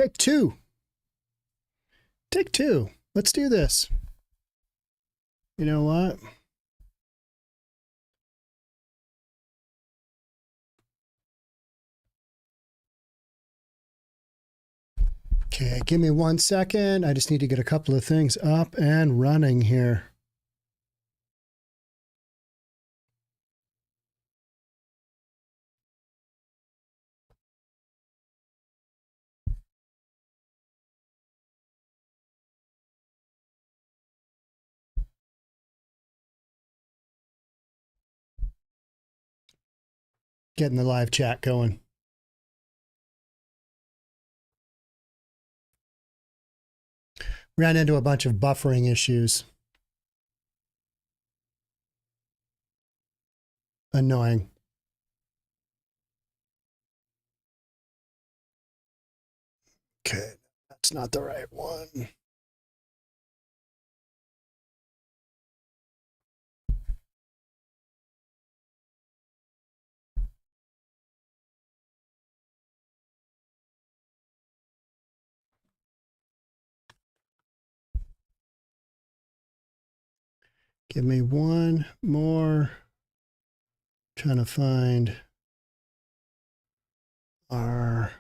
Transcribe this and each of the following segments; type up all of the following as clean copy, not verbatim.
Take two. Take two. Let's do this. You know what? Okay, give me 1 second. I just need to get a couple of things up and running here. Getting the live chat going. Ran into a bunch of buffering issues. Annoying. Okay, that's not the right one. Give me one more. Trying to find our,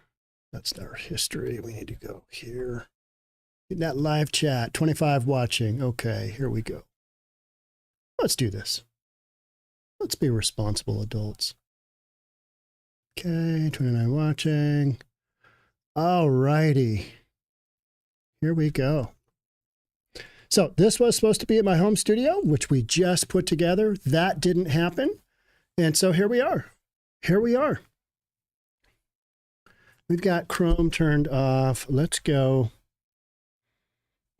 that's our history. We need to go here. Get that live chat, 25 watching. Okay, here we go. Let's do this. Let's be responsible adults. Okay, 29 watching. All righty. Here we go. So this was supposed to be at my home studio, which we just put together. That didn't happen. And so here we are. Here we are. We've got Chrome turned off. Let's go.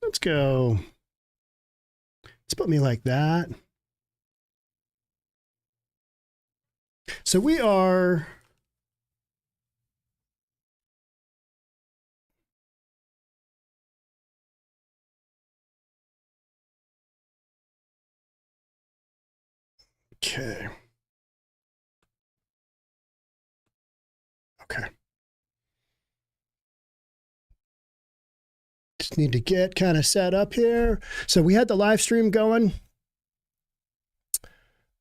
Let's go. Let's put me like that. So we are... Okay. Okay. Just need to get kind of set up here. So we had the live stream going.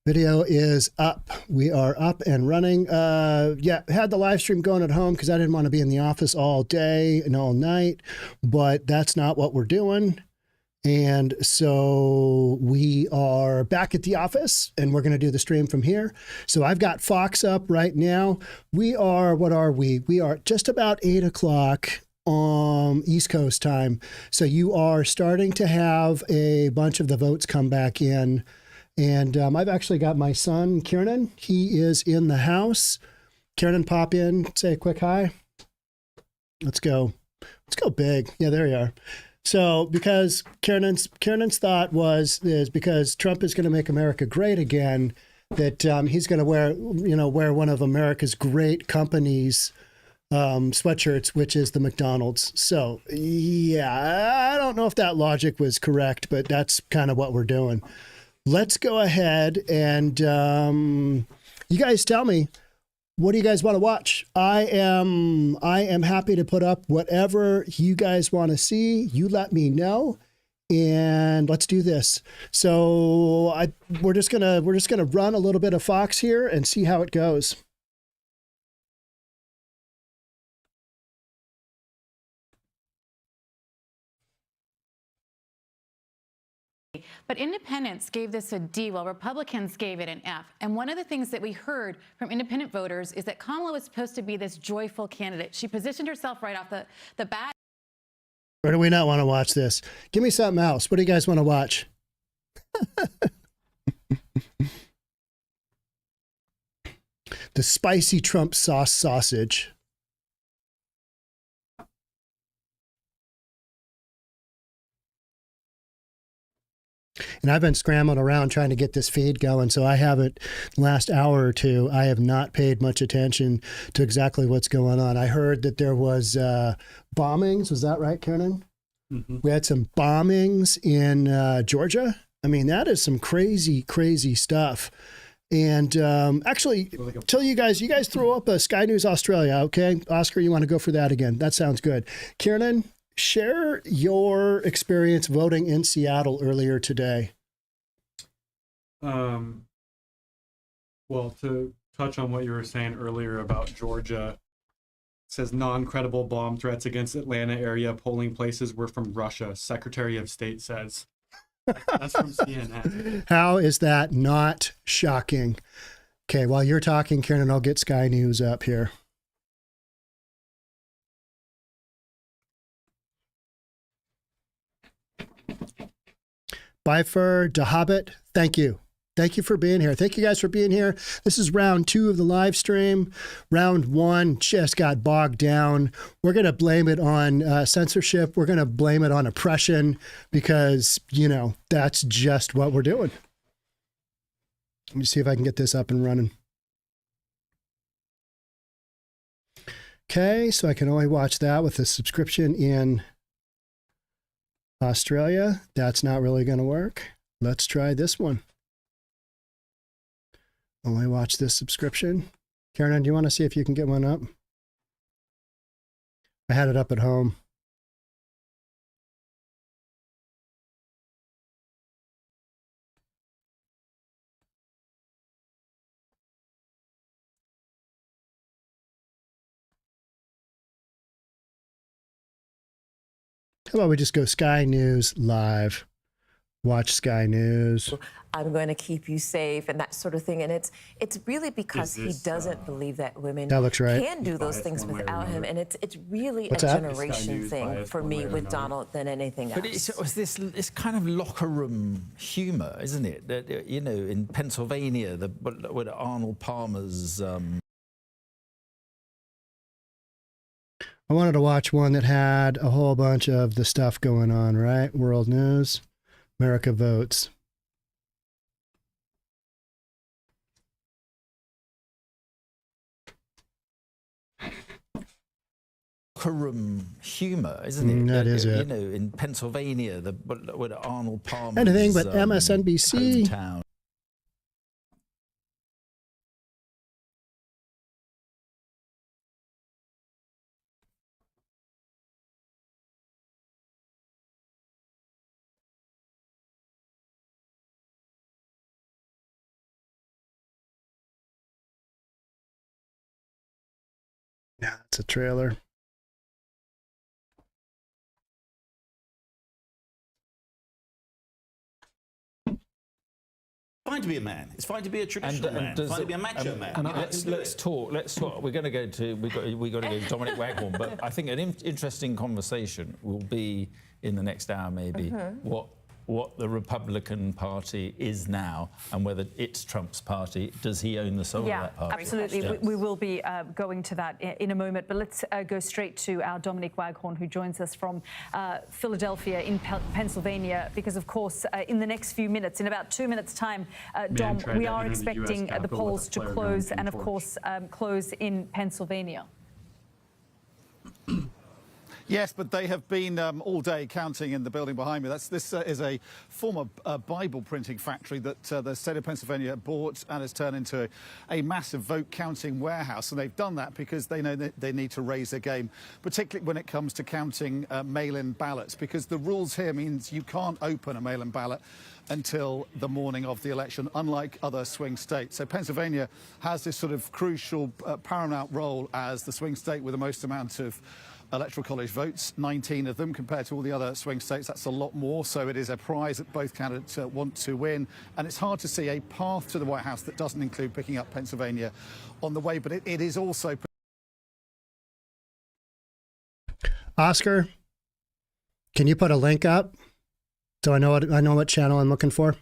Video is up. We are up and running. Yeah, had the live stream going at home because I didn't want to be in the office all day and all night, but that's not what we're doing. And so we are back at the office and we're going to do the stream from here. So I've got Fox up right now. We are, what are we? We are just about 8 o'clock East Coast time. So you are starting to have a bunch of the votes come back in. And I've actually got my son, Kieran. He is in the house. Kieran, pop in, say a quick hi. Let's go. Let's go big. Yeah, there you are. So because Kiernan's thought is because Trump is going to make America great again, that he's going to wear one of America's great companies' sweatshirts, which is the McDonald's. So yeah, I don't know if that logic was correct, but that's kind of what we're doing. Let's go ahead and you guys tell me, what do you guys want to watch? I am happy to put up whatever you guys want to see. You let me know, and let's do this. So we're just gonna run a little bit of Fox here and see how it goes. But independents gave this a D, while Republicans gave it an F. And one of the things that we heard from independent voters is that Kamala was supposed to be this joyful candidate. She positioned herself right off the bat. Or do we not want to watch this? Give me something else. What do you guys want to watch? The spicy Trump sauce sausage. And I've been scrambling around trying to get this feed going, so I haven't, the last hour or two, I have not paid much attention to exactly what's going on. I heard that there was bombings. Was that right, Kiernan? Mm-hmm. We had some bombings in Georgia. I mean, that is some crazy, crazy stuff. And actually, tell you guys throw up a Sky News Australia, okay? Oscar, you want to go for that again? That sounds good. Kiernan, share your experience voting in Seattle earlier today. Well, to touch on what you were saying earlier about Georgia, it says non-credible bomb threats against Atlanta area polling places were from Russia, Secretary of State says. That's from CNN. How is that not shocking? Okay, while you're talking, Kiernan, I'll get Sky News up here. Bifer Dahabit, thank you. Thank you for being here. Thank you guys for being here. This is round 2 of the live stream. Round 1 just got bogged down. We're going to blame it on censorship. We're going to blame it on oppression because, you know, that's just what we're doing. Let me see if I can get this up and running. Okay, so I can only watch that with a subscription in Australia. That's not really going to work. Let's try this one. Only watch this subscription. Karen, do you want to see if you can get one up? I had it up at home. How about we just go Sky News Live? Watch Sky News. I'm going to keep you safe and that sort of thing. And it's really because he doesn't believe that women that looks right. can do those things without him. And it's really What's a that? generation thing for me with Donald than anything else. But it's this kind of locker room humour, isn't it? That, you know, in Pennsylvania, with Arnold Palmer's... I wanted to watch one that had a whole bunch of the stuff going on, right? World News, America Votes. Room humour, isn't it? That is it. You know, in Pennsylvania, with Arnold Palmer's... Anything but MSNBC. Hometown. Yeah, it's a trailer. Fine to be a man. It's fine to be a traditional man. It's fine to be a macho man. Let's talk. We're going to go to. We got to go to Dominic Waghorn. But I think an interesting conversation will be in the next hour, maybe what the Republican Party is now and whether it's Trump's party. Does he own the soul of that party? Absolutely. Yes. We will be going to that in a moment. But let's go straight to our Dominic Waghorn, who joins us from Philadelphia in Pennsylvania, because, of course, in the next few minutes, in about 2 minutes' time, Dom, we are expecting the polls to close and, of course, close in Pennsylvania. Yes, but they have been all day counting in the building behind me. This is a former Bible printing factory that the state of Pennsylvania bought and has turned into a massive vote counting warehouse. And they've done that because they know that they need to raise their game, particularly when it comes to counting mail-in ballots, because the rules here means you can't open a mail-in ballot until the morning of the election, unlike other swing states. So Pennsylvania has this sort of crucial, paramount role as the swing state with the most amount of Electoral College votes, 19 of them, compared to all the other swing states. That's a lot more. So it is a prize that both candidates want to win. And it's hard to see a path to the White House that doesn't include picking up Pennsylvania on the way. But it is also... Oscar, can you put a link up so I know what channel I'm looking for?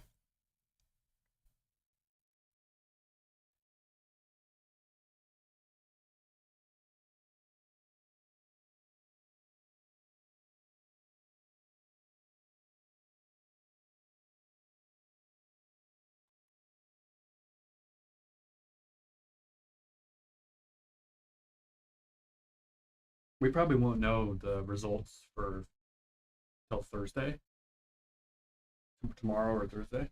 We probably won't know the results for till Thursday, tomorrow or Thursday.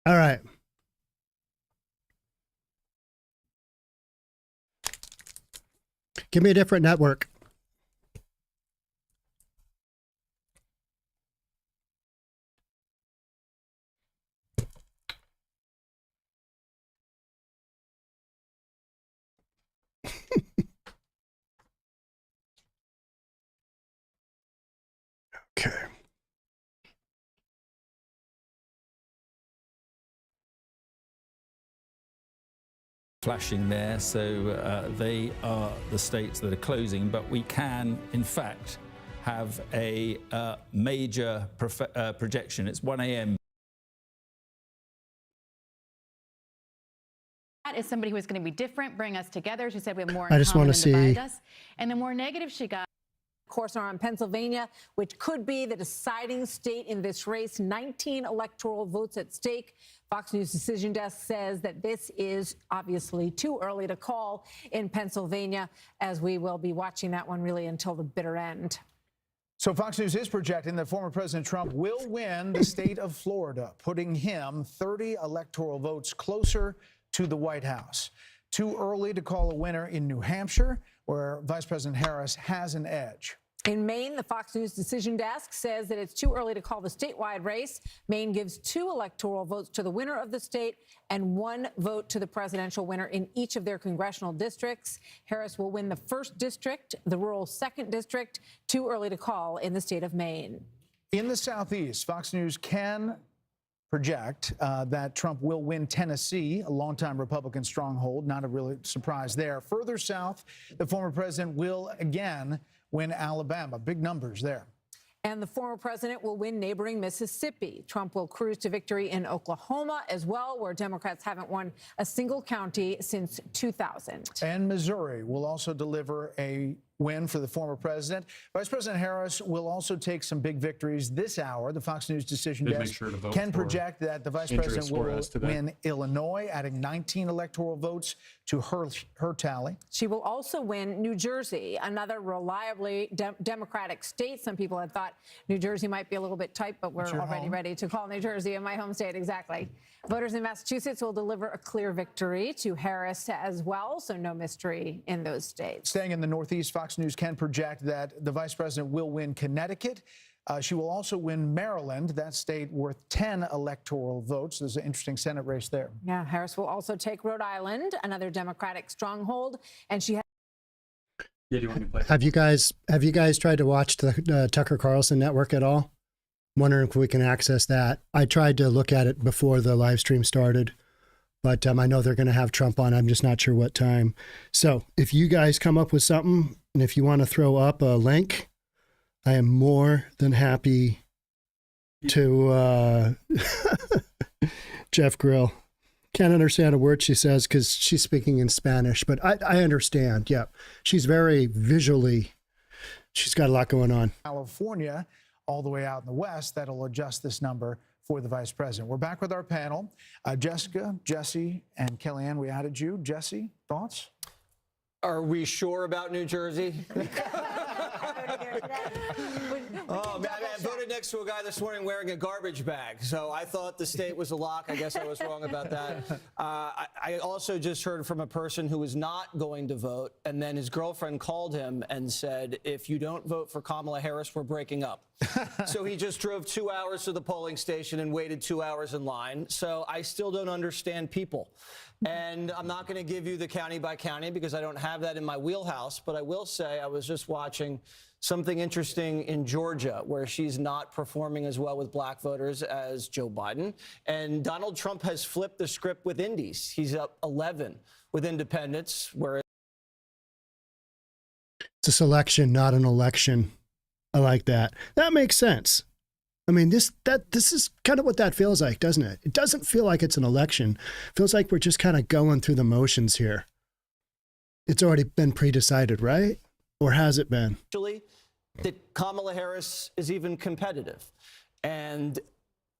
All right. Give me a different network. Okay. Flashing there, so they are the states that are closing, but we can, in fact, have a major projection. It's 1 a.m. That is somebody who is going to be different, bring us together. She said we have more I in just common want to than see. divide us. And the more negative she got. Of course, are on Pennsylvania, which could be the deciding state in this race. 19 electoral votes at stake. Fox News Decision Desk says that this is obviously too early to call in Pennsylvania, as we will be watching that one really until the bitter end. So Fox News is projecting that former President Trump will win the state of Florida, putting him 30 electoral votes closer to the White House. Too early to call a winner in New Hampshire, where Vice President Harris has an edge. In Maine, the Fox News Decision Desk says that it's too early to call the statewide race. Maine gives 2 electoral votes to the winner of the state and 1 vote to the presidential winner in each of their congressional districts. Harris will win the 1st district, the rural 2nd district. Too early to call in the state of Maine. In the Southeast, Fox News can project that Trump will win Tennessee, a longtime Republican stronghold. Not a really surprise there. Further south, the former president will again win Alabama. Big numbers there. And the former president will win neighboring Mississippi. Trump will cruise to victory in Oklahoma as well, where Democrats haven't won a single county since 2000. And Missouri will also deliver a win for the former president. Vice President Harris will also take some big victories this hour. The Fox News Decision Desk can project that the vice president will win Illinois, adding 19 electoral votes to her tally. She will also win New Jersey, another reliably Democratic state. Some people had thought New Jersey might be a little bit tight, but we're already ready to call New Jersey in my home state. Exactly. Voters in Massachusetts will deliver a clear victory to Harris as well, so no mystery in those states. Staying in the Northeast, Fox News can project that the vice president will win Connecticut. She will also win Maryland, that state worth 10 electoral votes. There's an interesting Senate race there. Yeah, Harris will also take Rhode Island, another Democratic stronghold, and she has. Yeah, do you want me to play? Have you guys tried to watch the Tucker Carlson network at all? Wondering if we can access that. I tried to look at it before the live stream started, but I know they're going to have Trump on. I'm just not sure what time. So if you guys come up with something, and if you want to throw up a link, I am more than happy to Jeff Grill. Can't understand a word she says because she's speaking in Spanish, but I understand. Yeah, she's very visually, she's got a lot going on. California, all the way out in the west, that'll adjust this number for the vice president. We're back with our panel. Jessica, Jesse, and Kellyanne, we added you. Jesse, thoughts? Are we sure about New Jersey? Oh, man, I voted next to a guy this morning wearing a garbage bag. So I thought the state was a lock. I guess I was wrong about that. I also just heard from a person who was not going to vote, and then his girlfriend called him and said, if you don't vote for Kamala Harris, we're breaking up. So he just drove 2 hours to the polling station and waited 2 hours in line. So I still don't understand people. And I'm not going to give you the county by county because I don't have that in my wheelhouse. But I will say I was just watching something interesting in Georgia where she's not performing as well with black voters as Joe Biden. And Donald Trump has flipped the script with indies. He's up 11 with independents, where it's a selection, not an election. I like that. That makes sense. I mean, this is kind of what that feels like, doesn't it? It doesn't feel like it's an election. It feels like we're just kind of going through the motions here. It's already been pre-decided, right? Or has it been? Actually, that Kamala Harris is even competitive. And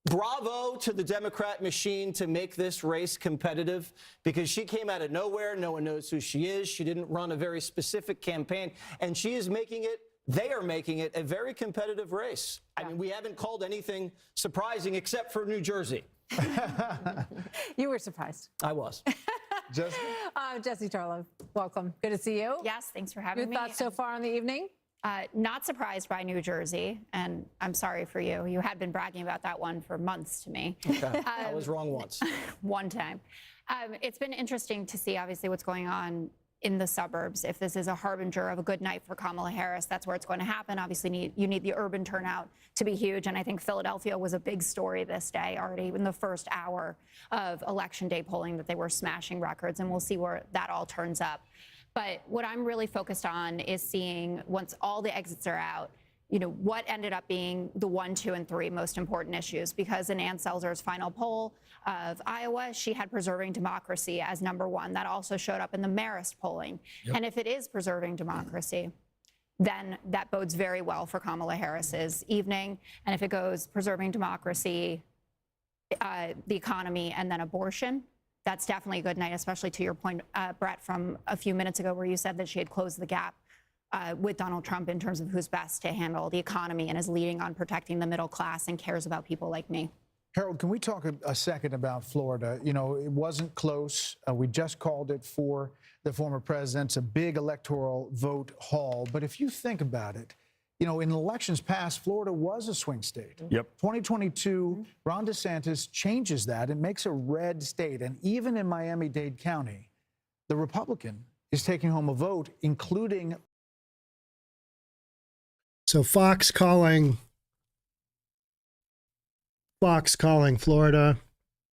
bravo to the Democrat machine to make this race competitive, because she came out of nowhere. No one knows who she is. She didn't run a very specific campaign, and she is making it. They are making it a very competitive race. I mean, we haven't called anything surprising except for New Jersey. You were surprised. I was. Jesse Tarlow, welcome. Good to see you. Yes, thanks for having me. Your thoughts so far on the evening? Not surprised by New Jersey, and I'm sorry for you. You had been bragging about that one for months to me. Okay. I was wrong once. One time. It's been interesting to see, obviously, what's going on in the suburbs. If this is a harbinger of a good night for Kamala Harris, that's where it's going to happen. Obviously, you need the urban turnout to be huge, and I think Philadelphia was a big story this day, already in the first hour of Election Day polling, that they were smashing records, and we'll see where that all turns up. But what I'm really focused on is seeing, once all the exits are out, what ended up being the 1, 2, and 3 most important issues. Because in Ann Selzer's final poll of Iowa, she had preserving democracy as #1. That also showed up in the Marist polling. Yep. And if it is preserving democracy, then that bodes very well for Kamala Harris's evening. And if it goes preserving democracy, the economy, and then abortion, that's definitely a good night, especially to your point, Brett, from a few minutes ago, where you said that she had closed the gap with Donald Trump in terms of who's best to handle the economy and is leading on protecting the middle class and cares about people like me. Harold, can we talk a second about Florida? It wasn't close. We just called it for the former president's a big electoral vote haul. But if you think about it, in elections past, Florida was a swing state. Yep. 2022, Ron DeSantis changes that and makes a red state. And even in Miami-Dade County, the Republican is taking home a vote, including. So Fox calling Florida,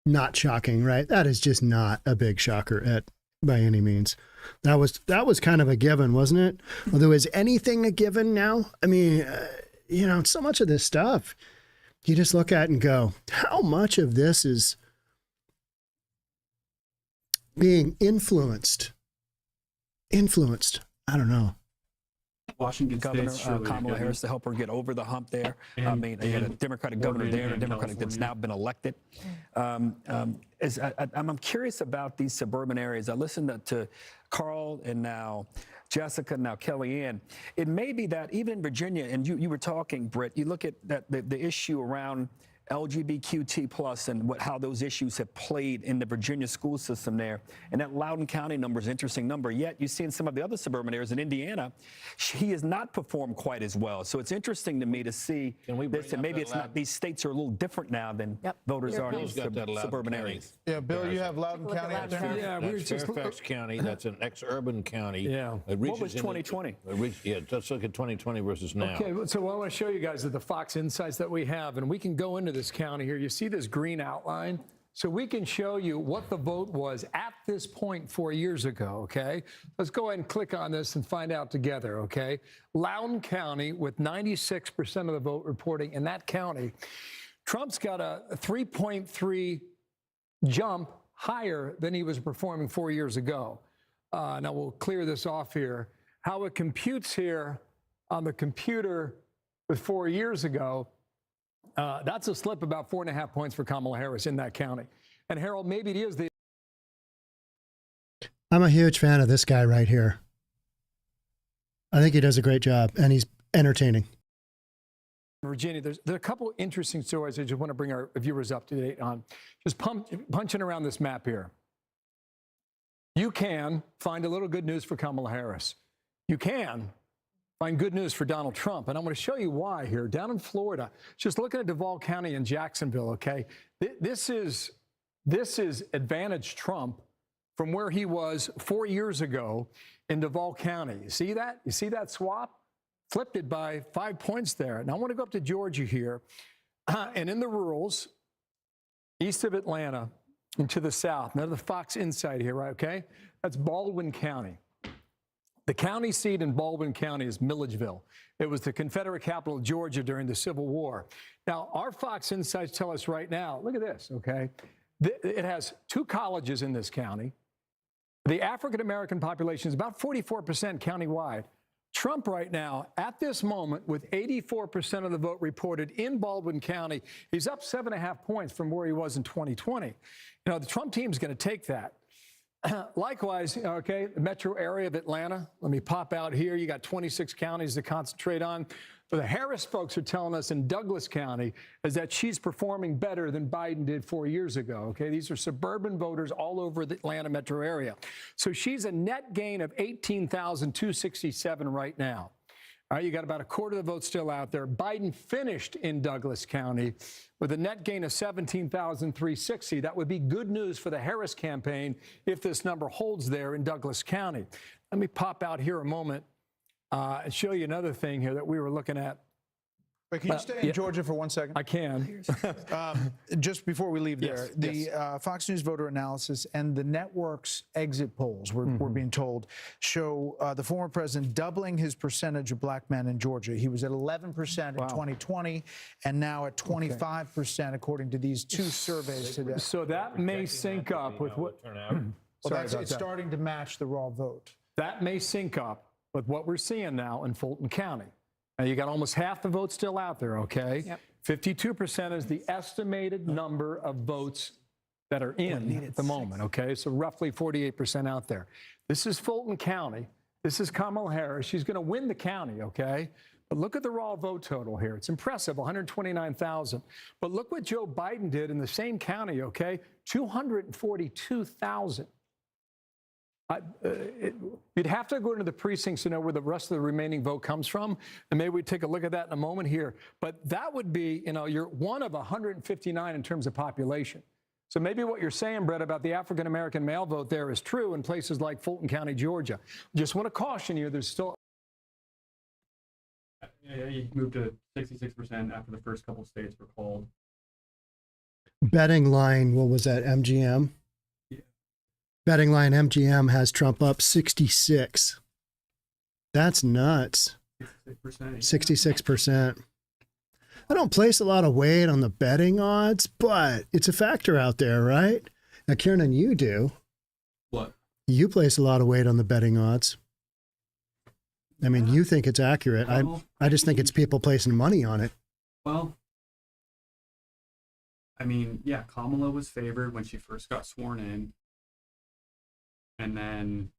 not shocking, right? That is just not a big shocker by any means. That was kind of a given, wasn't it? Although, is anything a given now? I mean, so much of this stuff, you just look at and go, how much of this is being influenced? I don't know. Washington Governor State, Kamala Harris to help her get over the hump there. I mean, you had a Democratic governor there and a Democratic that's now been elected. I'm curious about these suburban areas. I listened to Carl and now Jessica, now Kellyanne. It may be that even in Virginia, and you were talking, Britt, you look at the issue around LGBTQ+ and how those issues have played in the Virginia school system there. And that Loudoun County number is an interesting number. Yet you see in some of the other suburban areas in Indiana, he has not performed quite as well. So it's interesting to me to see this, and maybe it's not, these states are a little different now than voters are in these suburban areas. Yeah, Bill, you have Loudoun County out there? Yeah, that's Fairfax County. That's an ex-urban county. Yeah. What was 2020? Let's look at 2020 versus now. Okay, so I want to show you guys the Fox insights that we have, and we can go into this county here. You see this green outline? So we can show you what the vote was at this point 4 years ago, okay? Let's go ahead and click on this and find out together, okay? Loudoun County with 96% of the vote reporting in that county. Trump's got a 3.3 jump higher than he was performing 4 years ago. Now we'll clear this off here. How it computes here on the computer with 4 years ago, that's a slip about 4.5 points for Kamala Harris in that county. And Harold, maybe it is the. I'm a huge fan of this guy right here. I think he does a great job, and he's entertaining. Virginia, there are a couple interesting stories I just want to bring our viewers up to date on. Just punching around this map here. You can find a little good news for Kamala Harris. You can find good news for Donald Trump. And I'm going to show you why here. Down in Florida, just looking at Duval County and Jacksonville, okay? This is advantage Trump from where he was 4 years ago in Duval County. You see that? You see that swap? Flipped it by 5 points there. Now I want to go up to Georgia here. And in the rurals, east of Atlanta and to the south, now the Fox Insight here, right, okay? That's Baldwin County. The county seat in Baldwin County is Milledgeville. It was the Confederate capital of Georgia during the Civil War. Now, our Fox Insights tell us right now, look at this, okay? It has 2 colleges in this county. The African-American population is about 44% countywide. Trump right now, at this moment, with 84% of the vote reported in Baldwin County, he's up 7.5 points from where he was in 2020. The Trump team is going to take that. Likewise, okay, the metro area of Atlanta. Let me pop out here. You got 26 counties to concentrate on. But the Harris folks are telling us in Douglas County is that she's performing better than Biden did 4 years ago. Okay, these are suburban voters all over the Atlanta metro area. So she's a net gain of 18,267 right now. All right, you got about a quarter of the vote still out there. Biden finished in Douglas County with a net gain of 17,360. That would be good news for the Harris campaign if this number holds there in Douglas County. Let me pop out here a moment and show you another thing here that we were looking at. Wait, can you stay in Georgia for 1 second? I can. Just before we leave there, the Fox News voter analysis and the network's exit polls, we're being told, show the former president doubling his percentage of black men in Georgia. He was at 11% in 2020 and now at 25%, according to these two surveys today. So that may sync up with what... It's starting to match the raw vote. That may sync up with what we're seeing now in Fulton County. Now, you got almost half the vote still out there, okay? Yep. 52% is the estimated number of votes that are in at the moment, okay? So roughly 48% out there. This is Fulton County. This is Kamala Harris. She's going to win the county, okay? But look at the raw vote total here. It's impressive, 129,000. But look what Joe Biden did in the same county, okay? 242,000. You'd have to go into the precincts to know where the rest of the remaining vote comes from, and maybe we take a look at that in a moment here. But that would be, you know, you're one of 159 in terms of population. So maybe what you're saying, Brett, about the African-American male vote there is true in places like Fulton County, Georgia. Just want to caution you, there's still... Yeah, you moved to 66% after the first couple states were called. Betting line, what was that, MGM? Betting line MGM has Trump up 66. That's nuts. 66%. I don't place a lot of weight on the betting odds, but it's a factor out there, right? Now, Kieran, you do. What? You place a lot of weight on the betting odds. I mean, you think it's accurate. I just think it's people placing money on it. Well, I mean, yeah, Kamala was favored when she first got sworn in. And then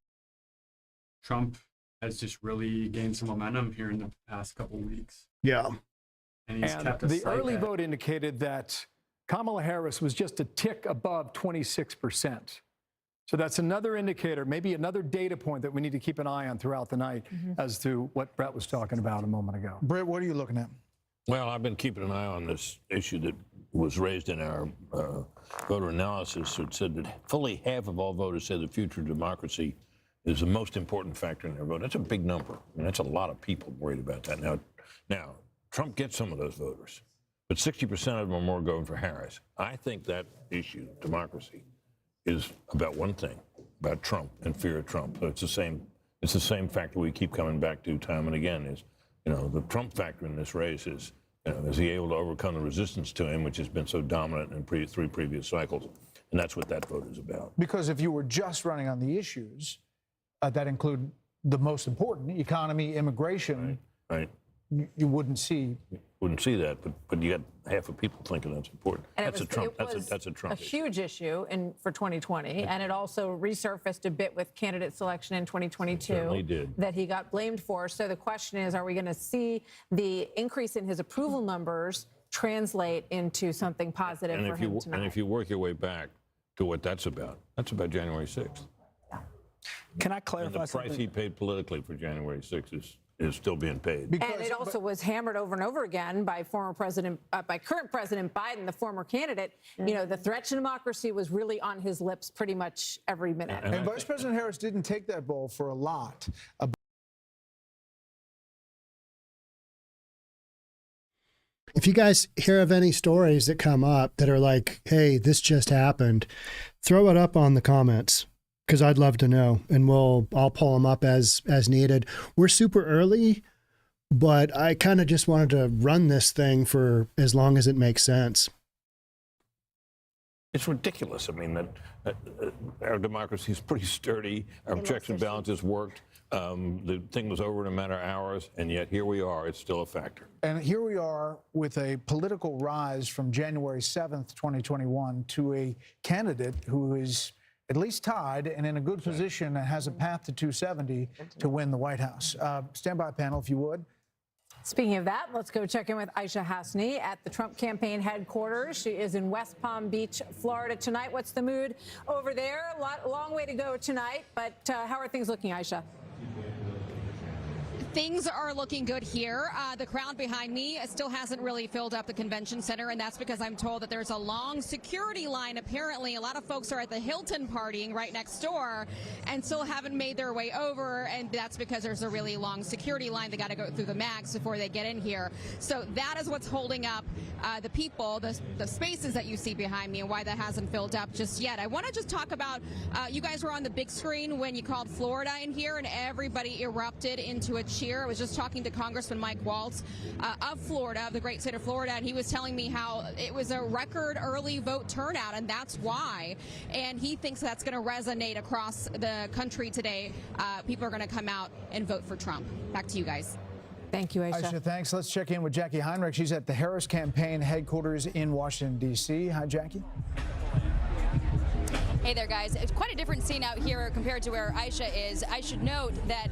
Trump has just really gained some momentum here in the past couple of weeks. Yeah. And he's kept us the early vote indicated that Kamala Harris was just a tick above 26%. So that's another indicator, maybe another data point that we need to keep an eye on throughout the night as to what Brett was talking about a moment ago. Brett, what are you looking at? Well, I've been keeping an eye on this issue that was raised in our voter analysis. It said that fully half of all voters said the future of democracy is the most important factor in their vote. That's a big number. I mean, that's a lot of people worried about that. Now, Trump gets some of those voters, but 60% of them are more going for Harris. I think that issue, democracy, is about one thing, about Trump and fear of Trump. So it's the same factor we keep coming back to time and again is, you know, the Trump factor in this race is, you know, is he able to overcome the resistance to him, which has been so dominant in three previous cycles? And that's what that vote is about. Because if you were just running on the issues that include the most important, economy, immigration, right. You wouldn't see that, but you got half of people thinking that's important. And that's a Trump. That's a Trump issue. Huge issue for 2020, and it also resurfaced a bit with candidate selection in 2022. It certainly did. That he got blamed for. So the question is, are we going to see the increase in his approval numbers translate into something positive for him tonight? And if you work your way back to what that's about January 6th. Can I clarify and the price he paid politically for January 6th is still being paid. And it also was hammered over and over again by current President Biden, the former candidate. You know, the threat to democracy was really on his lips pretty much every minute. And Vice President Harris didn't take that ball for a lot. If you guys hear of any stories that come up that are like, hey, this just happened, throw it up on the comments. Because I'd love to know, and I'll pull them up as needed. We're super early, but I kind of just wanted to run this thing for as long as it makes sense. It's ridiculous. I mean, that our democracy is pretty sturdy. Our checks and balances worked. The thing was over in a matter of hours, and yet here we are. It's still a factor. And here we are with a political rise from January 7th, 2021, to a candidate who is at least tied and in a good position and has a path to 270 to win the White House. Stand by, panel, if you would. Speaking of that, let's go check in with Aisha Hasni at the Trump campaign headquarters. She is in West Palm Beach, Florida tonight. What's the mood over there? Long way to go tonight, but how are things looking, Aisha? Things are looking good here. The crowd behind me still hasn't really filled up the convention center, and that's because I'm told that there's a long security line. Apparently, a lot of folks are at the Hilton partying right next door and still haven't made their way over, and that's because there's a really long security line. They got to go through the max before they get in here. So that is what's holding up the people, the spaces that you see behind me, and why that hasn't filled up just yet. I want to just talk about, you guys were on the big screen when you called Florida in here, and everybody erupted into a cheer. I was just talking to Congressman Mike Waltz of Florida, of the great state of Florida, and he was telling me how it was a record early vote turnout, and that's why. And he thinks that's going to resonate across the country today. People are going to come out and vote for Trump. Back to you guys. Thank you, Aisha. Aisha, thanks. Let's check in with Jackie Heinrich. She's at the Harris campaign headquarters in Washington, D.C. Hi, Jackie. Hey there, guys. It's quite a different scene out here compared to where Aisha is. I should note that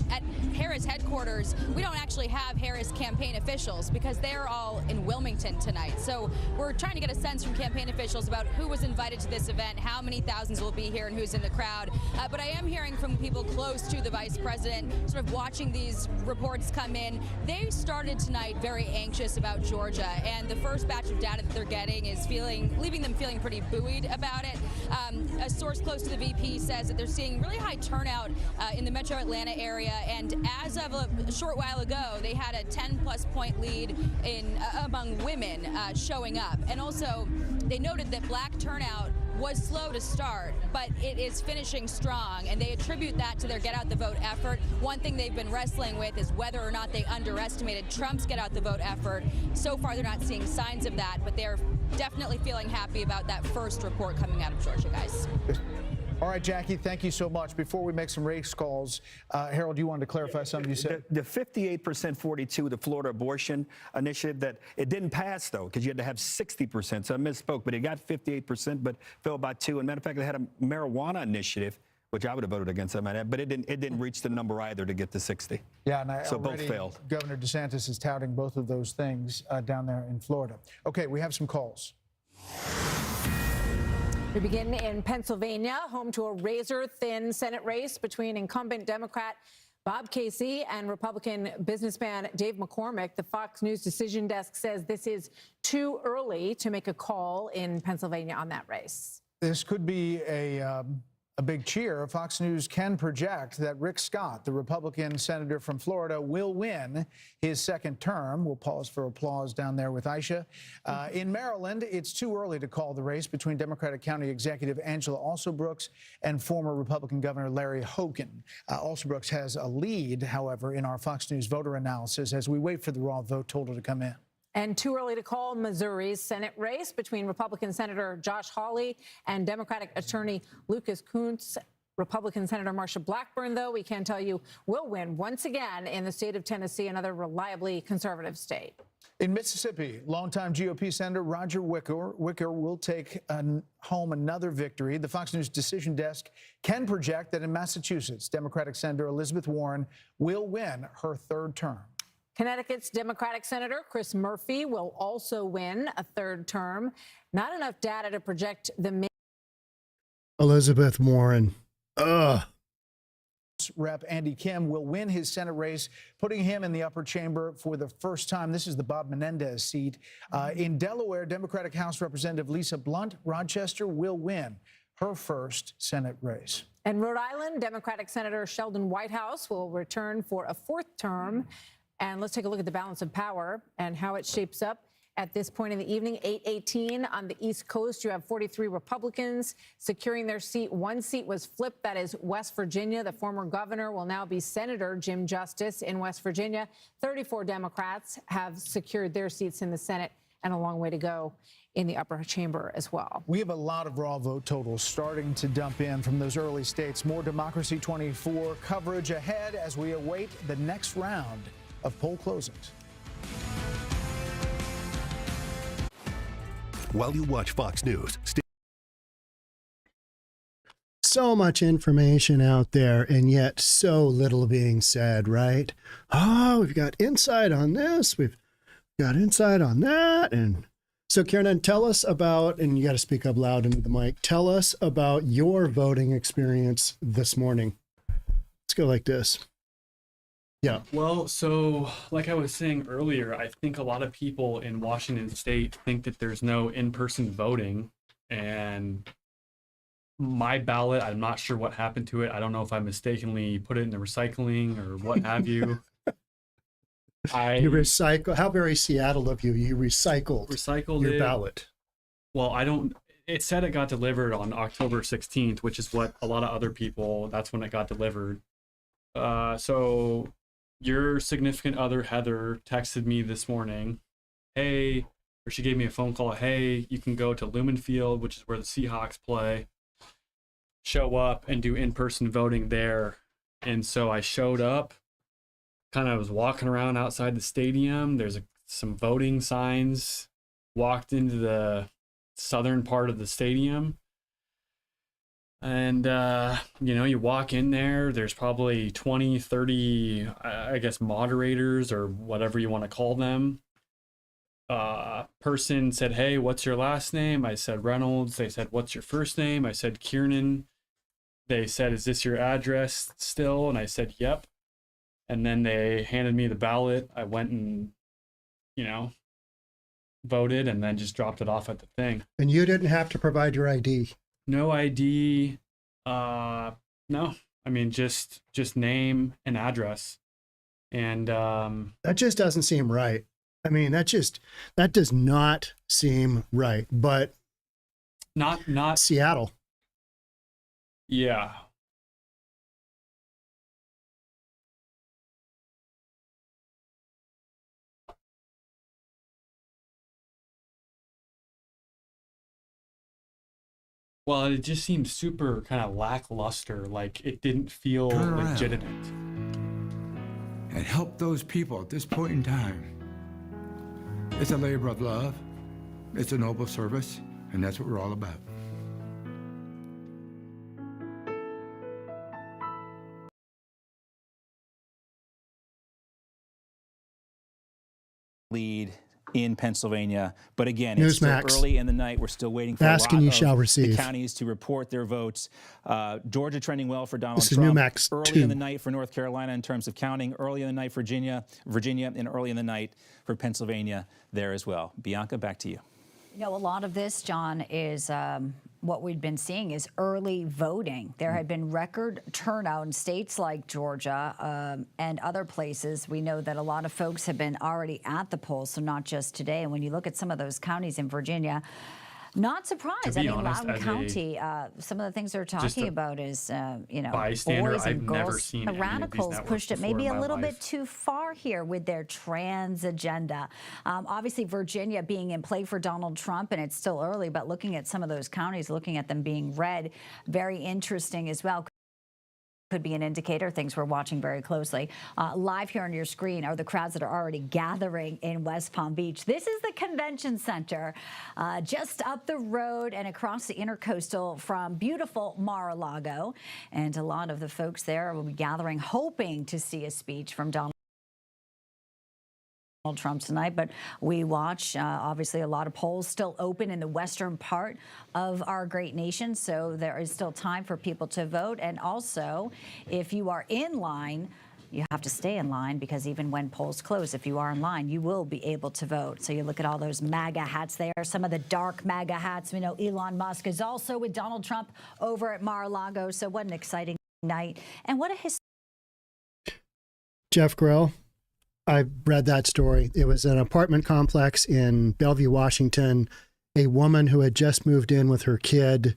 at Harris headquarters, we don't actually have Harris campaign officials because they're all in Wilmington tonight. So we're trying to get a sense from campaign officials about who was invited to this event, how many thousands will be here, and who's in the crowd. But I am hearing from people close to the vice president, sort of watching these reports come in. They started tonight very anxious about Georgia, and the first batch of data that they're getting is leaving them feeling pretty buoyed about it. A source close to the VP says that they're seeing really high turnout in the metro Atlanta area, and as of a short while ago, they had a 10-plus point lead among women showing up. And also, they noted that black turnout was slow to start, but it is finishing strong, and they attribute that to their get out the vote effort. One thing they've been wrestling with is whether or not they underestimated Trump's get out the vote effort. So far, they're not seeing signs of that, but they're definitely feeling happy about that first report coming out of Georgia, guys. All right, Jackie, thank you so much. Before we make some race calls, Harold, you wanted to clarify something you said? The 58% 42, the Florida abortion initiative, that it didn't pass, though, because you had to have 60%. So I misspoke, but it got 58%, but fell by 2. And matter of fact, they had a marijuana initiative, which I would have voted against, but it didn't reach the number either to get to 60. Yeah, and so both failed. Governor DeSantis is touting both of those things down there in Florida. Okay, we have some calls. We begin in Pennsylvania, home to a razor-thin Senate race between incumbent Democrat Bob Casey and Republican businessman Dave McCormick. The Fox News decision desk says this is too early to make a call in Pennsylvania on that race. This could be a big cheer. Fox News can project that Rick Scott, the Republican senator from Florida, will win his second term. We'll pause for applause down there with Aisha. In Maryland, it's too early to call the race between Democratic County Executive Angela Alsobrooks and former Republican Governor Larry Hogan. Alsobrooks has a lead, however, in our Fox News voter analysis as we wait for the raw vote total to come in. And too early to call Missouri's Senate race between Republican Senator Josh Hawley and Democratic Attorney Lucas Kunce. Republican Senator Marsha Blackburn, though, we can tell you, will win once again in the state of Tennessee, another reliably conservative state. In Mississippi, longtime GOP Senator Roger Wicker will take home another victory. The Fox News decision desk can project that in Massachusetts, Democratic Senator Elizabeth Warren will win her third term. Connecticut's Democratic Senator Chris Murphy will also win a third term. Not enough data to project the Elizabeth Warren. Ugh. Rep Andy Kim will win his Senate race, putting him in the upper chamber for the first time. This is the Bob Menendez seat. In Delaware, Democratic House Representative Lisa Blunt Rochester will win her first Senate race. In Rhode Island, Democratic Senator Sheldon Whitehouse will return for a fourth term. And let's take a look at the balance of power and how it shapes up at this point in the evening. 8:18 on the East Coast. You have 43 Republicans securing their seat. One seat was flipped. That is West Virginia. The former governor will now be Senator Jim Justice in West Virginia. 34 Democrats have secured their seats in the Senate, and a long way to go in the upper chamber as well. We have a lot of raw vote totals starting to dump in from those early states. More Democracy 24 coverage ahead as we await the next round of poll closings. While you watch Fox News, so much information out there and yet so little being said, right? Oh, we've got insight on this. We've got insight on that. And so, Kieran, tell us about, and you got to speak up loud into the mic, tell us about your voting experience this morning. Let's go like this. Yeah. Well, so like I was saying earlier, I think a lot of people in Washington State think that there's no in-person voting, and my ballot, I'm not sure what happened to it. I don't know if I mistakenly put it in the recycling or what have you. You recycle. How very Seattle of you. You recycled your ballot. Well, it said it got delivered on October 16th, which is what a lot of other people, that's when it got delivered. So your significant other, Heather, texted me this morning, hey, or she gave me a phone call, hey, you can go to Lumen Field, which is where the Seahawks play, show up and do in-person voting there. And so I showed up, kind of was walking around outside the stadium. There's some voting signs, walked into the southern part of the stadium. And, you walk in there, there's probably 20, 30, I guess, moderators or whatever you want to call them. Person said, hey, what's your last name? I said, Reynolds. They said, what's your first name? I said, Kiernan. They said, is this your address still? And I said, yep. And then they handed me the ballot. I went and, voted and then just dropped it off at the thing. And you didn't have to provide your ID? No ID. No. I mean, just name and address. And that just doesn't seem right. I mean, that does not seem right. But not Seattle. Yeah. Well, it just seemed super kind of lackluster, like it didn't feel legitimate. And help those people at this point in time. It's a labor of love, it's a noble service, and that's what we're all about. Lead in Pennsylvania, but again, it's still early in the night. We're still waiting for Ask a lot and you of shall receive. the counties to report their votes. Georgia trending well for Donald This is Trump. New Max early 2. in the night for North Carolina in terms of counting. Early in the night for Virginia, and early in the night for Pennsylvania there as well. Bianca, back to you. A lot of this, John, is what we've been seeing is early voting. There had been record turnout in states like Georgia and other places. We know that a lot of folks have been already at the polls, so not just today. And when you look at some of those counties in Virginia, not surprised. I mean, Loudoun County, some of the things they're talking about is, bystander, boys and I've never girls. seen The any of these radicals networks pushed it maybe before a in my little life. bit too far here with their trans agenda. Obviously, Virginia being in play for Donald Trump, and it's still early, but looking at some of those counties, looking at them being red, very interesting as well. Could be an indicator, things we're watching very closely. Live here on your screen are the crowds that are already gathering in West Palm Beach. This is the convention center just up the road and across the intercoastal from beautiful Mar-a-Lago. And a lot of the folks there will be gathering, hoping to see a speech from Donald Trump tonight, but we watch obviously a lot of polls still open in the western part of our great nation, so there is still time for people to vote. And also, if you are in line, you have to stay in line, because even when polls close, if you are in line, you will be able to vote. So you look at all those MAGA hats there, some of the dark MAGA hats. We know Elon Musk is also with Donald Trump over at Mar-a-Lago. So what an exciting night, and what a Jeff Grill. I read that story. It was an apartment complex in Bellevue, Washington. A woman who had just moved in with her kid.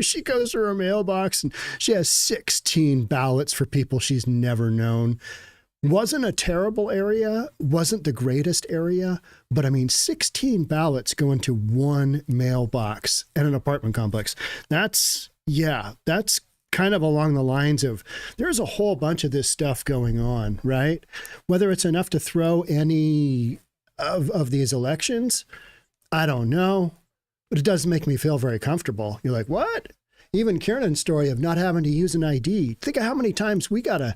She goes to her mailbox and she has 16 ballots for people she's never known. Wasn't a terrible area, wasn't the greatest area, but I mean, 16 ballots go into one mailbox at an apartment complex. That's kind of along the lines of there's a whole bunch of this stuff going on, right? Whether it's enough to throw any of these elections, I don't know. but it does make me feel very comfortable. You're like, what? Even Kiernan's story of not having to use an ID. Think of how many times we got to,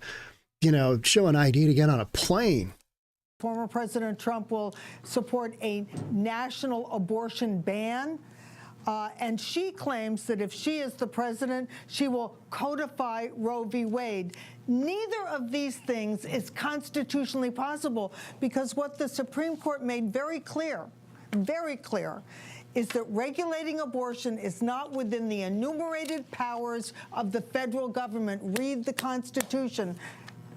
show an ID to get on a plane. Former President Trump will support a national abortion ban. And she claims that if she is the president, she will codify Roe v. Wade. Neither of these things is constitutionally possible, because what the Supreme Court made very clear, is that regulating abortion is not within the enumerated powers of the federal government. Read the Constitution.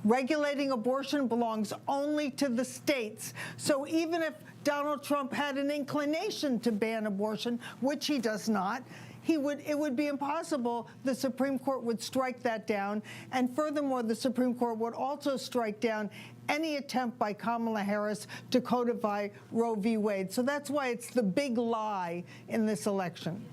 Regulating abortion belongs only to the states. So even if Donald Trump had an inclination to ban abortion, which he does not, it would be impossible. The Supreme Court would strike that down. And furthermore, the Supreme Court would also strike down any attempt by Kamala Harris to codify Roe v. Wade. So that's why it's the big lie in this election.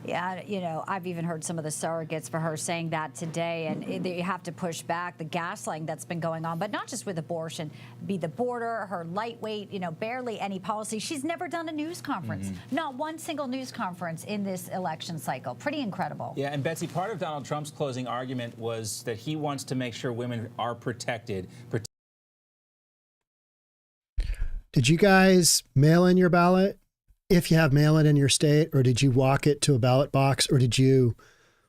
Yeah, I've even heard some of the surrogates for her saying that today, and you have to push back the gaslighting that's been going on, but not just with abortion, be the border, her lightweight, barely any policy. She's never done a news conference, not one single news conference in this election cycle. Pretty incredible. Yeah, and Betsy, part of Donald Trump's closing argument was that he wants to make sure women are protected. Did you guys mail in your ballot? If you have mail-in in your state, or did you walk it to a ballot box, or did you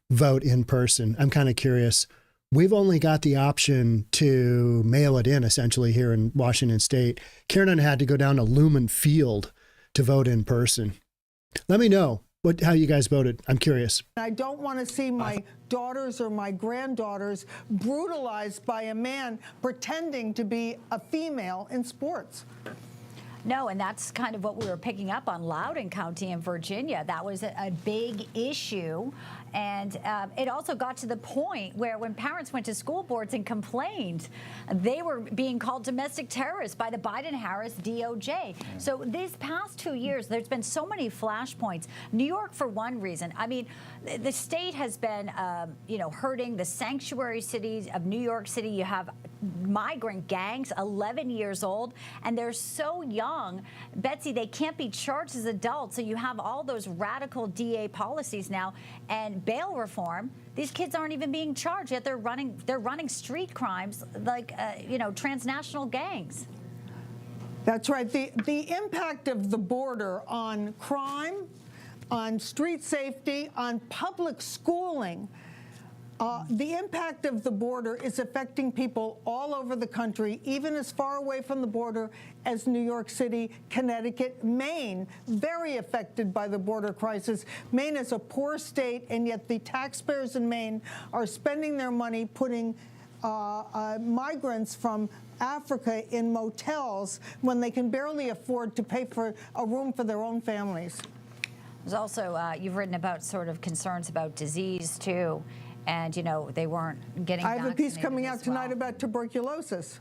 vote in person? I'm kind of curious. We've only got the option to mail it in, essentially, here in Washington State. Kiernan had to go down to Lumen Field to vote in person. Let me know how you guys voted. I'm curious. I don't want to see my daughters or my granddaughters brutalized by a man pretending to be a female in sports. No, and that's kind of what we were picking up on Loudoun County in Virginia. That was a big issue. And it also got to the point where when parents went to school boards and complained, they were being called domestic terrorists by the Biden-Harris DOJ. So these past 2 years, there's been so many flashpoints. New York, for one reason. I mean, the state has been, hurting the sanctuary cities of New York City. You have migrant gangs, 11 years old, and they're so young. Betsy, they can't be charged as adults. So you have all those radical DA policies now. And bail reform, these kids aren't even being charged, yet they're running street crimes like transnational gangs. That's right. The impact of the border on crime, on street safety, on public schooling, the impact of the border is affecting people all over the country, even as far away from the border as New York City, Connecticut, Maine, very affected by the border crisis. Maine is a poor state, and yet the taxpayers in Maine are spending their money putting migrants from Africa in motels when they can barely afford to pay for a room for their own families. There's also, you've written about sort of concerns about disease, too. And, they weren't getting vaccinated. I have a piece coming out tonight about tuberculosis.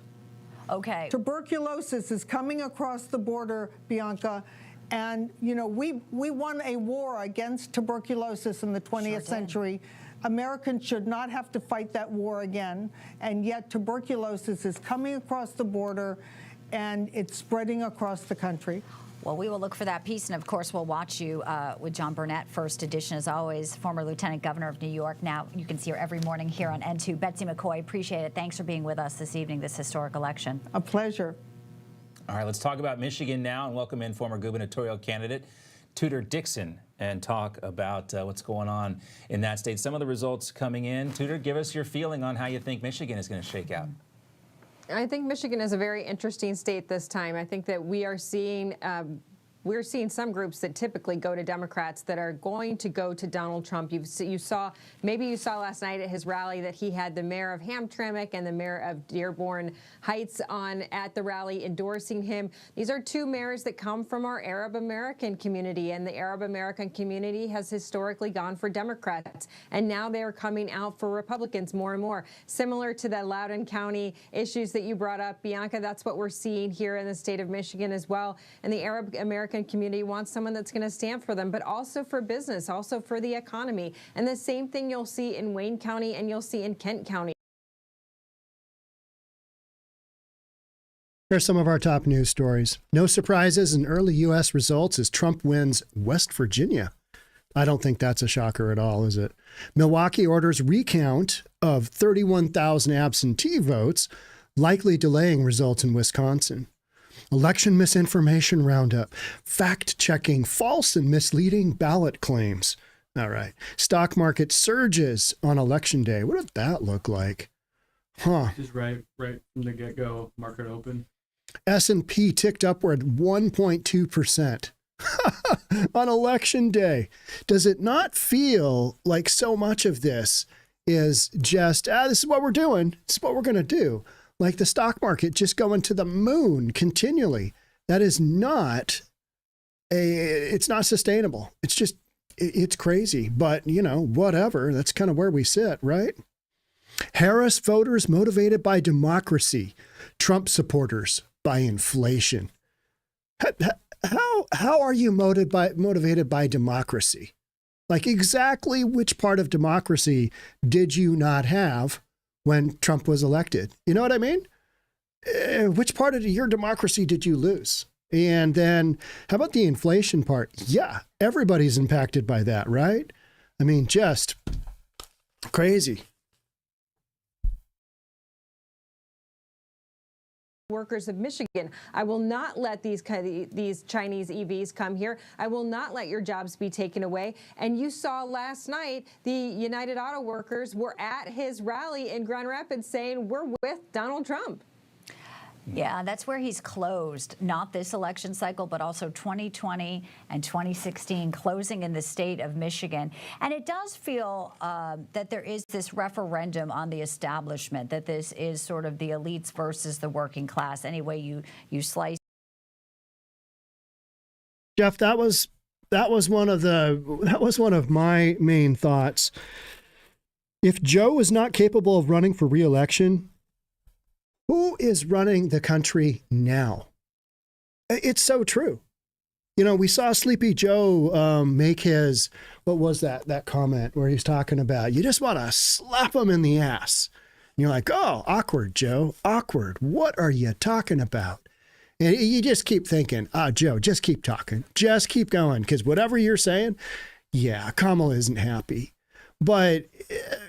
Okay. Tuberculosis is coming across the border, Bianca. And, we won a war against tuberculosis in the 20th century. Americans should not have to fight that war again. And yet tuberculosis is coming across the border, and it's spreading across the country. Well, we will look for that piece, and of course, we'll watch you with John Burnett, First Edition, as always, former Lieutenant Governor of New York. Now you can see her every morning here on N2. Betsy McCoy, appreciate it. Thanks for being with us this evening, this historic election. A pleasure. All right, let's talk about Michigan now and welcome in former gubernatorial candidate Tudor Dixon and talk about what's going on in that state. Some of the results coming in. Tudor, give us your feeling on how you think Michigan is going to shake out. I think Michigan is a very interesting state this time. I think that we are seeing we're seeing some groups that typically go to Democrats that are going to go to Donald Trump. You saw last night at his rally that he had the mayor of Hamtramck and the mayor of Dearborn Heights on at the rally endorsing him. These are two mayors that come from our Arab American community, and the Arab American community has historically gone for Democrats, and now they're coming out for Republicans more and more. Similar to the Loudoun County issues that you brought up, Bianca, that's what we're seeing here in the state of Michigan as well. And the Arab American community wants someone that's going to stand for them, but also for business, also for the economy. And the same thing you'll see in Wayne County and you'll see in Kent County. Here's some of our top news stories. No surprises in early U.S. results as Trump wins West Virginia. I don't think that's a shocker at all, is it? Milwaukee orders recount of 31,000 absentee votes, likely delaying results in Wisconsin. Election misinformation roundup, fact-checking false and misleading ballot claims. All right. Stock market surges on Election Day. What did that look like? Huh. Just right from the get-go, market open. S&P ticked upward 1.2% on Election Day. Does it not feel like so much of this is just, this is what we're doing. This is what we're going to do. Like the stock market just going to the moon continually. That is not it's not sustainable. It's just, it's crazy. But, whatever. That's kind of where we sit, right? Harris voters motivated by democracy. Trump supporters by inflation. How are you motivated by democracy? Like exactly which part of democracy did you not have when Trump was elected? You know what I mean? Which part of your democracy did you lose? And then how about the inflation part? Yeah, everybody's impacted by that, right? I mean, just crazy. Workers of Michigan. I will not let these Chinese EVs come here. I will not let your jobs be taken away. And you saw last night the United Auto Workers were at his rally in Grand Rapids saying we're with Donald Trump. Yeah, that's where he's closed, not this election cycle, but also 2020 and 2016 closing in the state of Michigan. And it does feel that there is this referendum on the establishment, that this is sort of the elites versus the working class. Any way you slice. Jeff, that was one of my main thoughts. If Joe is not capable of running for re-election, who is running the country now? It's so true. We saw Sleepy Joe make his, what was that comment where he's talking about, you just want to slap him in the ass. And you're like, oh, awkward, Joe, awkward. What are you talking about? And you just keep thinking, Joe, just keep talking. Just keep going. Because whatever you're saying, yeah, Kamala isn't happy. But,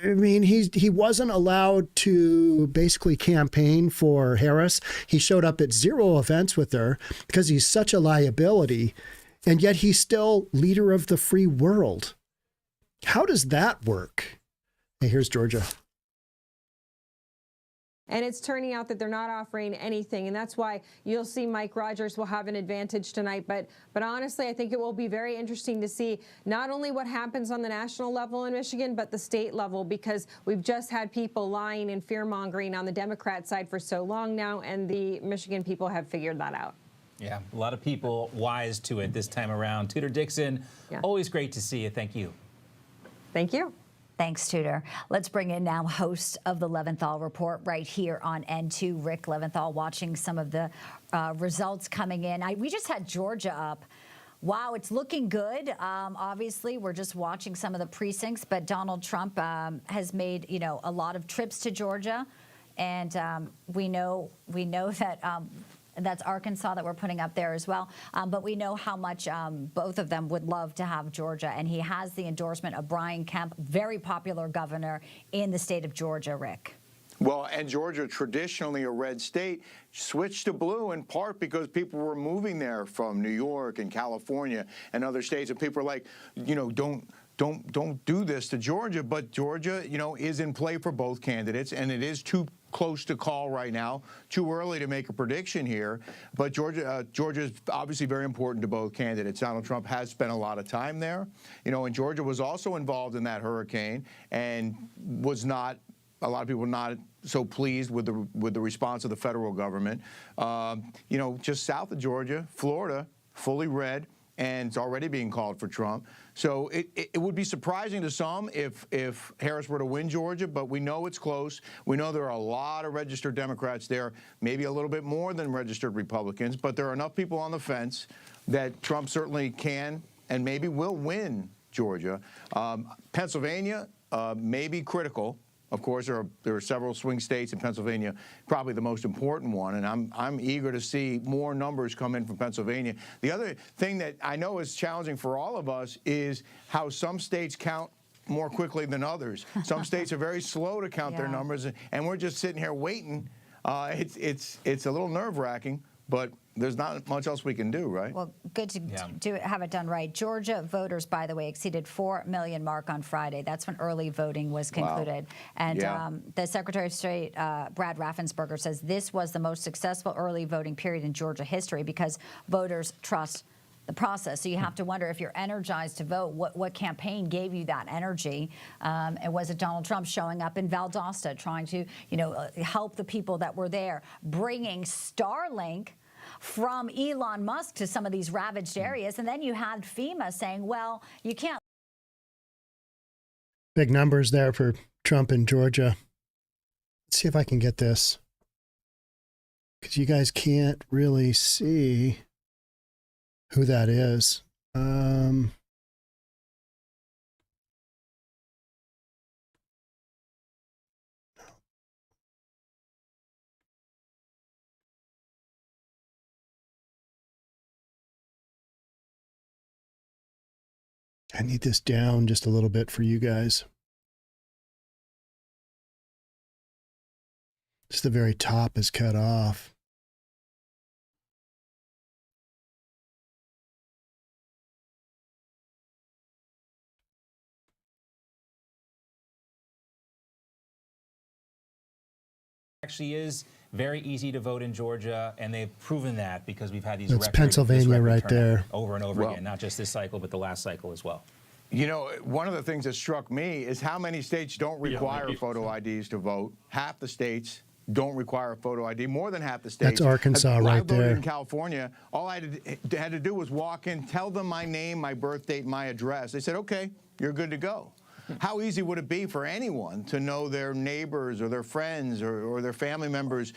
I mean, he wasn't allowed to basically campaign for Harris. He showed up at 0 events with her because he's such a liability, and yet he's still leader of the free world. How does that work? Hey, here's Georgia. And it's turning out that they're not offering anything. And that's why you'll see Mike Rogers will have an advantage tonight. But honestly, I think it will be very interesting to see not only what happens on the national level in Michigan, but the state level, because we've just had people lying and fear-mongering on the Democrat side for so long now, and the Michigan people have figured that out. Yeah, a lot of people wise to it this time around. Tudor Dixon, always great to see you. Thank you. Thank you. Thanks, Tudor. Let's bring in now host of the Leventhal Report right here on N2, Rick Leventhal, watching some of the results coming in. We just had Georgia up. Wow, it's looking good. Obviously, we're just watching some of the precincts, but Donald Trump has made, a lot of trips to Georgia, and we know that. That's Arkansas that we're putting up there as well. But we know how much both of them would love to have Georgia. And he has the endorsement of Brian Kemp, very popular governor in the state of Georgia, Rick. Well, and Georgia, traditionally a red state, switched to blue in part because people were moving there from New York and California and other states. And people are like, don't do this to Georgia. But Georgia, is in play for both candidates, and it is too close to call right now. Too early to make a prediction here. But Georgia is obviously very important to both candidates. Donald Trump has spent a lot of time there. And Georgia was also involved in that hurricane and was not, a lot of people not so pleased with the response of the federal government. Just south of Georgia, Florida, fully red, and it's already being called for Trump. So it would be surprising to some if Harris were to win Georgia, but we know it's close. We know there are a lot of registered Democrats there, maybe a little bit more than registered Republicans, but there are enough people on the fence that Trump certainly can and maybe will win Georgia. Pennsylvania may be critical. Of course, there are several swing states, in Pennsylvania probably the most important one, and I'm eager to see more numbers come in from Pennsylvania. The other thing that I know is challenging for all of us is how some states count more quickly than others. Some states are very slow to count their numbers, and we're just sitting here waiting. It's a little nerve-wracking, but there's not much else we can do, right? Well, good to have it done right. Georgia voters, by the way, exceeded 4 million mark on Friday. That's when early voting was concluded. Wow. And the Secretary of State, Brad Raffensperger, says this was the most successful early voting period in Georgia history because voters trust the process. So you have to wonder if you're energized to vote, what campaign gave you that energy? And was it Donald Trump showing up in Valdosta, trying to, help the people that were there, bringing Starlink from Elon Musk to some of these ravaged areas? And then you had FEMA saying, well, you can't. Big numbers there for Trump in Georgia. Let's see if I can get this, because you guys can't really see who that is. I need this down just a little bit for you guys. Just the very top is cut off. Actually is very easy to vote in Georgia, and they've proven that because we've had these That's Pennsylvania right there. Over and over again, not just this cycle, but the last cycle as well. You know, one of the things that struck me is how many states don't require photo IDs to vote. Half the states don't require a photo ID. More than half the states. That's Arkansas right there. I voted in California. All I had to do was walk in, tell them my name, my birth date, my address. They said, okay, you're good to go. How easy would it be for anyone to know their neighbors or their friends or their family members'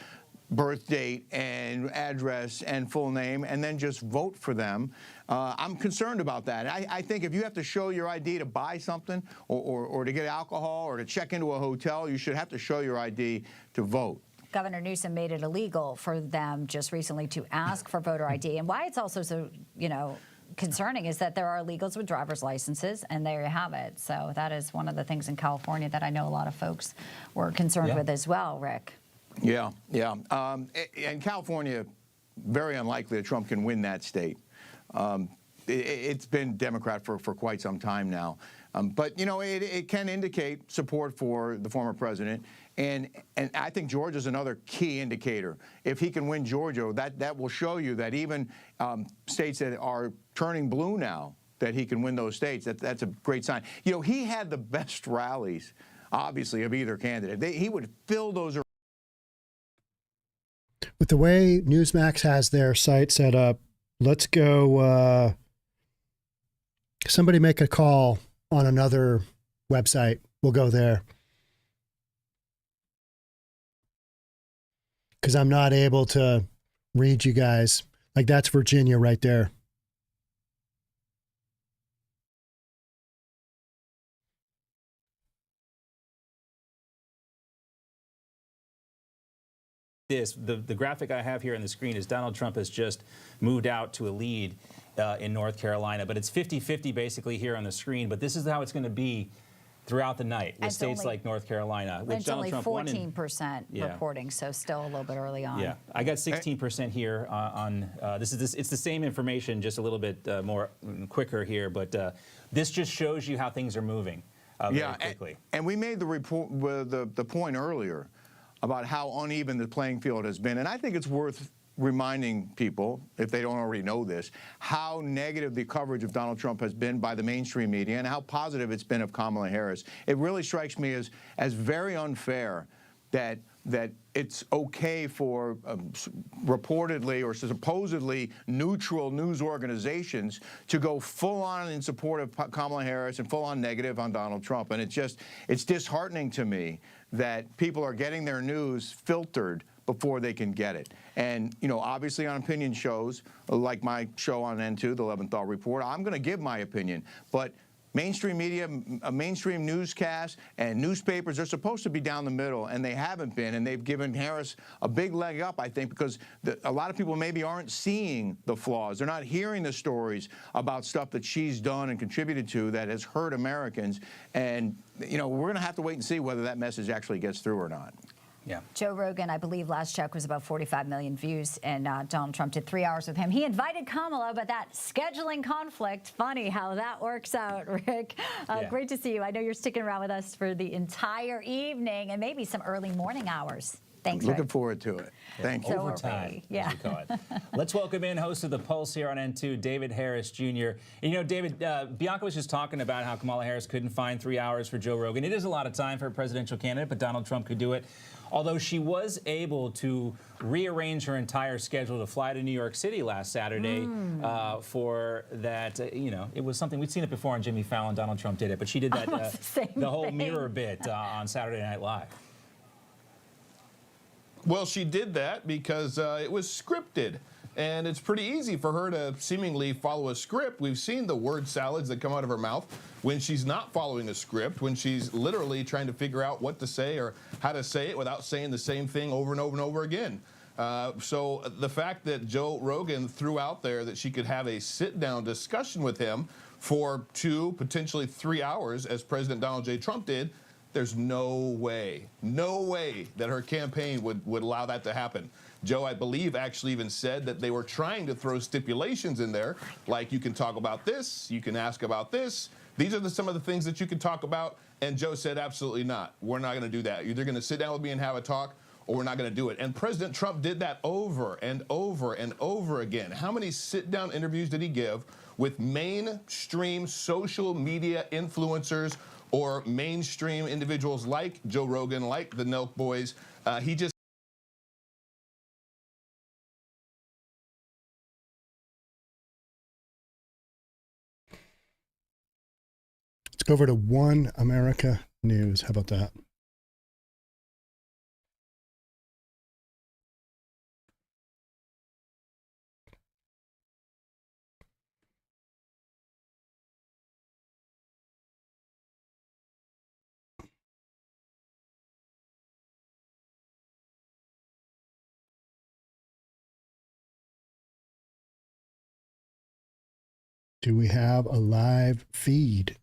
birth date and address and full name and then just vote for them? I'm concerned about that. I think if you have to show your ID to buy something or to get alcohol or to check into a hotel, you should have to show your ID to vote. Governor Newsom made it illegal for them just recently to ask for voter ID. And why it's also so, concerning is that there are illegals with driver's licenses, and there you have it. So that is one of the things in California that I know a lot of folks were concerned with as well, Rick. Yeah. And California, very unlikely that Trump can win that state. It's been Democrat for quite some time now. But, it can indicate support for the former president. And I think Georgia's another key indicator. If he can win Georgia, that will show you that even states that are turning blue now, that he can win those states. That's a great sign. He had the best rallies, obviously, of either candidate. He would fill those. With the way Newsmax has their site set up, let's go. Somebody make a call on another website. We'll go there. Because I'm not able to read you guys. Like, that's Virginia right there. The graphic I have here on the screen is Donald Trump has just moved out to a lead in North Carolina, but it's 50-50 basically here on the screen. But this is how it's going to be throughout the night with states like North Carolina, which it's Donald only Trump 14% reporting, so still a little bit early on. Yeah, I got 16% here on this. It's the same information, just a little bit more quicker here, but this just shows you how things are moving very quickly. And we made the report the point earlier about how uneven the playing field has been, and I think it's worth reminding people, if they don't already know this, how negative the coverage of Donald Trump has been by the mainstream media and how positive it's been of Kamala Harris. It really strikes me as very unfair that it's okay for reportedly or supposedly neutral news organizations to go full on in support of Kamala Harris and full on negative on Donald Trump. And it's disheartening to me that people are getting their news filtered before they can get it. And, obviously on opinion shows, like my show on N2, the 11th Hour Report, I'm going to give my opinion. But mainstream media, mainstream newscasts, and newspapers are supposed to be down the middle, and they haven't been, and they've given Harris a big leg up, I think, because a lot of people maybe aren't seeing the flaws. They're not hearing the stories about stuff that she's done and contributed to that has hurt Americans. And, you know, we're going to have to wait and see whether that message actually gets through or not. Yeah. Joe Rogan, I believe last check was about 45 million views, and Donald Trump did 3 hours with him. He invited Kamala, but that scheduling conflict, funny how that works out, Rick. Great to see you. I know you're sticking around with us for the entire evening and maybe some early morning hours. Thanks, Looking forward to it. Thank you. Overtime, yeah. as we call it. Let's welcome in host of The Pulse here on N2, David Harris Jr. And, you know, David, Bianca was just talking about how Kamala Harris couldn't find 3 hours for Joe Rogan. It is a lot of time for a presidential candidate, but Donald Trump could do it. Although she was able to rearrange her entire schedule to fly to New York City last Saturday for that, you know, it was something, we'd seen it before on Jimmy Fallon, Donald Trump did it, but she did that, the whole mirror bit on Saturday Night Live. Well, she did that because it was scripted. And it's pretty easy for her to seemingly follow a script. We've seen the word salads that come out of her mouth when she's not following a script, when she's literally trying to figure out what to say or how to say it without saying the same thing over and over and over again. So the fact that Joe Rogan threw out there that she could have a sit-down discussion with him for 2, potentially 3 hours, as President Donald J. Trump did, there's no way that her campaign would allow that to happen. Joe, I believe, actually even said that they were trying to throw stipulations in there, like you can talk about this, you can ask about this. These are some of the things that you can talk about. And Joe said, absolutely not. We're not going to do that. You're either going to sit down with me and have a talk, or we're not going to do it. And President Trump did that over and over and over again. How many sit-down interviews did he give with mainstream social media influencers or mainstream individuals like Joe Rogan, like the Nelk Boys? He just Let's go over to One America News. How about that? Do we have a live feed?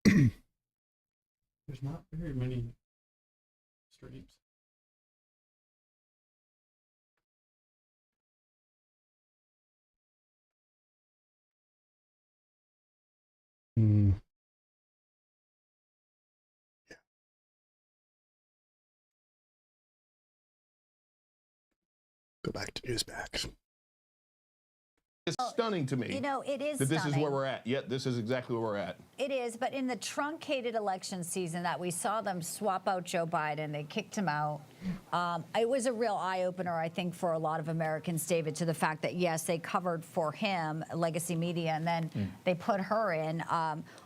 There's not very many streams. Yeah. Go back to Newsmax. It's stunning to me. You know, it is that this stunning. is where we're at. Yet this is exactly where we're at. It is, but in the truncated election season that we saw them swap out Joe Biden, they kicked him out. It was a real eye-opener, I think, for a lot of Americans, David, to the fact that, yes, they covered for him, Legacy Media, and then they put her in.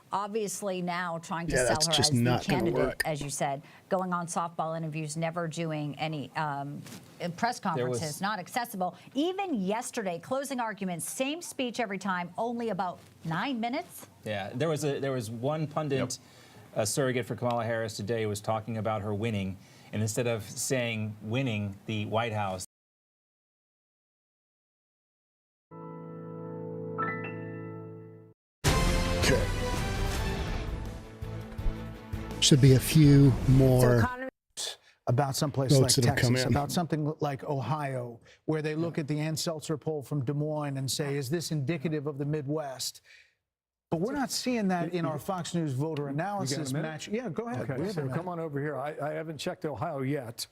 Obviously now trying to sell her as the candidate, as you said, going on softball interviews, never doing any press conferences, not accessible. Even yesterday, closing arguments, same speech every time, only about 9 minutes. Yeah, there was one pundit, a surrogate for Kamala Harris today, who was talking about her winning, and instead of saying winning the White House, Should be a few more about someplace like votes that have come Texas, in. about something like Ohio, where they look at the Ann Seltzer poll from Des Moines and say, is this indicative of the Midwest? But we're not seeing that in our Fox News voter analysis match. Yeah, go ahead. Okay, so come on over here. I haven't checked Ohio yet.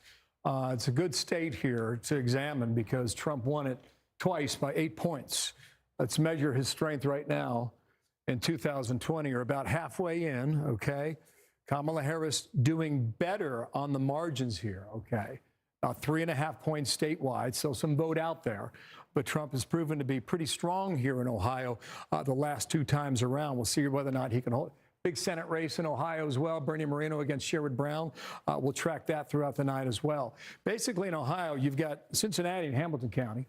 It's a good state here to examine because Trump won it twice by 8 points. Let's measure his strength right now in 2020, or about halfway in, okay? Kamala Harris doing better on the margins here, okay? 3.5 points statewide, so some vote out there. But Trump has proven to be pretty strong here in Ohio the last 2 times around. We'll see whether or not he can hold. Big Senate race in Ohio as well. Bernie Moreno against Sherrod Brown. We'll track that throughout the night as well. Basically in Ohio, you've got Cincinnati and Hamilton County.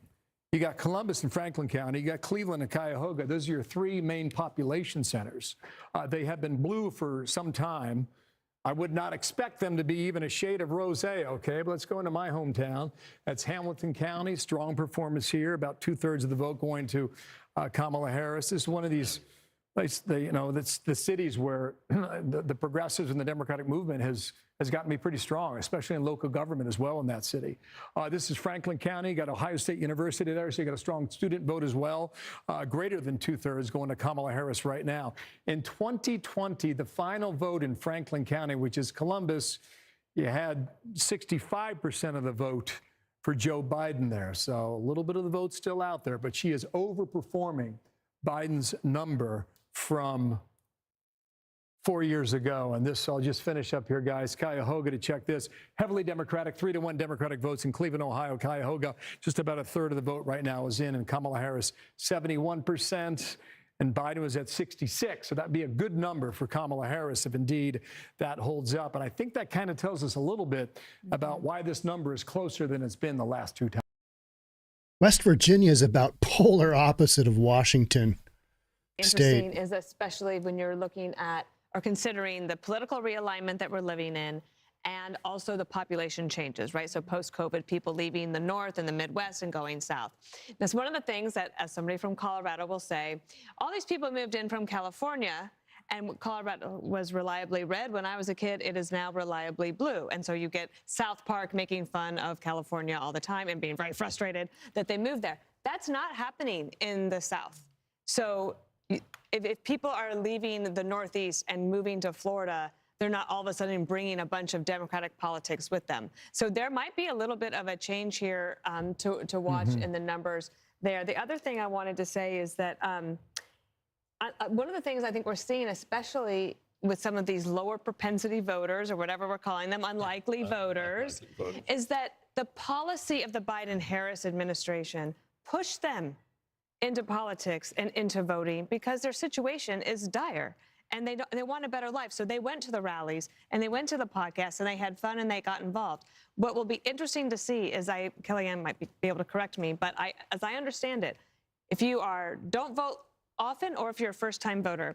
You got Columbus and Franklin County. You got Cleveland and Cuyahoga. Those are your three main population centers. They have been blue for some time. I would not expect them to be even a shade of rosé, okay? But let's go into my hometown. That's Hamilton County. Strong performance here. About 2/3 of the vote going to Kamala Harris. This is one of these, that's the cities where the progressives and the Democratic movement has gotten me pretty strong, especially in local government as well in that city. This is Franklin County. You got Ohio State University there, so you got a strong student vote as well. Greater than 2/3 going to Kamala Harris right now. In 2020, the final vote in Franklin County, which is Columbus, you had 65% of the vote for Joe Biden there. So a little bit of the vote still out there, but she is overperforming Biden's number from 4 years ago. And this, I'll just finish up here, guys. Cuyahoga, to check this. Heavily Democratic, 3-1 Democratic votes in Cleveland, Ohio. Cuyahoga, just about 1/3 of the vote right now is in. And Kamala Harris, 71%. And Biden was at 66. So that'd be a good number for Kamala Harris if indeed that holds up. And I think that kind of tells us a little bit about why this number is closer than it's been the last two times. West Virginia is about polar opposite of Washington Interesting State. is especially when you're looking at or considering the political realignment that we're living in and also the population changes, right? So post-COVID, people leaving the North and the Midwest and going South. That's one of the things that, as somebody from Colorado will say, all these people moved in from California and Colorado was reliably red. When I was a kid, it is now reliably blue. And so you get South Park making fun of California all the time and being very frustrated that they moved there. That's not happening in the South. So if people are leaving the Northeast and moving to Florida, they're not all of a sudden bringing a bunch of Democratic politics with them. So there might be a little bit of a change here to watch in the numbers there. The other thing I wanted to say is that one of the things I think we're seeing, especially with some of these lower propensity voters or whatever we're calling them, unlikely voters, is that the policy of the Biden-Harris administration pushed them into politics and into voting because their situation is dire and they want a better life. So they went to the rallies and they went to the podcasts and they had fun and they got involved. What will be interesting to see is Kellyanne might be able to correct me, but as I understand it, if you don't vote often or if you're a first-time voter,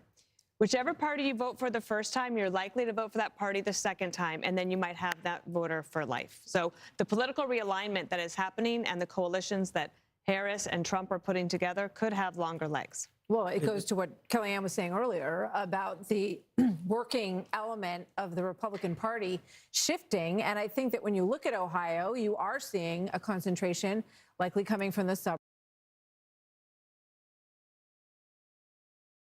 whichever party you vote for the first time, you're likely to vote for that party the second time, and then you might have that voter for life. So the political realignment that is happening and the coalitions that Harris and Trump are putting together could have longer legs. Well, it goes to what Kellyanne was saying earlier about the working element of the Republican Party shifting. And I think that when you look at Ohio, you are seeing a concentration likely coming from the suburbs.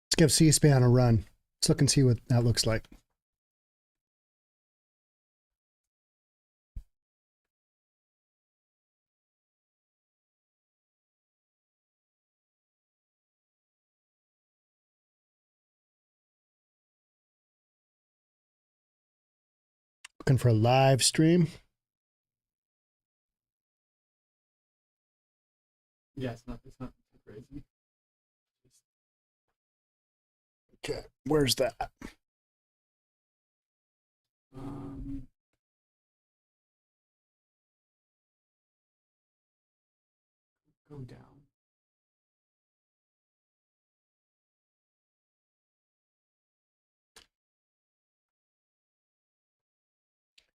Let's give C-SPAN a run. Let's look and see what that looks like. Looking for a live stream. Yeah, it's not too crazy. Okay, where's that? Go down.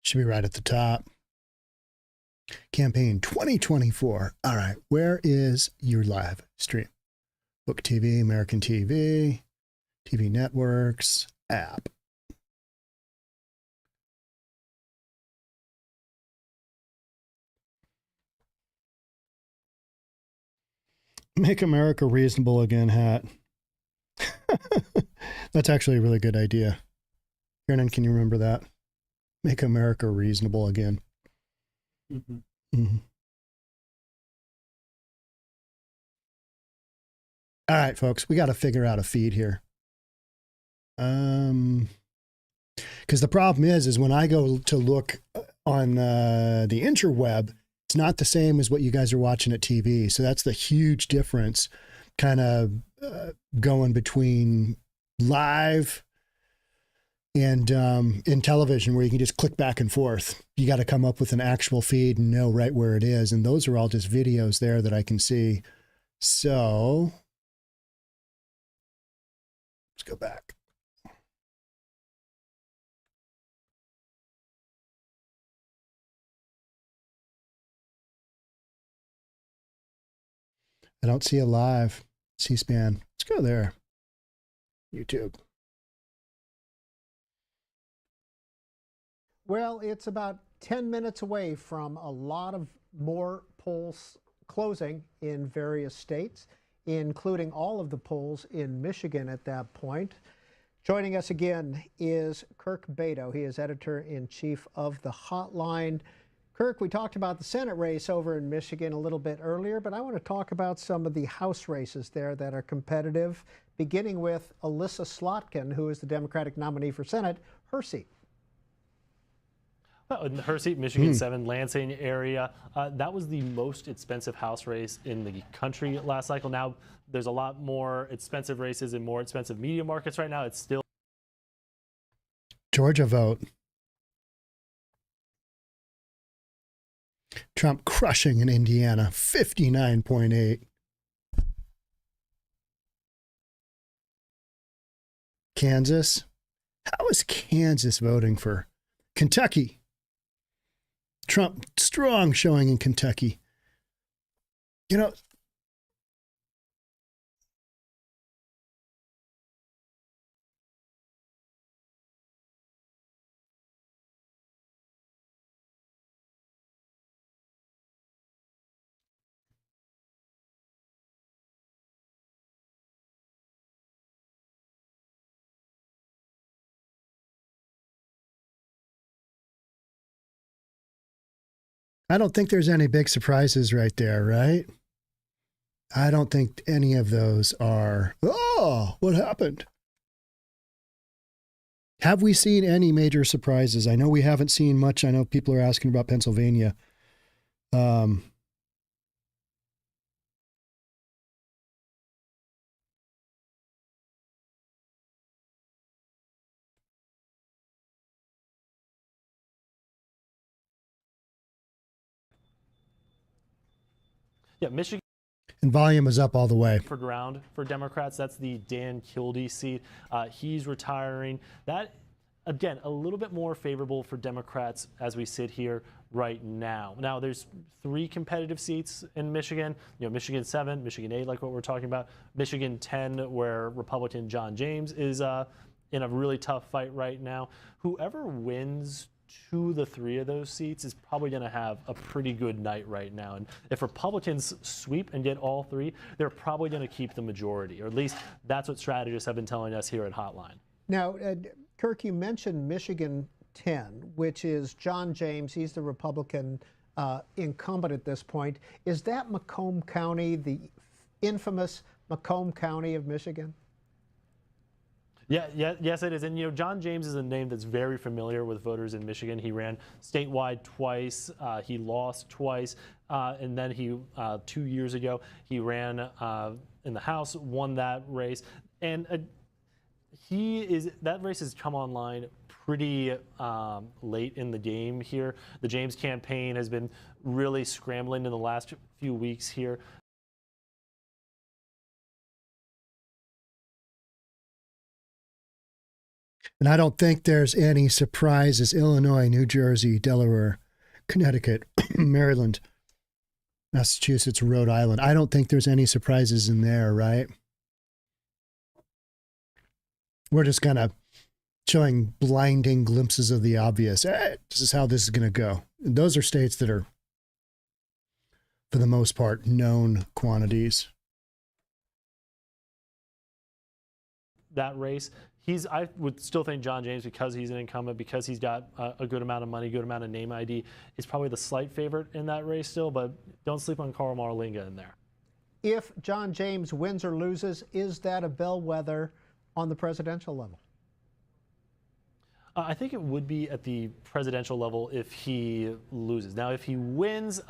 Should be right at the top. Campaign 2024. All right, where is your live stream? Book TV, American TV, TV networks, app. Make America reasonable again, hat. That's actually a really good idea. Kiernan, can you remember that? Make America reasonable again. All right, folks, we got to figure out a feed here. Because the problem is when I go to look on the interweb, it's not the same as what you guys are watching at TV. So that's the huge difference kind of going between live And in television, where you can just click back and forth, you got to come up with an actual feed and know right where it is. And those are all just videos there that I can see. So let's go back. I don't see a live C-SPAN. Let's go there. YouTube. Well, it's about 10 minutes away from a lot of more polls closing in various states, including all of the polls in Michigan at that point. Joining us again is Kirk Beto. He is editor-in-chief of The Hotline. Kirk, we talked about the Senate race over in Michigan a little bit earlier, but I want to talk about some of the House races there that are competitive, beginning with Alyssa Slotkin, who is the Democratic nominee for Senate, her seat. Well, in her seat, Michigan 7, Lansing area, that was the most expensive House race in the country last cycle. Now, there's a lot more expensive races in more expensive media markets right now. It's still Georgia vote. Trump crushing in Indiana, 59.8. Kansas. How is Kansas voting for Kentucky? Trump, strong showing in Kentucky. You know, I don't think there's any big surprises right there, right? I don't think any of those are, oh, what happened? Have we seen any major surprises? I know we haven't seen much. I know people are asking about Pennsylvania. Yeah, Michigan. And volume is up all the way. For ground for Democrats, that's the Dan Kildee seat. He's retiring. That, again, a little bit more favorable for Democrats as we sit here right now. Now, there's 3 competitive seats in Michigan. You know, Michigan 7, Michigan 8, like what we're talking about. Michigan 10, where Republican John James is in a really tough fight right now. Whoever wins 2 of the 3 of those seats is probably going to have a pretty good night right now. And if Republicans sweep and get all 3, they're probably going to keep the majority, or at least that's what strategists have been telling us here at Hotline. Now, Kirk, you mentioned Michigan 10, which is John James. He's the Republican incumbent at this point. Is that Macomb County, the infamous Macomb County of Michigan? Yes, it is. And, you know, John James is a name that's very familiar with voters in Michigan. He ran statewide twice. He lost twice. And then he, 2 years ago, he ran in the House, won that race. And that race has come online pretty late in the game here. The James campaign has been really scrambling in the last few weeks here. And I don't think there's any surprises. Illinois, New Jersey, Delaware, Connecticut, Maryland, Massachusetts, Rhode Island. I don't think there's any surprises in there, right? We're just kind of showing blinding glimpses of the obvious. This is how this is going to go. And those are states that are, for the most part, known quantities. That race. I would still think John James, because he's an incumbent, because he's got a good amount of money, good amount of name ID, is probably the slight favorite in that race still, but don't sleep on Carl Marlinga in there. If John James wins or loses, is that a bellwether on the presidential level? I think it would be at the presidential level if he loses. Now, if he wins,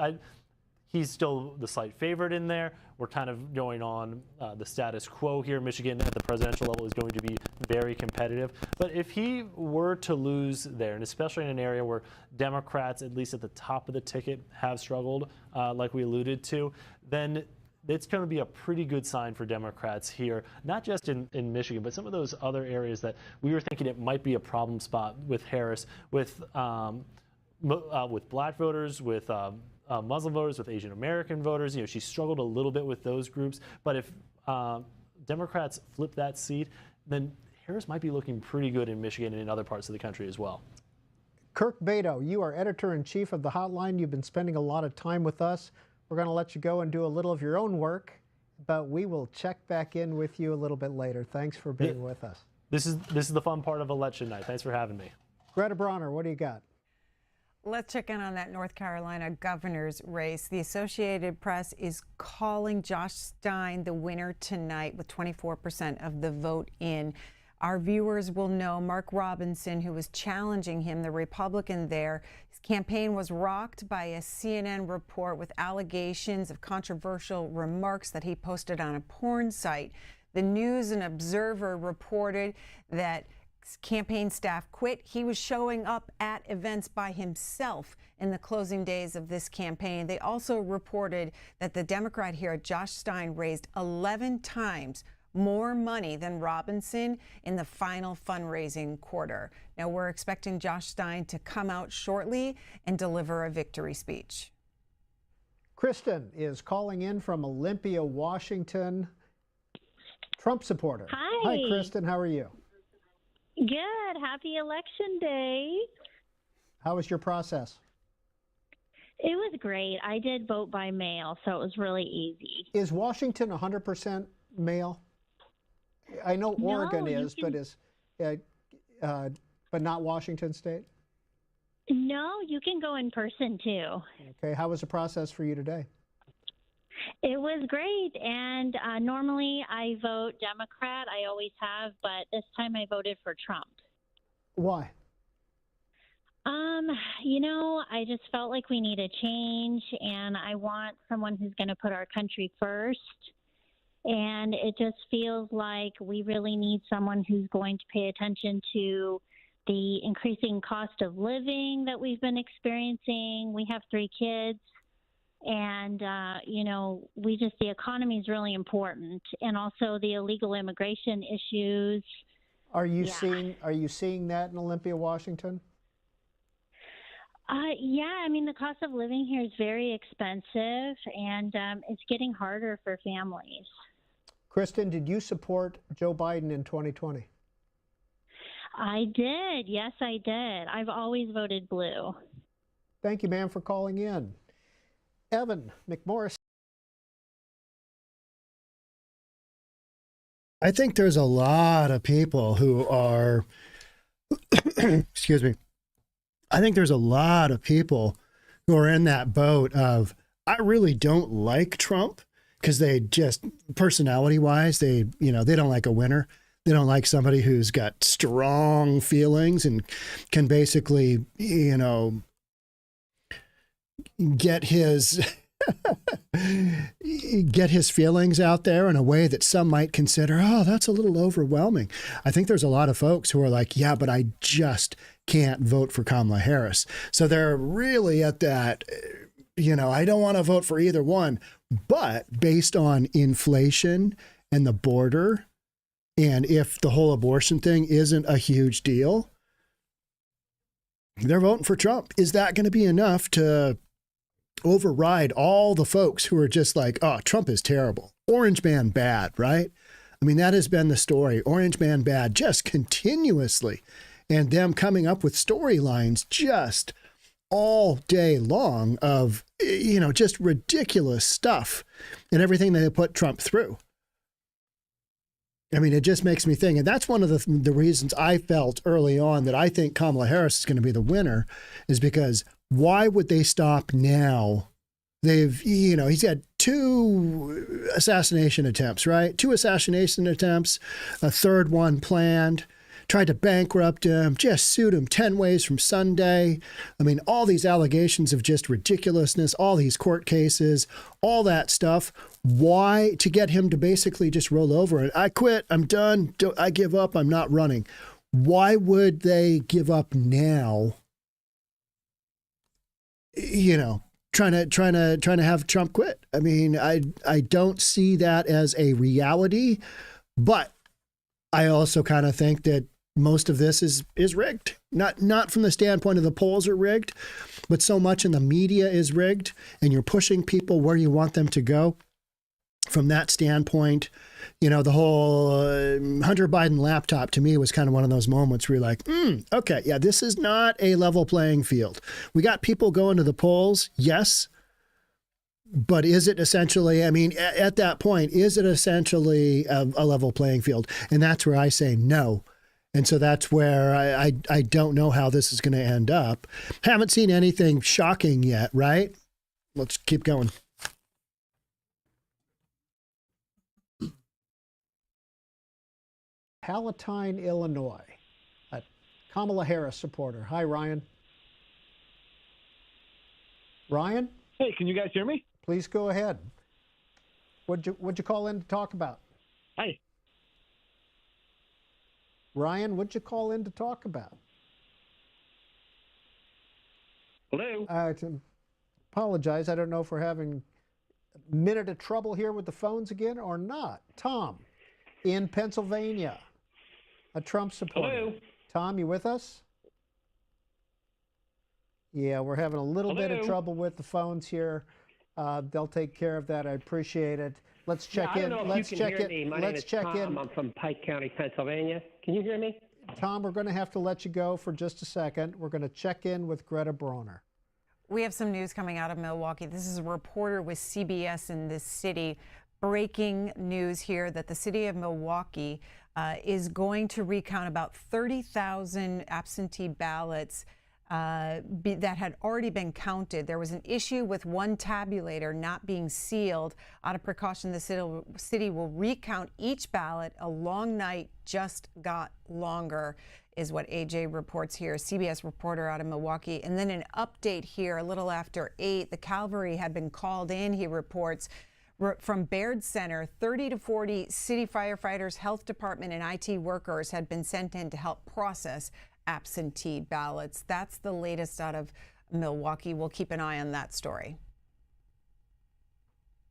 he's still the slight favorite in there. We're kind of going on the status quo here. Michigan at the presidential level is going to be very competitive. But if he were to lose there, and especially in an area where Democrats, at least at the top of the ticket, have struggled, like we alluded to, then it's going to be a pretty good sign for Democrats here, not just in Michigan, but some of those other areas that we were thinking it might be a problem spot with Harris, with Black voters, with Muslim voters, with Asian American voters. You know, she struggled a little bit with those groups. But if Democrats flip that seat, then Harris might be looking pretty good in Michigan and in other parts of the country as well. Kirk Beto, you are editor-in-chief of the Hotline. You've been spending a lot of time with us. We're going to let you go and do a little of your own work, but we will check back in with you a little bit later. Thanks for being with us. This is the fun part of election night. Thanks for having me. Greta Bronner, what do you got? Let's check in on that North Carolina governor's race. The Associated Press is calling Josh Stein the winner tonight with 24% of the vote in. Our viewers will know Mark Robinson, who was challenging him, the Republican there. His campaign was rocked by a CNN report with allegations of controversial remarks that he posted on a porn site. The News and Observer reported that campaign staff quit. He was showing up at events by himself in the closing days of this campaign. They also reported that the Democrat here, Josh Stein, raised 11 times more money than Robinson in the final fundraising quarter. Now, we're expecting Josh Stein to come out shortly and deliver a victory speech. Kristen is calling in from Olympia, Washington. Trump supporter. Hi. Hi, Kristen. How are you? Good. Happy Election Day. How was your process? It was great. I did vote by mail, so it was really easy. Is Washington 100% mail? I know Oregon is, but but not Washington State? No, you can go in person too. Okay. How was the process for you today? It was great, and normally I vote Democrat. I always have, but this time I voted for Trump. Why? You know, I just felt like we need a change, and I want someone who's going to put our country first. And it just feels like we really need someone who's going to pay attention to the increasing cost of living that we've been experiencing. We have 3 kids. And, you know, the economy is really important, and also the illegal immigration issues. Are you seeing that in Olympia, Washington? Yeah, I mean, the cost of living here is very expensive, and it's getting harder for families. Kristen, did you support Joe Biden in 2020? I did. Yes, I did. I've always voted blue. Thank you, ma'am, for calling in. Evan McMorris. I think there's a lot of people who are, excuse me, I think there's a lot of people who are in that boat of, I really don't like Trump because they just, personality-wise, they don't like a winner. They don't like somebody who's got strong feelings and can basically, get his feelings out there in a way that some might consider, oh, that's a little overwhelming. I think there's a lot of folks who are like, yeah, but I just can't vote for Kamala Harris. So they're really at that, I don't want to vote for either one. But based on inflation and the border, and if the whole abortion thing isn't a huge deal, they're voting for Trump. Is that going to be enough to override all the folks who are just like, oh, Trump is terrible. Orange man bad, right? I mean, that has been the story. Orange man bad just continuously. And them coming up with storylines just all day long of, just ridiculous stuff and everything they put Trump through. I mean, it just makes me think. And that's one of the reasons I felt early on that I think Kamala Harris is going to be the winner, is because why would they stop now? He's had 2 assassination attempts, right? 2 assassination attempts, a third one planned. tried to bankrupt him, just sued him 10 ways from Sunday. I mean, all these allegations of just ridiculousness, all these court cases, all that stuff. Why? To get him to basically just roll over and I quit, I'm done, I give up, I'm not running. Why would they give up now? You know, trying to have Trump quit. I mean, I don't see that as a reality, but I also kind of think that most of this is rigged. Not from the standpoint of the polls are rigged, but so much in the media is rigged, and you're pushing people where you want them to go. From that standpoint, you know, the whole Hunter Biden laptop to me was kind of one of those moments where you're like, okay, yeah, this is not a level playing field. We got people going to the polls, yes, but is it essentially, I mean, at that point, is it essentially a level playing field? And that's where I say no. And so that's where I don't know how this is going to end up. Haven't seen anything shocking yet, right? Let's keep going. Palatine, Illinois. A Kamala Harris supporter. Hi, Ryan. Ryan? Hey, can you guys hear me? Please go ahead. What'd you call in to talk about? Hi. Ryan, what'd you call in to talk about? Hello? To apologize. I don't know if we're having a minute of trouble here with the phones again or not. Tom, in Pennsylvania, a Trump supporter. Hello? Tom, you with us? Yeah, we're having a little bit of trouble with the phones here. They'll take care of that. I appreciate it. Let's check in. Let's check in. Let's check in. I'm from Pike County, Pennsylvania. Can you hear me? Tom, we're going to have to let you go for just a second. We're going to check in with Greta Brawner. We have some news coming out of Milwaukee. This is a reporter with CBS in this city. Breaking news here that the city of Milwaukee is going to recount about 30,000 absentee ballots that had already been counted. There was an issue with one tabulator not being sealed. Out of precaution, the city will recount each ballot. A long night just got longer, is what AJ reports here, CBS reporter out of Milwaukee. And then an update here, a little after 8, the cavalry had been called in, he reports, from Baird Center. 30 to 40 city firefighters, health department, and IT workers had been sent in to help process absentee ballots. That's the latest out of Milwaukee. We'll keep an eye on that story.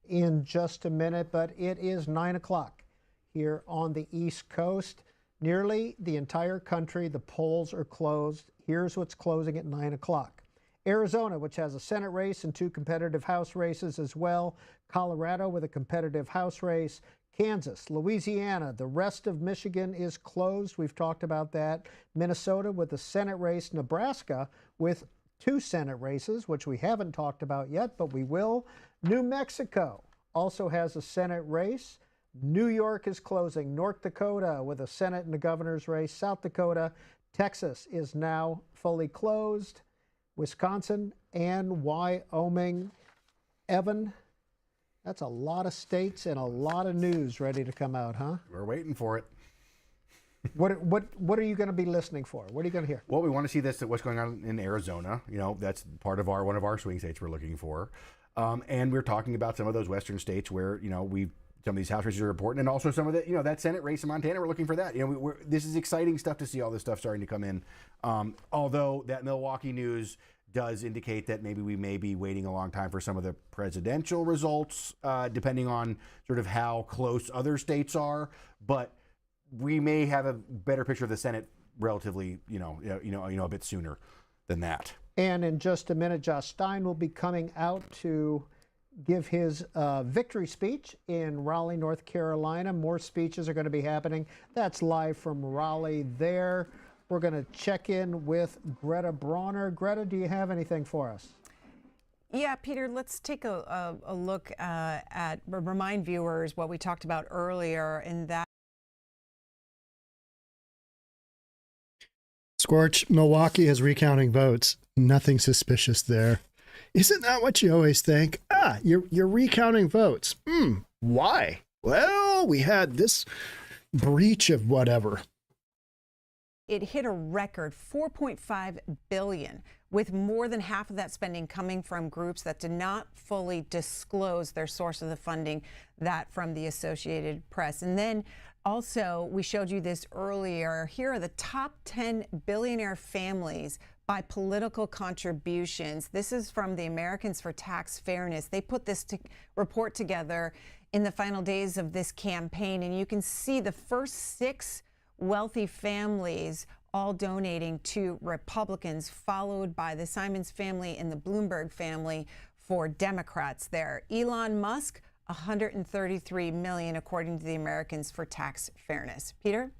In just a minute, but it is 9 o'clock here on the East Coast. Nearly the entire country, the polls are closed. Here's what's closing at 9 o'clock. Arizona, which has a Senate race and 2 competitive House races as well. Colorado with a competitive House race. Kansas, Louisiana, the rest of Michigan is closed. We've talked about that. Minnesota with a Senate race. Nebraska with 2 Senate races, which we haven't talked about yet, but we will. New Mexico also has a Senate race. New York is closing. North Dakota with a Senate and a governor's race. South Dakota, Texas is now fully closed. Wisconsin and Wyoming. Evan, that's a lot of states and a lot of news ready to come out, huh? We're waiting for it. What are you going to be listening for? What are you going to hear? Well, we want to see what's going on in Arizona. You know, that's part of one of our swing states we're looking for. And we're talking about some of those western states where, you know, some of these House races are important, and also some of the, you know, that Senate race in Montana, we're looking for that. You know, this is exciting stuff to see all this stuff starting to come in. Although that Milwaukee news does indicate that maybe we may be waiting a long time for some of the presidential results, depending on sort of how close other states are. But we may have a better picture of the Senate relatively, a bit sooner than that. And in just a minute, Josh Stein will be coming out to give his victory speech in Raleigh, North Carolina. More speeches are going to be happening. That's live from Raleigh there. We're going to check in with Greta Brawner. Greta, do you have anything for us? Yeah, Peter, let's take a look remind viewers what we talked about earlier in that. Scorch, Milwaukee is recounting votes. Nothing suspicious there. Isn't that what you always think? You're recounting votes. Why? Well, we had this breach of whatever. it hit a record $4.5 billion, with more than half of that spending coming from groups that did not fully disclose their source of the funding, that from the Associated Press. And then also, we showed you this earlier. Here are the top 10 billionaire families by political contributions. This is from the Americans for Tax Fairness. They put this report together in the final days of this campaign, and you can see the first 6 wealthy families all donating to Republicans, followed by the Simons family and the Bloomberg family for Democrats there. Elon Musk, $133 million, according to the Americans for Tax Fairness. Peter?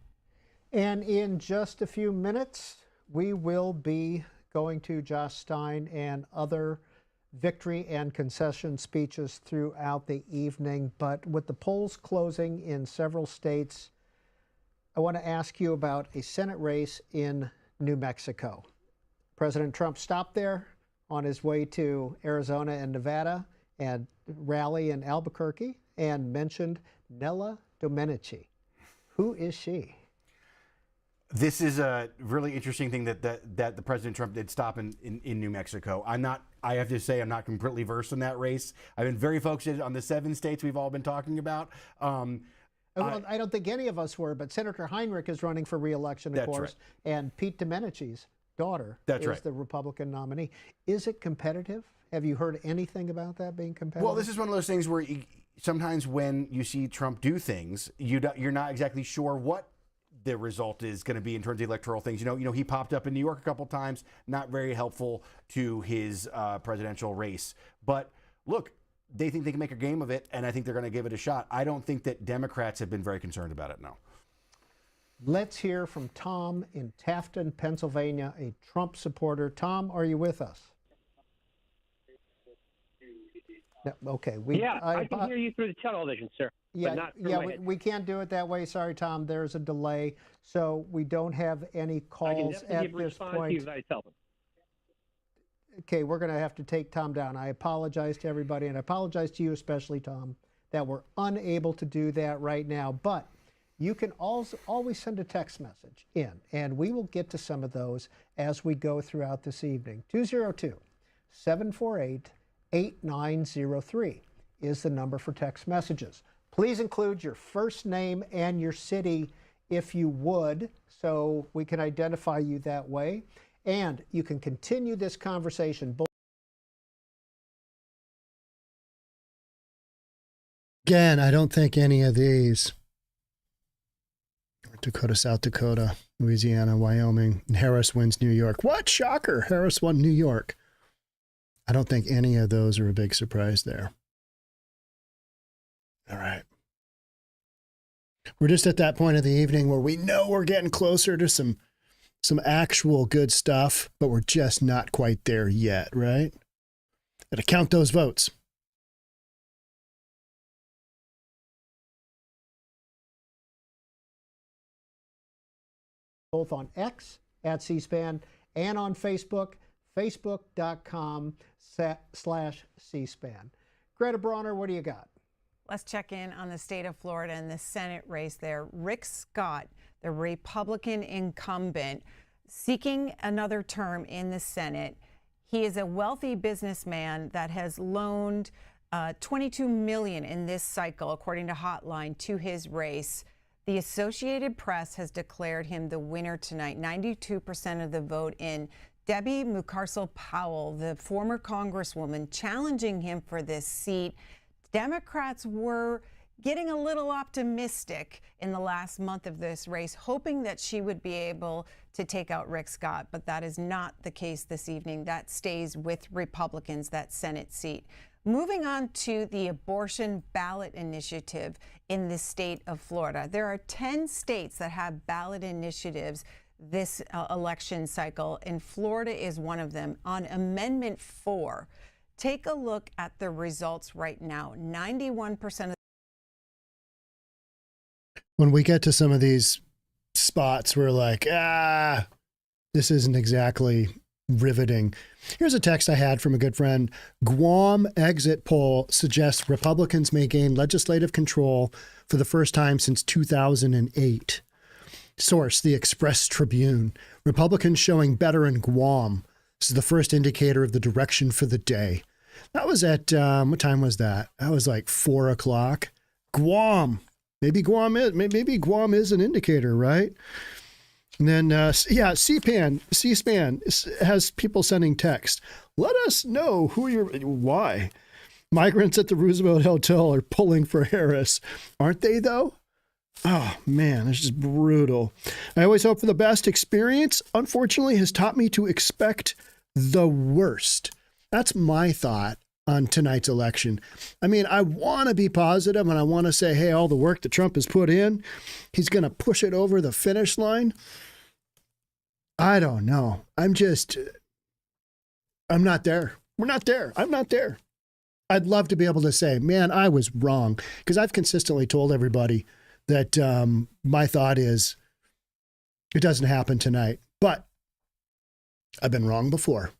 And in just a few minutes, we will be going to Josh Stein and other victory and concession speeches throughout the evening. But with the polls closing in several states, I want to ask you about a Senate race in New Mexico. President Trump stopped there on his way to Arizona and Nevada and rally in Albuquerque and mentioned Nella Domenici. Who is she? This is a really interesting thing that the President Trump did stop in New Mexico. I have to say, I'm not completely versed in that race. I've been very focused on the 7 states we've all been talking about. Well, I don't think any of us were, but Senator Heinrich is running for re-election, of course, right. And Pete Domenici's daughter is the Republican nominee. Is it competitive? Have you heard anything about that being competitive? Well, this is one of those things where sometimes when you see Trump do things, you're not exactly sure what the result is going to be in terms of electoral things. You know, he popped up in New York a couple times, not very helpful to his presidential race. But look, they think they can make a game of it, and I think they're going to give it a shot. I don't think that Democrats have been very concerned about it, no. Let's hear from Tom in Tafton, Pennsylvania, a Trump supporter. Tom, are you with us? No, okay. I can hear you through the television, sir. Yeah, we can't do it that way. Sorry, Tom. There's a delay, so we don't have any calls at this point. Okay, we're going to have to take Tom down. I apologize to everybody, and I apologize to you especially, Tom, that we're unable to do that right now. But you can always send a text message in, and we will get to some of those as we go throughout this evening. 202-748-8903 is the number for text messages. Please include your first name and your city if you would, so we can identify you that way. And you can continue this conversation. Again, I don't think any of these, North Dakota, South Dakota, Louisiana, Wyoming, and Harris wins New York. What? Shocker. Harris won New York. I don't think any of those are a big surprise there. All right. We're just at that point of the evening where we know we're getting closer to some actual good stuff, but we're just not quite there yet, right? Gotta count those votes. Both on X at C-SPAN and on Facebook, facebook.com/C-SPAN. Greta Brawner, what do you got? Let's check in on the state of Florida and the Senate race there. Rick Scott, the Republican incumbent, seeking another term in the Senate. He is a wealthy businessman that has loaned $22 million in this cycle, according to Hotline, to his race. The Associated Press has declared him the winner tonight, 92% of the vote in. Debbie Mucarsel-Powell, the former congresswoman, challenging him for this seat. Democrats were getting a little optimistic in the last month of this race, hoping that she would be able to take out Rick Scott, but that is not the case this evening. That stays with Republicans, that Senate seat. Moving on to the abortion ballot initiative in the state of Florida. There are 10 states that have ballot initiatives this election cycle, and Florida is one of them. On Amendment 4, take a look at the results right now. 91% of when we get to some of these spots, we're like, this isn't exactly riveting. Here's a text I had from a good friend. Guam exit poll suggests Republicans may gain legislative control for the first time since 2008. Source, the Express Tribune. Republicans showing better in Guam. This is the first indicator of the direction for the day. That was at, what time was that? That was like 4 o'clock. Guam. Maybe Guam is an indicator, right? And then, C-SPAN has people sending text. Let us know why. Migrants at the Roosevelt Hotel are pulling for Harris. Aren't they, though? Oh, man, it's just brutal. I always hope for the best. Experience, unfortunately, has taught me to expect the worst. That's my thought on tonight's election. I mean, I want to be positive and I want to say, hey, all the work that Trump has put in, he's going to push it over the finish line. I don't know. I'm not there. We're not there. I'm not there. I'd love to be able to say, man, I was wrong. Because I've consistently told everybody that my thought is it doesn't happen tonight. But I've been wrong before.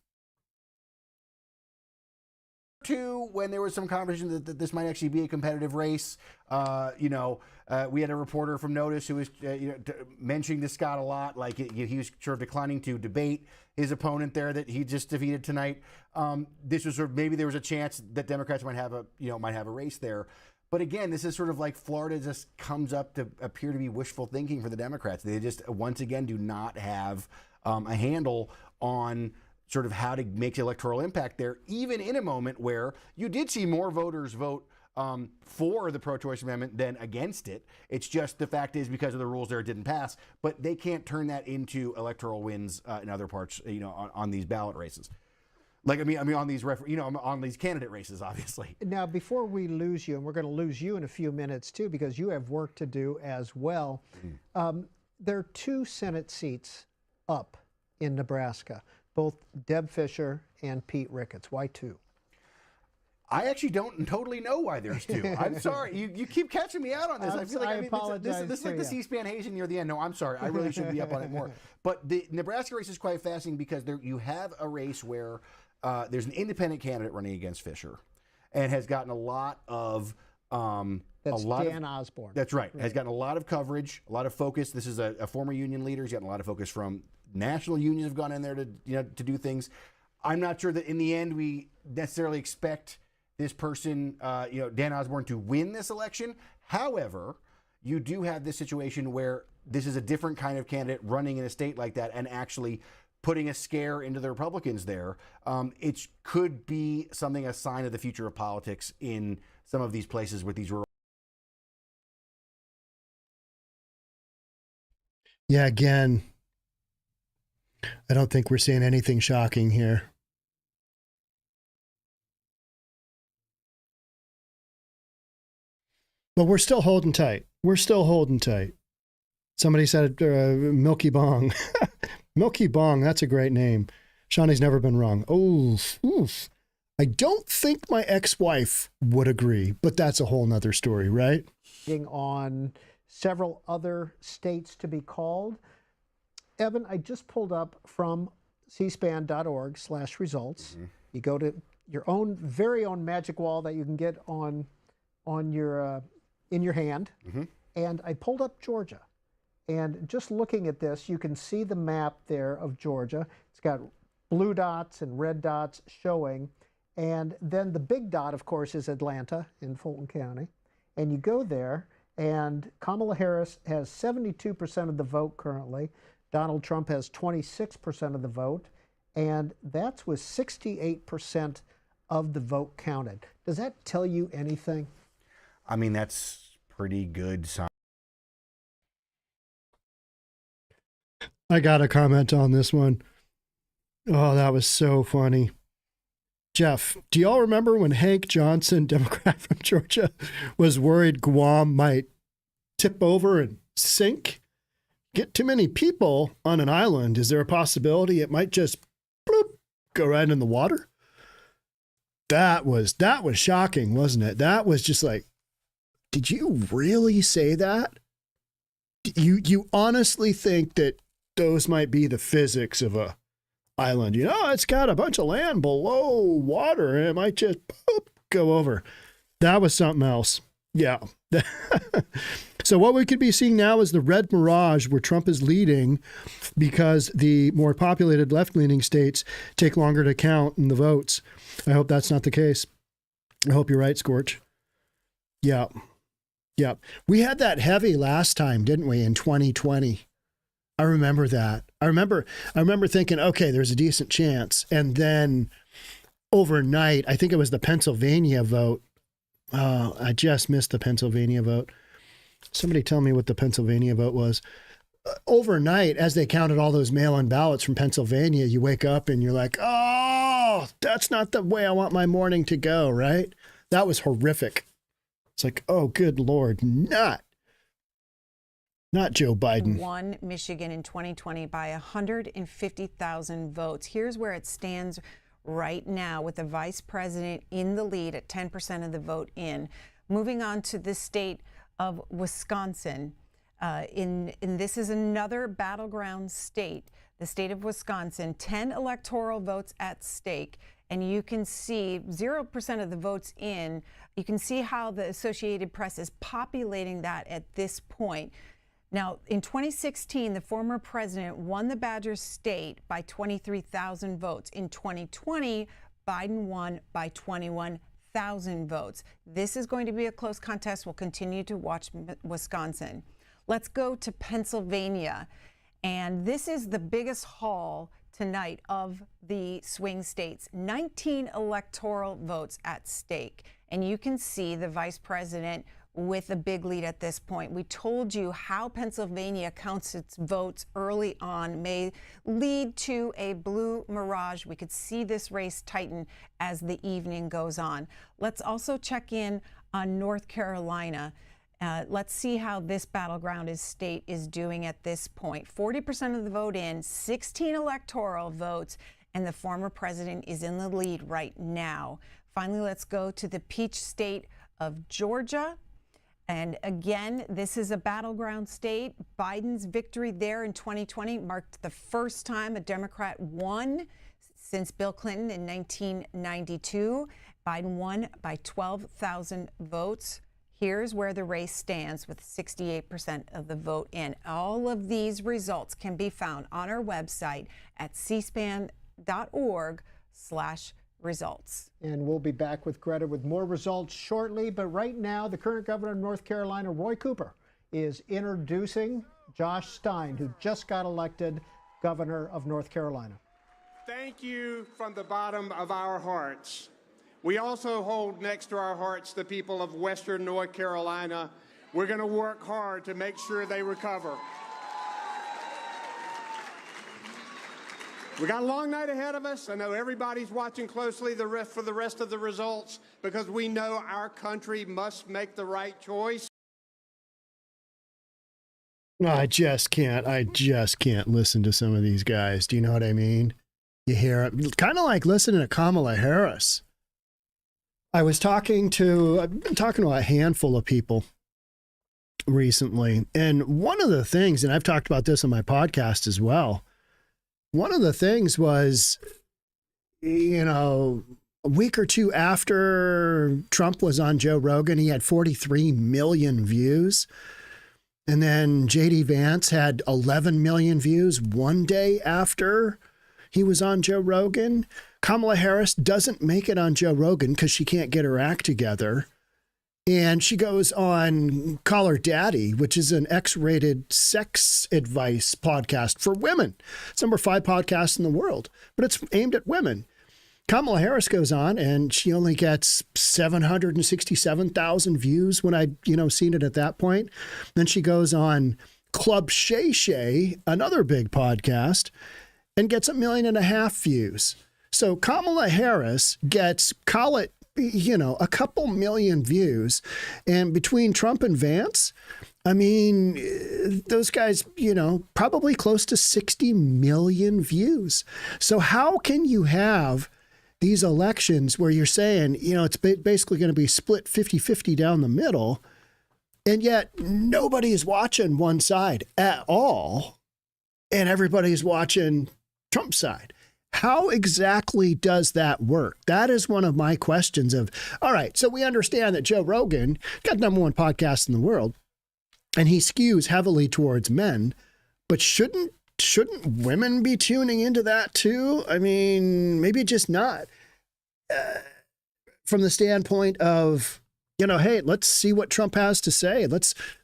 When there was some conversation that this might actually be a competitive race, we had a reporter from Notice who was mentioning to Scott a lot, like he was sort of declining to debate his opponent there that he just defeated tonight. This was sort of, maybe there was a chance that Democrats might have a race there. But again, this is sort of like Florida just comes up to appear to be wishful thinking for the Democrats. They just once again do not have a handle on sort of how to make the electoral impact there, even in a moment where you did see more voters vote for the pro-choice amendment than against it. It's just the fact is because of the rules there, it didn't pass. But they can't turn that into electoral wins in other parts, on these ballot races. Like, I mean, on these on these candidate races, obviously. Now, before we lose you, and we're going to lose you in a few minutes too, because you have work to do as well. There are 2 Senate seats up in Nebraska. Both Deb Fischer and Pete Ricketts. Why 2? I actually don't totally know why there's 2. I'm sorry. You keep catching me out on this. I feel like this is like the C-SPAN Haitian near the end. No, I'm sorry. I really should be up on it more. But the Nebraska race is quite fascinating because you have a race where there's an independent candidate running against Fischer and has gotten a lot of Dan Osborne. That's right. Has gotten a lot of coverage, a lot of focus. This is a former union leader. He's gotten a lot of focus from national unions have gone in there to do things. I'm not sure that in the end we necessarily expect this person, Dan Osborne, to win this election. However, you do have this situation where this is a different kind of candidate running in a state like that and actually putting a scare into the Republicans there. It could be a sign of the future of politics in some of these places with these rural. Yeah, again, I don't think we're seeing anything shocking here. But we're still holding tight. Somebody said Milky Bong. Milky Bong, that's a great name. Shawnee's never been wrong. Oof. I don't think my ex-wife would agree, but that's a whole nother story, right? On several other states to be called. Evan, I just pulled up from cspan.org/results. You go to your very own magic wall that you can get on your in your hand, and I pulled up Georgia. And just looking at this, you can see the map there of Georgia. It's got blue dots and red dots showing, and then the big dot, of course, is Atlanta in Fulton County. And you go there, and Kamala Harris has 72% of the vote currently. Donald Trump has 26% of the vote, and that's with 68% of the vote counted. Does that tell you anything? I mean, that's pretty good sign. I got a comment on this one. Oh, that was so funny. Jeff, do y'all remember when Hank Johnson, Democrat from Georgia, was worried Guam might tip over and sink? Get too many people on an island. Is there a possibility it might just bloop, go right in the water? That was shocking, wasn't it? That was just like, did you really say that? You honestly think that those might be the physics of a island? It's got a bunch of land below water and it might just boop, go over. That was something else. Yeah. So what we could be seeing now is the red mirage where Trump is leading because the more populated left-leaning states take longer to count in the votes. I hope that's not the case. I hope you're right, Scorch. Yeah. Yeah. We had that heavy last time, didn't we, in 2020? I remember that. I remember thinking, okay, there's a decent chance. And then overnight, I think it was the Pennsylvania vote. I just missed the Pennsylvania vote. Somebody tell me what the Pennsylvania vote was. Overnight, as they counted all those mail-in ballots from Pennsylvania, you wake up and you're like, oh, that's not the way I want my morning to go, right? That was horrific. It's like, oh, good Lord, not Joe Biden. Won Michigan in 2020 by 150,000 votes. Here's where it stands right now with the vice president in the lead at 10% of the vote in. Moving on to the state of Wisconsin. This is another battleground state, the state of Wisconsin, 10 electoral votes at stake. And you can see 0% of the votes in. You can see how the Associated Press is populating that at this point. Now, in 2016, the former president won the Badger state by 23,000 votes. In 2020, Biden won by 21,000 votes. This is going to be a close contest. We'll continue to watch Wisconsin. Let's go to Pennsylvania. And this is the biggest haul tonight of the swing states. 19 electoral votes at stake. And you can see the vice president with a big lead at this point. We told you how Pennsylvania counts its votes early on may lead to a blue mirage. We could see this race tighten as the evening goes on. Let's also check in on North Carolina. Let's see how this battleground state is doing at this point. 40% of the vote in, 16 electoral votes, and the former president is in the lead right now. Finally, let's go to the peach state of Georgia. And again, this is a battleground state. Biden's victory there in 2020 marked the first time a Democrat won since Bill Clinton in 1992. Biden won by 12,000 votes. Here's where the race stands with 68% of the vote in. All of these results can be found on our website at cspan.org/results. And we'll be back with Greta with more results shortly. But right now, the current governor of North Carolina, Roy Cooper, is introducing Josh Stein, who just got elected governor of North Carolina. Thank you from the bottom of our hearts. We also hold next to our hearts the people of Western North Carolina. We're going to work hard to make sure they recover. We got a long night ahead of us. I know everybody's watching closely for the rest of the results because we know our country must make the right choice. I just can't listen to some of these guys. Do you know what I mean? You hear it, kind of like listening to Kamala Harris. I've been talking to a handful of people recently. And one of the things, and I've talked about this on my podcast as well, one of the things was, a week or two after Trump was on Joe Rogan, he had 43 million views. And then J.D. Vance had 11 million views one day after he was on Joe Rogan. Kamala Harris doesn't make it on Joe Rogan because she can't get her act together. And she goes on Call Her Daddy, which is an X-rated sex advice podcast for women. It's number 5 podcast in the world, but it's aimed at women. Kamala Harris goes on and she only gets 767,000 views when I, seen it at that point. Then she goes on Club Shay Shay, another big podcast, and gets 1.5 million views. So Kamala Harris gets, call it, a couple million views. And between Trump and Vance, I mean, those guys, probably close to 60 million views. So how can you have these elections where you're saying, it's basically going to be split 50-50 down the middle, and yet nobody is watching one side at all, and everybody's watching Trump's side? How exactly does that work? That is one of my questions of, all right, so we understand that Joe Rogan got #1 podcast in the world, and he skews heavily towards men, but shouldn't women be tuning into that too? I mean, maybe just not. From the standpoint of, hey, let's see what Trump has to say.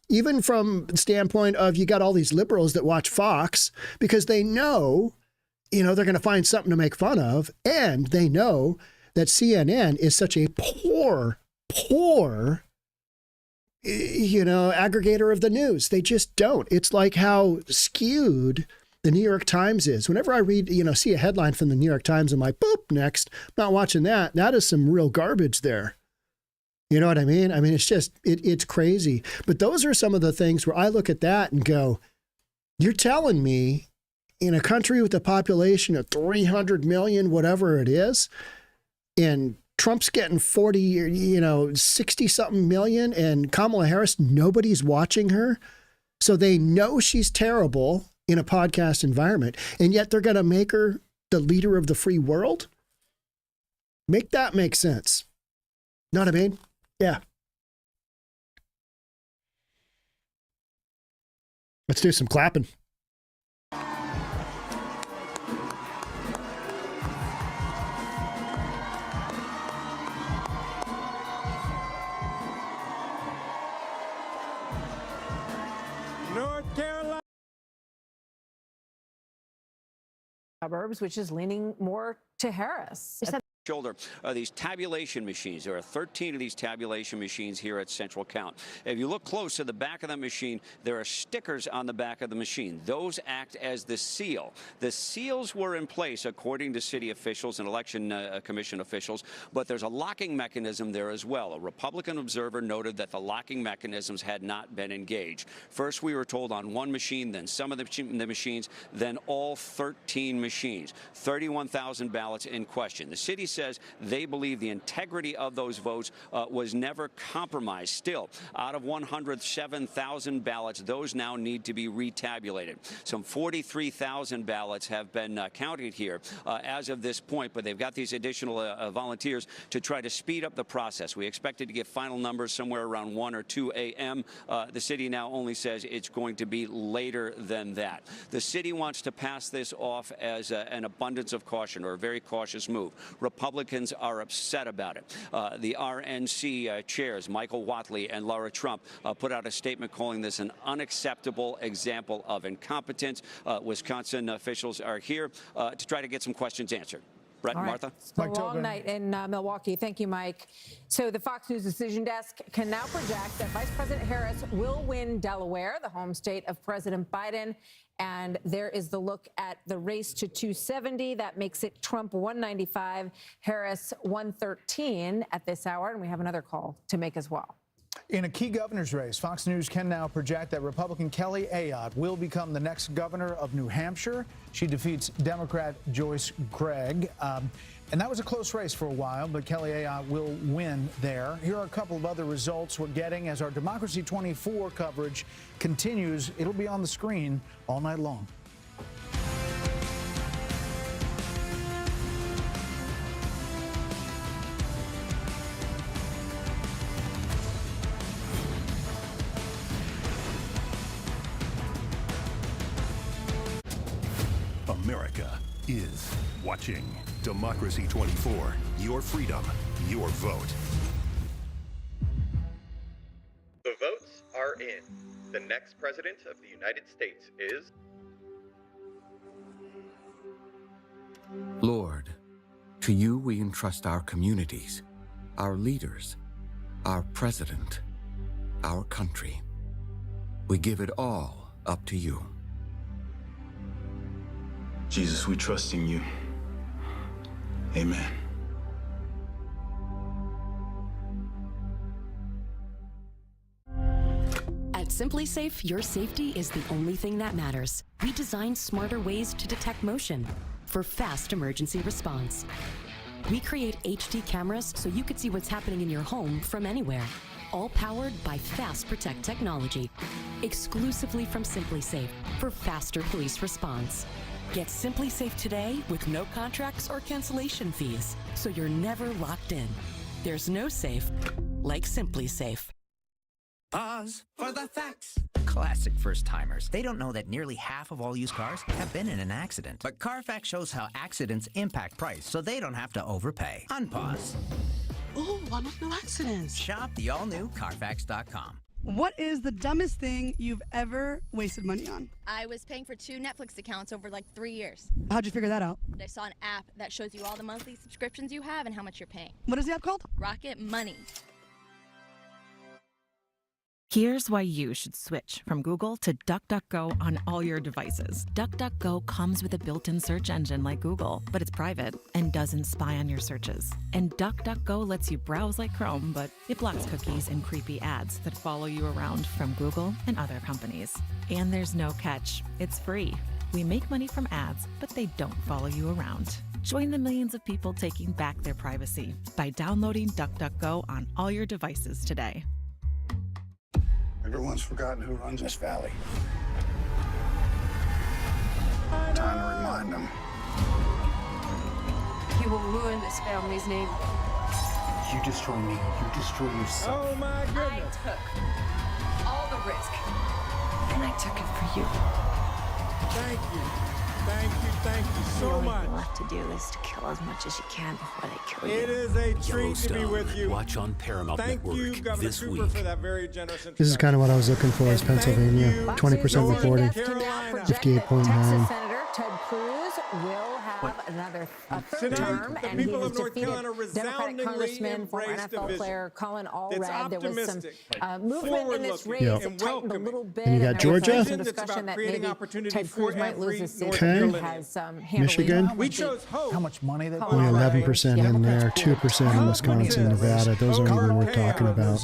Even from the standpoint of, you got all these liberals that watch Fox because they know, they're going to find something to make fun of. And they know that CNN is such a poor, aggregator of the news. They just don't. It's like how skewed the New York Times is. Whenever I read, see a headline from the New York Times, I'm like, boop, next. I'm not watching that. That is some real garbage there. You know what I mean? I mean, it's just, it's crazy. But those are some of the things where I look at that and go, you're telling me in a country with a population of 300 million, whatever it is, and Trump's getting 60 something million, and Kamala Harris, nobody's watching her. So they know she's terrible in a podcast environment, and yet they're going to make her the leader of the free world. Make that make sense. Know what I mean? Yeah. Let's do some clapping. North Carolina. Suburbs, which is leaning more to Harris. Shoulder these tabulation machines. There are 13 of these tabulation machines here at Central Count. If you look close to the back of the machine, there are stickers on the back of the machine. Those act as the seal. The seals were in place according to city officials and election commission officials, but there's a locking mechanism there as well. A Republican observer noted that the locking mechanisms had not been engaged. First, we were told on one machine, then some of the machines, then all 13 machines. 31,000 ballots in question. The city says they believe the integrity of those votes was never compromised. Still, out of 107,000 ballots, those now need to be retabulated. Some 43,000 ballots have been counted here as of this point, but they've got these additional volunteers to try to speed up the process. We expected to get final numbers somewhere around 1 or 2 a.m. The city now only says it's going to be later than that. The city wants to pass this off as an abundance of caution, or a very cautious move. Republicans are upset about it. The RNC chairs, Michael Whatley and Laura Trump, put out a statement calling this an unacceptable example of incompetence. Wisconsin officials are here to try to get some questions answered. Brett and Martha? It's a long night in Milwaukee. Thank you, Mike. So the Fox News Decision Desk can now project that Vice President Harris will win Delaware, the home state of President Biden. And there is the look at the race to 270. That makes it Trump 195, Harris 113 at this hour. And we have another call to make as well. In a key governor's race, Fox News can now project that Republican Kelly Ayotte will become the next governor of New Hampshire. She defeats Democrat Joyce Gregg. And that was a close race for a while, but Kelly Ayotte will win there. Here are a couple of other results we're getting as our Democracy 24 coverage continues. It'll be on the screen all night long. America is watching. Democracy 24, your freedom, your vote. The votes are in. The next president of the United States is... Lord, to you we entrust our communities, our leaders, our president, our country. We give it all up to you. Jesus, we trust in you. Amen. At Simply Safe, your safety is the only thing that matters. We designed smarter ways to detect motion for fast emergency response. We create HD cameras so you could see what's happening in your home from anywhere. All powered by Fast Protect technology. Exclusively from Simply Safe for faster police response. Get Simply Safe today with no contracts or cancellation fees, so you're never locked in. There's no safe like Simply Safe. Pause for the facts. Classic first-timers. They don't know that nearly half of all used cars have been in an accident. But Carfax shows how accidents impact price, so they don't have to overpay. Unpause. Ooh, almost no accidents. Shop the all-new Carfax.com. What is the dumbest thing you've ever wasted money on? I was paying for 2 Netflix accounts over like 3 years. How'd you figure that out? I saw an app that shows you all the monthly subscriptions you have and how much you're paying. What is the app called? Rocket Money. Here's why you should switch from Google to DuckDuckGo on all your devices. DuckDuckGo comes with a built-in search engine like Google, but it's private and doesn't spy on your searches. And DuckDuckGo lets you browse like Chrome, but it blocks cookies and creepy ads that follow you around from Google and other companies. And there's no catch. It's free. We make money from ads, but they don't follow you around. Join the millions of people taking back their privacy by downloading DuckDuckGo on all your devices today. Everyone's forgotten who runs this valley. Time to remind them. You will ruin this family's name. You destroy me, you destroy yourself. Oh my goodness. I took all the risk, and I took it for you. Thank you. Thank you so much. The only thing left to do is to kill as much as you can before they kill you. It is a treat to be with you. Watch on Paramount Network Thank you, Governor this Cooper, week. for that very generous introduction. This is kind of what I was looking for is Pennsylvania. 20% reporting. 58.9. Senator Ted Cruz will have another third term, and he has defeated Democratic Congressman, former NFL player Colin Allred. There was some movement in this race. It tightened a little bit. And you got Georgia. Some discussion that maybe Ted Cruz might lose his seat. Okay. He has Michigan. How much money they Only 11% in there, 2% in Wisconsin, Nevada. Those aren't even worth talking about.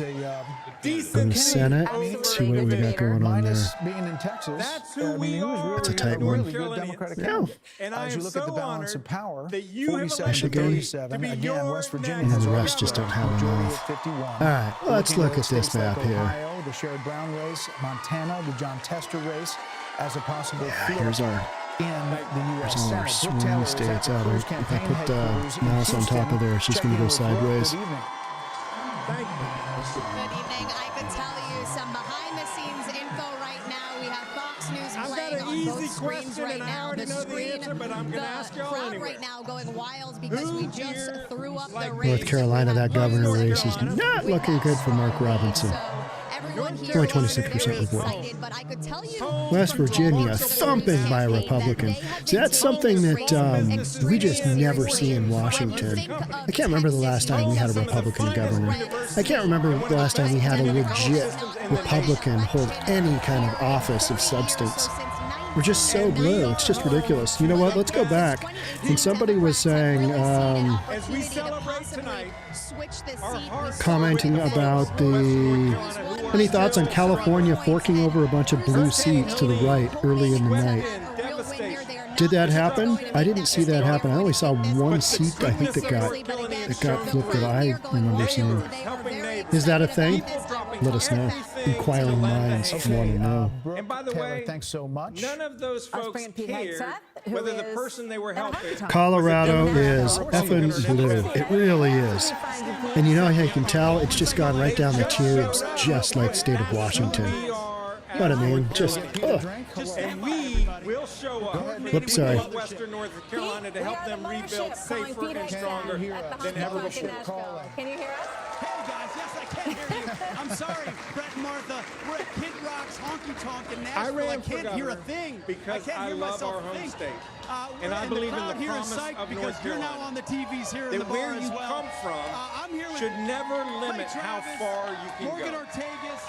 In the Senate, let's see what we got going on there. Being in Texas, That's who we are. It's a tight one. Yeah. And As you look at the balance of power, 47 Michigan. to 37. Again, West Virginia And has the rest just don't have enough. 51. All right, let's look at this map here. Ohio, the Sherrod Brown race, Montana, the John Tester race, as a possible flip Here's our in the U.S. There's all our Senate. Brooke swing Taylor states is at out. the Cruz If I campaign put the headquarters in mouse on top of there, it's just going to go Checking in with Brooke. sideways. Good evening. Good evening. I could tell you some behind-the-scenes info right now. We have Fox News playing on both screens right now. The screen, the crowd right now going wild because we just threw up the race. North Carolina, that governor race is not looking good for Mark Robinson. It's only 26% reporting. West Virginia, thumping by a Republican. See, that's something that we just never see in Washington. I can't remember the last time we had a Republican governor. I can't remember the last time we had a legit Republican hold any kind of office of substance. We're just so blue. It's just ridiculous. You know what? Let's go back. And somebody was saying, As we celebrate tonight, commenting about any thoughts on California forking over a bunch of blue seats to the right early in the night? Did that happen? I didn't see that happen. I only saw one seat, I think, that got flipped that I remember seeing. Is that a thing? Let us know. Inquiring minds want to know. And by the way, thanks so much. None of those folks cared whether the person they were helping. Colorado is effing blue. It really is. And you know how you can tell? It's just gone right down the tubes, just like the state of Washington. What I mean, just, ugh. And we will show up Whoops, sorry. in Western North Carolina to help them rebuild safer and stronger than ever before. Can you hear us? Hey guys, yes I can hear you. I'm sorry, Brett and Martha. We're at Kid Rock's Honky Tonk in Nashville. I can't hear a thing. Because I I love our home state. And I believe in the promise of North You're now on the TVs here in the that bar where as you well. come from I'm here with should never limit Clay how Travis, far you can Morgan go. Ortegas,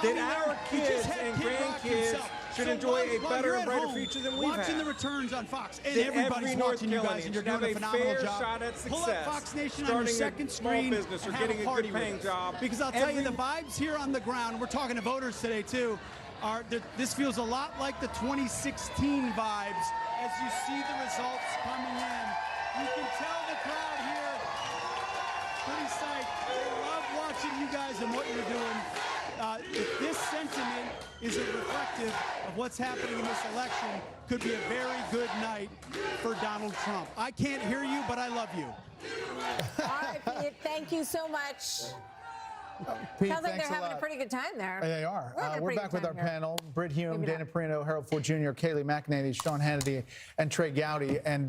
That Tommy our Laird, who just kids had and Kid Rock grandkids himself. should So enjoy a while better you're and at brighter home, future than we've watching had. the returns on Fox, and That everybody's every North watching you guys, and you're doing a Carolinian phenomenal should have a fair job. shot at Pull up success, Fox Nation on your starting a second small screen business or and getting have a party good with paying us. job. Because I'll tell you, the vibes here on the ground, we're talking to voters today too, this feels a lot like the 2016 vibes as you see the results coming in. You can tell the crowd here, pretty psyched. They love watching you guys and what you're doing. This sentiment isn't reflective of what's happening in this election, could be a very good night for Donald Trump. I can't hear you, but I love you. All right, Pete, thank you so much. Pete, Sounds like thanks they're a having lot. a pretty good time there. They are. We're We're back with our here. panel. Britt Hume, Maybe Dana not. Perino, Harold Ford Jr., Kayleigh McEnany, Sean Hannity, and Trey Gowdy. And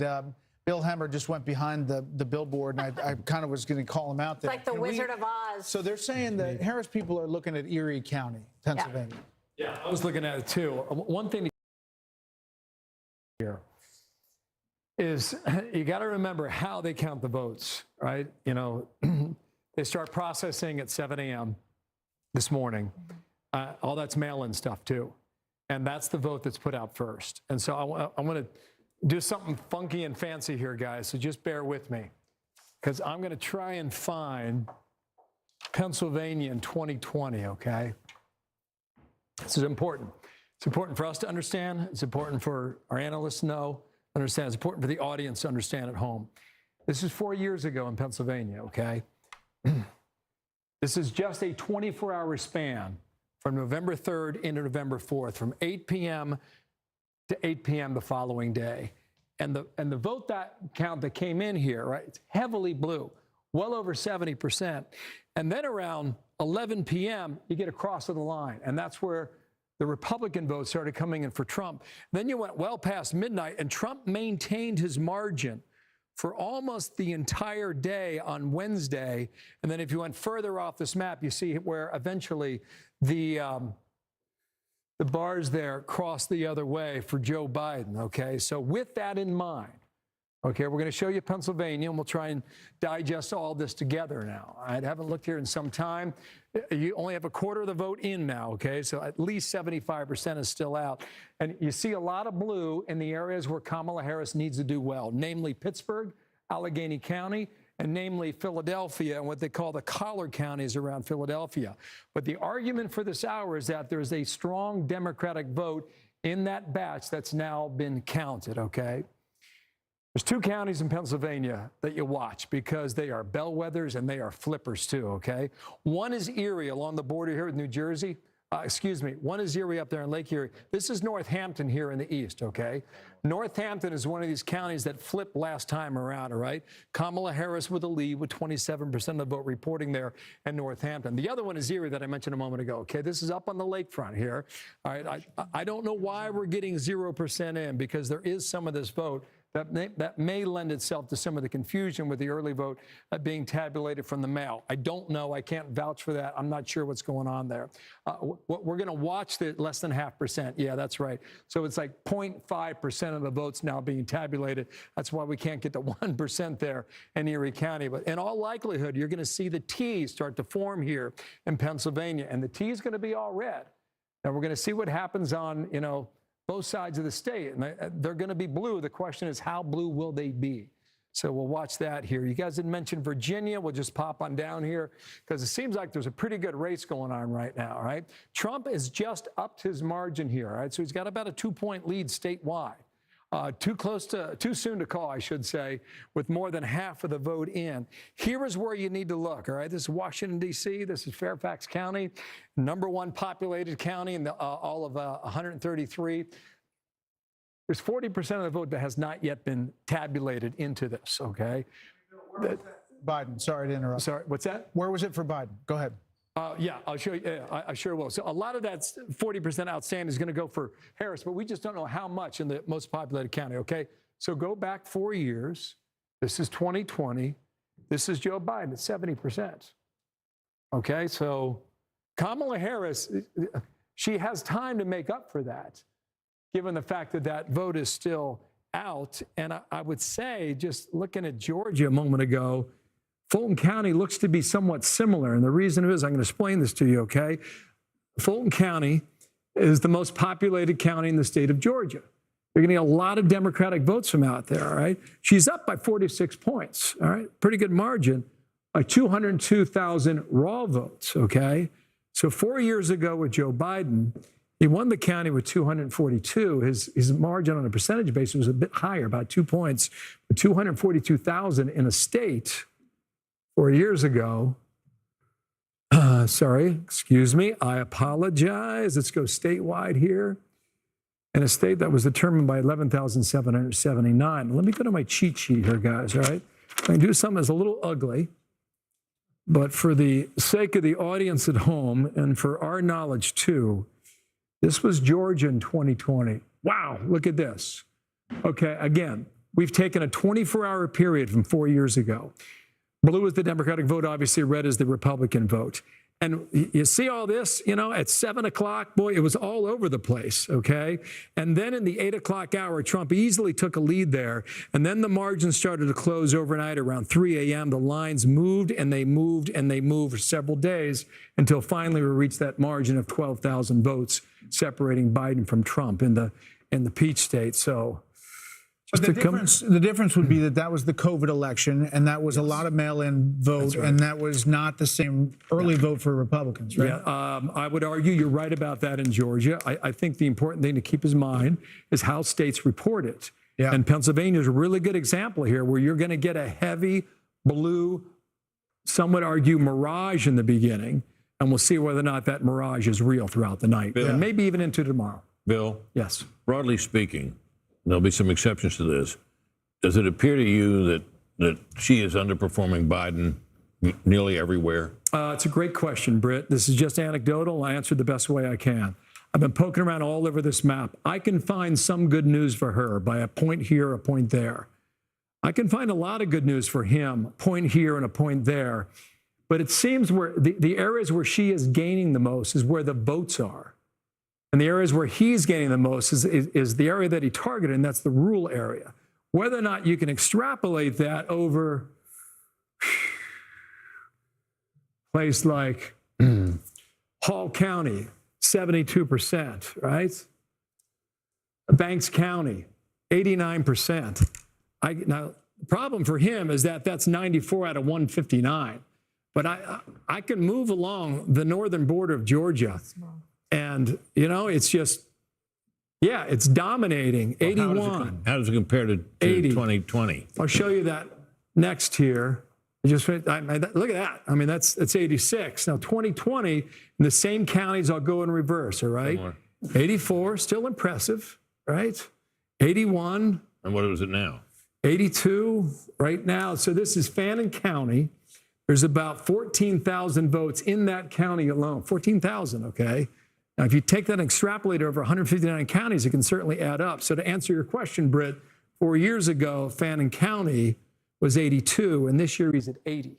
Bill Hemmer just went behind the billboard, and I kind of was going to call him out there. It's like the Wizard of Oz. So they're saying that Harris people are looking at Erie County, Pennsylvania. Yeah, I was looking at it too. One thing here is you got to remember how they count the votes, right? You know, they start processing at 7 a.m. this morning. All that's mail-in stuff too. And that's the vote that's put out first. And so I want to do something funky and fancy here, guys. So just bear with me, because I'm going to try and find Pennsylvania in 2020, okay? This is important. It's important for us to understand. It's important for our analysts to know, understand. It's important for the audience to understand at home. This is 4 years ago in Pennsylvania, okay? This is just a 24-hour span from November 3rd into November 4th, from 8 p.m. to 8 p.m. the following day. And the vote count that came in here, right, it's heavily blue, well over 70%. And then around 11 p.m., you get across the line, and that's where the Republican votes started coming in for Trump. Then you went well past midnight, and Trump maintained his margin for almost the entire day on Wednesday. And then if you went further off this map, you see where eventually the bars there cross the other way for Joe Biden, okay? So with that in mind, okay, we're going to show you Pennsylvania, and we'll try and digest all this together now. I haven't looked here in some time. You only have a quarter of the vote in now, okay? So at least 75% is still out. And you see a lot of blue in the areas where Kamala Harris needs to do well, namely Pittsburgh, Allegheny County, and namely Philadelphia and what they call the collar counties around Philadelphia. But the argument for this hour is that there's a strong Democratic vote in that batch that's now been counted, okay? There's two counties in Pennsylvania that you watch because they are bellwethers and they are flippers too, okay? One is Erie along the border here with New Jersey. One is Erie up there in Lake Erie. This is Northampton here in the east, okay? Northampton is one of these counties that flipped last time around, all right? Kamala Harris with a lead with 27% of the vote reporting there in Northampton. The other one is Erie that I mentioned a moment ago, okay? This is up on the lakefront here, all right? I don't know why we're getting 0% in, because there is some of this vote that may lend itself to some of the confusion with the early vote being tabulated from the mail. I don't know. I can't vouch for that. I'm not sure what's going on there. We're going to watch the less than 0.5%. Yeah, that's right. So it's like 0.5% of the votes now being tabulated. That's why we can't get to 1% there in Erie County. But in all likelihood, you're going to see the T start to form here in Pennsylvania, and the T is going to be all red. Now we're going to see what happens on, both sides of the state, and they're going to be blue. The question is, how blue will they be? So we'll watch that here. You guys didn't mention Virginia. We'll just pop on down here because it seems like there's a pretty good race going on right now, right? Trump has just upped his margin here, right? So he's got about a 2-point lead statewide. Too soon to call, I should say, with more than half of the vote in. Here is where you need to look, all right? This is Washington, D.C. This is Fairfax County, #1 populated county in all of 133. There's 40% of the vote that has not yet been tabulated into this, okay? Biden, sorry to interrupt. Sorry, what's that? Where was it for Biden? Go ahead. Yeah, I'll show you. I sure will. So a lot of that 40% outstanding is going to go for Harris, but we just don't know how much in the most populated county, okay? So go back 4 years. This is 2020. This is Joe Biden at 70%. Okay, so Kamala Harris, she has time to make up for that, given the fact that that vote is still out. And I would say, just looking at Georgia a moment ago, Fulton County looks to be somewhat similar. And the reason is, I'm going to explain this to you, okay? Fulton County is the most populated county in the state of Georgia. You're going to get a lot of Democratic votes from out there, all right? She's up by 46 points, all right? Pretty good margin, by 202,000 raw votes, okay? So 4 years ago with Joe Biden, he won the county with 242. His margin on a percentage basis was a bit higher, about 2 points, 242,000 in a state 4 years ago. Sorry, excuse me. I apologize. Let's go statewide here. In a state that was determined by 11,779. Let me go to my cheat sheet here, guys, all right? I can do something that's a little ugly, but for the sake of the audience at home and for our knowledge too, this was Georgia in 2020. Wow, look at this. Okay, again, we've taken a 24-hour period from 4 years ago. Blue is the Democratic vote, obviously red is the Republican vote. And you see all this, you know, at 7 o'clock, boy, it was all over the place, okay? And then in the 8 o'clock hour, Trump easily took a lead there. And then the margins started to close overnight around 3 a.m. The lines moved and they moved and they moved for several days until finally we reached that margin of 12,000 votes separating Biden from Trump in the Peach State. So but the difference would be that was the COVID election, and that was a lot of mail-in vote, and that was not the same early vote for Republicans, right? Yeah, I would argue you're right about that in Georgia. I think the important thing to keep in mind is how states report it. Yeah. And Pennsylvania is a really good example here where you're going to get a heavy blue, some would argue mirage in the beginning, and we'll see whether or not that mirage is real throughout the night, and maybe even into tomorrow. Bill? Yes. Broadly speaking, there'll be some exceptions to this. Does it appear to you that she is underperforming Biden nearly everywhere? It's a great question, Britt. This is just anecdotal. I answered the best way I can. I've been poking around all over this map. I can find some good news for her by a point here, a point there. I can find a lot of good news for him, a point here and a point there. But it seems where the areas where she is gaining the most is where the votes are. And the areas where he's gaining the most is the area that he targeted, and that's the rural area. Whether or not you can extrapolate that over a place like Hall County, 72%, right? Banks County, 89%. Now, the problem for him is that that's 94 out of 159. But I can move along the northern border of Georgia. And, you know, it's just, yeah, it's dominating, 81. How does it compare to 2020? I'll show you that next here. Just look at that. I mean, that's 86. Now, 2020, in the same counties, I'll go in reverse, all right? 84, still impressive, right? 81. And what is it now? 82 right now. So this is Fannin County. There's about 14,000 votes in that county alone. 14,000, okay? Now, if you take that and extrapolate over 159 counties, it can certainly add up. So to answer your question, Britt, 4 years ago, Fannin County was 82, and this year he's at 80.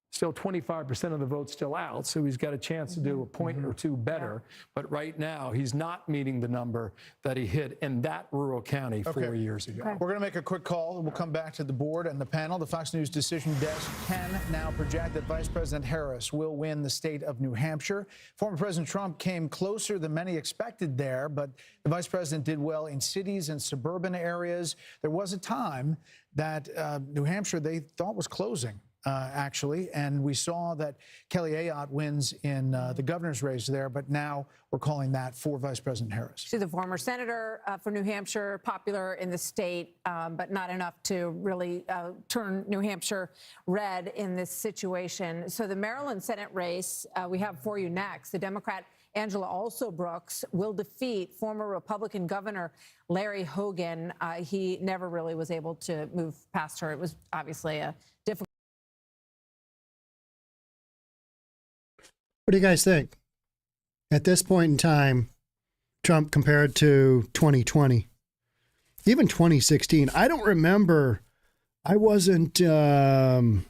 Still 25% of the votes still out, so he's got a chance to do a point or two better. But right now, he's not meeting the number that he hit in that rural county 4 years ago. We're going to make a quick call, and we'll come back to the board and the panel. The Fox News decision desk can now project that Vice President Harris will win the state of New Hampshire. Former President Trump came closer than many expected there, but the vice president did well in cities and suburban areas. There was a time that New Hampshire they thought was closing. Actually, and we saw that Kelly Ayotte wins in the governor's race there, but now we're calling that for Vice President Harris. She's a former senator for New Hampshire, popular in the state, but not enough to really turn New Hampshire red in this situation. So the Maryland Senate race we have for you next. The Democrat Angela Alsobrooks will defeat former Republican Governor Larry Hogan. He never really was able to move past her. It was obviously a difficult. What do you guys think? At this point in time, Trump compared to 2020, even 2016, I don't remember. I wasn't, Georgia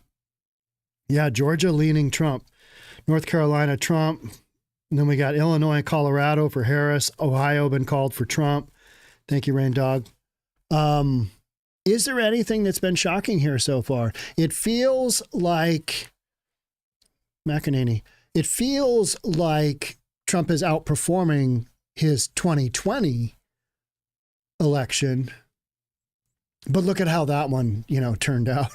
leaning Trump, North Carolina, Trump. And then we got Illinois, Colorado for Harris, Ohio been called for Trump. Thank you, Rain Dog. Is there anything that's been shocking here so far? It feels like McEnany. It feels like Trump is outperforming his 2020 election. But look at how that one, turned out.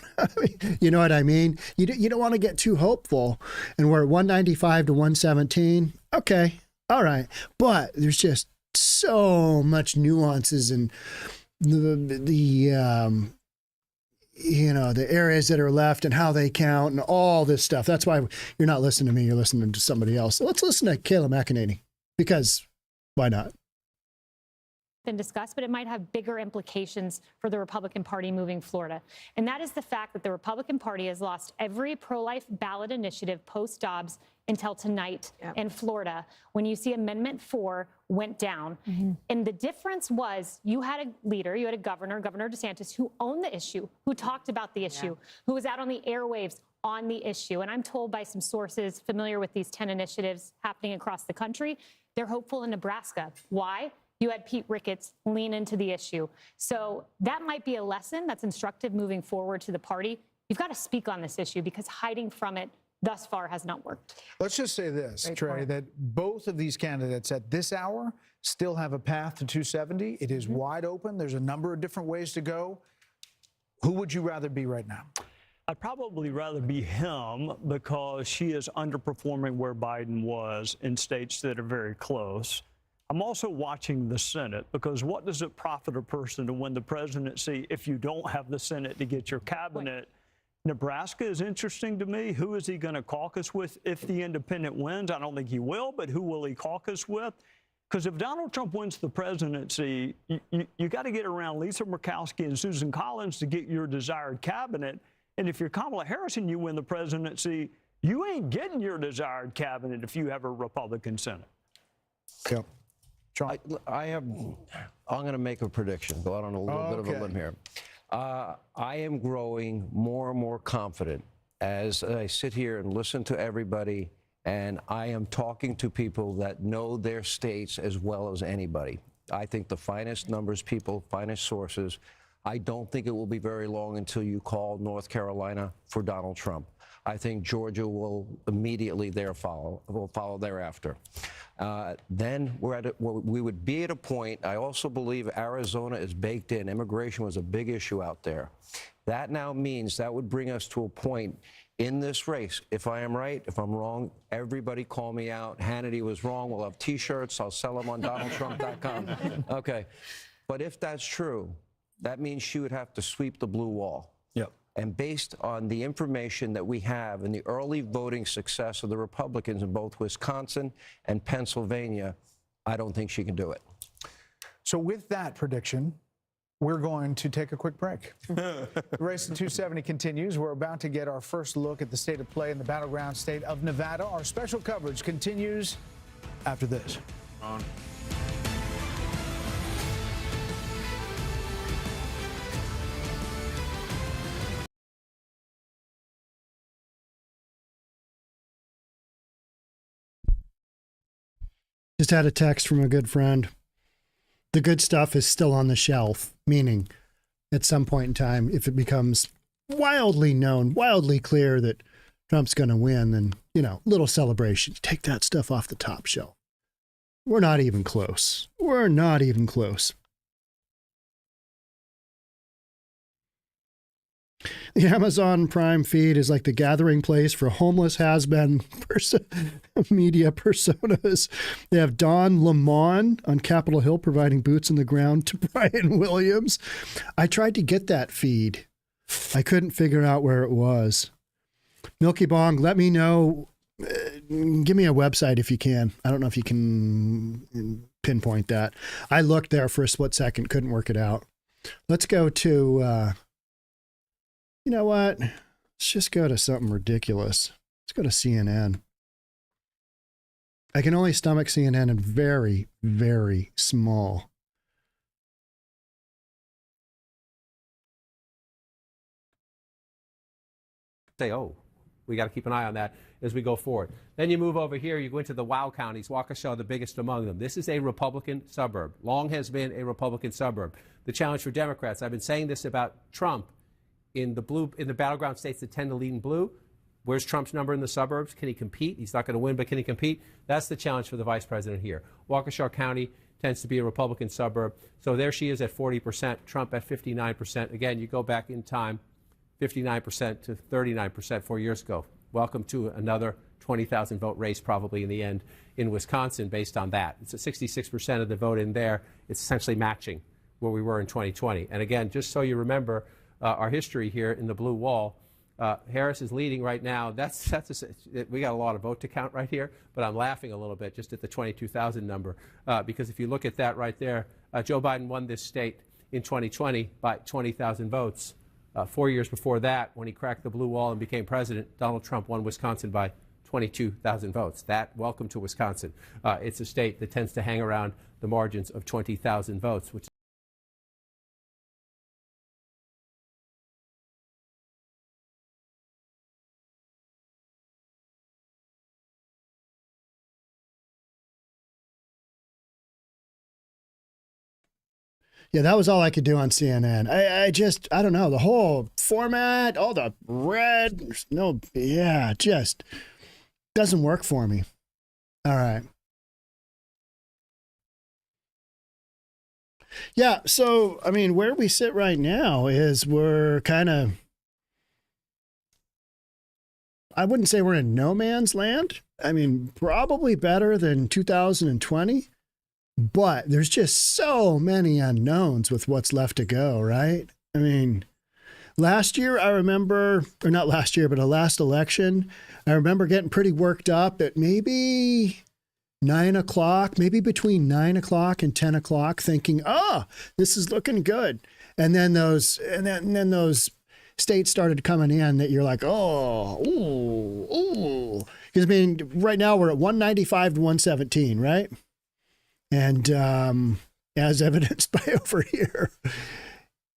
You know what I mean? You don't want to get too hopeful. And we're at 195 to 117. Okay. All right. But there's just so much nuances and the areas that are left and how they count and all this stuff. That's why you're not listening to me. You're listening to somebody else. So let's listen to Kayla McEnany, because why not? Been discussed, but it might have bigger implications for the Republican Party moving Florida. And that is the fact that the Republican Party has lost every pro-life ballot initiative post-Dobbs until tonight in Florida, when you see Amendment 4 went down. And the difference was you had a leader, you had a Governor DeSantis, who owned the issue, who talked about the issue, who was out on the airwaves on the issue. And I'm told by some sources familiar with these 10 initiatives happening across the country, they're hopeful in Nebraska. Why? You had Pete Ricketts lean into the issue. So that might be a lesson that's instructive moving forward to the party. You've got to speak on this issue, because hiding from it thus far has not worked. Let's just say this, Trey, that both of these candidates at this hour still have a path to 270. It is wide open. There's a number of different ways to go. Who would you rather be right now? I'd probably rather be him, because she is underperforming where Biden was in states that are very close. I'm also watching the Senate, because what does it profit a person to win the presidency if you don't have the Senate to get your cabinet? Nebraska is interesting to me. Who is he going to caucus with if the independent wins? I don't think he will, but who will he caucus with? Because if Donald Trump wins the presidency, you got to get around Lisa Murkowski and Susan Collins to get your desired cabinet. And if you're Kamala Harris and you win the presidency, you ain't getting your desired cabinet if you have a Republican Senate. Yep. I'm going to make a prediction, go out on a little bit of a limb here. I am growing more and more confident as I sit here and listen to everybody, and I am talking to people that know their states as well as anybody. I think the finest numbers people, finest sources. I don't think it will be very long until you call North Carolina for Donald Trump. I think Georgia will immediately follow thereafter. Then we would be at a point. I also believe Arizona is baked in. Immigration was a big issue out there. That now means that would bring us to a point in this race. If I am right, if I'm wrong, everybody call me out. Hannity was wrong. We'll have T-shirts. I'll sell them on DonaldTrump.com. Okay. But if that's true, that means she would have to sweep the blue wall. Yep. And based on the information that we have and the early voting success of the Republicans in both Wisconsin and Pennsylvania, I don't think she can do it. So with that prediction, we're going to take a quick break. The race to 270 continues. We're about to get our first look at the state of play in the battleground state of Nevada. Our special coverage continues after this. Just had a text from a good friend. The good stuff is still on the shelf, meaning at some point in time, if it becomes wildly known, wildly clear that Trump's going to win, then, little celebration. Take that stuff off the top shelf. We're not even close. We're not even close. The Amazon Prime feed is like the gathering place for homeless has-been media personas. They have Don Lemon on Capitol Hill providing boots in the ground to Brian Williams. I tried to get that feed. I couldn't figure out where it was. Milky Bong, let me know. Give me a website if you can. I don't know if you can pinpoint that. I looked there for a split second, couldn't work it out. Let's go to... you know what? Let's just go to something ridiculous. Let's go to CNN. I can only stomach CNN in very, very small. Say, oh, we got to keep an eye on that as we go forward. Then you move over here, you go into the Wow counties, Waukesha, the biggest among them. This is a Republican suburb. Long has been a Republican suburb. The challenge for Democrats, I've been saying this about Trump, in the battleground states that tend to lead in blue. Where's Trump's number in the suburbs? Can he compete? He's not going to win, but can he compete? That's the challenge for the vice president here. Waukesha County tends to be a Republican suburb. So there she is at 40%, Trump at 59%. Again, you go back in time, 59% to 39% 4 years ago. Welcome to another 20,000 vote race probably in the end in Wisconsin based on that. It's a 66% of the vote in there. It's essentially matching where we were in 2020. And again, just so you remember, our history here in the blue wall. Harris is leading right now. We got a lot of vote to count right here, but I'm laughing a little bit just at the 22,000 number because if you look at that right there, Joe Biden won this state in 2020 by 20,000 votes. 4 years before that, when he cracked the blue wall and became president, Donald Trump won Wisconsin by 22,000 votes. Welcome to Wisconsin. It's a state that tends to hang around the margins of 20,000 votes, which Yeah, that was all I could do on CNN. I don't know, the whole format, all the red, just doesn't work for me. All right. Yeah, so, I mean, where we sit right now is we're kind of, I wouldn't say we're in no man's land. I mean, probably better than 2020. But there's just so many unknowns with what's left to go, right? I mean, last year, I remember, or not last year, but a last election, I remember getting pretty worked up at maybe 9 o'clock, maybe between 9 o'clock and 10 o'clock, thinking, this is looking good. And then those states started coming in that you're like, because I mean, right now we're at 195 to 117, right? And as evidenced by over here.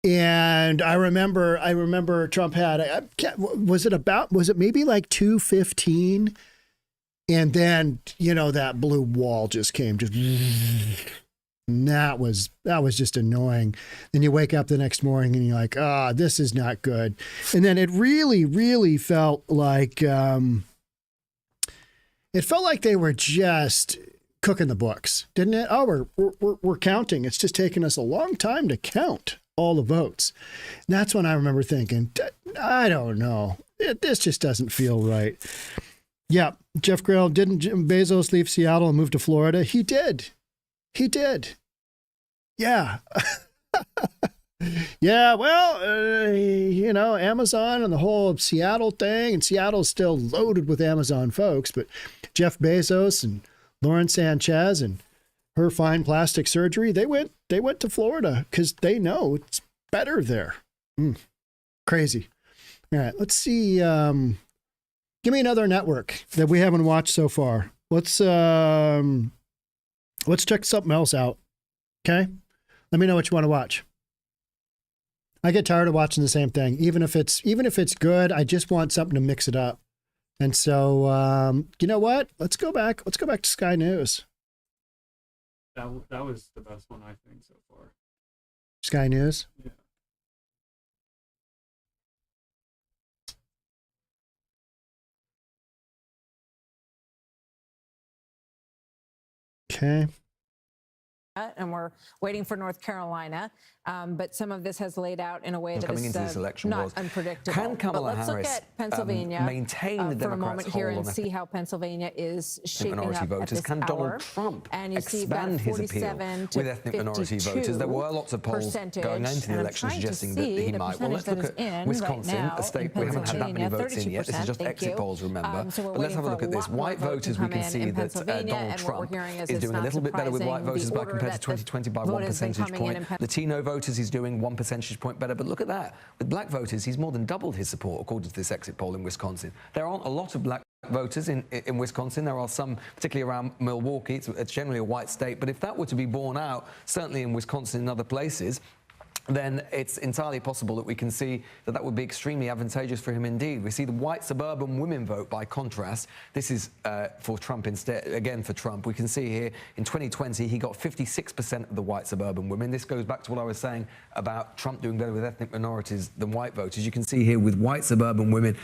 And I remember Trump had, was it maybe like 215? And then, that blue wall just came, and that was just annoying. Then you wake up the next morning and you're like, this is not good. And then it really, really felt like, they were just cooking the books, didn't it? We're counting. It's just taken us a long time to count all the votes. And that's when I remember thinking, I don't know. This just doesn't feel right. Yeah, Jeff Grail, didn't Bezos leave Seattle and move to Florida? He did. Yeah. Yeah, well, Amazon and the whole Seattle thing, and Seattle's still loaded with Amazon folks, but Jeff Bezos and Lauren Sanchez and her fine plastic surgery, they went to Florida because they know it's better there. Crazy. All right, let's see. Give me another network that we haven't watched so far. Let's check something else out. Okay? Let me know what you want to watch. I get tired of watching the same thing. Even if it's good, I just want something to mix it up. And so, you know what? Let's go back to Sky News. That was the best one, I think, so far. Sky News? Yeah. Okay. And we're waiting for North Carolina, but some of this has laid out in a way that coming is into this election not was, unpredictable. Can Kamala but let's Harris look at Pennsylvania maintain the for a Democrats' moment here hold and on see how Pennsylvania is shaping minority up voters? at this Can hour. Donald Trump and you see expand his appeal with ethnic minority voters? There were lots of polls going into the election suggesting that he might. Well, let's look at Wisconsin, a state we haven't had that many votes in yet. This is just exit polls, remember. But let's have a look at this. White voters, we can see that Donald Trump is doing a little bit better with white voters by compared to 2020 by 1 percentage point. Latino voters, he's doing 1 percentage point better. But look at that. With black voters, he's more than doubled his support, according to this exit poll in Wisconsin. There aren't a lot of black voters in Wisconsin. There are some, particularly around Milwaukee. It's generally a white state. But if that were to be borne out, certainly in Wisconsin and other places, then it's entirely possible that we can see that would be extremely advantageous for him indeed. We see the white suburban women vote by contrast. This is for Trump instead, again for Trump. We can see here in 2020 he got 56% of the white suburban women. This goes back to what I was saying about Trump doing better with ethnic minorities than white voters. You can see here with white suburban women,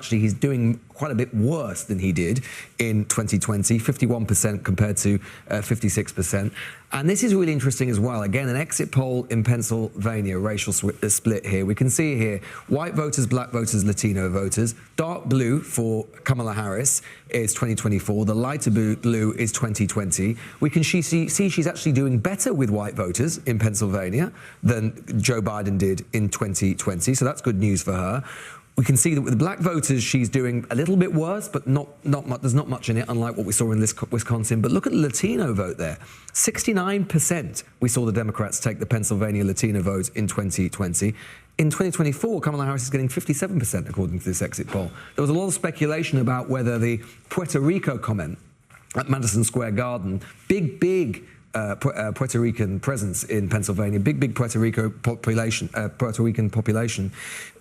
he's doing quite a bit worse than he did in 2020, 51% compared to 56%. And this is really interesting as well. Again, an exit poll in Pennsylvania Pennsylvania racial split here. We can see here white voters, black voters, Latino voters. Dark blue for Kamala Harris is 2024. The lighter blue is 2020. We can see she's actually doing better with white voters in Pennsylvania than Joe Biden did in 2020. So that's good news for her. We can see that with the black voters, she's doing a little bit worse, but not much. There's not much in it, unlike what we saw in Wisconsin. But look at the Latino vote there. 69% we saw the Democrats take the Pennsylvania Latino vote in 2020. In 2024, Kamala Harris is getting 57%, according to this exit poll. There was a lot of speculation about whether the Puerto Rico comment at Madison Square Garden, big Puerto Rican presence in Pennsylvania, big Puerto Rican population.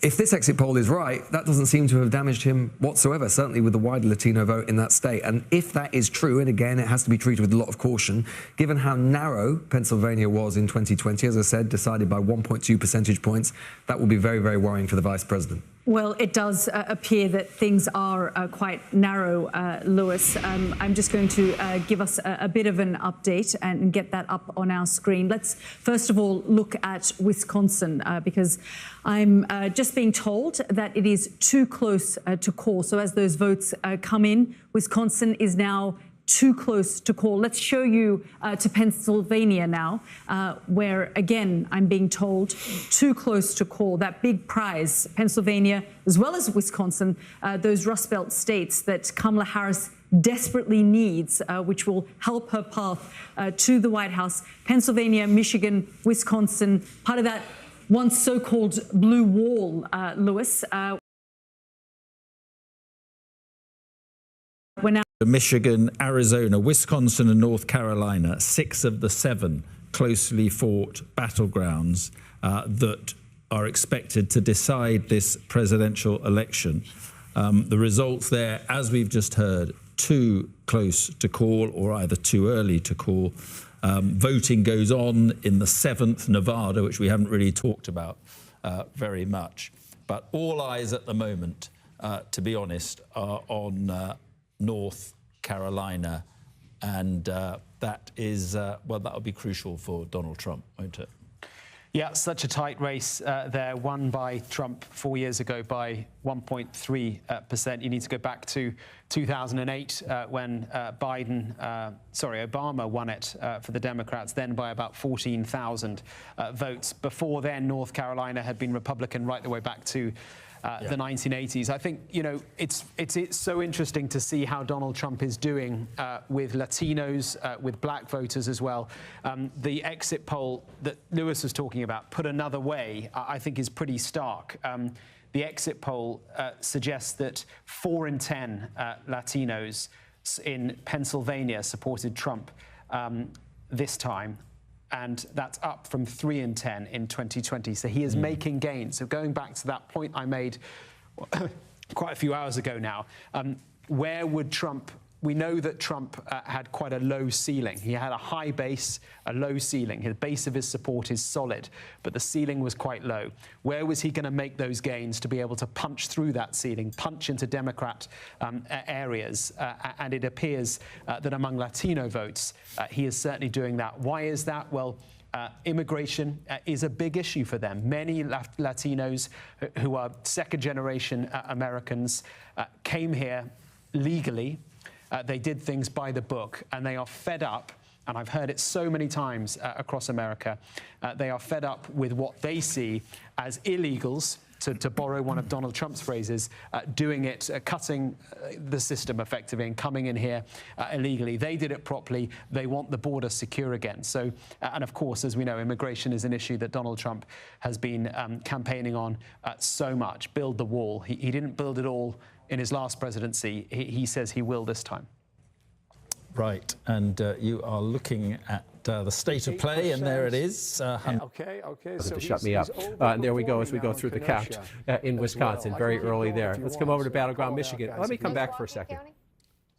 If this exit poll is right, that doesn't seem to have damaged him whatsoever, certainly with the wide Latino vote in that state. And if that is true, and again, it has to be treated with a lot of caution, given how narrow Pennsylvania was in 2020, as I said, decided by 1.2 percentage points, that will be very, very worrying for the vice president. Well, it does appear that things are quite narrow, Lewis. I'm just going to give us a bit of an update and get that up on our screen. Let's first of all look at Wisconsin because I'm just being told that it is too close to call. So as those votes come in, Wisconsin is now too close to call. Let's show you to Pennsylvania now, where, again, I'm being told too close to call. That big prize, Pennsylvania, as well as Wisconsin, those Rust Belt states that Kamala Harris desperately needs, which will help her path to the White House. Pennsylvania, Michigan, Wisconsin, part of that once so-called blue wall, Lewis. We're now Michigan, Arizona, Wisconsin, and North Carolina, 6 of the 7 closely fought battlegrounds that are expected to decide this presidential election. The results there, as we've just heard, too close to call or either too early to call. Voting goes on in the 7th, Nevada, which we haven't really talked about very much. But all eyes at the moment, to be honest, are on North Carolina, and that is, well, that'll be crucial for Donald Trump, won't it? Yeah, such a tight race there, won by Trump 4 years ago by 1.3%. You need to go back to 2008 when Obama won it for the Democrats, then by about 14,000 votes. Before then, North Carolina had been Republican right the way back to the 1980s. I think, you know, it's so interesting to see how Donald Trump is doing with Latinos, with black voters as well. The exit poll that Lewis was talking about, put another way, I think is pretty stark. The exit poll suggests that 4 in 10 Latinos in Pennsylvania supported Trump this time. And that's up from 3 in 10 in 2020. So he is making gains. So going back to that point I made quite a few hours ago now, where would Trump... We know that Trump had quite a low ceiling. He had a high base, a low ceiling. The base of his support is solid, but the ceiling was quite low. Where was he going to make those gains to be able to punch through that ceiling, punch into Democrat areas? And it appears that among Latino votes, he is certainly doing that. Why is that? Well, immigration is a big issue for them. Many Latinos who are second-generation Americans came here legally. They did things by the book, and they are fed up, and I've heard it so many times across America, they are fed up with what they see as illegals, to borrow one of Donald Trump's phrases, doing it, cutting the system effectively and coming in here illegally. They did it properly. They want the border secure again. So, and of course, as we know, immigration is an issue that Donald Trump has been campaigning on so much. Build the wall. He didn't build it all in his last presidency. He says he will this time. Right, and you are looking at the state of play, and there it is. Okay. So to shut me up. And there we go as we go through the count in Wisconsin, very early there. Let's come over to Battleground, Michigan. Let me come back for a second.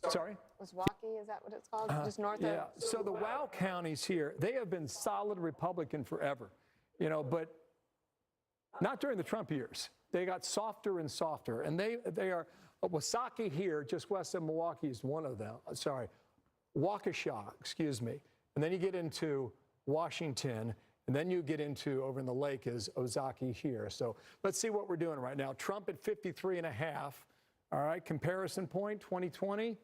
Sorry? Milwaukee, is that what it's called? Just north of? Yeah, so the WOW counties here, they have been solid Republican forever, you know, but not during the Trump years. They got softer and softer, and they are, Wasaki here, just west of Milwaukee, is one of them. Sorry, Waukesha, excuse me. And then you get into Washington, And then you get into over in the lake is Ozaki here. So let's see what we're doing right now. Trump at 53.5. All right, comparison point, 2020.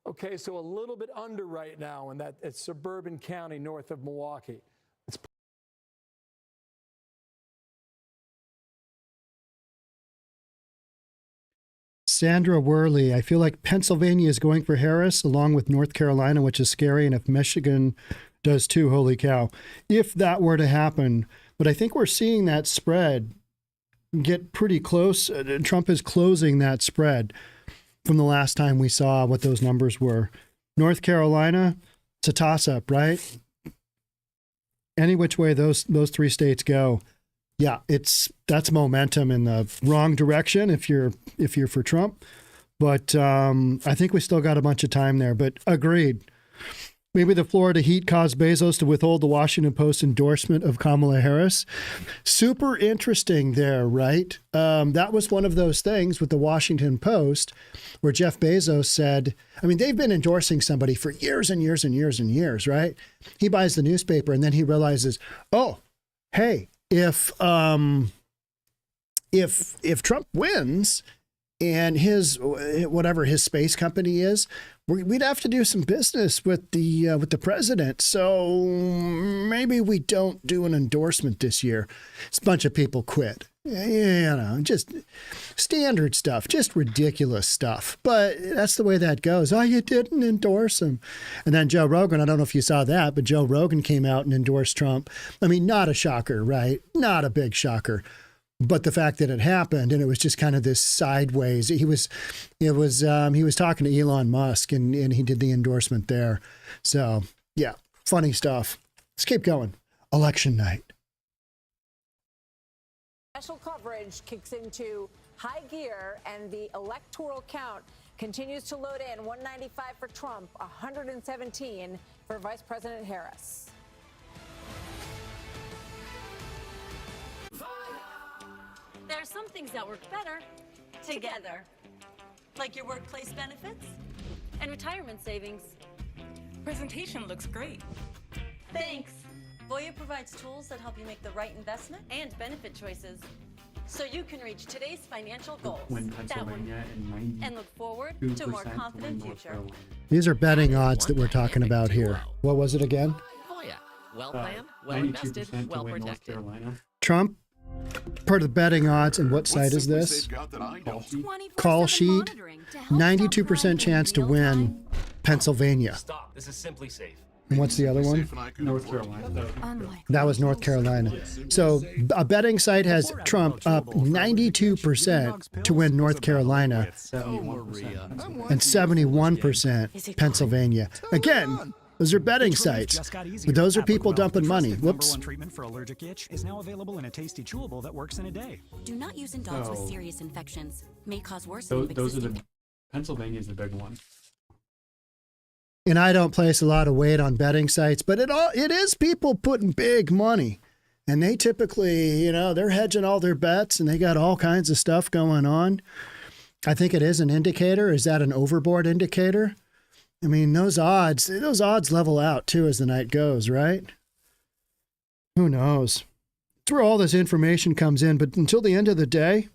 Okay, so a little bit under right now, and that it's Suburban County north of Milwaukee. It's Sandra Worley, I feel like Pennsylvania is going for Harris along with North Carolina, which is scary. And if Michigan does too, holy cow, if that were to happen. But I think we're seeing that spread get pretty close. Trump is closing that spread from the last time we saw what those numbers were. North Carolina, it's a toss-up, right? Any which way those three states go, yeah, that's momentum in the wrong direction if you're for Trump. But I think we still got a bunch of time there. But agreed. Maybe the Florida heat caused Bezos to withhold the Washington Post endorsement of Kamala Harris. Super interesting there, right? That was one of those things with the Washington Post where Jeff Bezos said, I mean, they've been endorsing somebody for years and years and years and years, right? He buys the newspaper and then he realizes, oh, hey, if Trump wins and his whatever his space company is, we'd have to do some business with the president. So maybe we don't do an endorsement this year. It's a bunch of people quit. You know, just standard stuff, just ridiculous stuff. But that's the way that goes. Oh, you didn't endorse him. And then Joe Rogan, I don't know if you saw that, but Joe Rogan came out and endorsed Trump. I mean, not a shocker, right? Not a big shocker. But the fact that it happened and it was just kind of this sideways, he was talking to Elon Musk and he did the endorsement there. So yeah, funny stuff. Let's keep going. Election night. Special coverage kicks into high gear and the electoral count continues to load in. 195 for Trump, 117 for Vice President Harris. There are some things that work better together, like your workplace benefits and retirement savings. Presentation looks great. Thanks. Voya provides tools that help you make the right investment and benefit choices, so you can reach today's financial goals and look forward to a more confident future. These are betting odds that we're talking about here. What was it again? Voya. Well planned, well invested, well protected. Trump, per the betting odds, and what site is this? Call sheet, 92% chance to win Pennsylvania. Stop. This is simply safe. And what's the other one? North Carolina. That was North Carolina. So a betting site has Trump up 92% to win North Carolina and 71% Pennsylvania. Again, those are betting sites. But those are people dumping money. Whoops. Treatment for allergic itch is now available in a tasty chewable that works in a day. Do not use in dogs with serious infections. May cause worsening. Those are Pennsylvania's the big one. And I don't place a lot of weight on betting sites, but it is people putting big money. And they typically, they're hedging all their bets and they got all kinds of stuff going on. I think it is an indicator. Is that an overboard indicator? I mean, those odds level out too as the night goes, right? Who knows? It's where all this information comes in, but until the end of the day,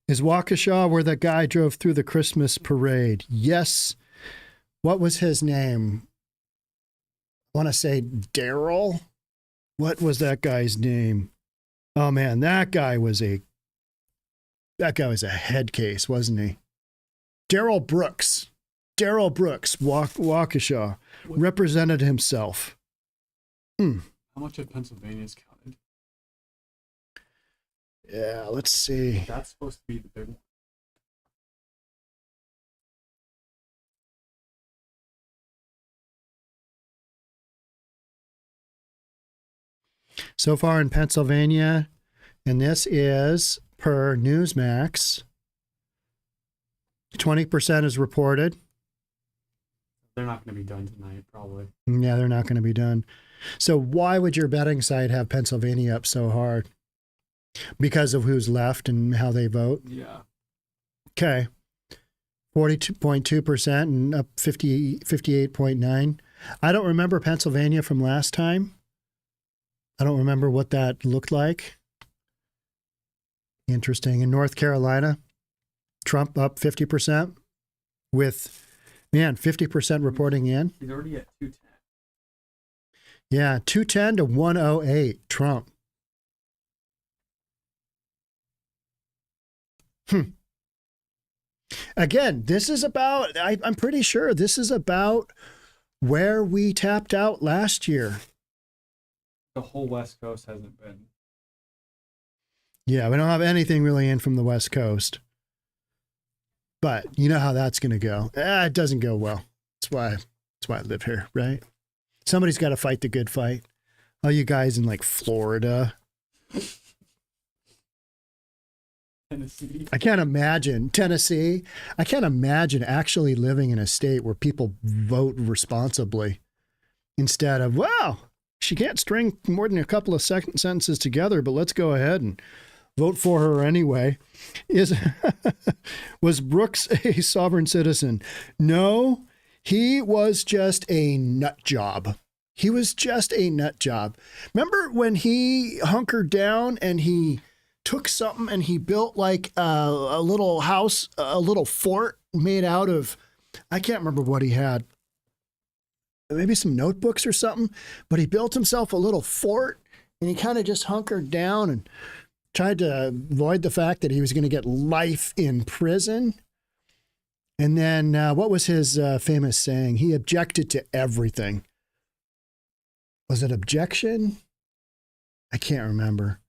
is Waukesha where that guy drove through the Christmas parade? Yes. What was his name? I want to say Daryl. What was that guy's name? Oh man, that guy was a head case, wasn't he? Daryl Brooks, Waukesha, represented himself. How much of Pennsylvania's counted? Yeah, let's see. That's supposed to be the big one. So far in Pennsylvania, and this is per Newsmax, 20% is reported. They're not going to be done tonight, probably. Yeah, they're not going to be done. So why would your betting site have Pennsylvania up so hard? Because of who's left and how they vote? Yeah. Okay. 42.2% and up 58.9. I don't remember Pennsylvania from last time. I don't remember what that looked like. Interesting. In North Carolina, Trump up 50% with, 50% reporting in. He's already at 210. Yeah, 210 to 108, Trump. Again, this is about, I'm pretty sure this is about where we tapped out last year. The whole West Coast hasn't been. Yeah, we don't have anything really in from the West Coast. But you know how that's going to go. It doesn't go well. That's why I live here, right? Somebody's got to fight the good fight. All you guys in like Florida. Tennessee. I can't imagine Tennessee. I can't imagine actually living in a state where people vote responsibly instead of, well, she can't string more than a couple of sentences together, but let's go ahead and vote for her anyway. Was Brooks a sovereign citizen? No, he was just a nut job. He was just a nut job. Remember when he hunkered down and he took something and he built like a little house, a little fort made out of, I can't remember what he had. Maybe some notebooks or something, but he built himself a little fort and he kind of just hunkered down and tried to avoid the fact that he was going to get life in prison. And then what was his famous saying? He objected to everything. Was it objection? I can't remember.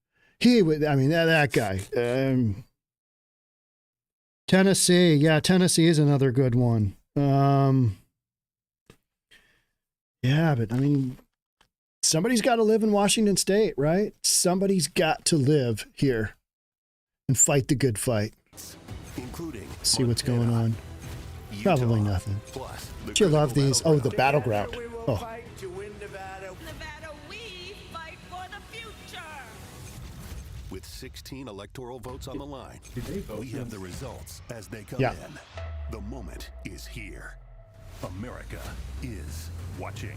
He would, I mean, that guy. Tennessee. Yeah, Tennessee is another good one. Yeah, but I mean, somebody's got to live in Washington State, right? Somebody's got to live here and fight the good fight. Including See what's going on. Probably nothing. But you love these. Oh, the Battleground. Oh. With 16 electoral votes on the line, we have the results as they come in. The moment is here. America is watching.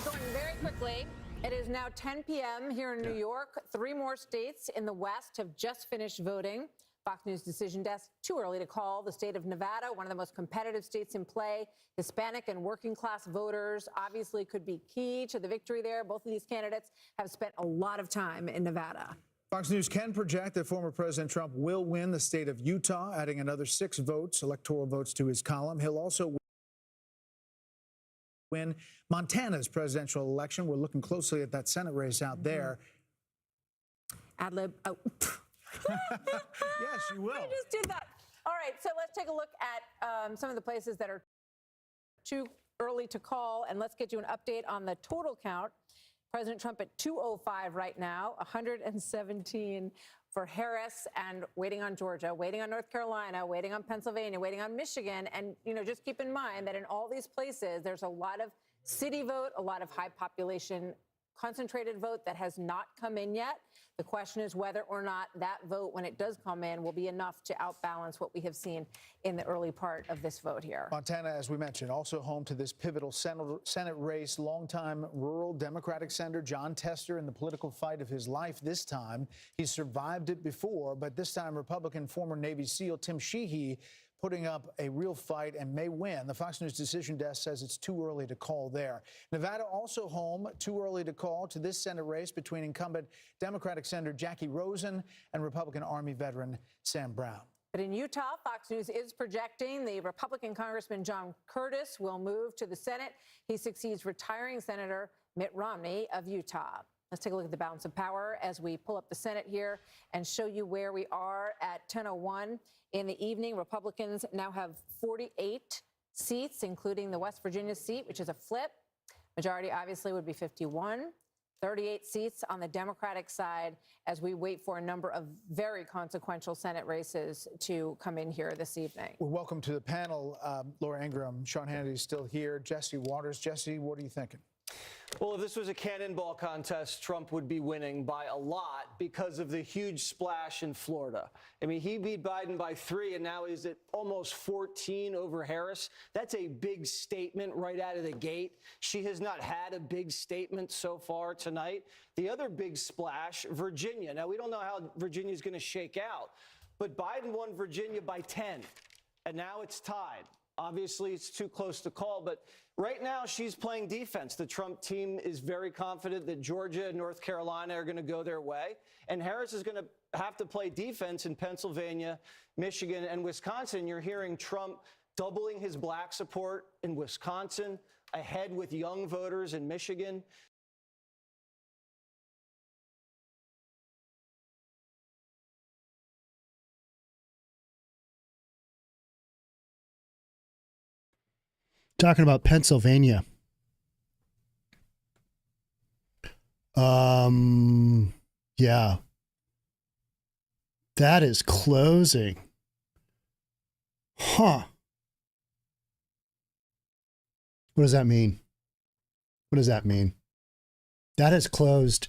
Going very quickly, it is now 10 p.m. here in New York. 3 more states in the West have just finished voting. Fox News Decision Desk, too early to call. The state of Nevada, one of the most competitive states in play. Hispanic and working class voters obviously could be key to the victory there. Both of these candidates have spent a lot of time in Nevada. Fox News can project that former President Trump will win the state of Utah, adding another 6 votes, electoral votes, to his column. He'll also win Montana's presidential election. We're looking closely at that Senate race out there. Ad lib. Oh. Yes, you will. I just did that. All right, so let's take a look at some of the places that are too early to call, and let's get you an update on the total count. President Trump at 205 right now, 117 for Harris, and waiting on Georgia, waiting on North Carolina, waiting on Pennsylvania, waiting on Michigan. And, just keep in mind that in all these places, there's a lot of city vote, a lot of high population concentrated vote that has not come in yet. The question is whether or not that vote, when it does come in, will be enough to outbalance what we have seen in the early part of this vote here. Montana, as we mentioned, also home to this pivotal Senate race. Longtime rural Democratic Senator John Tester in the political fight of his life this time. He's survived it before, but this time Republican former Navy SEAL Tim Sheehy putting up a real fight and may win. The Fox News Decision Desk says it's too early to call there. Nevada also home, too early to call, to this Senate race between incumbent Democratic Senator Jackie Rosen and Republican Army veteran Sam Brown. But in Utah, Fox News is projecting the Republican Congressman John Curtis will move to the Senate. He succeeds retiring Senator Mitt Romney of Utah. Let's take a look at the balance of power as we pull up the Senate here and show you where we are at 10:01 in the evening. Republicans now have 48 seats, including the West Virginia seat, which is a flip. Majority obviously would be 51. 38 seats on the Democratic side as we wait for a number of very consequential Senate races to come in here this evening. Well, welcome to the panel. Laura Ingraham, Sean Hannity's still here, Jesse Waters. Jesse, what are you thinking? Well, if this was a cannonball contest, Trump would be winning by a lot because of the huge splash in Florida. I mean, he beat Biden by 3, and now he's at almost 14 over Harris. That's a big statement right out of the gate. She has not had a big statement so far tonight. The other big splash, Virginia. Now, we don't know how Virginia is going to shake out, but Biden won Virginia by 10, and now it's tied. Obviously, it's too close to call, but right now she's playing defense. The Trump team is very confident that Georgia and North Carolina are going to go their way, and Harris is going to have to play defense in Pennsylvania, Michigan, and Wisconsin. You're hearing Trump doubling his black support in Wisconsin, ahead with young voters in Michigan. Talking about Pennsylvania. Yeah. That is closing. Huh. What does that mean? What does that mean? That has closed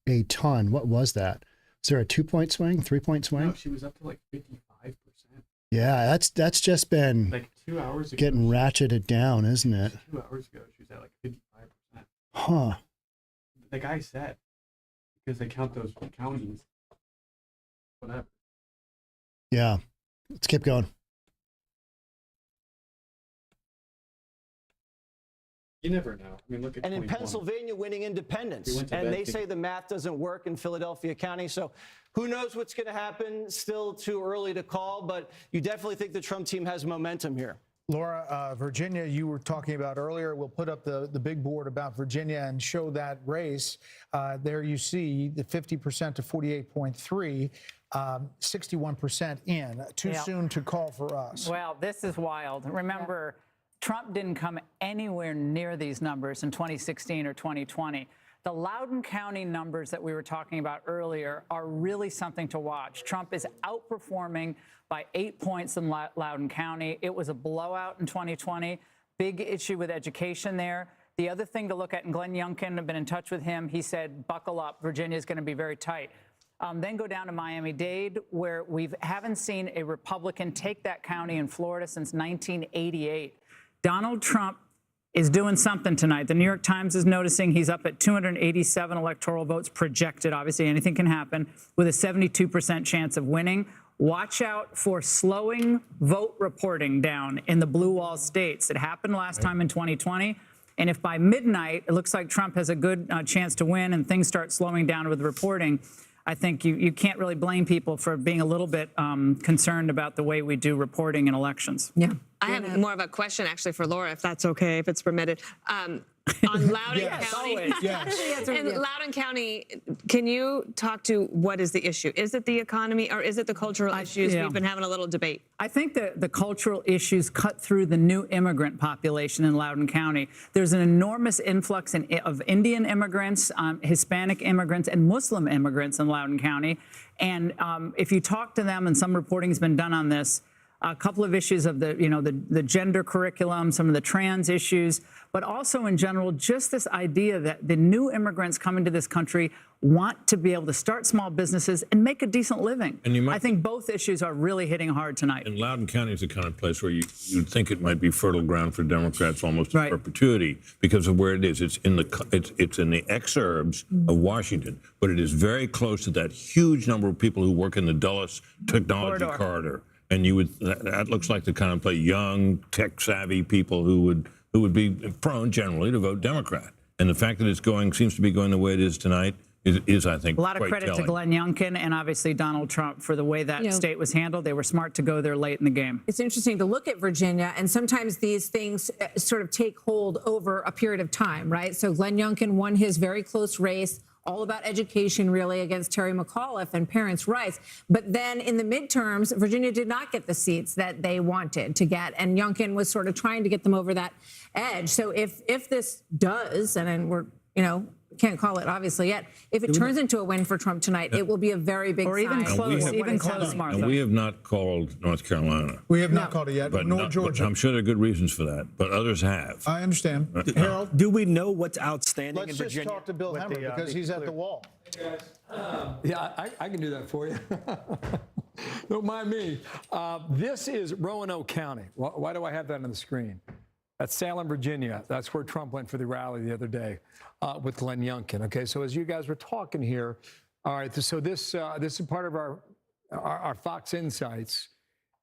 a ton. What was that? Is there a 2-point swing, 3-point swing? No, she was up to like 55%. Yeah, that's just been like 2 hours ago. Getting ratcheted down, isn't it? 2 hours ago, she was at like 55%. Huh. The guy said, because they count those counties, whatever. Yeah. Let's keep going. You never know. I mean, look at And in 21. Pennsylvania, winning independents. And they say the math doesn't work in Philadelphia County. So who knows what's going to happen? Still too early to call, but you definitely think the Trump team has momentum here. Laura, Virginia, you were talking about earlier. We'll put up the big board about Virginia and show that race. There you see the 50% to 48.3, 61% in. Too soon to call for us. Well, this is wild. Remember, Trump didn't come anywhere near these numbers in 2016 or 2020. The Loudoun County numbers that we were talking about earlier are really something to watch. Trump is outperforming by 8 points in Loudoun County. It was a blowout in 2020. Big issue with education there. The other thing to look at, and Glenn Youngkin, I've been in touch with him, he said, buckle up, Virginia is going to be very tight. Then go down to Miami-Dade, where we haven't seen a Republican take that county in Florida since 1988. Donald Trump is doing something tonight. The New York Times is noticing he's up at 287 electoral votes projected. Obviously, anything can happen, with a 72% chance of winning. Watch out for slowing vote reporting down in the blue wall states. It happened last time in 2020. And if by midnight it looks like Trump has a good chance to win and things start slowing down with reporting, I think you can't really blame people for being a little bit concerned about the way we do reporting in elections. Yeah. I have more of a question, actually, for Laura, if that's okay, if it's permitted. On Loudoun County, in Loudoun County, can you talk to what is the issue? Is it the economy or is it the cultural issues? We've been having a little debate. I think the cultural issues cut through the new immigrant population in Loudoun County. There's an enormous influx of Indian immigrants, Hispanic immigrants, and Muslim immigrants in Loudoun County. And if you talk to them, and some reporting has been done on this, a couple of issues of the gender curriculum, some of the trans issues, but also in general, just this idea that the new immigrants coming to this country want to be able to start small businesses and make a decent living. And I think both issues are really hitting hard tonight. And Loudoun County is the kind of place where you'd think it might be fertile ground for Democrats almost in perpetuity because of where it is. It's in the exurbs of Washington, but it is very close to that huge number of people who work in the Dulles Technology Corridor. And that looks like the kind of place, young, tech-savvy people who would be prone generally to vote Democrat. And the fact that it's seems to be going the way it is tonight is I think, a lot of quite credit telling. to Glenn Youngkin and obviously Donald Trump for the way that state was handled. They were smart to go there late in the game. It's interesting to look at Virginia, and sometimes these things sort of take hold over a period of time, right? So Glenn Youngkin won his very close race, all about education, really, against Terry McAuliffe and parents' rights. But then in the midterms, Virginia did not get the seats that they wanted to get, and Youngkin was sort of trying to get them over that edge. So if this does, and then we're, can't call it obviously yet. If it turns into a win for Trump tonight, it will be a very big Or even sign. close, even close, Martha. And we have not called North Carolina. We have not called it yet, But nor not- Georgia. but I'm sure there are good reasons for that, but others have. I understand. Harold? Do we know what's outstanding Let's in just Virginia? talk to Bill Hemmer because he's at the wall. Yeah, I can do that for you. Don't mind me. This is Roanoke County. Why do I have that on the screen? That's Salem, Virginia. That's where Trump went for the rally the other day with Glenn Youngkin. Okay, so as you guys were talking here, all right, so this is part of our Fox Insights.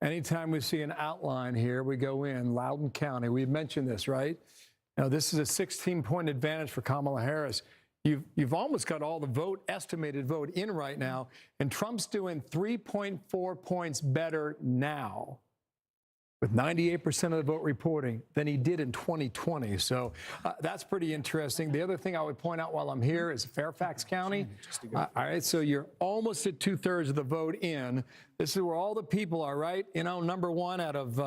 Anytime we see an outline here, we go in Loudoun County. We've mentioned this, right? Now, this is a 16-point advantage for Kamala Harris. You've almost got all the estimated vote in right now, and Trump's doing 3.4 points better now with 98% of the vote reporting than he did in 2020. So that's pretty interesting. The other thing I would point out while I'm here is Fairfax County. All right, so you're almost at 2/3 of the vote in. This is where all the people are, right? You know, number one out of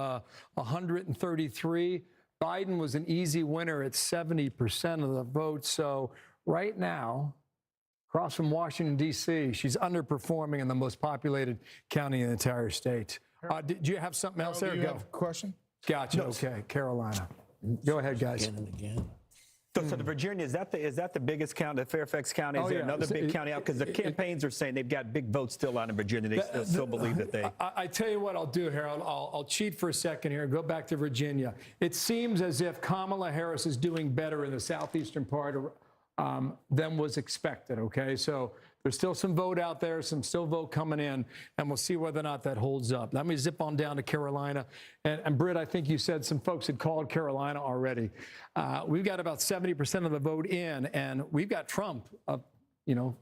133. Biden was an easy winner at 70% of the vote. So right now, across from Washington, D.C., she's underperforming in the most populated county in the entire state. Did you have something else there? Do you Go. have a question? Gotcha. No. Okay, Carolina. Go ahead, guys. So the Virginia, is that the biggest county, Fairfax County? Is there another big county out? Because the campaigns are saying they've got big votes still out in Virginia. They still believe that they... I tell you what I'll do, Harold. I'll cheat for a second here and go back to Virginia. It seems as if Kamala Harris is doing better in the southeastern part than was expected, okay? So there's still some vote out there, some still vote coming in, and we'll see whether or not that holds up. Let me zip on down to Carolina. And Britt, I think you said some folks had called Carolina already. We've got about 70% of the vote in, and we've got Trump up, 4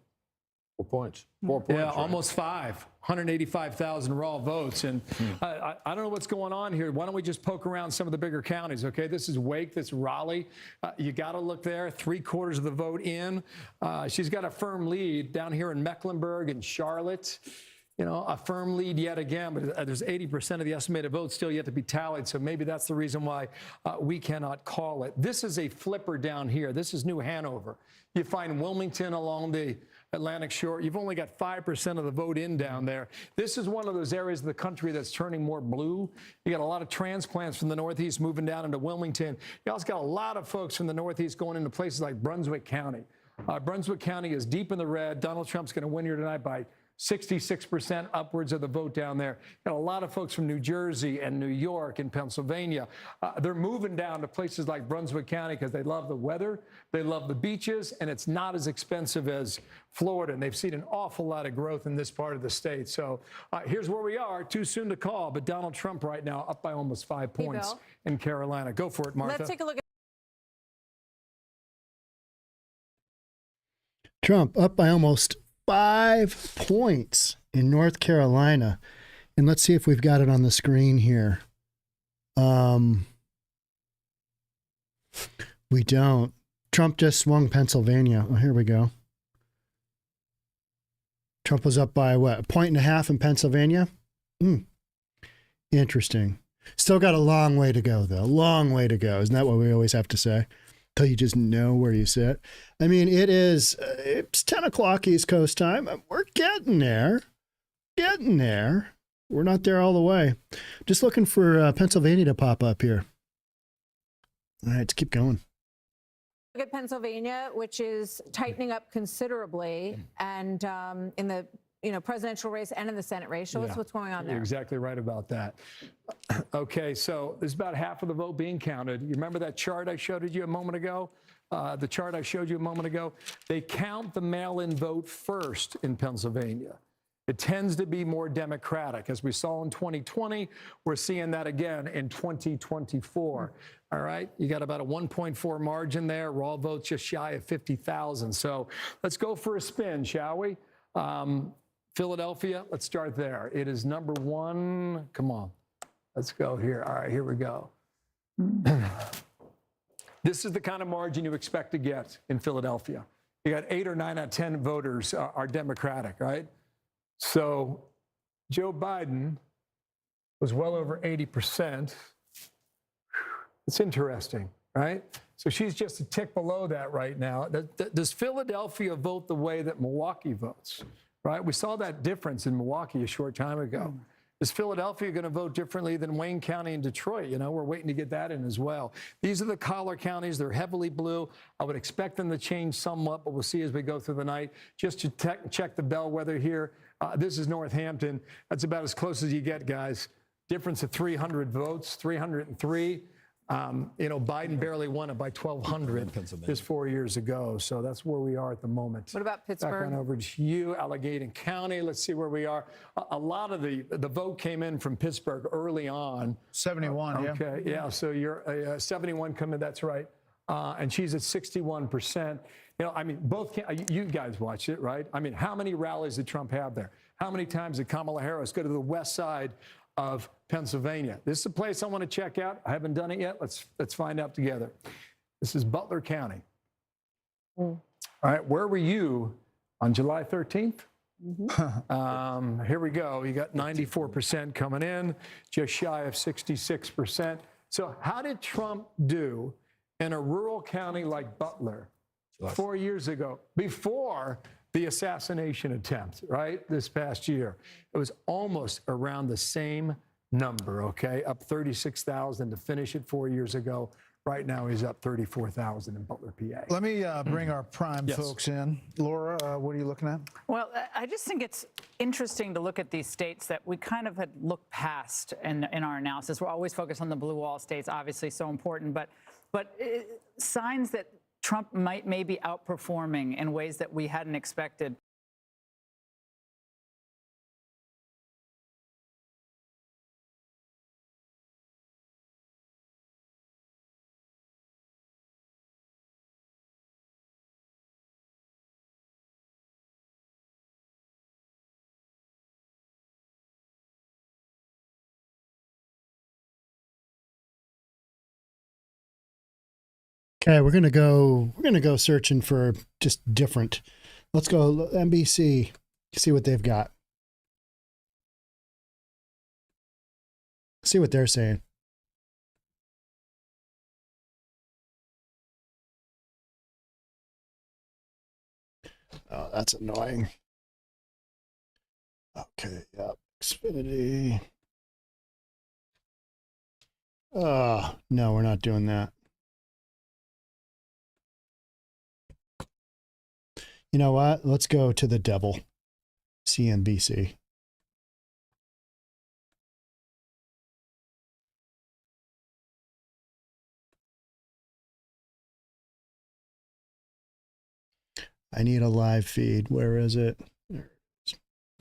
points. 4 points. Yeah, right? almost 185,000 raw votes. And I don't know what's going on here. Why don't we just poke around some of the bigger counties, okay? This is Wake, this is Raleigh. You got to look there, 3/4 of the vote in. She's got a firm lead down here in Mecklenburg and Charlotte. A firm lead yet again, but there's 80% of the estimated votes still yet to be tallied, so maybe that's the reason why we cannot call it. This is a flipper down here. This is New Hanover. You find Wilmington along the Atlantic shore. You've only got 5% of the vote in down there. This is one of those areas of the country that's turning more blue. You got a lot of transplants from the Northeast moving down into Wilmington. You also got a lot of folks from the Northeast going into places like Brunswick County. Brunswick County is deep in the red. Donald Trump's going to win here tonight by 66% upwards of the vote down there. Got a lot of folks from New Jersey and New York and Pennsylvania. They're moving down to places like Brunswick County because they love the weather, they love the beaches, and it's not as expensive as Florida. And they've seen an awful lot of growth in this part of the state. So here's where we are. Too soon to call, but Donald Trump right now up by almost 5 points in Carolina. Go for it, Martha. Let's take a look at Trump up by almost 5 points in North Carolina. And let's see if we've got it on the screen here. We don't. Trump just swung Pennsylvania. Oh, here we go. Trump was up by what, 1.5 points in Pennsylvania? Interesting. Still got a long way to go, though. Long way to go. Isn't that what we always have to say? Till you just know where you sit. I mean, it's 10 o'clock East Coast time. We're getting there. Getting there. We're not there all the way. Just looking for Pennsylvania to pop up here. All right, let's keep going. Look at Pennsylvania, which is tightening up considerably, and in the presidential race and in the Senate race. Show us what's going on there. You're exactly right about that. Okay, so there's about half of the vote being counted. You remember that chart I showed you a moment ago? The chart I showed you a moment ago? They count the mail-in vote first in Pennsylvania. It tends to be more Democratic. As we saw in 2020, we're seeing that again in 2024. All right, you got about a 1.4 margin there. Raw votes just shy of 50,000. So let's go for a spin, shall we? Philadelphia, let's start there. It is number one. Come on, let's go here. All right, here we go. This is the kind of margin you expect to get in Philadelphia. You got 8 or 9 out of 10 voters are Democratic, right? So Joe Biden was well over 80%. It's interesting, right? So she's just a tick below that right now. Does Philadelphia vote the way that Milwaukee votes? Right? We saw that difference in Milwaukee a short time ago. Is Philadelphia going to vote differently than Wayne County and Detroit? You know, we're waiting to get that in as well. These are the collar counties. They're heavily blue. I would expect them to change somewhat, but we'll see as we go through the night. Just to check the bellwether here, this is Northampton. That's about as close as you get, guys. Difference of 300 votes, 303. You know, Biden barely won it by 1,200 just 4 years ago. So that's where we are at the moment. What about Pittsburgh? Back on over to you, Allegheny County. Let's see where we are. A lot of the vote came in from Pittsburgh early on. 71, yeah. Okay, yeah. So you're 71 coming. That's right. And she's at 61%. You know, I mean, both you guys watched it, right? I mean, how many rallies did Trump have there? How many times did Kamala Harris go to the west side of Pennsylvania? This is a place I want to check out. I haven't done it yet. Let's find out together. This is Butler County. All right, where were you on July 13th? Here we go. You got 94% coming in, just shy of 66%. So how did Trump do in a rural county like Butler 4 years ago, before the assassination attempt, right, this past year? It was almost around the same number, okay, up 36,000 to finish it 4 years ago. Right now, he's up 34,000 in Butler, PA. Let me bring our prime folks in. Laura, what are you looking at? Well, I just think it's interesting to look at these states that we kind of had looked past in our analysis. We're always focused on the blue wall states, obviously so important, but signs that Trump may be outperforming in ways that we hadn't expected. Okay, we're gonna go searching for just different. Let's go NBC, see what they've got. See what they're saying. Oh, that's annoying. Okay, yep. Xfinity. Oh, no, we're not doing that. You know what? Let's go to the devil. CNBC. I need a live feed. Where is it?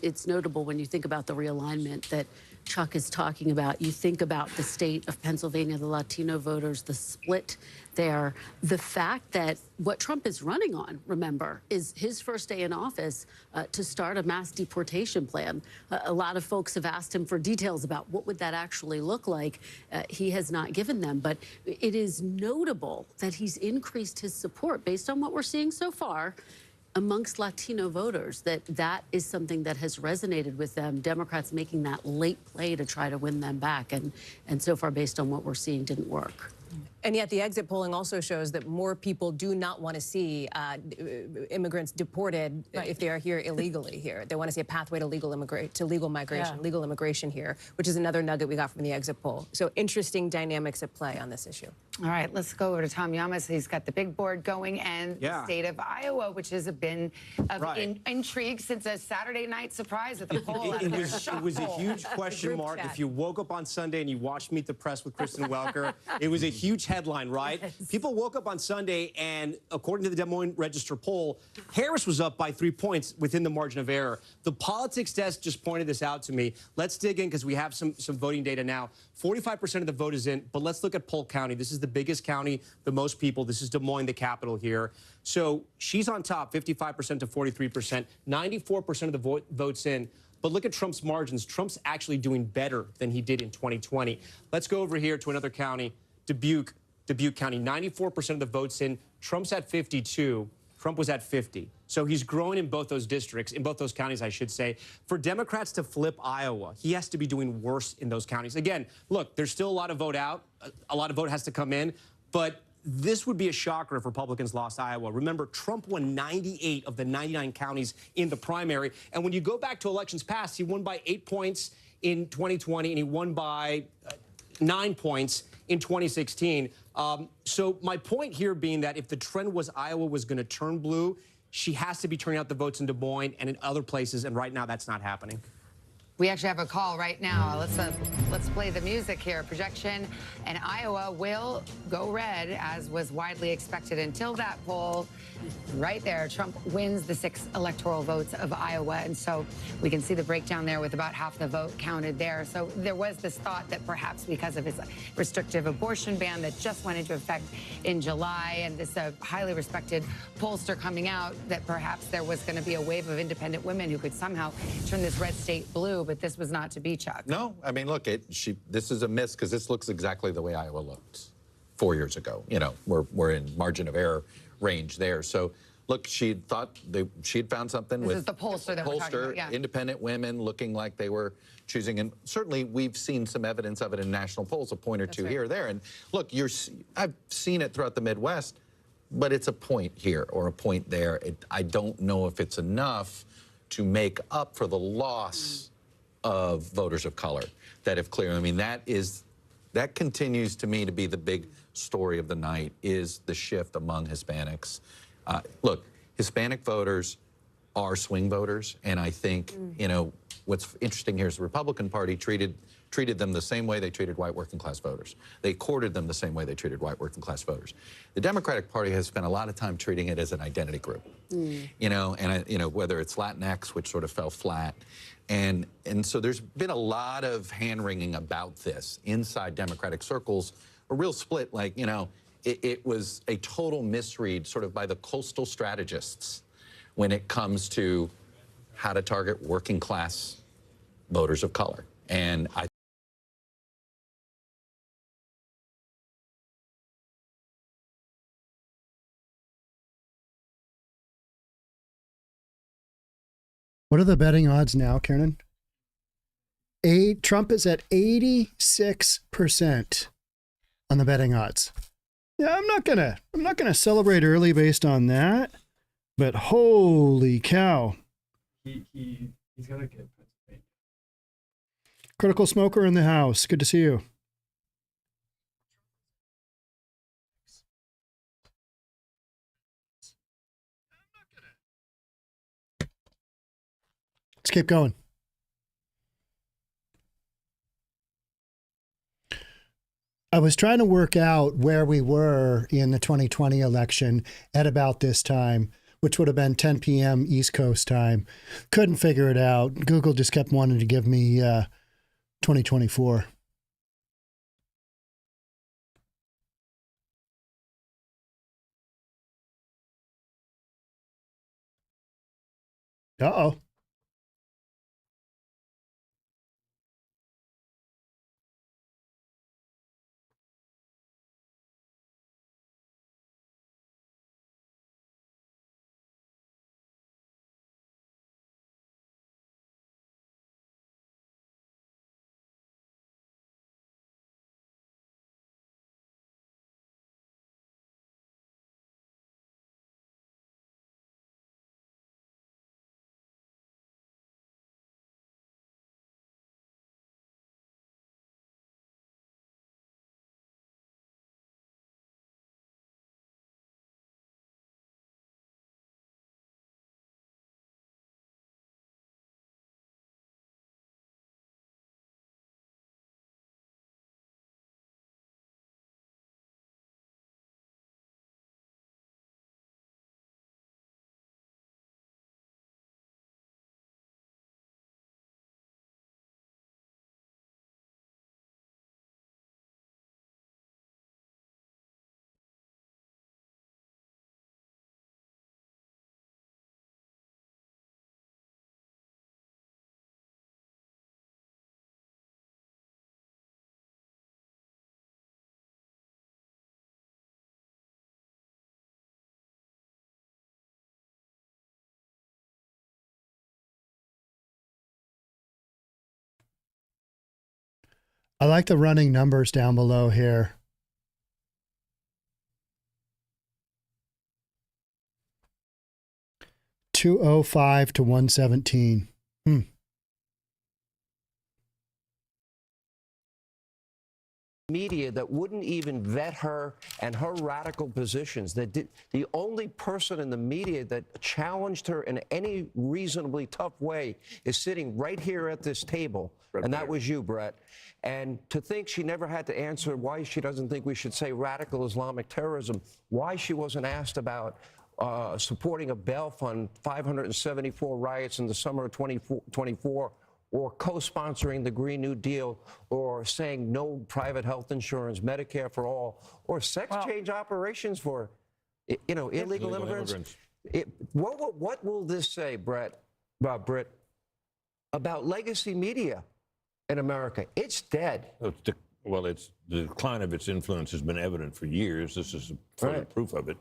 It's notable when you think about the realignment that Chuck is talking about. You think about the state of Pennsylvania, the Latino voters, the split there. The fact that what Trump is running on, remember, is his first day in office to start a mass deportation plan. A lot of folks have asked him for details about what would that actually look like. He has not given them, but it is notable that he's increased his support based on what we're seeing so far amongst Latino voters, that is something that has resonated with them. Democrats making that late play to try to win them back, and so far, based on what we're seeing, didn't work. And yet the exit polling also shows that more people do not want to see immigrants deported if they are here illegally here. They want to see a pathway to legal migration, legal immigration here, which is another nugget we got from the exit poll. So interesting dynamics at play on this issue. All right, let's go over to Tom Yamas. He's got the big board going, and the state of Iowa, which has been of intrigue since a Saturday night surprise at the poll. It was a huge question mark. If you woke up on Sunday and you watched Meet the Press with Kristen Welker, it was a huge headline, right? Yes. People woke up on Sunday, and according to the Des Moines Register poll, Harris was up by 3 points within the margin of error. The politics desk just pointed this out to me. Let's dig in because we have some voting data now. 45% of the vote is in, but let's look at Polk County. This is the biggest county, the most people. This is Des Moines, the capital here. So she's on top, 55% to 43%, 94% of the votes in. But look at Trump's margins. Trump's actually doing better than he did in 2020. Let's go over here to another county, Dubuque County, 94% of the votes in. Trump's at 52. Trump was at 50. So he's growing in both those districts, in both those counties, I should say. For Democrats to flip Iowa, he has to be doing worse in those counties. Again, look, there's still a lot of vote out. A lot of vote has to come in. But this would be a shocker if Republicans lost Iowa. Remember, Trump won 98 of the 99 counties in the primary. And when you go back to elections past, he won by 8 points in 2020, and he won by 9 points in 2016. So my point here being that if the trend was Iowa was going to turn blue, she has to be turning out the votes in Des Moines and in other places, and right now that's not happening. We actually have a call right now. Let's play the music here. Projection, and Iowa will go red, as was widely expected until that poll. Right there, Trump wins the 6 electoral votes of Iowa, and so we can see the breakdown there with about half the vote counted there. So there was this thought that perhaps because of his restrictive abortion ban that just went into effect in July, and this highly respected pollster coming out, that perhaps there was going to be a wave of independent women who could somehow turn this red state blue. But this was not to be, Chuck. No, I mean, look, this is a miss because this looks exactly the way Iowa looked 4 years ago. You know, we're in margin of error range there. So, look, she thought she'd found something this with is the pollster that we're talking about, yeah. Independent women looking like they were choosing, and certainly we've seen some evidence of it in national polls, a point or two here or there. And look, I've seen it throughout the Midwest, but it's a point here or a point there. I don't know if it's enough to make up for the loss of voters of color that have cleared. I mean, that continues to me to be the big story of the night, is the shift among Hispanics. Look, Hispanic voters are swing voters, and I think, you know, what's interesting here is the Republican Party treated them the same way they treated white working class voters. They courted them the same way they treated white working class voters. The Democratic Party has spent a lot of time treating it as an identity group, you know, and you know, whether it's Latinx, which sort of fell flat, and so there's been a lot of hand-wringing about this inside Democratic circles, a real split. Like, you know, it was a total misread sort of by the coastal strategists when it comes to how to target working class voters of color. And what are the betting odds now, Kiernan? Trump is at 86% on the betting odds. Yeah, I'm not gonna celebrate early based on that, but holy cow! He's gonna get Pennsylvania. Critical smoker in the house. Good to see you. Let's keep going. I was trying to work out where we were in the 2020 election at about this time, which would have been 10 p.m. East Coast time. Couldn't figure it out. Google just kept wanting to give me 2024. Uh-oh. I like the running numbers down below here. 205 to 117. Media that wouldn't even vet her and her radical positions. The only person in the media that challenged her in any reasonably tough way is sitting right here at this table, and that was you, Brett. And to think she never had to answer why she doesn't think we should say radical Islamic terrorism, why she wasn't asked about supporting a bail fund, 574 riots in the summer of 2024, or co-sponsoring the Green New Deal, or saying no private health insurance, Medicare for all, or sex change operations for, illegal immigrants. What will this say, Britt, about legacy media in America? It's dead. Well, the decline of its influence has been evident for years. This is further proof of it.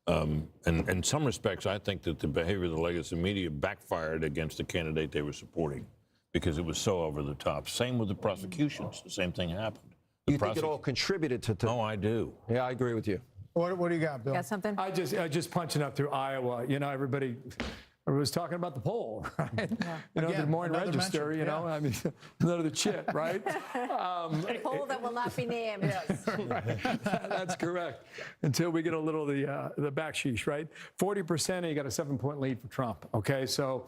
And in some respects, I think that the behavior of the legacy media backfired against the candidate they were supporting, because it was so over the top. Same with the prosecutions. The same thing happened. You think it all contributed to? No, I do. Yeah, I agree with you. What do you got, Bill? Got something? I just punching up through Iowa. Everybody was talking about the poll, right? The Des Moines Register. I mean, another chit, right? A poll that will not be named. Yes. That's correct. Until we get a little of the backsheesh, right? 40%, and you got a 7-point lead for Trump. Okay, so.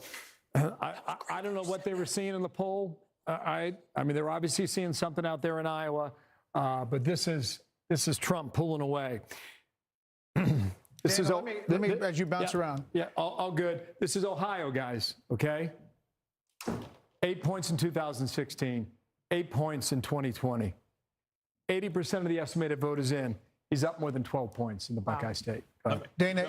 I don't know what they were seeing in the poll. I mean, they're obviously seeing something out there in Iowa, but this is Trump pulling away. Let me as you bounce around. Yeah, all good. This is Ohio, guys. Okay, 8 points in 2016, 8 points in 2020. 80% of the estimated vote is in. He's up more than 12 points in the Buckeye State. Dana,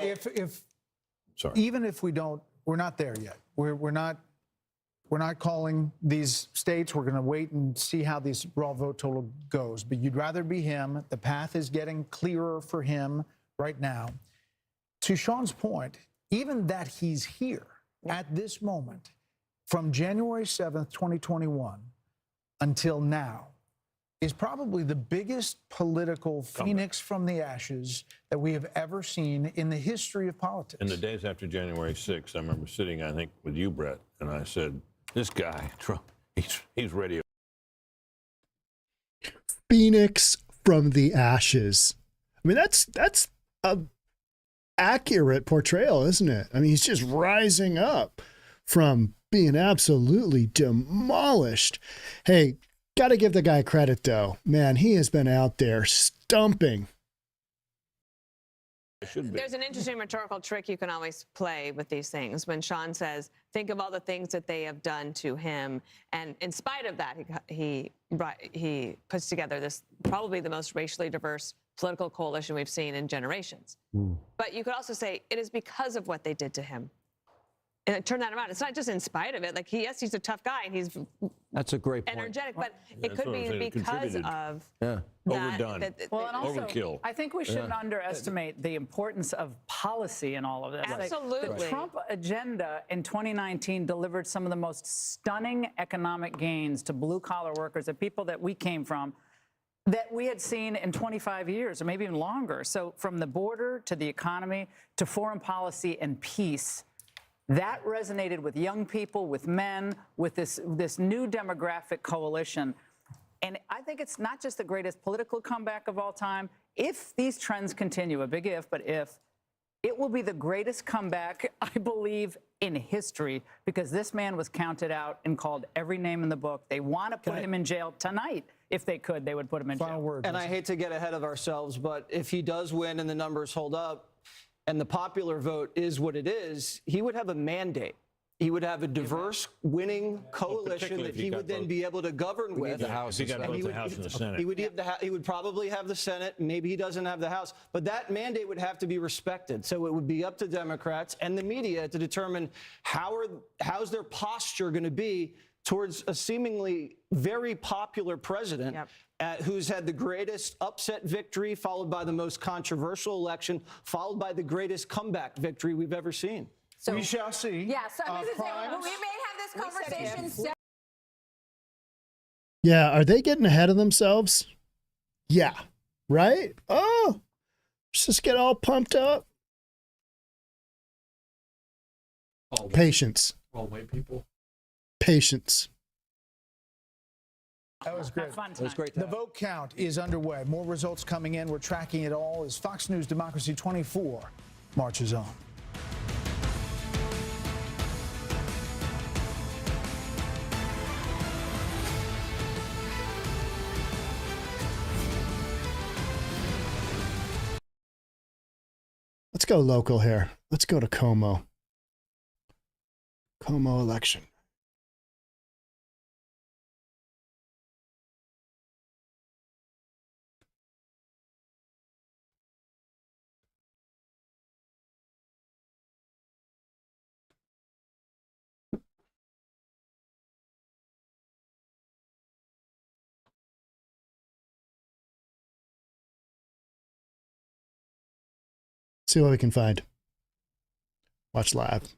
even if we're not there yet. We're not calling these states. We're going to wait and see how this raw vote total goes. But you'd rather be him. The path is getting clearer for him right now. To Sean's point, even that he's here at this moment, from January 7th, 2021 until now, is probably the biggest political phoenix from the ashes that we have ever seen in the history of politics. In the days after January 6th, I remember sitting, I think, with you, Brett, and I said, this guy, Trump, he's ready. Phoenix from the ashes. I mean, that's a accurate portrayal, isn't it? I mean, he's just rising up from being absolutely demolished. Hey, got to give the guy credit, though. Man, he has been out there stumping. There's an interesting rhetorical trick you can always play with these things. When Sean says, think of all the things that they have done to him. And in spite of that, he puts together this probably the most racially diverse political coalition we've seen in generations. But you could also say it is because of what they did to him. And turn that around. It's not just in spite of it. Like, he's a tough guy and he's That's a great point. energetic, but it could be because of overdone. Well, and also, overkill. I think we shouldn't underestimate the importance of policy in all of this. Absolutely. Like, the Trump agenda in 2019 delivered some of the most stunning economic gains to blue-collar workers, the people that we came from, that we had seen in 25 years or maybe even longer. So from the border to the economy to foreign policy and peace, that resonated with young people, with men, with this new demographic coalition. And I think it's not just the greatest political comeback of all time. If these trends continue, a big if, but if, it will be the greatest comeback, I believe, in history, because this man was counted out and called every name in the book. They want to put him in jail tonight. If they could, they would put him in jail. Final word. And I hate to get ahead of ourselves, but if he does win and the numbers hold up, and the popular vote is what it is, he would have a mandate. He would have a diverse winning coalition that he would then be able to govern with. The House, he got both the House and the Senate. He would probably have the Senate. Maybe he doesn't have the House. But that mandate would have to be respected. So it would be up to Democrats and the media to determine how's their posture going to be towards a seemingly very popular president who's had the greatest upset victory, followed by the most controversial election, followed by the greatest comeback victory we've ever seen. So we shall see. Yeah, so we may have this conversation. Yeah, are they getting ahead of themselves? Yeah, right? Oh, let's just get all pumped up. Patience. All white people. Patience. That was great. Fun It was great. The vote count is underway. More results coming in. We're tracking it all as Fox News Democracy 24 marches on. Let's go local here. Let's go to Como. Como election. See what we can find. Watch live.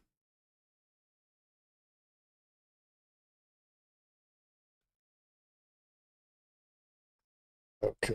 Okay.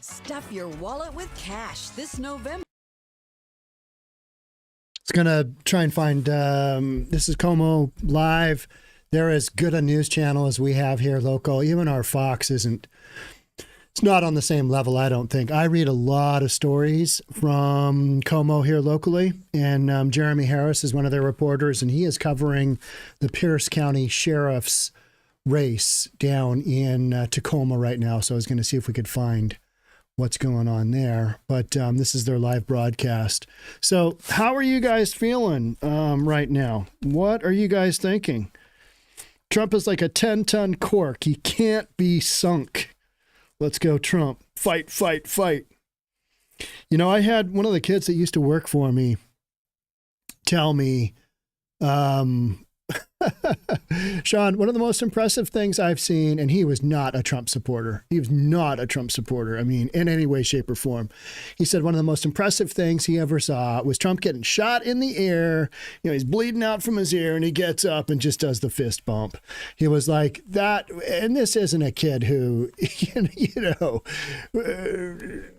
Stuff your wallet with cash this November. It's going to try and find, this is Como Live. They're as good a news channel as we have here local. Even our Fox isn't, it's not on the same level, I don't think. I read a lot of stories from Como here locally, and Jeremy Harris is one of their reporters, and he is covering the Pierce County Sheriff's race down in Tacoma right now. So I was going to see if we could find what's going on there. But this is their live broadcast. So how are you guys feeling right now? What are you guys thinking? Trump is like a 10-ton cork. He can't be sunk. Let's go, Trump. Fight, fight, fight. You know, I had one of the kids that used to work for me tell me, Sean, one of the most impressive things I've seen, and he was not a Trump supporter. He was not a Trump supporter. I mean, in any way, shape, or form. He said one of the most impressive things he ever saw was Trump getting shot in the ear. You know, he's bleeding out from his ear, and he gets up and just does the fist bump. He was like that, and this isn't a kid who,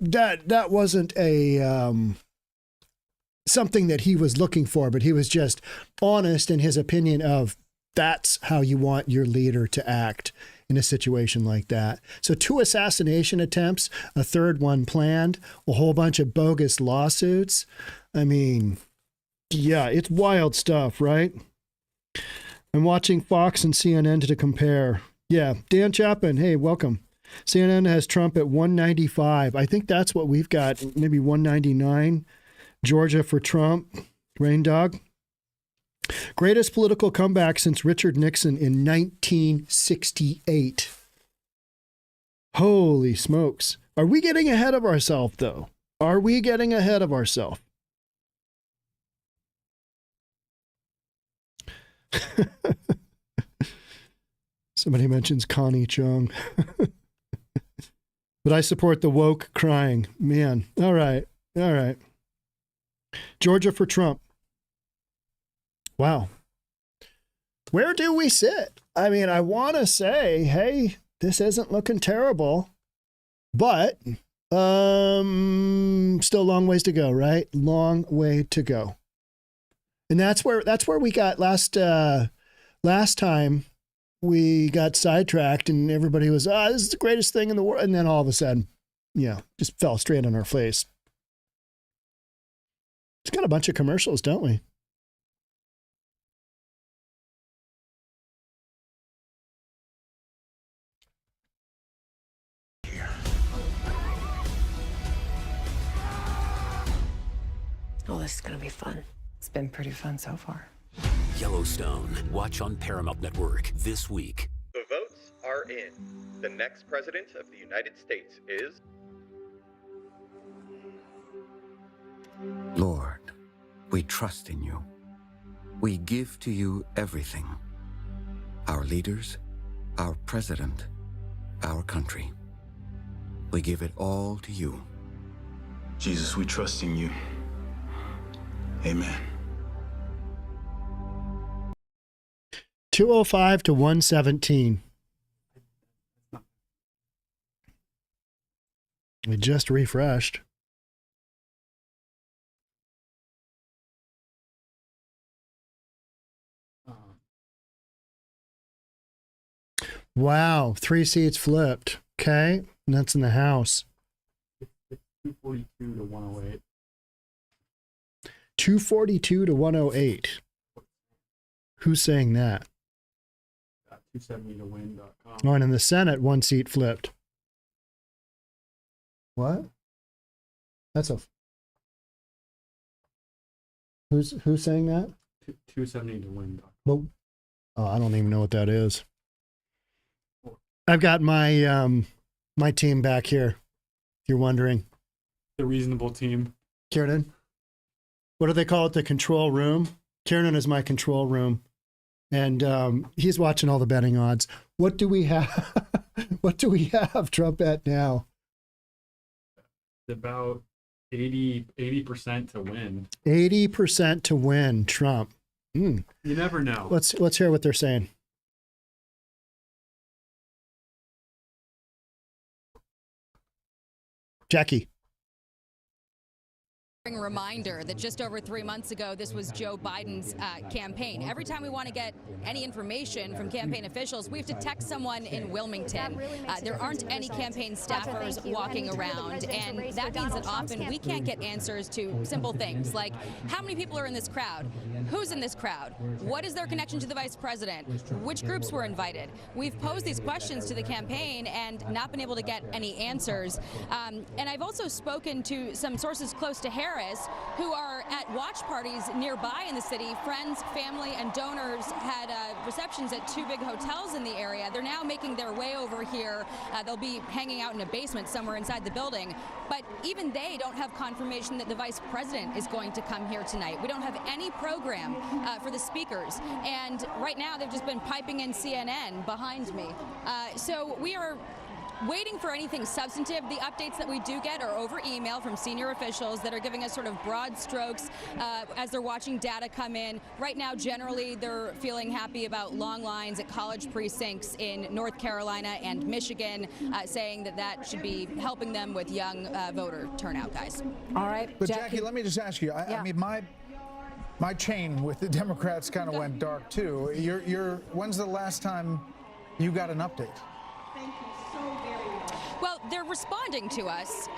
that wasn't a something that he was looking for, but he was just honest in his opinion of that's how you want your leader to act in a situation like that. So 2 assassination attempts, a third one planned, a whole bunch of bogus lawsuits. I mean, yeah, it's wild stuff, right? I'm watching Fox and CNN to compare. Yeah, Dan Chapman, hey, welcome. CNN has Trump at 195. I think that's what we've got, maybe 199. Georgia for Trump. Rain Dog. Greatest political comeback since Richard Nixon in 1968. Holy smokes. Are we getting ahead of ourselves, though? Are we getting ahead of ourselves? Somebody mentions Connie Chung. But I support the woke crying. Man. All right. All right. Georgia for Trump. Wow. Where do we sit? I mean, I want to say, hey, this isn't looking terrible, but still a long ways to go, right? Long way to go. And that's where we got last time we got sidetracked and everybody was, this is the greatest thing in the world. And then all of a sudden, just fell straight on our face. It's got a bunch of commercials, don't we? Oh, this is going to be fun. It's been pretty fun so far. Yellowstone. Watch on Paramount Network this week. The votes are in. The next president of the United States is... Lord, we trust in you. We give to you everything. Our leaders, our president, our country. We give it all to you. Jesus, we trust in you. Amen. 205 to 117. It just refreshed. Wow, 3 seats flipped. Okay, and that's in the House. It's 242 to 108. 242 to 108. Who's saying that? 270 to win.com. Oh, and in the Senate, 1 seat flipped. What? That's a. Who's saying that? 270 to win.com. Well, oh, I don't even know what that is. I've got my my team back here. If you're wondering, The reasonable team. Kiernan. What do they call it? The control room. Kiernan is my control room, and he's watching all the betting odds. What do we have? What do we have Trump at now? About 80% to win. 80% to win Trump. You never know. Let's hear what they're saying. Jackie. Reminder that just over 3 months ago, this was Joe Biden's campaign. Every time we want to get any information from campaign officials, we have to text someone in Wilmington. There aren't any campaign staffers walking around, and that means that often we can't get answers to simple things like how many people are in this crowd, who's in this crowd, what is their connection to the vice president, which groups were invited. We've posed these questions to the campaign and not been able to get any answers. And I've also spoken to some sources close to Harris who are at watch parties nearby in the city. Friends, family, and donors had receptions at 2 big hotels in the area. They're now making their way over here. They'll be hanging out in a basement somewhere inside the building. But even they don't have confirmation that the vice president is going to come here tonight. We don't have any program for the speakers. And right now they've just been piping in CNN behind me. So we are waiting for anything substantive. The updates that we do get are over email from senior officials that are giving us sort of broad strokes as they're watching data come in. Right now, generally, they're feeling happy about long lines at college precincts in North Carolina and Michigan, saying that that should be helping them with young voter turnout, guys. All right. But Jackie, let me just ask you. I mean, my chain with the Democrats kind of went dark too. When's the last time you got an update? Well, they're responding to us,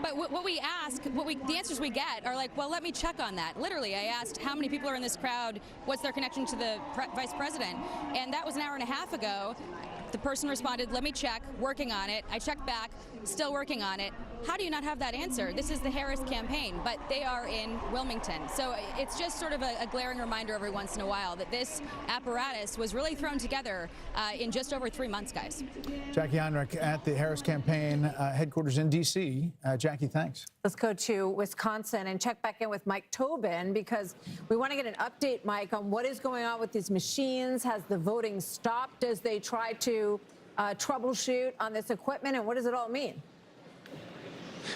but what we ask, the answers we get are like, well, let me check on that. Literally, I asked how many people are in this crowd, what's their connection to the vice president, and that was an hour and a half ago. The person responded, let me check, working on it. I checked back, still working on it. How do you not have that answer? This is the Harris campaign, but they are in Wilmington. So it's just sort of a glaring reminder every once in a while that this apparatus was really thrown together in just over 3 months, guys. Jackie Heinrich at the Harris campaign headquarters in D.C. Jackie, thanks. Let's go to Wisconsin and check back in with Mike Tobin because we want to get an update, Mike, on what is going on with these machines. Has the voting stopped as they try to troubleshoot on this equipment, and what does it all mean?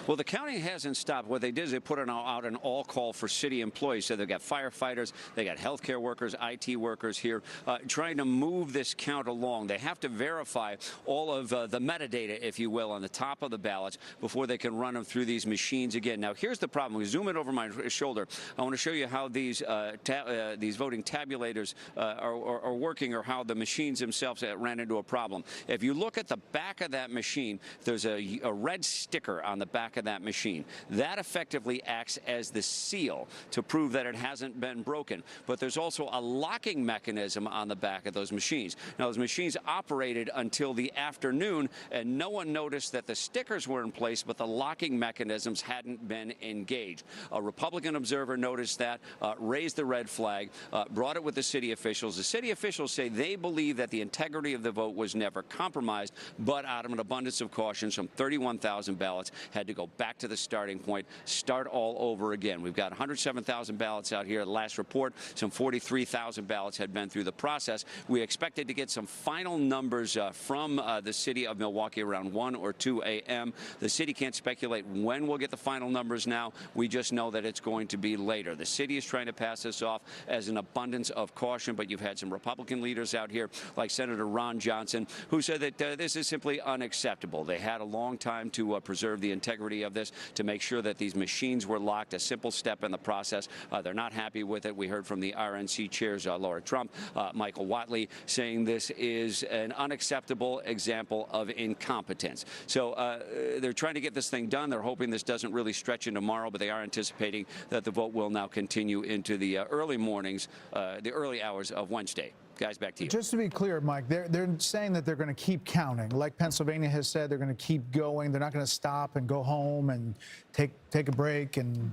Well, the county hasn't stopped. What they did is they put out an all call for city employees. So they've got firefighters, they got healthcare workers, IT workers here trying to move this count along. They have to verify all of the metadata, if you will, on the top of the ballots before they can run them through these machines again. Now, here's the problem. We zoom in over my shoulder. I want to show you how these voting tabulators are working, or how the machines themselves ran into a problem. If you look at the back of that machine, there's a red sticker on the back of that machine. That effectively acts as the seal to prove that it hasn't been broken. But there's also a locking mechanism on the back of those machines. Now, those machines operated until the afternoon, and no one noticed that the stickers were in place, but the locking mechanisms hadn't been engaged. A Republican observer noticed that, raised the red flag, brought it with the city officials. The city officials say they believe that the integrity of the vote was never compromised, but out of an abundance of caution, some 31,000 ballots had to to go back to the starting point, start all over again. We've got 107,000 ballots out here. Last report, some 43,000 ballots had been through the process. We expected to get some final numbers from the city of Milwaukee around 1 or 2 a.m. The city can't speculate when we'll get the final numbers now. We just know that it's going to be later. The city is trying to pass this off as an abundance of caution, but you've had some Republican leaders out here, like Senator Ron Johnson, who said that this is simply unacceptable. They had a long time to preserve the integrity of this, to make sure that these machines were locked, a simple step in the process. They're not happy with it. We heard from the RNC chairs, Laura Trump, Michael Whatley, saying this is an unacceptable example of incompetence. So they're trying to get this thing done. They're hoping this doesn't really stretch into tomorrow, but they are anticipating that the vote will now continue into the early mornings, the early hours of Wednesday. Guys, back to you. Just to be clear, Mike, they're saying that they're going to keep counting. Like Pennsylvania has said, they're going to keep going. They're not going to stop and go home and take a break. And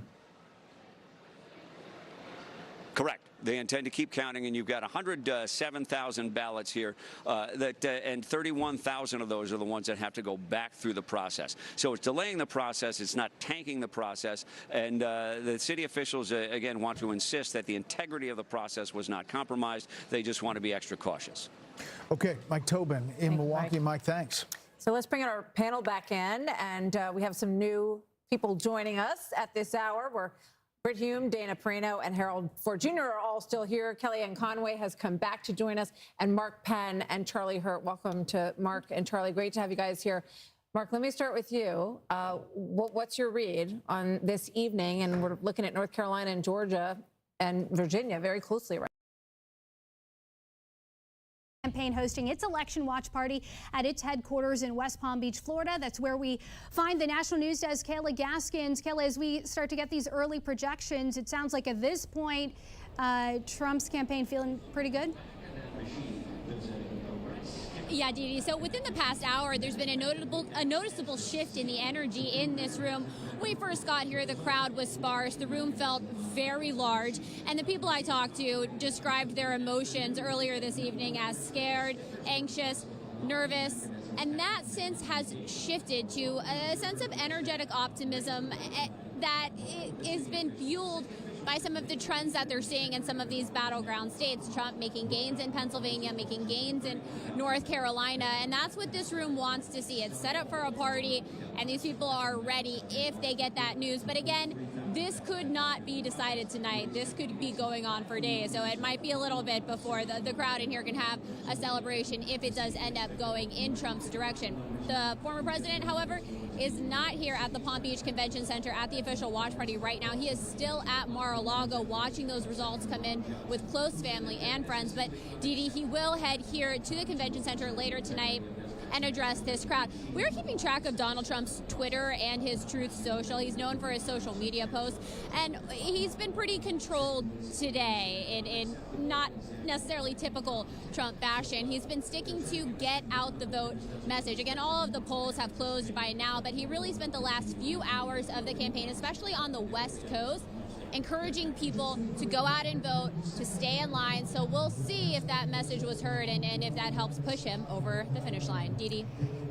correct. They intend to keep counting, and you've got 107,000 ballots here, and 31,000 of those are the ones that have to go back through the process. So it's delaying the process. It's not tanking the process. And the city officials, again, want to insist that the integrity of the process was not compromised. They just want to be extra cautious. Okay, Mike Tobin in Milwaukee. Mike, thanks. So let's bring our panel back in, and we have some new people joining us at this hour. We're Britt Hume, Dana Perino, and Harold Ford Jr. are all still here. Kellyanne Conway has come back to join us, and Mark Penn and Charlie Hurt. Welcome to Mark and Charlie. Great to have you guys here. Mark, let me start with you. What's your read on this evening? And we're looking at North Carolina and Georgia and Virginia very closely right campaign hosting its election watch party at its headquarters in West Palm Beach, Florida. That's where we find the national news desk, Kayla Gaskins. Kayla, as we start to get these early projections, it sounds like at this point, Trump's campaign feeling pretty good? Yeah, Dee Dee. So within the past hour, there's been a noticeable shift in the energy in this room. When we first got here, the crowd was sparse. The room felt very large. And the people I talked to described their emotions earlier this evening as scared, anxious, nervous. And that sense has shifted to a sense of energetic optimism that has been fueled by some of the trends that they're seeing in some of these battleground states. Trump making gains in Pennsylvania, making gains in North Carolina, and that's what this room wants to see. It's set up for a party, and these people are ready if they get that news. But again, this could not be decided tonight. This could be going on for days, so it might be a little bit before the crowd in here can have a celebration if it does end up going in Trump's direction. The former president, however, is not here at the Palm Beach Convention Center at the official watch party right now. He is still at Mar-a-Lago watching those results come in with close family and friends. But Dee Dee, he will head here to the convention center later tonight and address this crowd. We're keeping track of Donald Trump's Twitter and his Truth Social. He's known for his social media posts, and he's been pretty controlled today in not necessarily typical Trump fashion. He's been sticking to get out the vote message. Again, all of the polls have closed by now, but he really spent the last few hours of the campaign, especially on the West Coast, encouraging people to go out and vote, to stay in line. So we'll see if that message was heard and if that helps push him over the finish line. Dee Dee?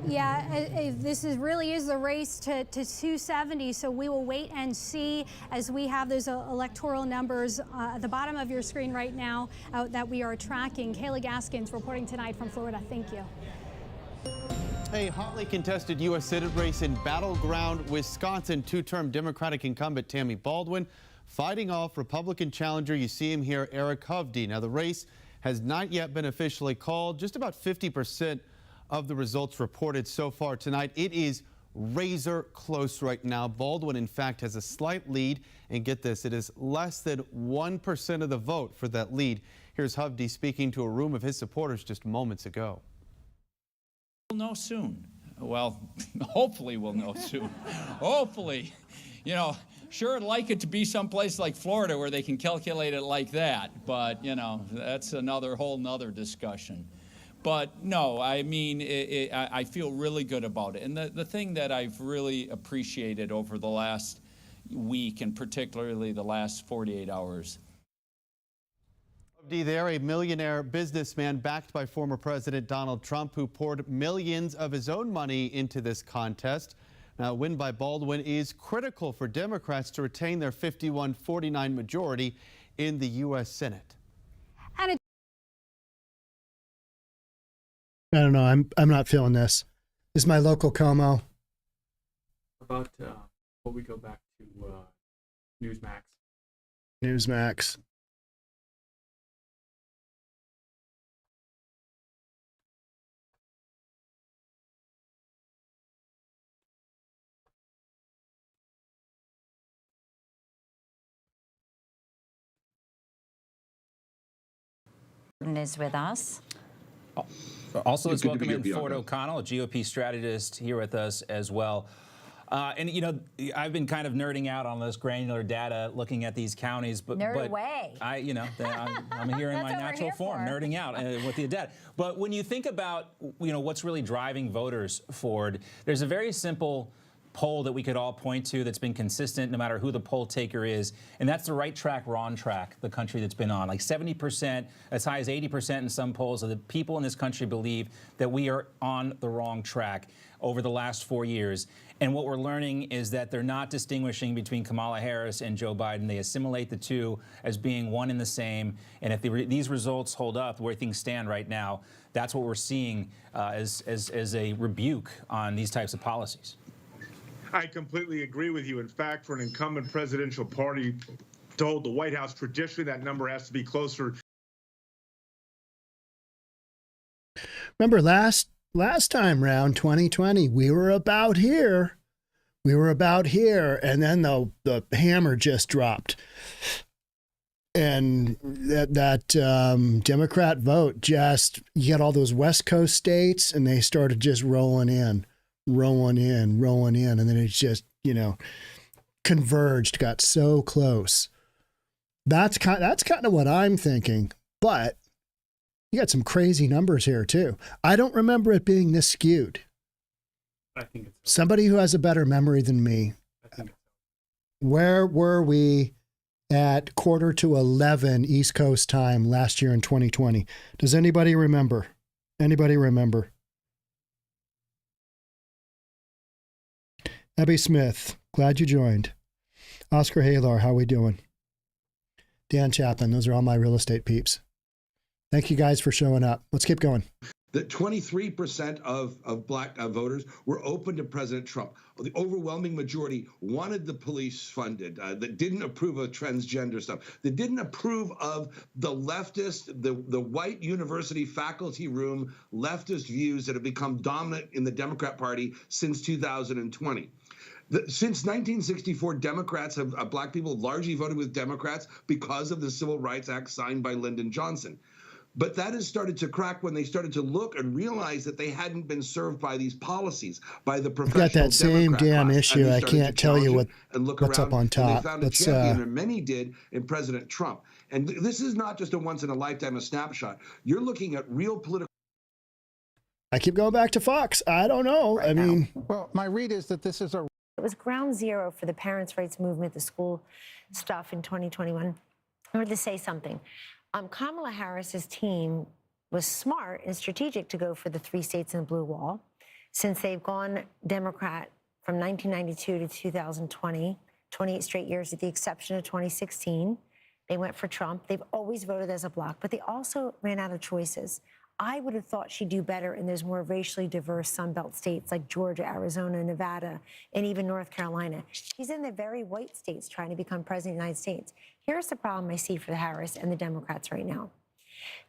Yeah, this really is the race to 270, so we will wait and see as we have those electoral numbers at the bottom of your screen right now that we are tracking. Kayla Gaskins reporting tonight from Florida. Thank you. A hotly contested U.S. Senate race in Battleground, Wisconsin. Two-term Democratic incumbent Tammy Baldwin fighting off Republican challenger, you see him here, Eric Hovde. Now, the race has not yet been officially called. Just about 50% of the results reported so far tonight. It is razor close right now. Baldwin, in fact, has a slight lead. And get this, it is less than 1% of the vote for that lead. Here's Hovde speaking to a room of his supporters just moments ago. We'll know soon. Well, hopefully we'll know soon. Hopefully. You know, sure, I'd like it to be someplace like Florida where they can calculate it like that, but, you know, that's whole nother discussion. But no, I mean, I feel really good about it. And the thing that I've really appreciated over the last week, and particularly the last 48 hours. There, a millionaire businessman backed by former President Donald Trump, who poured millions of his own money into this contest. Now, a win by Baldwin is critical for Democrats to retain their 51-49 majority in the U.S. Senate. And I don't know. I'm not feeling this. This is my local Como. About what we go back to Newsmax. Newsmax. Is with us. Also, let's welcome in Ford O'Connell, a GOP strategist, here with us as well. And, you know, I've been kind of nerding out on this granular data, looking at these counties. But away. I'm here in my natural form, nerding out with the data. But when you think about, you know, what's really driving voters, Ford, there's a very simple poll that we could all point to that's been consistent no matter who the poll taker is, and that's the right track, wrong track, the country that's been on. Like 70%, as high as 80% in some polls of the people in this country believe that we are on the wrong track over the last 4 years. And what we're learning is that they're not distinguishing between Kamala Harris and Joe Biden. They assimilate the two as being one and the same. And if these results hold up where things stand right now, that's what we're seeing as a rebuke on these types of policies. I completely agree with you. In fact, for an incumbent presidential party to hold the White House, traditionally that number has to be closer. Remember last time round, 2020, we were about here. We were about here, and then the hammer just dropped. And that Democrat vote just, you get all those West Coast states, and they started just rolling in. And then it just, you know, converged, got so close. That's kind of what I'm thinking. But you got some crazy numbers here too. I don't remember it being this skewed. I think it's somebody who has a better memory than me. Where were we at 10:45 East Coast time last year in 2020? Does anybody remember? Abby Smith, glad you joined. Oscar Halar, how we doing? Dan Chapman, those are all my real estate peeps. Thank you guys for showing up. Let's keep going. That 23% of black voters were open to President Trump. The overwhelming majority wanted the police funded, that didn't approve of transgender stuff, that didn't approve of the leftist, the white university faculty room leftist views that have become dominant in the Democrat Party since 2020. Since 1964, Democrats black people largely voted with Democrats because of the Civil Rights Act signed by Lyndon Johnson. But that has started to crack when they started to look and realize that they hadn't been served by these policies, by the professional I've got that same Democrat damn class. issue. I can't tell you what's up on top. And they found a champion, and many did, in President Trump. And this is not just a once-in-a-lifetime, a snapshot. You're looking at real political. I keep going back to Fox. I don't know. I mean, well, my read is that this is a. It was ground zero for the parents' rights movement, the school stuff in 2021. I wanted to say something. Kamala Harris's team was smart and strategic to go for the 3 states in the blue wall, since they've gone Democrat from 1992 to 2020, 28 straight years, with the exception of 2016. They went for Trump. They've always voted as a bloc, but they also ran out of choices. I would have thought she'd do better in those more racially diverse Sunbelt states like Georgia, Arizona, Nevada, and even North Carolina. She's in the very white states trying to become president of the United States. Here's the problem I see for the Harris and the Democrats right now.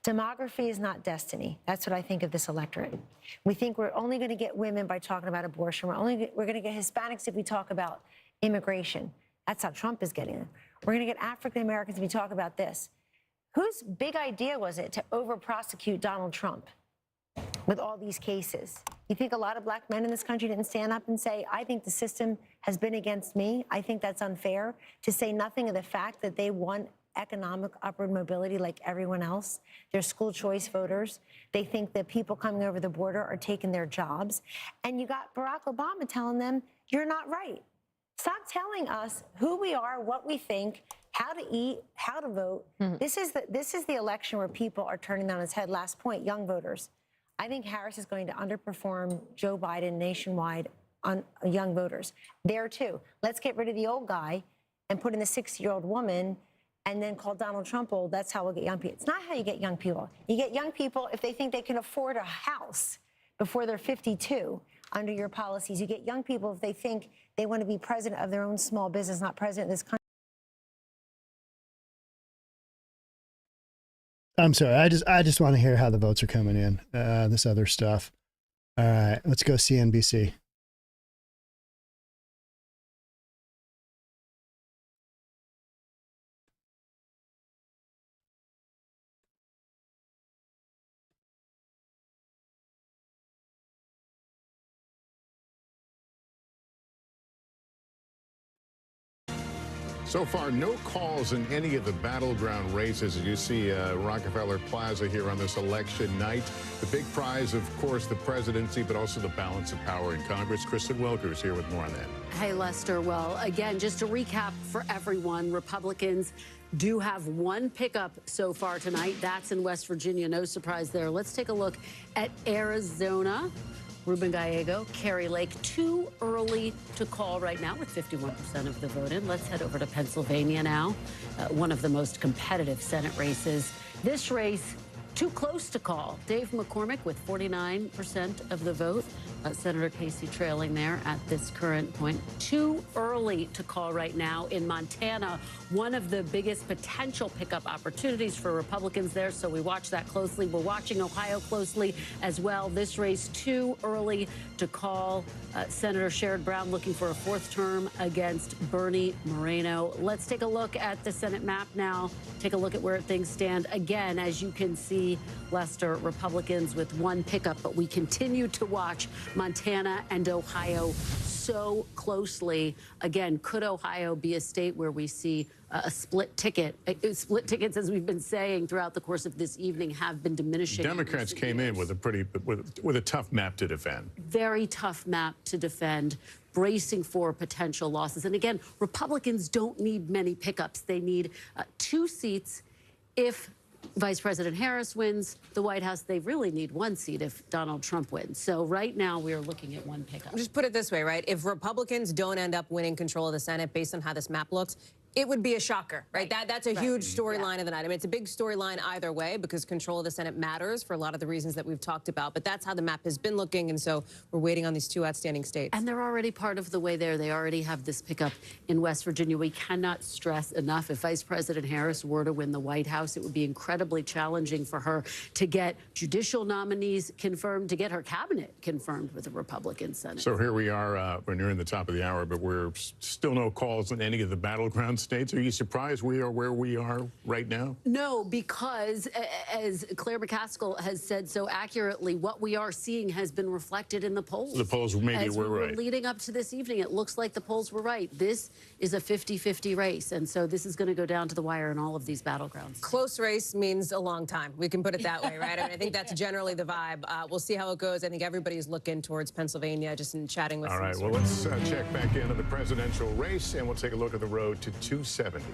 Demography is not destiny. That's what I think of this electorate. We think we're only going to get women by talking about abortion. We're going to get Hispanics if we talk about immigration. That's how Trump is getting them. We're going to get African Americans if we talk about this. Whose big idea was it to over-prosecute Donald Trump with all these cases? You think a lot of black men in this country didn't stand up and say, I think the system has been against me. I think that's unfair, to say nothing of the fact that they want economic upward mobility like everyone else. They're school choice voters. They think that people coming over the border are taking their jobs. And you got Barack Obama telling them, you're not right. Stop telling us who we are, what we think, how to eat, how to vote. This is the election where people are turning on its head. Last point, young voters. I think Harris is going to underperform Joe Biden nationwide on young voters. There too. Let's get rid of the old guy and put in the 60-year-old woman and then call Donald Trump old. That's how we'll get young people. It's not how you get young people. You get young people if they think they can afford a house before they're 52 under your policies. You get young people if they think they want to be president of their own small business, not president of this country. I'm sorry. I just want to hear how the votes are coming in. This other stuff. All right, let's go CNBC. So far, no calls in any of the battleground races. As you see Rockefeller Plaza here on this election night. The big prize, of course, the presidency, but also the balance of power in Congress. Kristen Welker's here with more on that. Hey, Lester. Well, again, just to recap for everyone, Republicans do have one pickup so far tonight. That's in West Virginia. No surprise there. Let's take a look at Arizona. Ruben Gallego, Kari Lake, too early to call right now with 51% of the vote in. Let's head over to Pennsylvania now, one of the most competitive Senate races. This race, too close to call. Dave McCormick with 49% of the vote. Senator Casey trailing there at this current point. Too early to call right now in Montana, one of the biggest potential pickup opportunities for Republicans there, so we watch that closely. We're watching Ohio closely as well. This race too early to call. Senator Sherrod Brown looking for a fourth term against Bernie Moreno. Let's take a look at the Senate map now. Take a look at where things stand. Again, as you can see, Lester, Republicans with one pickup, but we continue to watch Montana and Ohio so closely. Again, could Ohio be a state where we see a split ticket? Split tickets, as we've been saying throughout the course of this evening, have been diminishing. Democrats came in with a tough map to defend. Very tough map to defend, bracing for potential losses. And again, Republicans don't need many pickups. They need 2 seats if Vice President Harris wins the White House. They really need 1 seat if Donald Trump wins. So right now we are looking at 1 pickup. Just put it this way, right? If Republicans don't end up winning control of the Senate based on how this map looks, it would be a shocker, right? That's a huge storyline of the night. I mean, it's a big storyline either way because control of the Senate matters for a lot of the reasons that we've talked about. But that's how the map has been looking, and so we're waiting on these 2 outstanding states. And they're already part of the way there. They already have this pickup in West Virginia. We cannot stress enough, if Vice President Harris were to win the White House, it would be incredibly challenging for her to get judicial nominees confirmed, to get her cabinet confirmed with the Republican Senate. So here we are, we're nearing the top of the hour, but we're still no calls in any of the battleground states. Are you surprised we are where we are right now? No, because as Claire McCaskill has said so accurately, what we are seeing has been reflected in the polls. The polls maybe as were we were right. Leading up to this evening, it looks like the polls were right. This is a 50-50 race, and so this is going to go down to the wire in all of these battlegrounds. Close race means a long time. We can put it that way, right? I mean, I think that's generally the vibe. We'll see how it goes. I think everybody's looking towards Pennsylvania, just in chatting with All right, well, let's check back into the presidential race, and we'll take a look at the road to 270.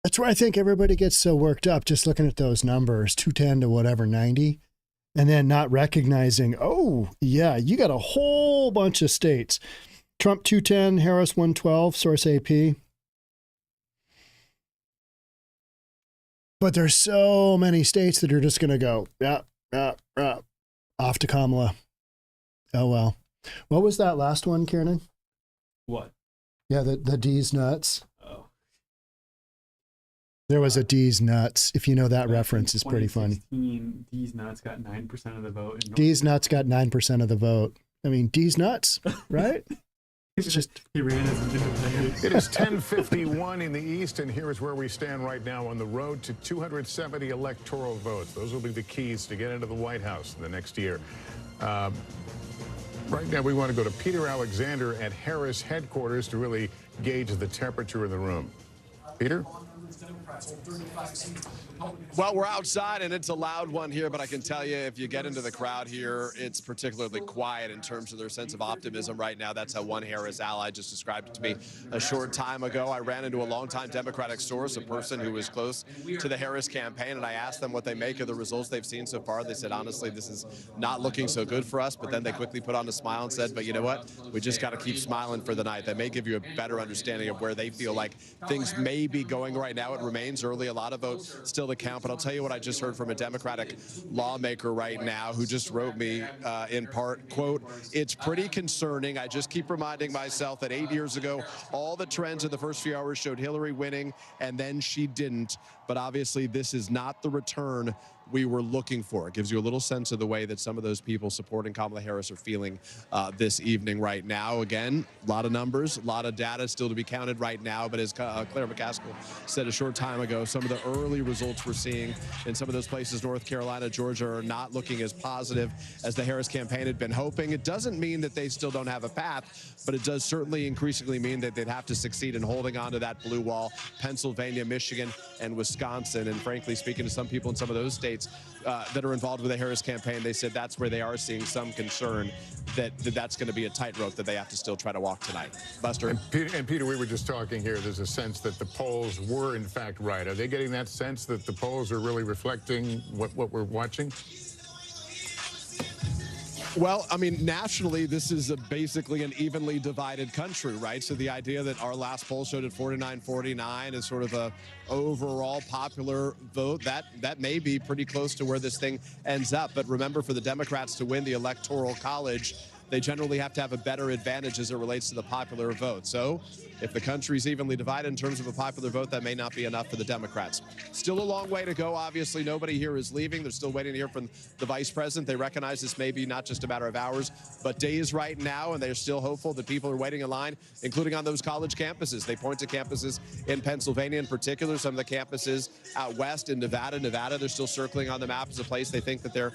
That's where I think everybody gets so worked up just looking at those numbers, 210 to whatever, 90, and then not recognizing, oh, yeah, you got a whole bunch of states. Trump 210, Harris 112, source AP. But there's so many states that are just going to go, off to Kamala. Oh, well. What was that last one, Kiernan? What? Yeah, the D's nuts. There was a D's nuts. If you know that reference, it's pretty funny. D's nuts got 9% of the vote. D's nuts got 9% of the vote. I mean, D's nuts, right? It's just he ran as an independent. It is 10:51 in the East, and here is where we stand right now on the road to 270 electoral votes. Those will be the keys to get into the White House in the next year. Right now, we want to go to Peter Alexander at Harris headquarters to really gauge the temperature in the room. Peter? Well, we're outside and it's a loud one here, but I can tell you if you get into the crowd here, it's particularly quiet in terms of their sense of optimism right now. That's how one Harris ally just described it to me a short time ago. I ran into a longtime Democratic source, a person who was close to the Harris campaign, and I asked them what they make of the results they've seen so far. They said, honestly, this is not looking so good for us, but then they quickly put on a smile and said, but you know what? We just got to keep smiling for the night. That may give you a better understanding of where they feel like things may be going right now. It remains early, a lot of votes still to count, but I'll tell you what I just heard from a Democratic lawmaker right now who just wrote me in part, quote, it's pretty concerning. I just keep reminding myself that 8 years ago, all the trends in the first few hours showed Hillary winning, and then she didn't. But obviously, this is not the return we were looking for. It gives you a little sense of the way that some of those people supporting Kamala Harris are feeling this evening right now. Again, a lot of numbers, a lot of data still to be counted right now. But as Claire McCaskill said a short time ago, some of the early results we're seeing in some of those places, North Carolina, Georgia, are not looking as positive as the Harris campaign had been hoping. It doesn't mean that they still don't have a path, but it does certainly increasingly mean that they'd have to succeed in holding on to that blue wall. Pennsylvania, Michigan, and Wisconsin. And frankly, speaking to some people in some of those states that are involved with the Harris campaign, they said that's where they are seeing some concern that that's going to be a tightrope that they have to still try to walk tonight. Buster? And Peter, we were just talking here, there's a sense that the polls were in fact right. Are they getting that sense that the polls are really reflecting what we're watching? Well, I mean, nationally, this is basically an evenly divided country, right? So the idea that our last poll showed at 49-49 is sort of a overall popular vote, that may be pretty close to where this thing ends up. But remember, for the Democrats to win the Electoral College, they generally have to have a better advantage as it relates to the popular vote. So if the country's evenly divided in terms of a popular vote, that may not be enough for the Democrats. Still a long way to go. Obviously, nobody here is leaving. They're still waiting to hear from the vice president. They recognize this may be not just a matter of hours, but days right now, and they're still hopeful that people are waiting in line, including on those college campuses. They point to campuses in Pennsylvania in particular, some of the campuses out west in Nevada. They're still circling on the map as a place they think that they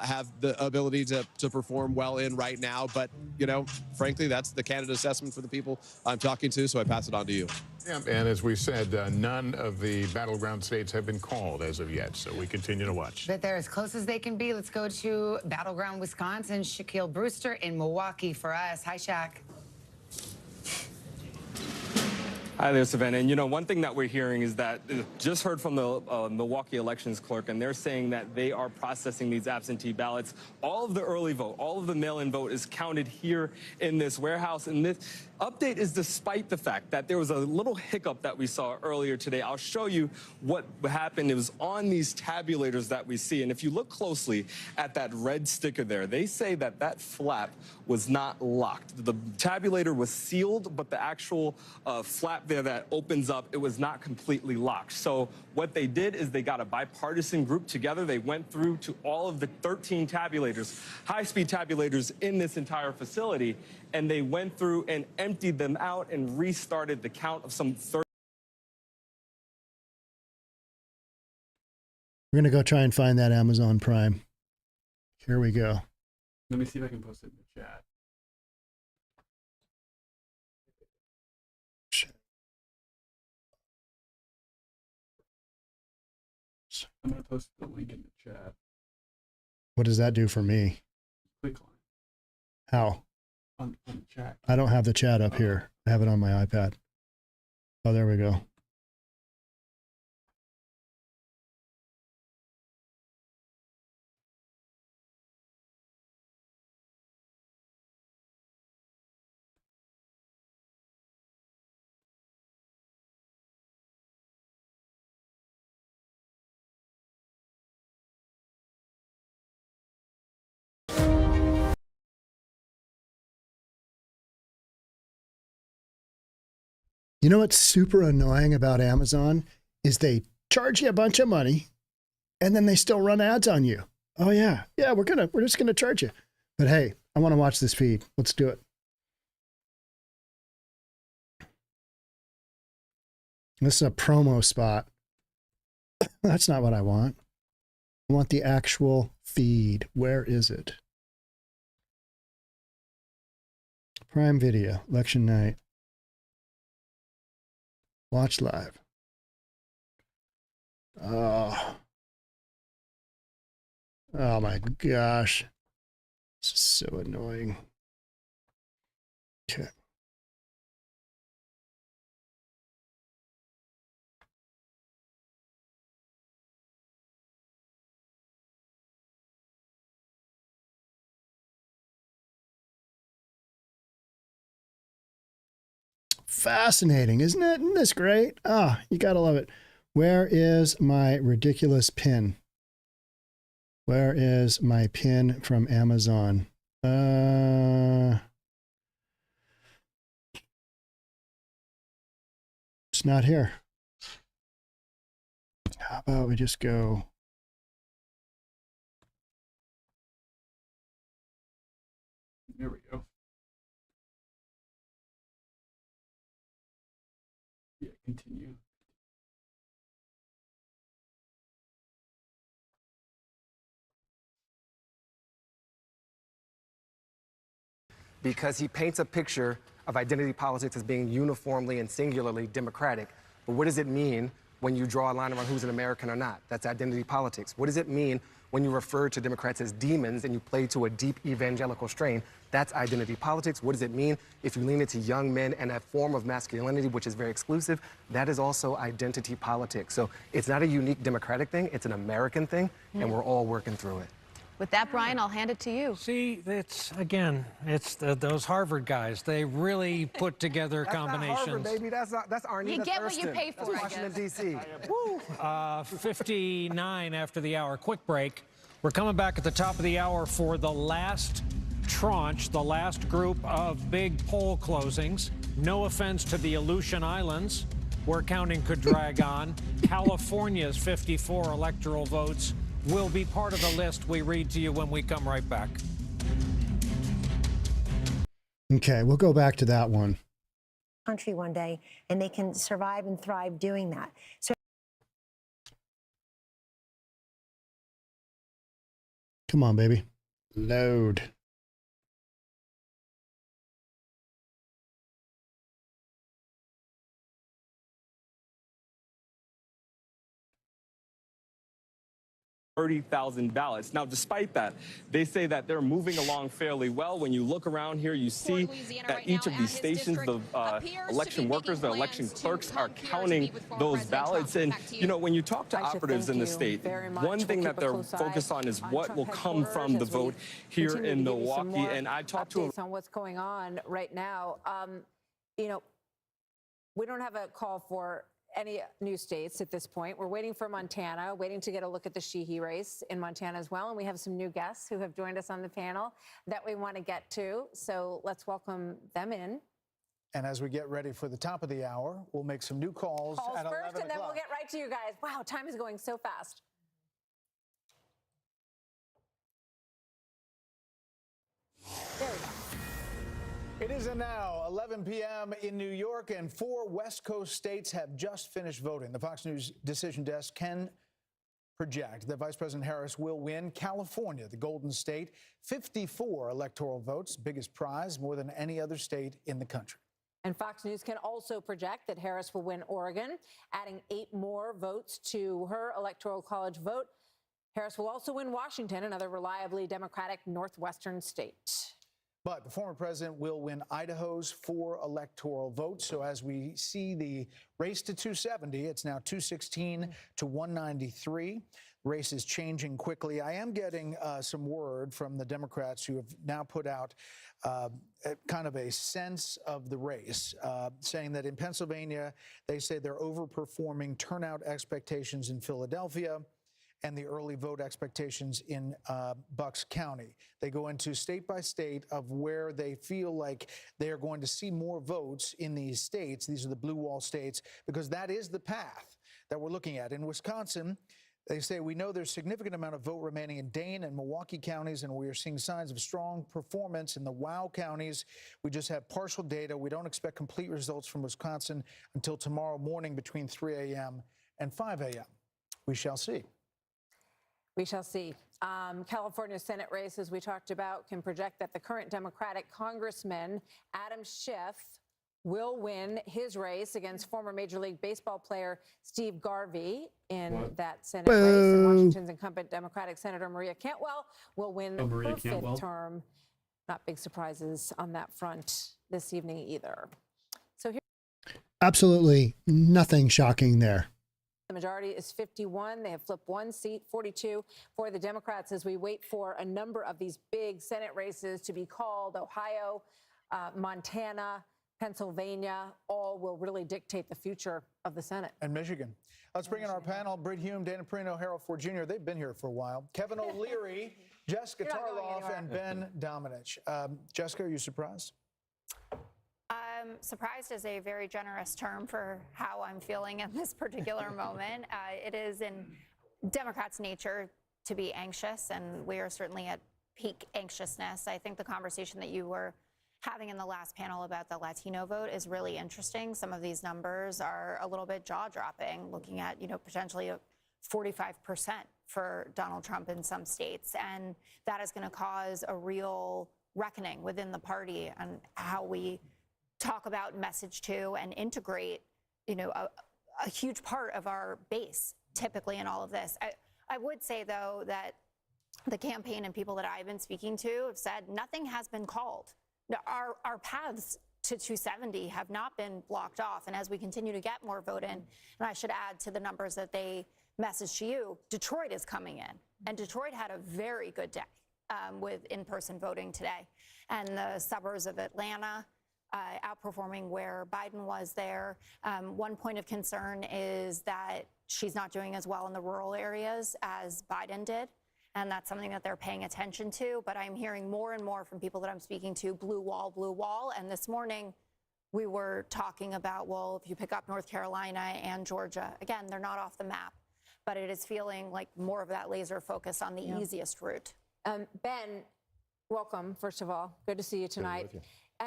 have the ability to perform well in right now. But, you know, frankly, that's the candidate assessment for the people I'm talking to, so I pass it on to you. Yeah, and as we said, none of the battleground states have been called as of yet, so we continue to watch. But they're as close as they can be. Let's go to Battleground, Wisconsin. Shaquille Brewster in Milwaukee for us. Hi, Shaq. Hi there, Savannah. And, you know, one thing that we're hearing is that just heard from the Milwaukee elections clerk, and they're saying that they are processing these absentee ballots. All of the early vote, all of the mail-in vote is counted here in this warehouse. And this update is despite the fact that there was a little hiccup that we saw earlier today. I'll show you what happened. It was on these tabulators that we see. And if you look closely at that red sticker there, they say that that flap was not locked. The tabulator was sealed, but the actual flap there that opens up, it was not completely locked. So what they did is they got a bipartisan group together. They went through to all of the 13 tabulators, high-speed tabulators in this entire facility, and they went through and emptied them out and restarted the count of some 30. We're going to go try and find that Amazon Prime. Here we go. Let me see if I can post it in the chat. I'm going to post the link in the chat. What does that do for me? Click on it. How? On the chat. I don't have the chat up here. I have it on my iPad. Oh, there we go. You know what's super annoying about Amazon is they charge you a bunch of money and then they still run ads on you. Oh yeah. Yeah, we're just gonna charge you. But hey, I want to watch this feed. Let's do it. This is a promo spot. That's not what I want. I want the actual feed. Where is it? Prime Video, election night. Watch live. Oh my gosh. This is so annoying. Okay. Fascinating, isn't it? Isn't this great? Ah, you gotta love it. Where is my ridiculous pin? Where is my pin from Amazon? It's not here. How about we just go? There we go. Yeah, continue. Because he paints a picture of identity politics as being uniformly and singularly democratic. But what does it mean when you draw a line around who's an American or not? That's identity politics. What does it mean when you refer to Democrats as demons and you play to a deep evangelical strain? That's identity politics. What does it mean if you lean into young men and a form of masculinity, which is very exclusive? That is also identity politics. So it's not a unique Democratic thing, it's an American thing, and we're all working through it. With that, Brian, I'll hand it to you. See, it's those Harvard guys. They really put together combinations. That's not Harvard, baby. That's Arnie. You That's get Thurston. what you pay for, That's Washington, D.C. Woo! 59 after the hour. Quick break. We're coming back at the top of the hour for the last tranche, the last group of big poll closings. No offense to the Aleutian Islands, where counting could drag on. California's 54 electoral votes will be part of the list we read to you when we come right back. Okay, we'll go back to that one. Country one day, and they can survive and thrive doing that. So Come on, baby. Load. $30,000 ballots. Now, despite that, they say that they're moving along fairly well. When you look around here, you see at each of these stations, the election workers, the election clerks are counting those ballots. And, you know, when you talk to operatives in the state, one thing that they're focused on is what will come from the vote here in Milwaukee. And I talked to on what's going on right now. You know, we don't have a call for any new states at this point. We're waiting for Montana, waiting to get a look at the Sheehy race in Montana as well. And we have some new guests who have joined us on the panel that we want to get to. So let's welcome them in. And as we get ready for the top of the hour, we'll make some new calls at 11 first, and then we'll o'clock. get right to you guys. Wow, time is going so fast. There we go. It is now 11 p.m. in New York, and 4 West Coast states have just finished voting. The Fox News decision desk can project that Vice President Harris will win California, the Golden State, 54 electoral votes, biggest prize, more than any other state in the country. And Fox News can also project that Harris will win Oregon, adding 8 more votes to her Electoral College vote. Harris will also win Washington, another reliably Democratic northwestern state. But the former president will win Idaho's 4 electoral votes. So as we see the race to 270, it's now 216 to 193. Race is changing quickly. I am getting some word from the Democrats who have now put out kind of a sense of the race, saying that in Pennsylvania, they say they're overperforming turnout expectations in Philadelphia and the early vote expectations in Bucks County. They go into state by state of where they feel like they are going to see more votes in these states. These are the blue wall states, because that is the path that we're looking at. In Wisconsin, they say, we know there's a significant amount of vote remaining in Dane and Milwaukee counties, and we are seeing signs of strong performance in the WOW counties. We just have partial data. We don't expect complete results from Wisconsin until tomorrow morning between 3 a.m. and 5 a.m. We shall see. We shall see. California Senate race, as we talked about, can project that the current Democratic Congressman, Adam Schiff, will win his race against former Major League Baseball player Steve Garvey in that Senate race. And Washington's incumbent Democratic Senator Maria Cantwell will win her fifth term. Not big surprises on that front this evening either. So here, Absolutely nothing shocking there. the majority is 51. They have flipped one seat, 42 for the Democrats, as we wait for a number of these big Senate races to be called. Ohio, Montana, Pennsylvania, all will really dictate the future of the Senate. And Michigan. Let's bring in our panel. Britt Hume, Dana Perino, Harold Ford Jr. They've been here for a while. Kevin O'Leary, Jessica Tarloff, and Ben Domenech. Jessica, are you surprised? Surprised is a very generous term for how I'm feeling in this particular moment. It is in Democrats' nature to be anxious, and we are certainly at peak anxiousness. I think the conversation that you were having in the last panel about the Latino vote is really interesting. Some of these numbers are a little bit jaw-dropping, looking at, potentially a 45% for Donald Trump in some states. And that is going to cause a real reckoning within the party on how we talk about, message to, and integrate, a huge part of our base typically in all of this. I would say, though, that the campaign and people that I've been speaking to have said nothing has been called. Our paths to 270 have not been blocked off. And as we continue to get more vote in, and I should add to the numbers that they messaged to you, Detroit is coming in. And Detroit had a very good day with in-person voting today. And the suburbs of Atlanta outperforming where Biden was there. One point of concern is that she's not doing as well in the rural areas as Biden did. And that's something that they're paying attention to. But I'm hearing more and more from people that I'm speaking to, blue wall, blue wall. And this morning, we were talking about, well, if you pick up North Carolina and Georgia, again, they're not off the map. But it is feeling like more of that laser focus on the easiest route. Ben, welcome, first of all. Good to see you tonight.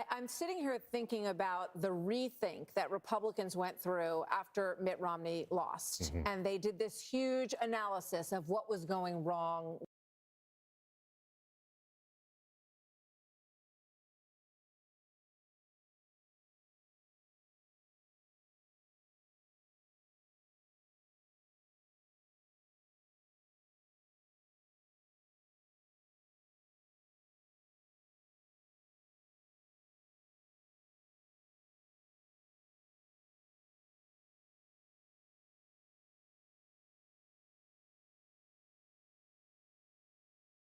I'm sitting here thinking about the rethink that Republicans went through after Mitt Romney lost. And they did this huge analysis of what was going wrong.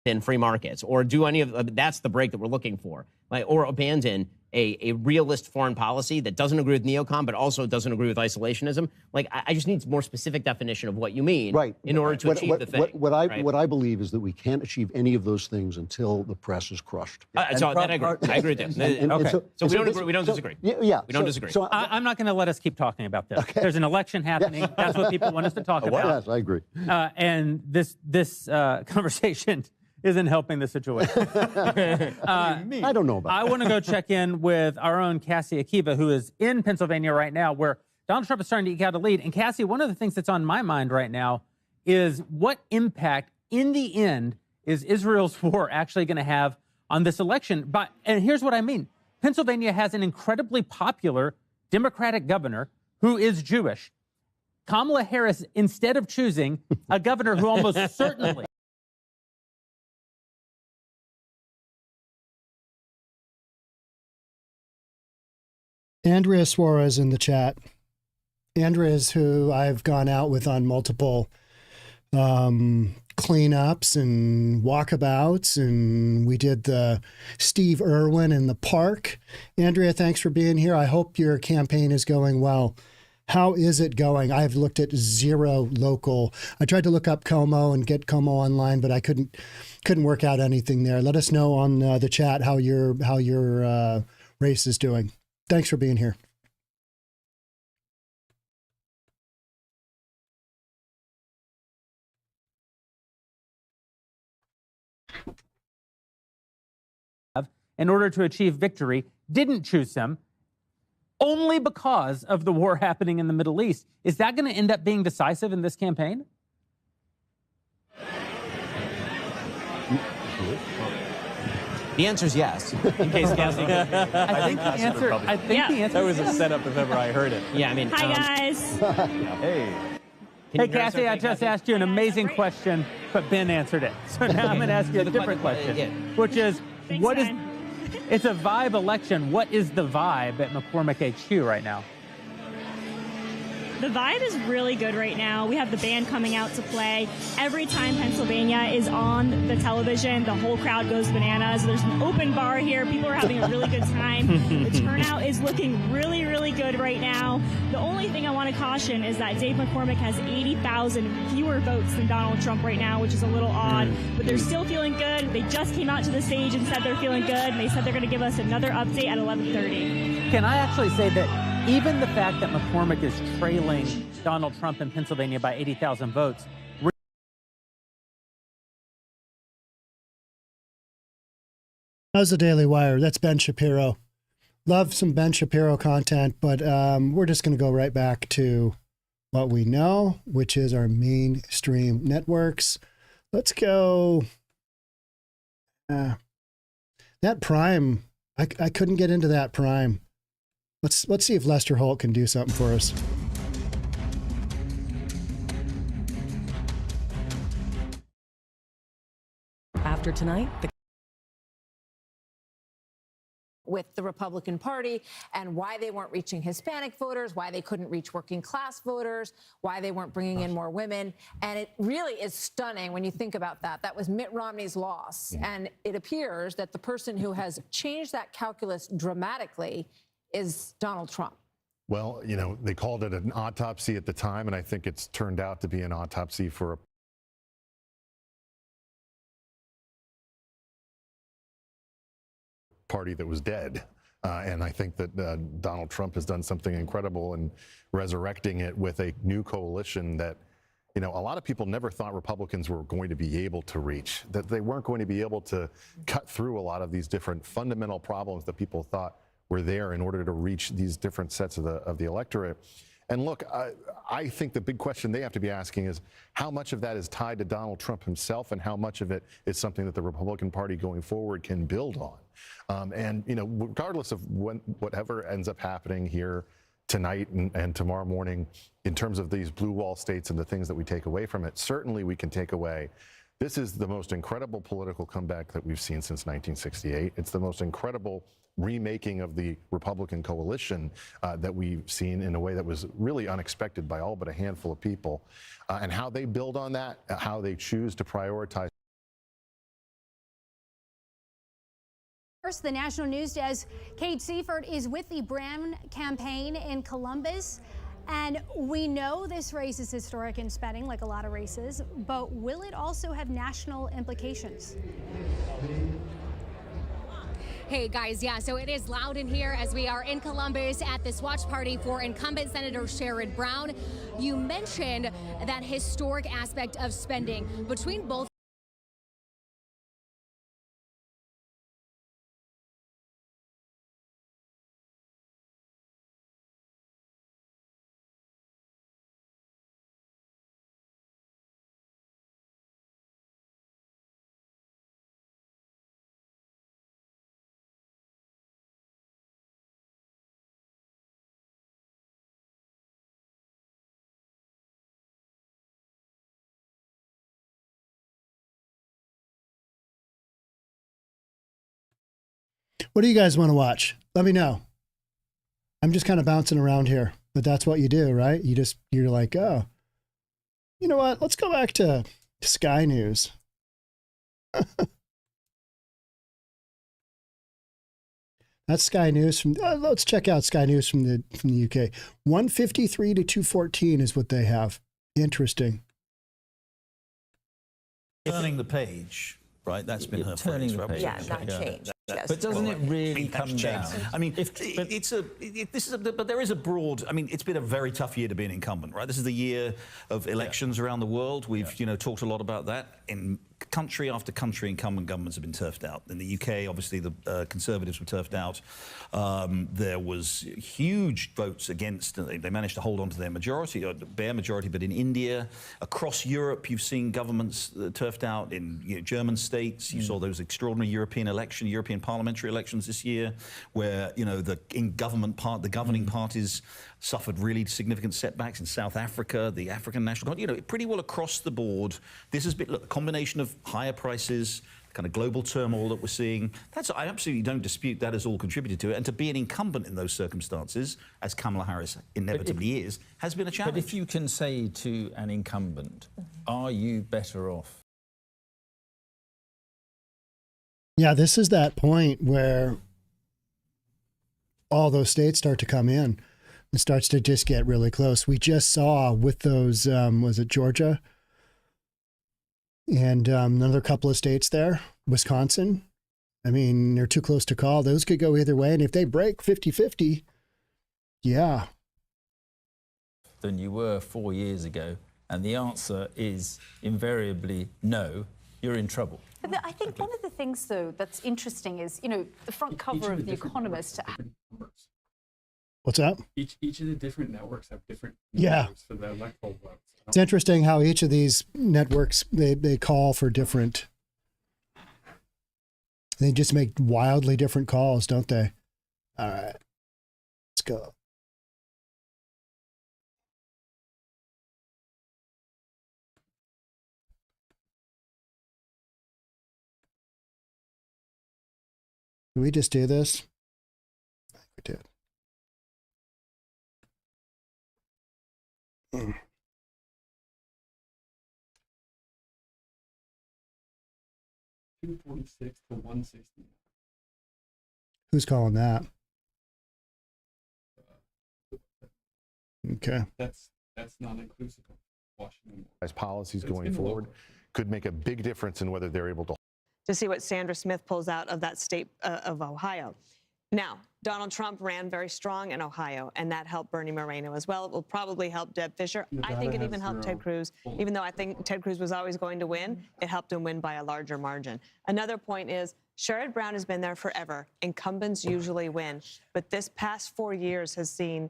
In free markets, or do any of that's the break that we're looking for, or abandon a realist foreign policy that doesn't agree with neocon but also doesn't agree with isolationism. I just need more specific definition of what you mean in order to achieve the thing. What I believe is that we can't achieve any of those things until the press is crushed. I agree with that. So we don't agree. We don't disagree. Yeah. We don't disagree. So I'm not going to let us keep talking about this. Okay. There's an election happening. That's what people want us to talk about. Yes, I agree. And this conversation isn't helping the situation. I don't know about that. I want to go check in with our own Cassie Akiva, who is in Pennsylvania right now, where Donald Trump is starting to eke out a lead. And Cassie, one of the things that's on my mind right now is what impact, in the end, is Israel's war actually going to have on this election? And here's what I mean. Pennsylvania has an incredibly popular Democratic governor who is Jewish. Kamala Harris, instead of choosing a governor who almost certainly Andrea Suarez in the chat. Andrea's who I've gone out with on multiple cleanups and walkabouts, and we did the Steve Irwin in the park. Andrea, thanks for being here. I hope your campaign is going well. How is it going? I've looked at zero local. I tried to look up Como and get Como online, but I couldn't work out anything there. Let us know on the chat how your race is doing. Thanks for being here. in order to achieve victory, didn't choose him only because of the war happening in the Middle East. Is that going to end up being decisive in this campaign? The answer is yes. In case Cassie. I think the answer. That was a setup if ever I heard it. Yeah, I mean. Hi guys. Hey. Hey, Cassie, I just asked you an amazing question, but Ben answered it. So now I'm going to ask you a different question, which is, it's a vibe election. What is the vibe at McCormick HQ right now? The vibe is really good right now. We have the band coming out to play. Every time Pennsylvania is on the television, the whole crowd goes bananas. There's an open bar here. People are having a really good time. The turnout is looking really, really good right now. The only thing I want to caution is that Dave McCormick has 80,000 fewer votes than Donald Trump right now, which is a little odd. But they're still feeling good. They just came out to the stage and said they're feeling good. And they said they're going to give us another update at 11:30. Can I actually say that even the fact that McCormick is trailing Donald Trump in Pennsylvania by 80,000 votes. How's the Daily Wire? That's Ben Shapiro. Love some Ben Shapiro content, but we're just going to go right back to what we know, which is our mainstream networks. Let's go. That Prime, I couldn't get into that Prime. Let's see if Lester Holt can do something for us. After tonight, with the Republican Party and why they weren't reaching Hispanic voters, why they couldn't reach working class voters, why they weren't bringing in more women. And it really is stunning when you think about that. That was Mitt Romney's loss. And it appears that the person who has changed that calculus dramatically is Donald Trump. Well, you know, they called it an autopsy at the time, and I think it's turned out to be an autopsy for a party that was dead. And I think that Donald Trump has done something incredible in resurrecting it with a new coalition that, you know, a lot of people never thought Republicans were going to be able to reach, that they weren't going to be able to cut through a lot of these different fundamental problems that people thought were there in order to reach these different sets of the electorate. And look, I think the big question they have to be asking is how much of that is tied to Donald Trump himself and how much of it is something that the Republican Party going forward can build on. And, you know, regardless of whatever ends up happening here tonight and tomorrow morning in terms of these blue wall states and the things that we take away from it, certainly we can take away this is the most incredible political comeback that we've seen since 1968. It's the most incredible remaking of the Republican coalition that we've seen in a way that was really unexpected by all but a handful of people. And how they build on that, how they choose to prioritize. First, the national news desk, Kate Seifert is with the Brown campaign in Columbus. And we know this race is historic in spending, like a lot of races, but will it also have national implications? Hey guys, yeah, so it is loud in here as we are in Columbus at this watch party for incumbent Senator Sherrod Brown. You mentioned that historic aspect of spending between both. What do you guys want to watch? Let me know. I'm just kind of bouncing around here, but that's what you do, right? You're like, oh, you know what? Let's go back to Sky News. That's Sky News from. Let's check out Sky News from the UK. 153 to 214 is what they have. Interesting. Turning the page, right? That's been her phrase. Yeah, not change. Yes. But doesn't it really come down? I mean, but there is a broad. I mean, it's been a very tough year to be an incumbent, right? This is the year of elections around the world. We've talked a lot about that. In country after country, incumbent governments have been turfed out. In the UK, obviously, the Conservatives were turfed out. There was huge votes against. They managed to hold on to their majority, or bare majority. But in India, across Europe, you've seen governments turfed out. In German states, you saw those extraordinary European parliamentary elections this year, where the governing parties suffered really significant setbacks. In South Africa, the African National Congress, pretty well across the board. This has been, look, a combination of higher prices, kind of global turmoil that we're seeing. I absolutely don't dispute that has all contributed to it. And to be an incumbent in those circumstances, as Kamala Harris inevitably is, has been a challenge. But if you can say to an incumbent, are you better off? Yeah, this is that point where all those states start to come in. It starts to just get really close. We just saw with those, was it Georgia? And another couple of states there, Wisconsin. I mean, they're too close to call. Those could go either way. And if they break 50-50, yeah. Than you were 4 years ago. And the answer is invariably no, you're in trouble. But I think one of the things, though, that's interesting is, the front cover of The Economist. What's that? Each of the different networks have different numbers for the electoral votes. It's interesting how each of these networks, they call for different, they just make wildly different calls, don't they? All right, let's go. Did we just do this? I think we did. Mm. $246 to $160. Who's calling that? Okay. That's not inclusive of Washington. As policies going forward could make a big difference in whether they're able to see what Sandra Smith pulls out of that state of Ohio. Now, Donald Trump ran very strong in Ohio, and that helped Bernie Moreno as well. It will probably help Deb Fischer. I think it even helped Ted Cruz. Even though I think Ted Cruz was always going to win, it helped him win by a larger margin. Another point is, Sherrod Brown has been there forever. Incumbents usually win. But this past 4 years has seen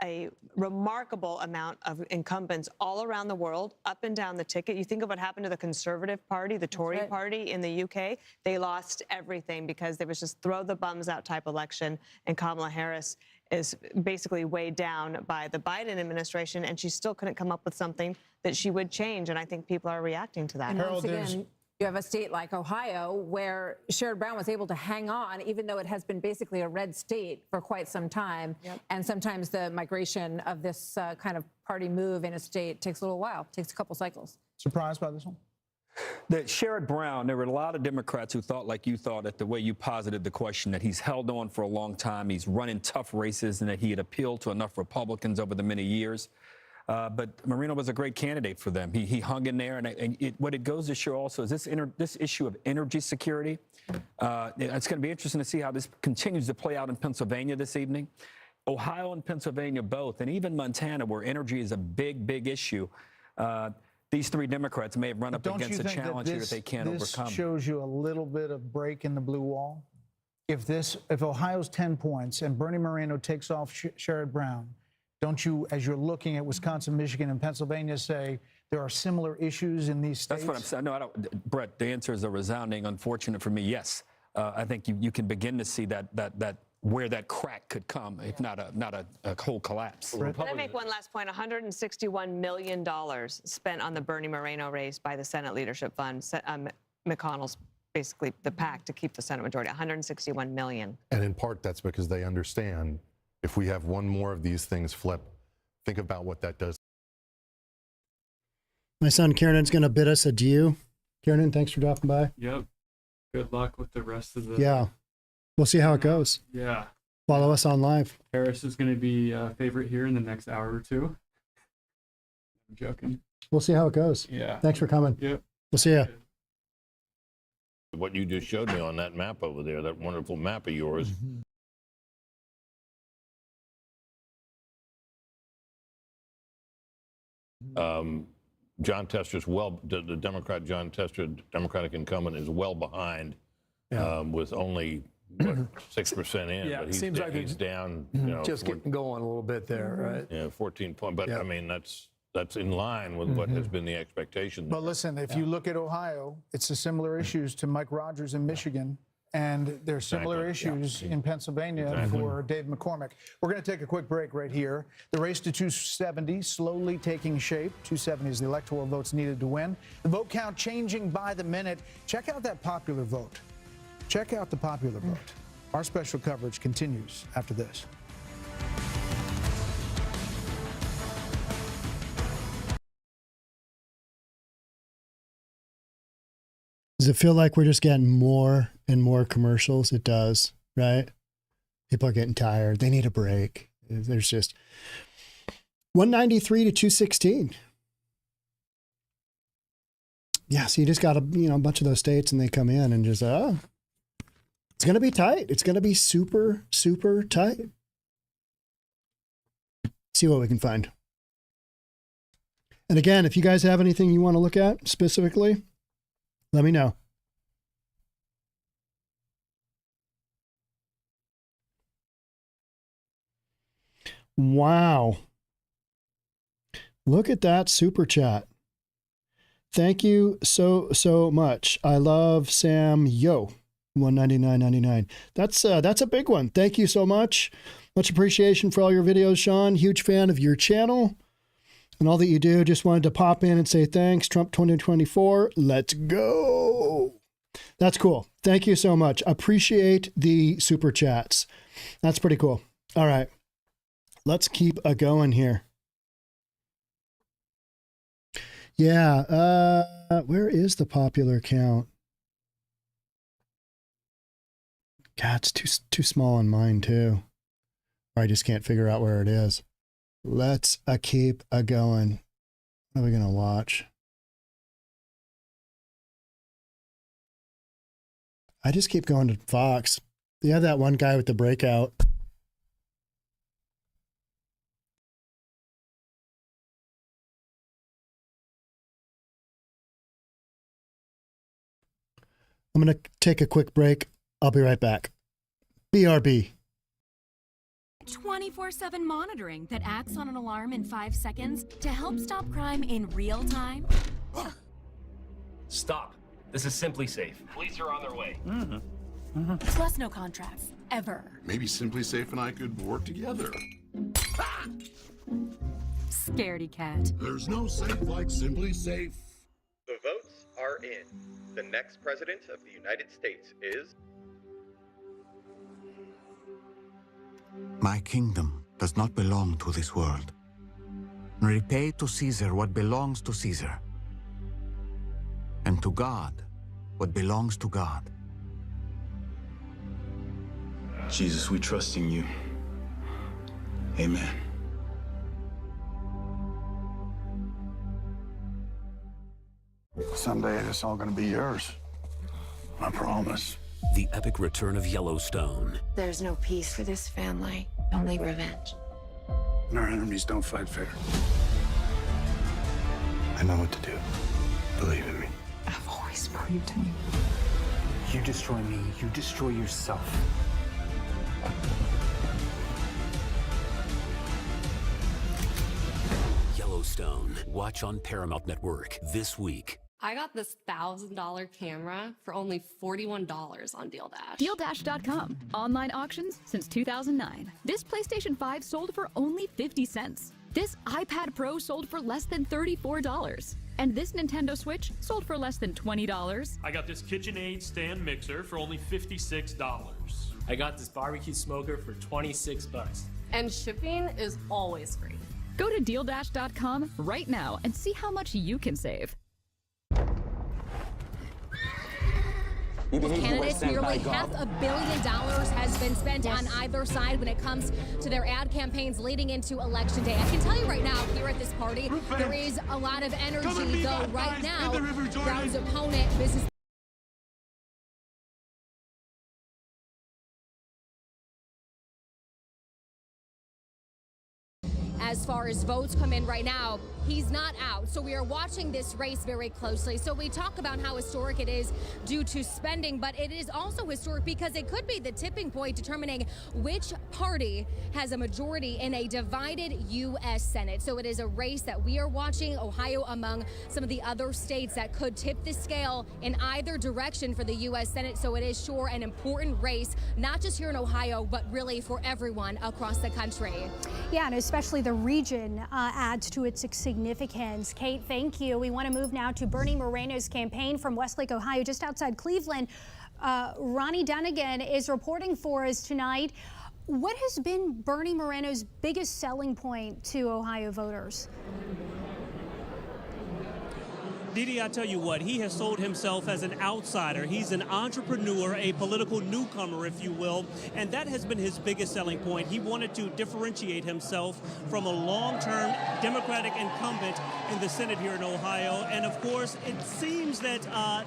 a remarkable amount of incumbents all around the world, up and down the ticket. You think of what happened to the Conservative Party, the Tory Party in the UK. They lost everything because there was just throw the bums out type election, and Kamala Harris is basically weighed down by the Biden administration, and she still couldn't come up with something that she would change, and I think people are reacting to that. And once again, you have a state like Ohio where Sherrod Brown was able to hang on, even though it has been basically a red state for quite some time. Yep. And sometimes the migration of this kind of party move in a state takes a little while, takes a couple cycles. Surprised by this one? That Sherrod Brown, there were a lot of Democrats who thought like you thought at the way you posited the question, that he's held on for a long time, he's running tough races, and that he had appealed to enough Republicans over the many years. But Moreno was a great candidate for them. He hung in there, and what it goes to show also is this issue of energy security. It's going to be interesting to see how this continues to play out in Pennsylvania this evening. Ohio and Pennsylvania both, and even Montana, where energy is a big, big issue. These three Democrats may have run up against a challenge here that they can't overcome. This shows you a little bit of break in the blue wall. If Ohio's 10 points and Bernie Moreno takes off Sherrod Brown, don't you, as you're looking at Wisconsin, Michigan, and Pennsylvania, say there are similar issues in these states? That's what I'm saying. No, I don't. Brett, the answer is a resounding unfortunate for me. Yes, I think you can begin to see that where that crack could come, if not a whole collapse. Can I make one last point? $161 million spent on the Bernie Moreno race by the Senate Leadership Fund. McConnell's basically the PAC to keep the Senate majority. $161 million. And in part, that's because they understand if we have one more of these things flip, think about what that does. My son Kiernan's going to bid us adieu. Kiernan, thanks for dropping by. Yep. Good luck with the rest of the... Yeah. We'll see how it goes. Yeah. Follow us on live. Harris is going to be a favorite here in the next hour or two. I'm joking. We'll see how it goes. Yeah. Thanks for coming. Yep. We'll see you. What you just showed me on that map over there, that wonderful map of yours. Mm-hmm. John Tester's the Democrat John Tester, Democratic incumbent, is well behind with only what, 6% in. Yeah, but it seems like he's down. Just getting going a little bit there, right? Yeah, 14 points. But I mean, that's in line with what has been the expectation. But listen, if you look at Ohio, it's the similar issues to Mike Rogers in Michigan. And there's similar issues in Pennsylvania for Dave McCormick. We're going to take a quick break right here. The race to 270 slowly taking shape. 270 is the electoral votes needed to win. The vote count changing by the minute. Check out that popular vote. Check out the popular vote. Our special coverage continues after this. Does it feel like we're just getting more and more commercials? It does, right? People are getting tired. They need a break. There's just 193 to 216. Yeah, so you just got a bunch of those states and they come in and just, it's going to be tight. It's going to be super, super tight. See what we can find. And again, if you guys have anything you want to look at specifically, let me know. Wow. Look at that super chat. Thank you so much. I love Sam Yo. $199.99. That's a big one. Thank you so much. Much appreciation for all your videos, Sean. Huge fan of your channel and all that you do. Just wanted to pop in and say thanks. Trump 2024. Let's go. That's cool. Thank you so much. Appreciate the super chats. That's pretty cool. All right. Let's keep a going here. Yeah. Where is the popular count? God, it's too small on mine too. Or I just can't figure out where it is. Let's keep a going. What are we gonna watch? I just keep going to Fox. They have that one guy with the breakout. I'm going to take a quick break. I'll be right back. BRB. 24/7 monitoring that acts on an alarm in 5 seconds to help stop crime in real time. Stop. This is Simply Safe. Police are on their way. Plus no contracts, ever. Maybe Simply Safe and I could work together. Scaredy cat. There's no safe like Simply Safe. The votes are in. The next president of the United States is... My kingdom does not belong to this world. Repay to Caesar what belongs to Caesar, and to God what belongs to God. Jesus, we trust in you. Amen. Someday it's all gonna be yours. I promise. The epic return of Yellowstone. There's no peace for this family, only revenge. And our enemies don't fight fair. I know what to do. Believe in me. I've always believed in you. You destroy me, you destroy yourself. Yellowstone. Watch on Paramount Network this week. I got this $1,000 camera for only $41 on Deal Dash. DealDash.com. Online auctions since 2009. This PlayStation 5 sold for only 50 cents. This iPad Pro sold for less than $34. And this Nintendo Switch sold for less than $20. I got this KitchenAid stand mixer for only $56. I got this barbecue smoker for $26. And shipping is always free. Go to DealDash.com right now and see how much you can save. With candidates, nearly $500 million has been spent on either side when it comes to their ad campaigns leading into Election Day. I can tell you right now, here at this party, there is a lot of energy, though right now, Brown's opponent, business... As as far as votes come in right now, he's not out. So we are watching this race very closely. So we talk about how historic it is due to spending, but it is also historic because it could be the tipping point determining which party has a majority in a divided U.S. Senate. So it is a race that we are watching, Ohio among some of the other states that could tip the scale in either direction for the U.S. Senate. So it is sure an important race, not just here in Ohio, but really for everyone across the country. Yeah, and especially the region adds to its significance. Kate, thank you. We want to move now to Bernie Moreno's campaign from Westlake, Ohio, just outside Cleveland. Ronnie Dunnigan is reporting for us tonight. What has been Bernie Moreno's biggest selling point to Ohio voters? Didi, I tell you what, he has sold himself as an outsider. He's an entrepreneur, a political newcomer, if you will, and that has been his biggest selling point. He wanted to differentiate himself from a long-term Democratic incumbent in the Senate here in Ohio, and of course, it seems that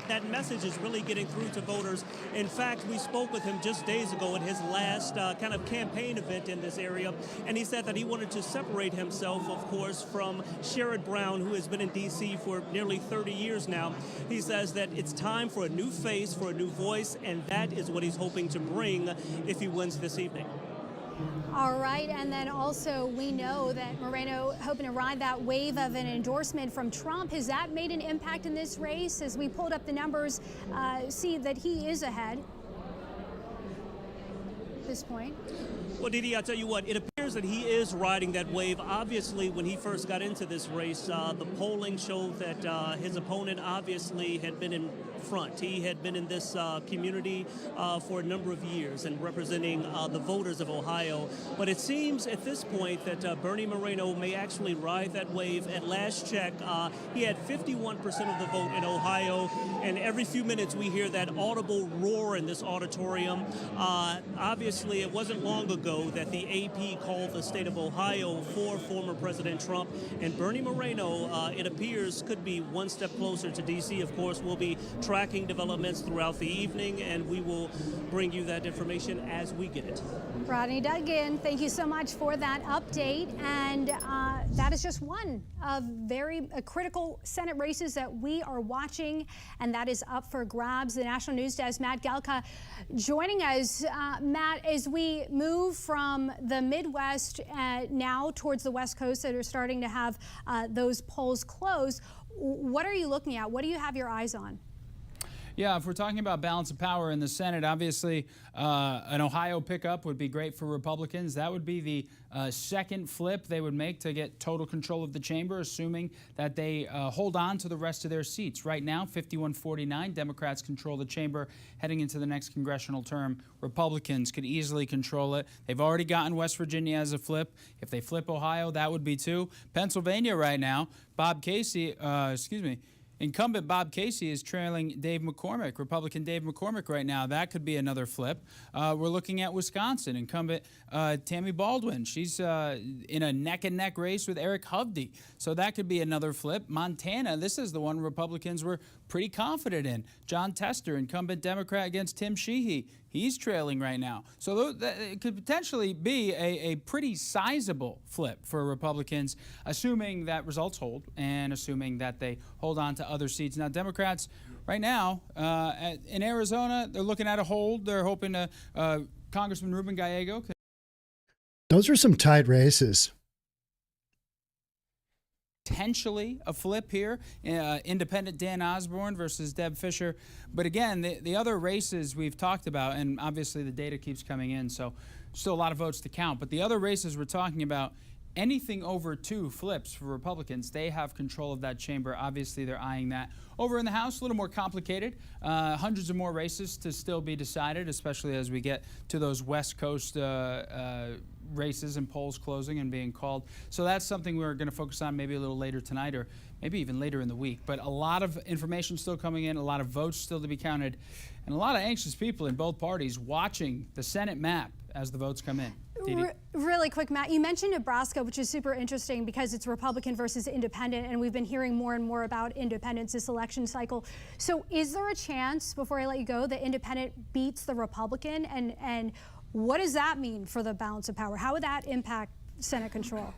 that message is really getting through to voters. In fact, we spoke with him just days ago at his last kind of campaign event in this area, and he said that he wanted to separate himself, of course, from Sherrod Brown, who has been in D.C. for nearly 30 years now. He says that it's time for a new face, for a new voice, and that is what he's hoping to bring if he wins this evening. All right, and then also we know that Moreno hoping to ride that wave of an endorsement from Trump. Has that made an impact in this race? As we pulled up the numbers, see that he is ahead at this point. Well, Didi, I tell you what, it appears that he is riding that wave. Obviously, when he first got into this race, the polling showed that his opponent obviously had been in front. He had been in this community for a number of years and representing the voters of Ohio. But it seems at this point that Bernie Moreno may actually ride that wave. At last check, he had 51% of the vote in Ohio, and every few minutes we hear that audible roar in this auditorium. Obviously, it wasn't long ago that the AP called the state of Ohio for former President Trump, and Bernie Moreno, it appears, could be one step closer to D.C. Of course, we'll be tracking developments throughout the evening, and we will bring you that information as we get it. Rodney Duggan, thank you so much for that update, and that is just one of very critical Senate races that we are watching, and that is up for grabs. The National News Desk, Matt Galka, joining us. Matt, as we move from the Midwest now towards the West Coast that are starting to have those polls closed, what are you looking at? What do you have your eyes on? Yeah, if we're talking about balance of power in the Senate, obviously an Ohio pickup would be great for Republicans. That would be the second flip they would make to get total control of the chamber, assuming that they hold on to the rest of their seats. Right now, 51-49, Democrats control the chamber heading into the next congressional term. Republicans could easily control it. They've already gotten West Virginia as a flip. If they flip Ohio, that would be two. Pennsylvania right now, Incumbent Bob Casey is trailing Dave McCormick, Republican Dave McCormick right now. That could be another flip. We're looking at Wisconsin. Incumbent Tammy Baldwin. She's in a neck-and-neck race with Eric Hovde. So that could be another flip. Montana, this is the one Republicans were pretty confident in. John Tester, incumbent Democrat against Tim Sheehy. He's trailing right now. So it could potentially be a pretty sizable flip for Republicans, assuming that results hold and assuming that they hold on to other seats. Now, Democrats right now in Arizona, they're looking at a hold. They're hoping to Congressman Ruben Gallego. Those are some tight races. Potentially a flip here, independent Dan Osborne versus Deb Fischer. But again, the other races we've talked about, and obviously the data keeps coming in, so still a lot of votes to count. But the other races we're talking about, anything over 2 flips for Republicans, they have control of that chamber. Obviously, they're eyeing that. Over in the House, a little more complicated. Hundreds of more races to still be decided, especially as we get to those West Coast races and polls closing and being called. So that's something we're going to focus on maybe a little later tonight or maybe even later in the week. But a lot of information still coming in, a lot of votes still to be counted, and a lot of anxious people in both parties watching the Senate map as the votes come in. Really quick, Matt, you mentioned Nebraska, which is super interesting because it's Republican versus independent, and we've been hearing more and more about independents this election cycle. So is there a chance, before I let you go, that independent beats the Republican? And what does that mean for the balance of power? How would that impact Senate control?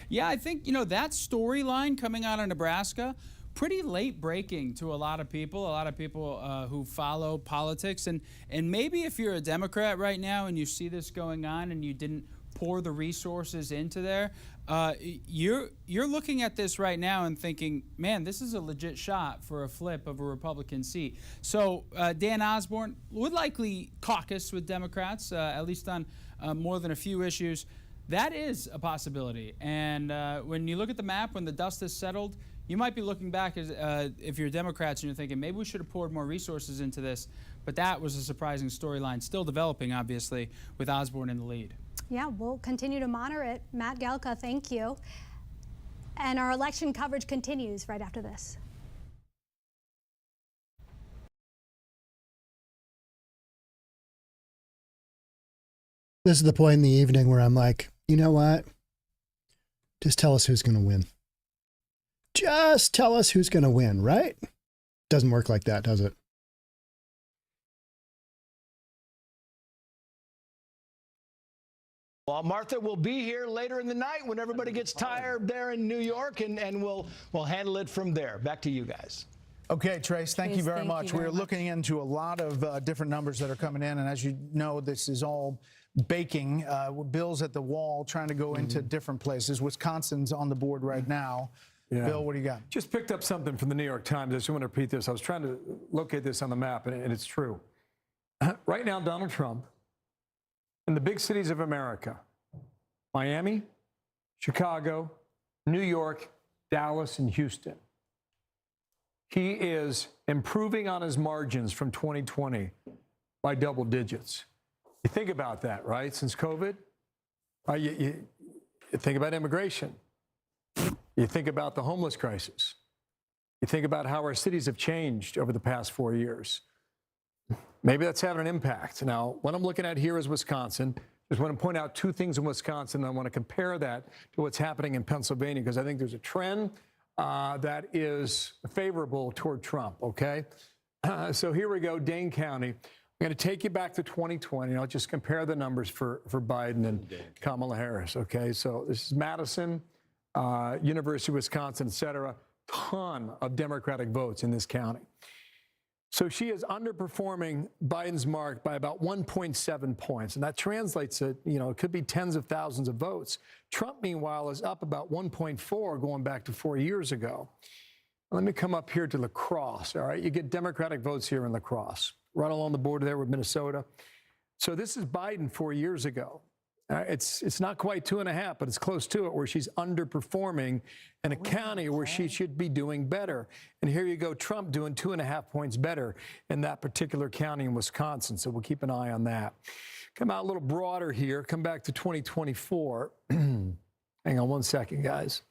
Yeah, I think, that storyline coming out of Nebraska, pretty late breaking to a lot of people who follow politics. And maybe if you're a Democrat right now and you see this going on and you didn't pour the resources into there, you're looking at this right now and thinking, man, this is a legit shot for a flip of a Republican seat. So Dan Osborne would likely caucus with Democrats, at least on more than a few issues. That is a possibility. And when you look at the map, when the dust has settled, you might be looking back as if you're Democrats and you're thinking, maybe we should have poured more resources into this. But that was a surprising storyline, still developing, obviously, with Osborne in the lead. Yeah, we'll continue to monitor it. Matt Galka, thank you. And our election coverage continues right after this. This is the point in the evening where I'm like, you know what? Just tell us who's going to win. Just tell us who's going to win, right? Doesn't work like that, does it? Well, Martha will be here later in the night when everybody gets tired there in New York, and we'll handle it from there. Back to you guys. Okay, Trace, thank you very much. We're looking into a lot of different numbers that are coming in, and as you know, this is all baking. Bill's at the wall trying to go into different places. Wisconsin's on the board right now. Yeah. Bill, what do you got? Just picked up something from the New York Times. I just want to repeat this. I was trying to locate this on the map, and it's true. Right now, Donald Trump, in the big cities of America, Miami, Chicago, New York, Dallas, and Houston, he is improving on his margins from 2020 by double digits. You think about that, right? Since COVID, you think about immigration. You think about the homeless crisis. You think about how our cities have changed over the past 4 years. Maybe that's having an impact. Now, what I'm looking at here is Wisconsin. Just want to point out two things in Wisconsin. I want to compare that to what's happening in Pennsylvania, because I think there's a trend that is favorable toward Trump, okay? So here we go, Dane County. I'm going to take you back to 2020. I'll just compare the numbers for Biden and Kamala Harris, okay? So this is Madison, University of Wisconsin, et cetera. Ton of Democratic votes in this county. So she is underperforming Biden's mark by about 1.7 points. And that translates to, it could be tens of thousands of votes. Trump, meanwhile, is up about 1.4 going back to 4 years ago. Let me come up here to La Crosse, all right? You get Democratic votes here in La Crosse, right along the border there with Minnesota. So this is Biden 4 years ago. It's not quite 2.5, but it's close to it, where she's underperforming in a county where she should be doing better. And here you go, Trump doing 2.5 points better in that particular county in Wisconsin. So we'll keep an eye on that. Come out a little broader here. Come back to 2024. Hang on one second, guys.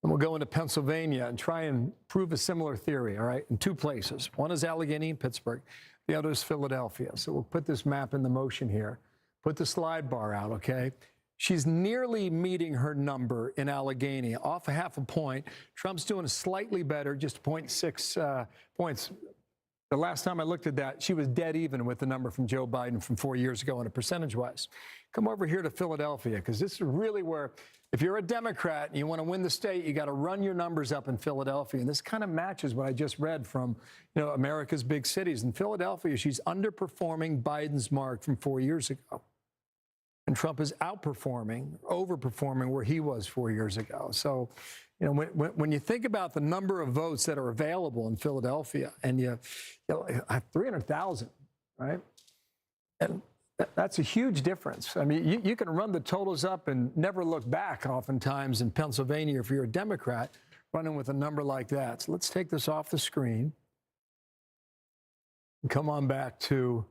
And we'll go into Pennsylvania and try and prove a similar theory, all right, in two places. One is Allegheny and Pittsburgh. The other is Philadelphia. So we'll put this map into motion here. Put the slide bar out, okay? She's nearly meeting her number in Allegheny, off a half a point. Trump's doing slightly better, just 0.6 points. The last time I looked at that, she was dead even with the number from Joe Biden from 4 years ago on a percentage-wise. Come over here to Philadelphia, because this is really where, if you're a Democrat and you want to win the state, you got to run your numbers up in Philadelphia. And this kind of matches what I just read from, America's big cities. In Philadelphia, she's underperforming Biden's mark from 4 years ago. And Trump is outperforming, overperforming where he was 4 years ago. So, when you think about the number of votes that are available in Philadelphia, and you have 300,000, right? And that's a huge difference. I mean, you can run the totals up and never look back oftentimes in Pennsylvania if you're a Democrat running with a number like that. So let's take this off the screen and come on back to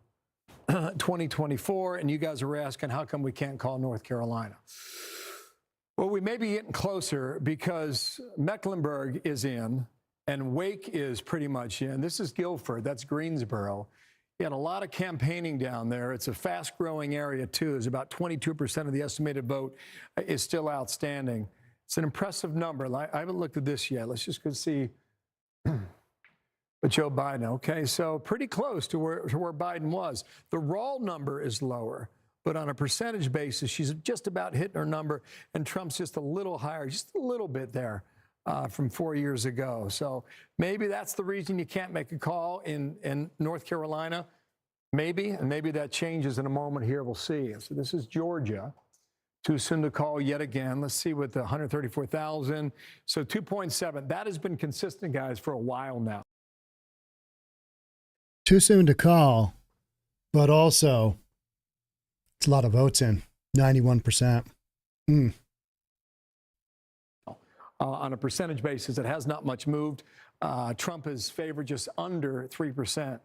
2024, and you guys are asking, how come we can't call North Carolina? Well, we may be getting closer because Mecklenburg is in and Wake is pretty much in. This is Guilford, that's Greensboro. You had a lot of campaigning down there. It's a fast-growing area, too. There's about 22% of the estimated vote is still outstanding. It's an impressive number. I haven't looked at this yet. Let's just go see Joe Biden. Okay, so pretty close to where Biden was. The raw number is lower. but on a percentage basis, she's just about hitting her number, and Trump's just a little higher, just a little bit there from 4 years ago. So maybe that's the reason you can't make a call in North Carolina. Maybe, and maybe that changes in a moment here. We'll see. So this is Georgia. Too soon to call yet again. Let's see what the 134,000. So 2.7. That has been consistent, guys, for a while now. Too soon to call, but also it's a lot of votes in, 91%. On a percentage basis, it has not much moved. Trump is favored just under 3%.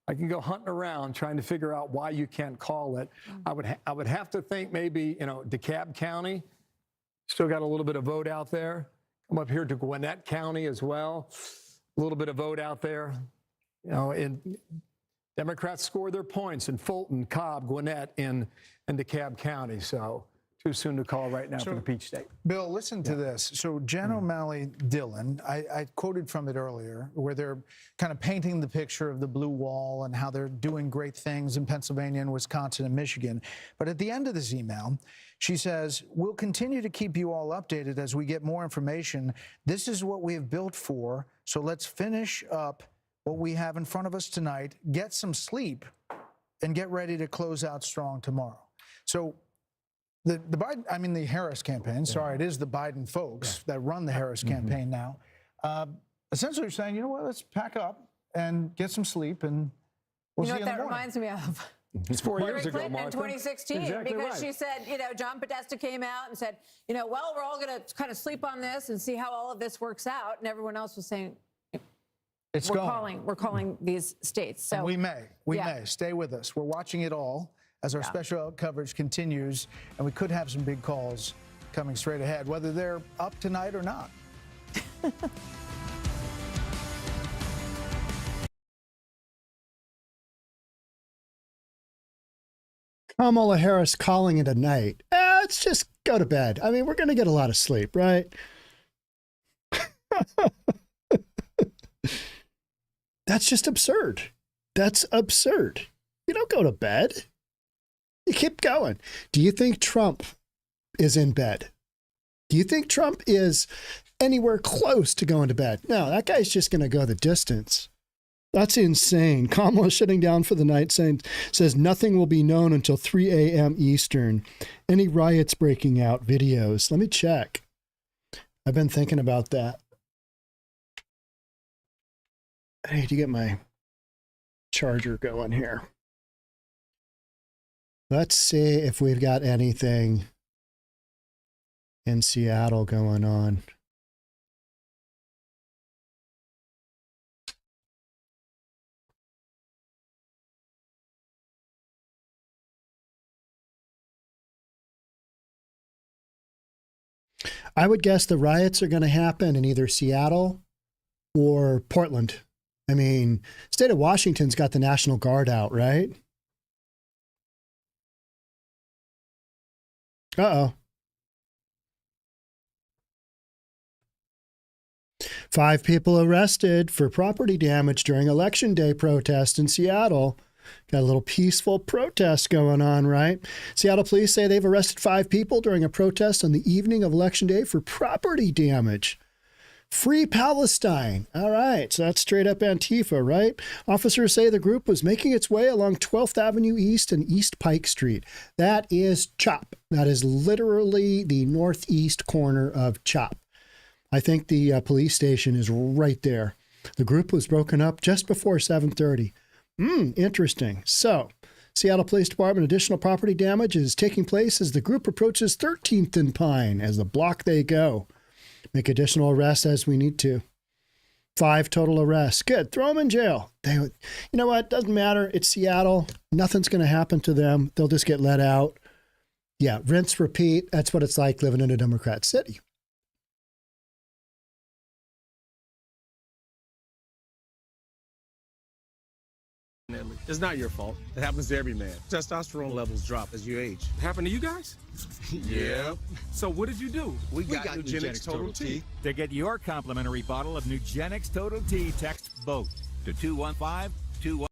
I can go hunting around trying to figure out why you can't call it. I would have to think maybe, DeKalb County still got a little bit of vote out there. Come up here to Gwinnett County as well. A little bit of vote out there. Democrats scored their points in Fulton, Cobb, Gwinnett, and DeKalb County. So too soon to call right now for the Peach State. Bill, listen to this. So Jen O'Malley Dillon, I quoted from it earlier, where they're kind of painting the picture of the blue wall and how they're doing great things in Pennsylvania and Wisconsin and Michigan. But at the end of this email, she says, we'll continue to keep you all updated as we get more information. This is what we have built for. So let's finish up what we have in front of us tonight, get some sleep, and get ready to close out strong tomorrow. So the Harris campaign, sorry, it is the Biden folks that run the Harris campaign now, essentially saying, you know what, let's pack up and get some sleep, and we'll see you in the morning. That reminds me of? It's 4 years ago, Clinton in 2016, exactly because right. she said, John Podesta came out and said, well, we're all going to kind of sleep on this and see how all of this works out, and everyone else was saying, we're calling these states. So and we may stay with us. We're watching it all as our special coverage continues, and we could have some big calls coming straight ahead, whether they're up tonight or not. Kamala Harris calling it a night. Let's just go to bed. I mean, we're going to get a lot of sleep, right? That's just absurd. That's absurd. You don't go to bed. You keep going. Do you think Trump is in bed? Do you think Trump is anywhere close to going to bed? No, that guy's just going to go the distance. That's insane. Kamala shutting down for the night, says nothing will be known until 3 a.m. Eastern. Any riots breaking out, videos. Let me check. I've been thinking about that. I need to get my charger going here. Let's see if we've got anything in Seattle going on. I would guess the riots are going to happen in either Seattle or Portland. I mean, state of Washington's got the National Guard out, right? Uh-oh. 5 people arrested for property damage during Election Day protest in Seattle. Got a little peaceful protest going on, right? Seattle police say they've arrested 5 people during a protest on the evening of Election Day for property damage. Free Palestine. All right, so that's straight up Antifa, right? Officers say the group was making its way along 12th Avenue East and East Pike Street. That is CHOP. That is literally the northeast corner of CHOP. I think the police station is right there. The group was broken up just before 7:30. Interesting. So, Seattle Police Department additional property damage is taking place as the group approaches 13th and Pine. As the block they go. Make additional arrests as we need to. 5 total arrests. Good. Throw them in jail. You know what? Doesn't matter. It's Seattle. Nothing's going to happen to them. They'll just get let out. Yeah, rinse, repeat. That's what it's like living in a Democrat city. It's not your fault. It happens to every man. Testosterone levels drop as you age. Happened to you guys? Yeah. So what did you do? We got Nugenix Total T. To get your complimentary bottle of Nugenix Total T, text BOAT to 215-21.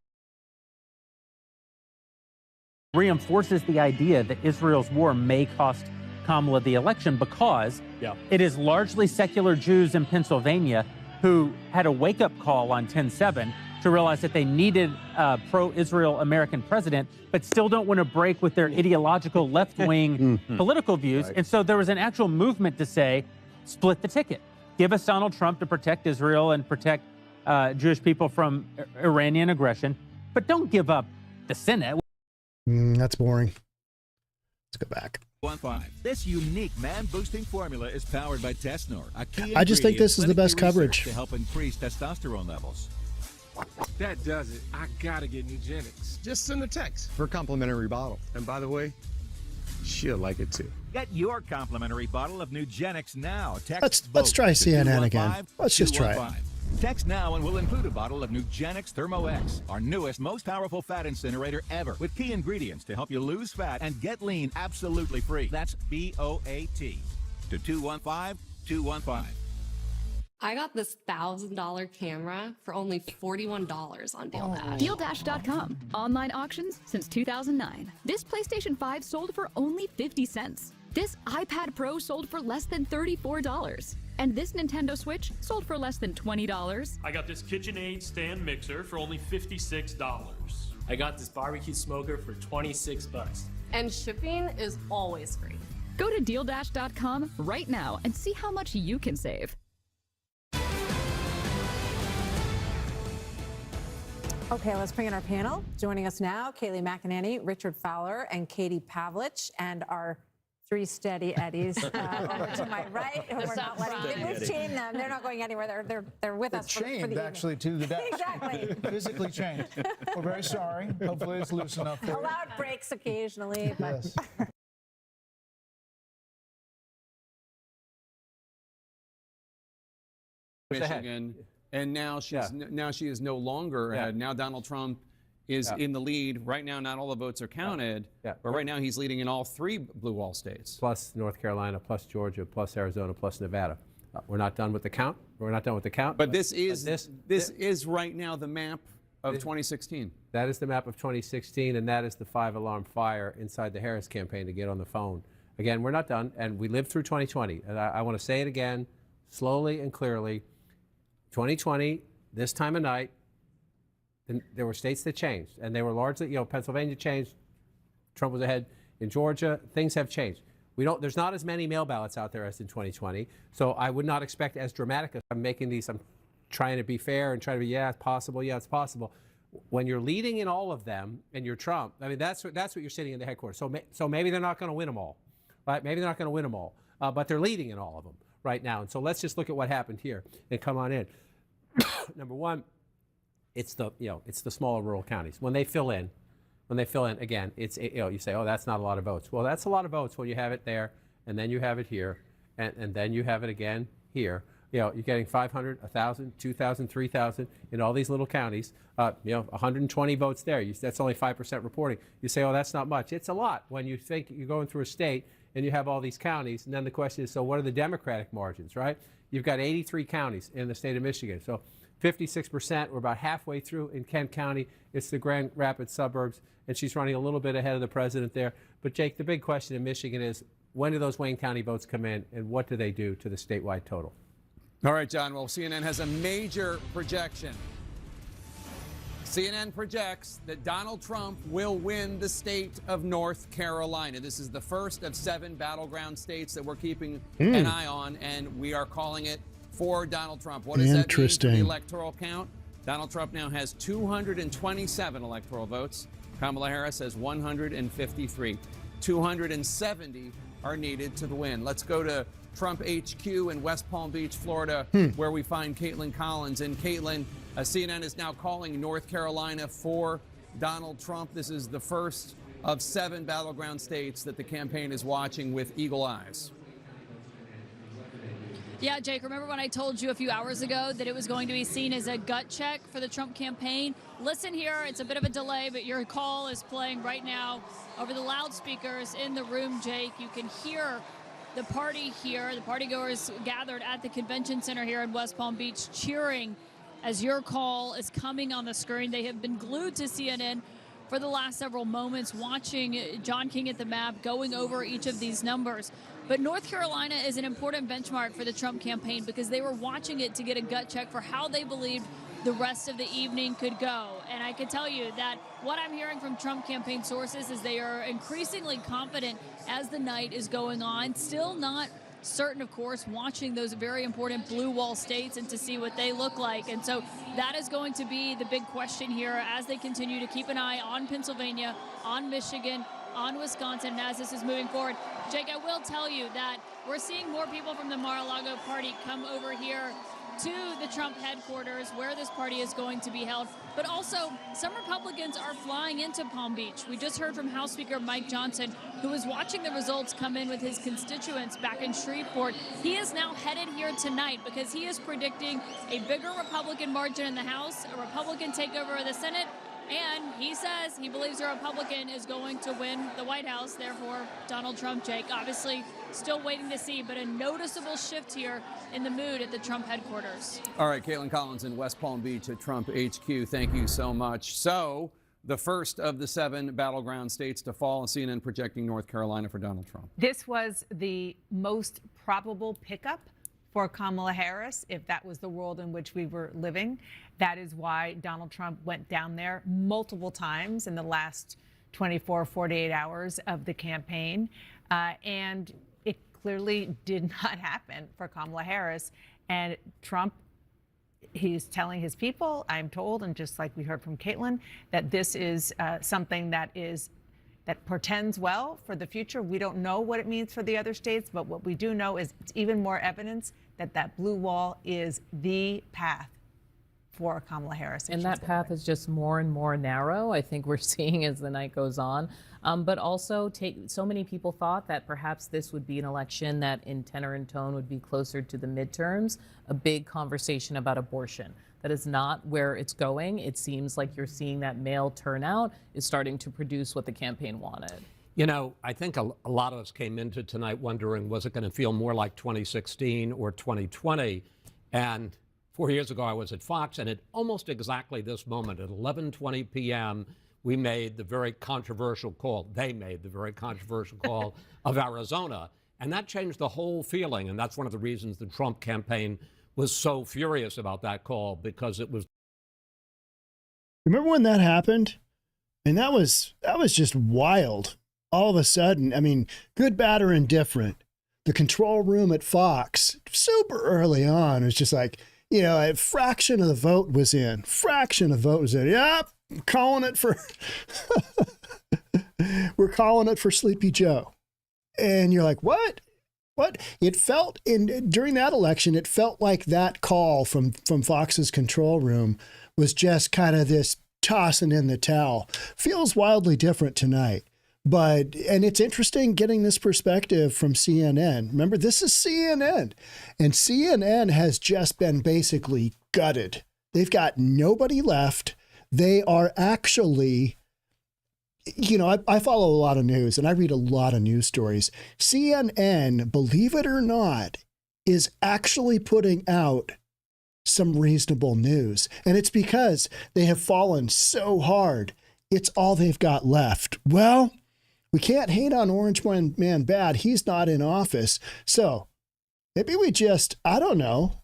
reinforces the idea that Israel's war may cost Kamala the election because it is largely secular Jews in Pennsylvania who had a wake-up call on 10/7 to realize that they needed a pro-Israel American president, but still don't want to break with their ideological left-wing political views. And so there was an actual movement to say, split the ticket. Give us Donald Trump to protect Israel and protect Jewish people from Iranian aggression, but don't give up the Senate. That's boring. Let's go back. 1-5. This unique man-boosting formula is powered by Tesnor. I just think this is the best coverage to help increase testosterone levels. That does it. I gotta get Nugenics. Just send a text for a complimentary bottle. And by the way, she'll like it too. Get your complimentary bottle of Nugenics now. Text let's try CNN again. Let's just try it. Text now and we'll include a bottle of Nugenics Thermo X, our newest, most powerful fat incinerator ever, with key ingredients to help you lose fat and get lean absolutely free. That's BOAT to 215-215. I got this $1,000 camera for only $41 on DealDash. DealDash.com. Online auctions since 2009. This PlayStation 5 sold for only 50 cents. This iPad Pro sold for less than $34. And this Nintendo Switch sold for less than $20. I got this KitchenAid stand mixer for only $56. I got this barbecue smoker for 26 bucks. And shipping is always free. Go to DealDash.com right now and see how much you can save. Okay, let's bring in our panel. Joining us now, Kayleigh McEnany, Richard Fowler, and Katie Pavlich, and our three steady Eddies over to my right. We're not letting them. We've chained them. They're not going anywhere. They're with us for the chained, evening. actually, to the desk. Exactly. Physically chained. We're very sorry. Hopefully it's loose enough for you. Allowed breaks occasionally, but... Yes. Michigan, and now she is no longer ahead. Now Donald Trump is in the lead. Right now, not all the votes are counted, but right now he's leading in all three blue wall states. Plus North Carolina, plus Georgia, plus Arizona, plus Nevada. We're not done with the count. We're not done with the count. But this is right now the map of 2016. That is the map of 2016, and that is the 5-alarm fire inside the Harris campaign to get on the phone. Again, we're not done, and we lived through 2020. And I want to say it again, slowly and clearly. 2020, this time of night, there were states that changed, and they were largely, Pennsylvania changed. Trump was ahead in Georgia. Things have changed. There's not as many mail ballots out there as in 2020, so I would not expect as dramatic. I'm trying to be fair and trying to be, it's possible, it's possible. When you're leading in all of them and you're Trump, I mean, that's what you're sitting in the headquarters. So maybe they're not going to win them all, right? Maybe they're not going to win them all, but they're leading in all of them right now. And so let's just look at what happened here and come on in. Number one, it's the smaller rural counties. When they fill in, again, it's, you say, oh, that's not a lot of votes. Well, that's a lot of votes when you have it there, and then you have it here, and then you have it again here. You're getting 500, 1,000, 2,000, 3,000 in all these little counties. 120 votes there. That's only 5% reporting. You say, oh, that's not much. It's a lot when you think you're going through a state and you have all these counties. And then the question is, so what are the Democratic margins, right? You've got 83 counties in the state of Michigan. So 56%, we're about halfway through in Kent County. It's the Grand Rapids suburbs, and she's running a little bit ahead of the president there. But Jake, the big question in Michigan is, when do those Wayne County votes come in, and what do they do to the statewide total? All right, John. Well, CNN has a major projection. CNN projects that Donald Trump will win the state of North Carolina. This is the first of 7 battleground states that we're keeping an eye on, and we are calling it for Donald Trump. What does that mean for the electoral count? Donald Trump now has 227 electoral votes. Kamala Harris has 153. 270 are needed to the win. Let's go to Trump HQ in West Palm Beach, Florida, where we find Caitlin Collins. And Caitlin, CNN is now calling North Carolina for Donald Trump. This is the first of 7 battleground states that the campaign is watching with eagle eyes. Yeah, Jake, remember when I told you a few hours ago that it was going to be seen as a gut check for the Trump campaign? Listen here, it's a bit of a delay, but your call is playing right now over the loudspeakers in the room, Jake. You can hear the party here, the partygoers gathered at the convention center here in West Palm Beach cheering as your call is coming on the screen. They have been glued to CNN for the last several moments, watching John King at the map, going over each of these numbers. But North Carolina is an important benchmark for the Trump campaign because they were watching it to get a gut check for how they believed the rest of the evening could go. And I can tell you that what I'm hearing from Trump campaign sources is they are increasingly confident as the night is going on. Still not certain, of course, watching those very important blue wall states and to see what they look like. And so that is going to be the big question here as they continue to keep an eye on Pennsylvania, on Michigan, on Wisconsin, and as this is moving forward. Jake, I will tell you that we're seeing more people from the Mar-a-Lago party come over here to the Trump headquarters where this party is going to be held. But also, some Republicans are flying into Palm Beach. We just heard from House Speaker Mike Johnson, who was watching the results come in with his constituents back in Shreveport. He is now headed here tonight because he is predicting a bigger Republican margin in the House, a Republican takeover of the Senate, and he says he believes a Republican is going to win the White House, therefore Donald Trump. Jake, obviously still waiting to see, but a noticeable shift here in the mood at the Trump headquarters. All right, Caitlin Collins in West Palm Beach at Trump HQ. Thank you so much. So the first of the 7 battleground states to fall, and CNN projecting North Carolina for Donald Trump. This was the most probable pickup for Kamala Harris, if that was the world in which we were living. That is why Donald Trump went down there multiple times in the last 24, 48 hours of the campaign. And it clearly did not happen for Kamala Harris. And Trump, he's telling his people, I'm told, and just like we heard from Caitlin, that this is something that portends well for the future. We don't know what it means for the other states, but what we do know is it's even more evidence that that blue wall is the path for Kamala Harris. And that path is just more and more narrow, I think we're seeing as the night goes on. But also, so many people thought that perhaps this would be an election that in tenor and tone would be closer to the midterms, a big conversation about abortion. That is not where it's going. It seems like you're seeing that male turnout is starting to produce what the campaign wanted. You know, I think a lot of us came into tonight wondering, was it going to feel more like 2016 or 2020? And 4 years ago, I was at Fox, and at almost exactly this moment, at 11:20 p.m., we made the very controversial call. They made the very controversial call of Arizona. And that changed the whole feeling. And that's one of the reasons the Trump campaign was so furious about that call, because it was. Remember when that happened? And that was just wild. All of a sudden, I mean, good, bad, or indifferent. The control room at Fox, super early on, was just like, you know, a fraction of the vote was in. Yep, calling it for. We're calling it for Sleepy Joe. And you're like, what? What? It felt during that election, it felt like that call from Fox's control room was just kind of this tossing in the towel. Feels wildly different tonight. And it's interesting getting this perspective from CNN. Remember, this is CNN, and CNN has just been basically gutted. They've got nobody left. They are actually, you know, I follow a lot of news and I read a lot of news stories. CNN, believe it or not, is actually putting out some reasonable news. And it's because they have fallen so hard. It's all they've got left. Well, we can't hate on Orange Man bad. He's not in office. So maybe we just, I don't know,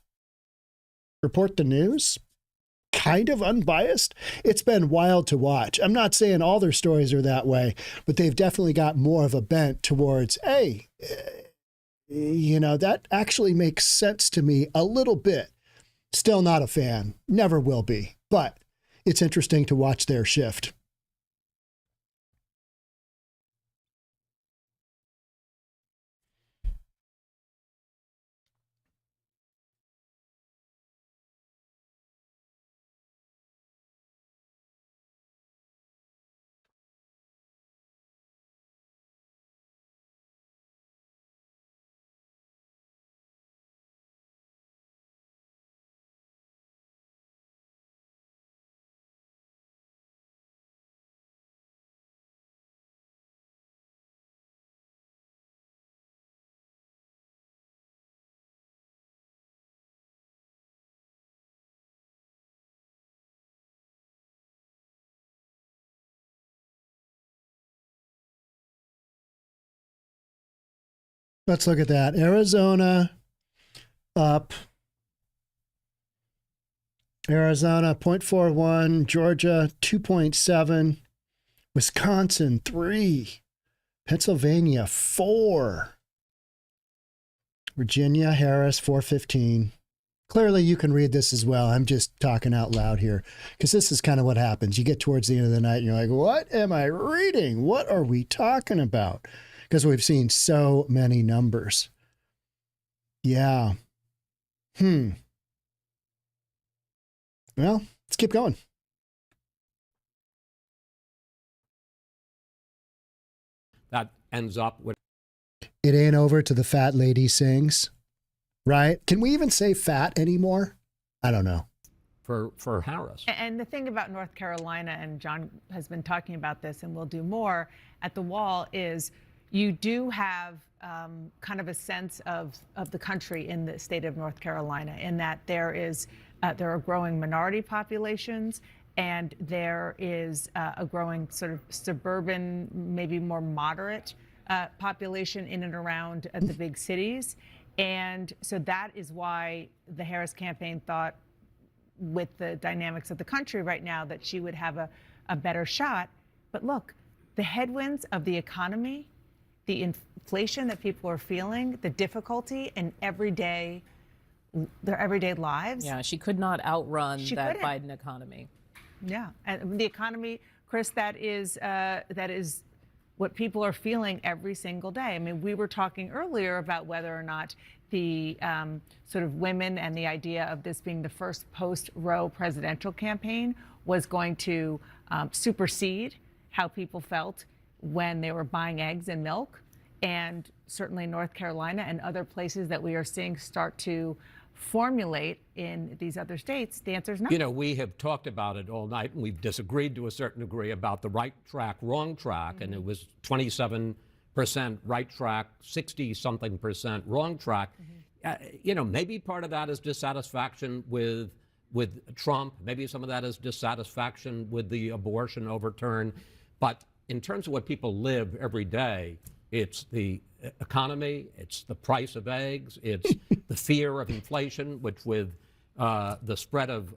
report the news, kind of unbiased. It's been wild to watch. I'm not saying all their stories are that way, but they've definitely got more of a bent towards, hey, you know, that actually makes sense to me a little bit. Still not a fan, never will be, but it's interesting to watch their shift. Let's look at that. Arizona up. Arizona 0.41, Georgia 2.7, Wisconsin 3, Pennsylvania 4, Virginia Harris 415. Clearly, you can read this as well. I'm just talking out loud here because this is kind of what happens. You get towards the end of the night and you're like, what am I reading? What are we talking about? Because we've seen so many numbers. Yeah. Well, let's keep going. That ends up with... It ain't over till the fat lady sings, right? Can we even say fat anymore? I don't know. For Harris. And the thing about North Carolina, and John has been talking about this and we'll do more at the wall, is you do have kind of a sense of the country in the state of North Carolina, in that there are growing minority populations, and there is a growing sort of suburban, maybe more moderate population in and around the big cities. And so that is why the Harris campaign thought, with the dynamics of the country right now, that she would have a better shot. But look, the headwinds of the economy, the inflation that people are feeling, the difficulty in their everyday lives. Yeah, she could not outrun that couldn't. Biden economy. Yeah, and the economy, Chris, that is what people are feeling every single day. I mean, we were talking earlier about whether or not the sort of women and the idea of this being the first post-Roe presidential campaign was going to supersede how people felt when they were buying eggs and milk. And certainly North Carolina and other places that we are seeing start to formulate in these other states, the answer is no. You know, we have talked about it all night, and we've disagreed to a certain degree about the right track, wrong track, and it was 27% right track, 60-something% wrong track. You know, maybe part of that is dissatisfaction with Trump. Maybe some of that is dissatisfaction with the abortion overturn. But in terms of what people live every day, it's the economy, it's the price of eggs, it's the fear of inflation, which with the spread of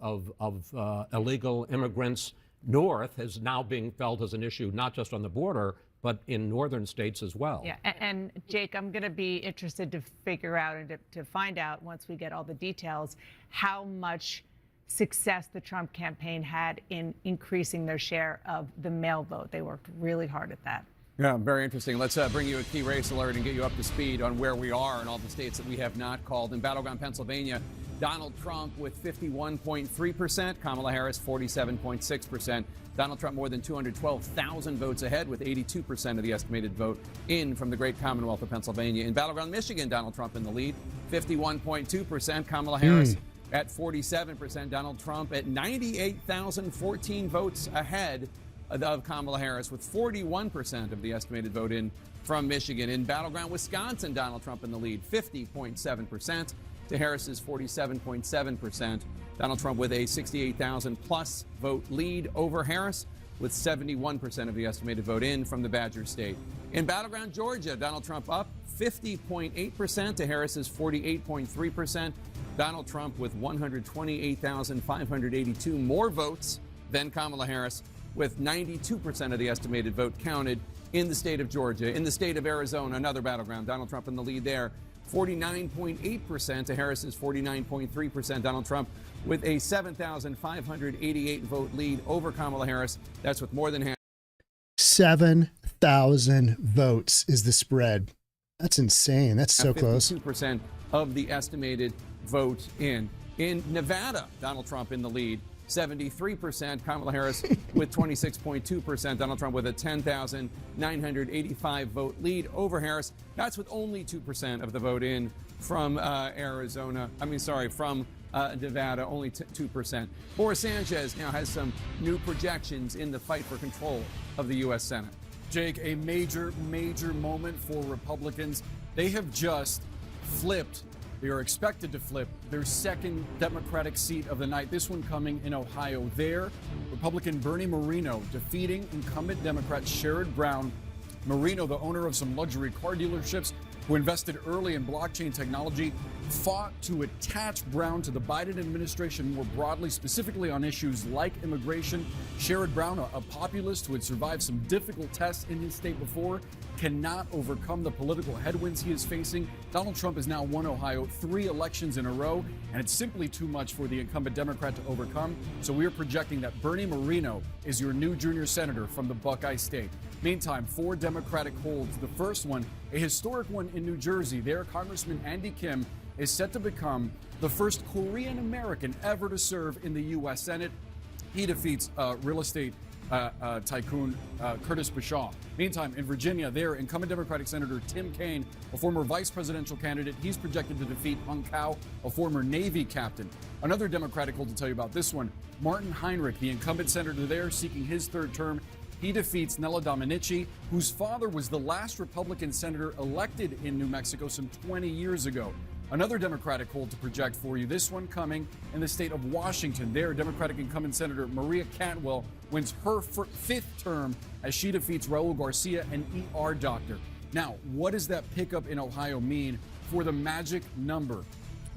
illegal immigrants north is now being felt as an issue, not just on the border, but in northern states as well. Yeah, and Jake, I'm going to be interested to figure out and to find out, once we get all the details, how much success the Trump campaign had in increasing their share of the mail vote. They worked really hard at that. Yeah, very interesting. Let's bring you a key race alert and get you up to speed on where we are in all the states that we have not called. In Battleground, Pennsylvania, Donald Trump with 51.3%, Kamala Harris 47.6%. Donald Trump more than 212,000 votes ahead, with 82% of the estimated vote in from the great Commonwealth of Pennsylvania. In Battleground, Michigan, Donald Trump in the lead, 51.2%, Kamala Harris at 47%, Donald Trump at 98,014 votes ahead of Kamala Harris, with 41% of the estimated vote in from Michigan. In Battleground, Wisconsin, Donald Trump in the lead, 50.7% to Harris's 47.7%. Donald Trump with a 68,000 plus vote lead over Harris, with 71% of the estimated vote in from the Badger State. In Battleground, Georgia, Donald Trump up 50.8% to Harris's 48.3%. Donald Trump with 128,582 more votes than Kamala Harris, with 92% of the estimated vote counted in the state of Georgia. In the state of Arizona, another battleground, Donald Trump in the lead there, 49.8% to Harris's 49.3%. Donald Trump with a 7,588 vote lead over Kamala Harris. That's with more than half. 7,000 votes is the spread. That's insane. That's so close. 52% of the estimated vote in. In Nevada, Donald Trump in the lead, 73%. Kamala Harris with 26.2%. Donald Trump with a 10,985 vote lead over Harris. That's with only 2% of the vote in from from Nevada, only 2%. Boris Sanchez now has some new projections in the fight for control of the U.S. Senate. Jake, a major moment for Republicans. They have just flipped. They are expected to flip their second Democratic seat of the night, this one coming in Ohio. There, Republican Bernie Moreno defeating incumbent Democrat Sherrod Brown. Moreno, the owner of some luxury car dealerships, who invested early in blockchain technology, fought to attach Brown to the Biden administration more broadly, specifically on issues like immigration. Sherrod Brown, a populist who had survived some difficult tests in his state before, cannot overcome the political headwinds he is facing. Donald Trump has now won Ohio 3 elections in a row, and it's simply too much for the incumbent Democrat to overcome. So we are projecting that Bernie Moreno is your new junior senator from the Buckeye State. Meantime, 4 Democratic holds. The first one, a historic one in New Jersey. There, Congressman Andy Kim is set to become the first Korean American ever to serve in the U.S. Senate. He defeats real estate tycoon Curtis Bashaw. Meantime, in Virginia, there, incumbent Democratic Senator Tim Kaine, a former vice presidential candidate, he's projected to defeat Hung Kao, a former Navy captain. Another Democratic hold to tell you about this one, Martin Heinrich, the incumbent senator there, seeking his 3rd term. He defeats Nella Dominici, whose father was the last Republican senator elected in New Mexico some 20 years ago. Another Democratic hold to project for you, this one coming in the state of Washington. There, Democratic incumbent Senator Maria Cantwell wins her 5th term as she defeats Raul Garcia, an ER doctor. Now, what does that pickup in Ohio mean for the magic number?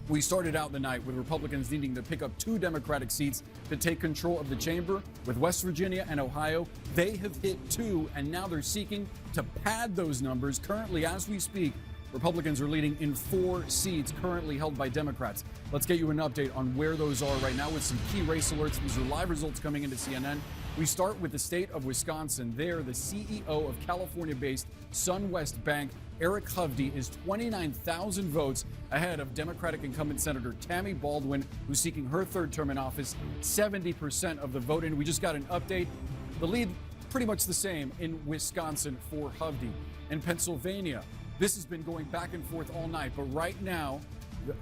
We started out the night with Republicans needing to pick up 2 Democratic seats to take control of the chamber. With West Virginia and Ohio, they have hit 2, and now they're seeking to pad those numbers. Currently, as we speak, Republicans are leading in 4 seats currently held by Democrats. Let's get you an update on where those are right now with some key race alerts. These are live results coming into CNN. We start with the state of Wisconsin. There, the CEO of California-based SunWest Bank, Eric Hovde, is 29,000 votes ahead of Democratic incumbent Senator Tammy Baldwin, who's seeking her 3rd term in office, 70% of the vote. And we just got an update. The lead pretty much the same in Wisconsin for Hovde. In Pennsylvania, this has been going back and forth all night, but right now,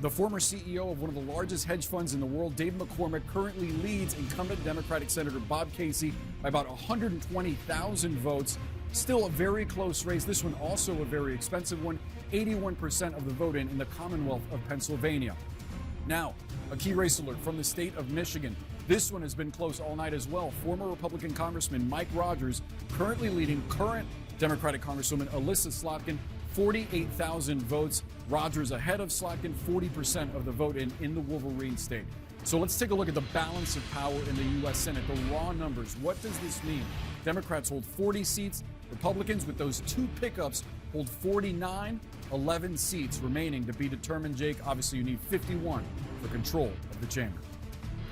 the former CEO of one of the largest hedge funds in the world, Dave McCormick, currently leads incumbent Democratic Senator Bob Casey by about 120,000 votes. Still a very close race. This one also a very expensive one. 81% of the vote in the Commonwealth of Pennsylvania. Now, a key race alert from the state of Michigan. This one has been close all night as well. Former Republican Congressman Mike Rogers currently leading current Democratic Congresswoman Alyssa Slotkin, 48,000 votes. Rogers ahead of Slotkin, 40% of the vote in the Wolverine state. So let's take a look at the balance of power in the U.S. Senate, the raw numbers. What does this mean? Democrats hold 40 seats. Republicans, with those 2 pickups, hold 49, 11 seats remaining to be determined. Jake, obviously you need 51 for control of the chamber.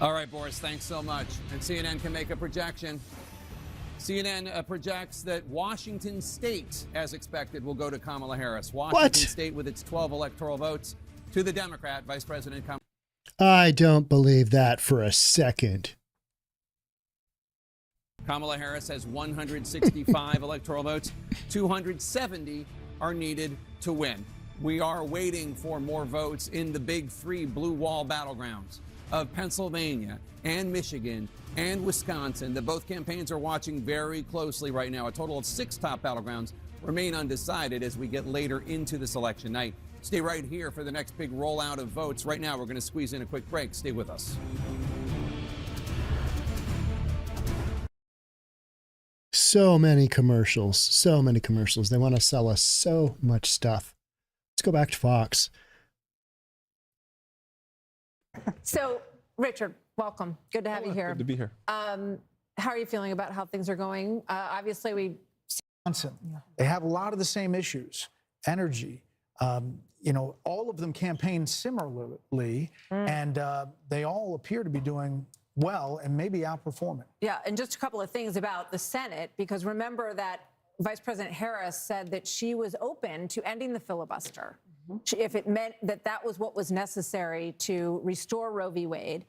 All right, Boris, thanks so much. And CNN can make a projection. CNN projects that Washington State, as expected, will go to Kamala Harris. Washington State, with its 12 electoral votes, to the Democrat, Vice President Kamala. I don't believe that for a second. Kamala Harris has 165 electoral votes. 270 are needed to win. We are waiting for more votes in the big 3 blue wall battlegrounds of Pennsylvania and Michigan and Wisconsin that both campaigns are watching very closely right now. A total of 6 top battlegrounds remain undecided as we get later into this election night. Stay right here for the next big rollout of votes. Right now, we're going to squeeze in a quick break. Stay with us. So many commercials. They want to sell us so much stuff. Let's go back to Fox. So, Richard, welcome. Good to have you here. Good to be here. How are you feeling about how things are going? Obviously, they have a lot of the same issues. Energy. All of them campaign similarly, and they all appear to be doing well and maybe outperforming. Yeah, and just a couple of things about the Senate, because remember that Vice President Harris said that she was open to ending the filibuster if it meant that that was what was necessary to restore Roe v. Wade.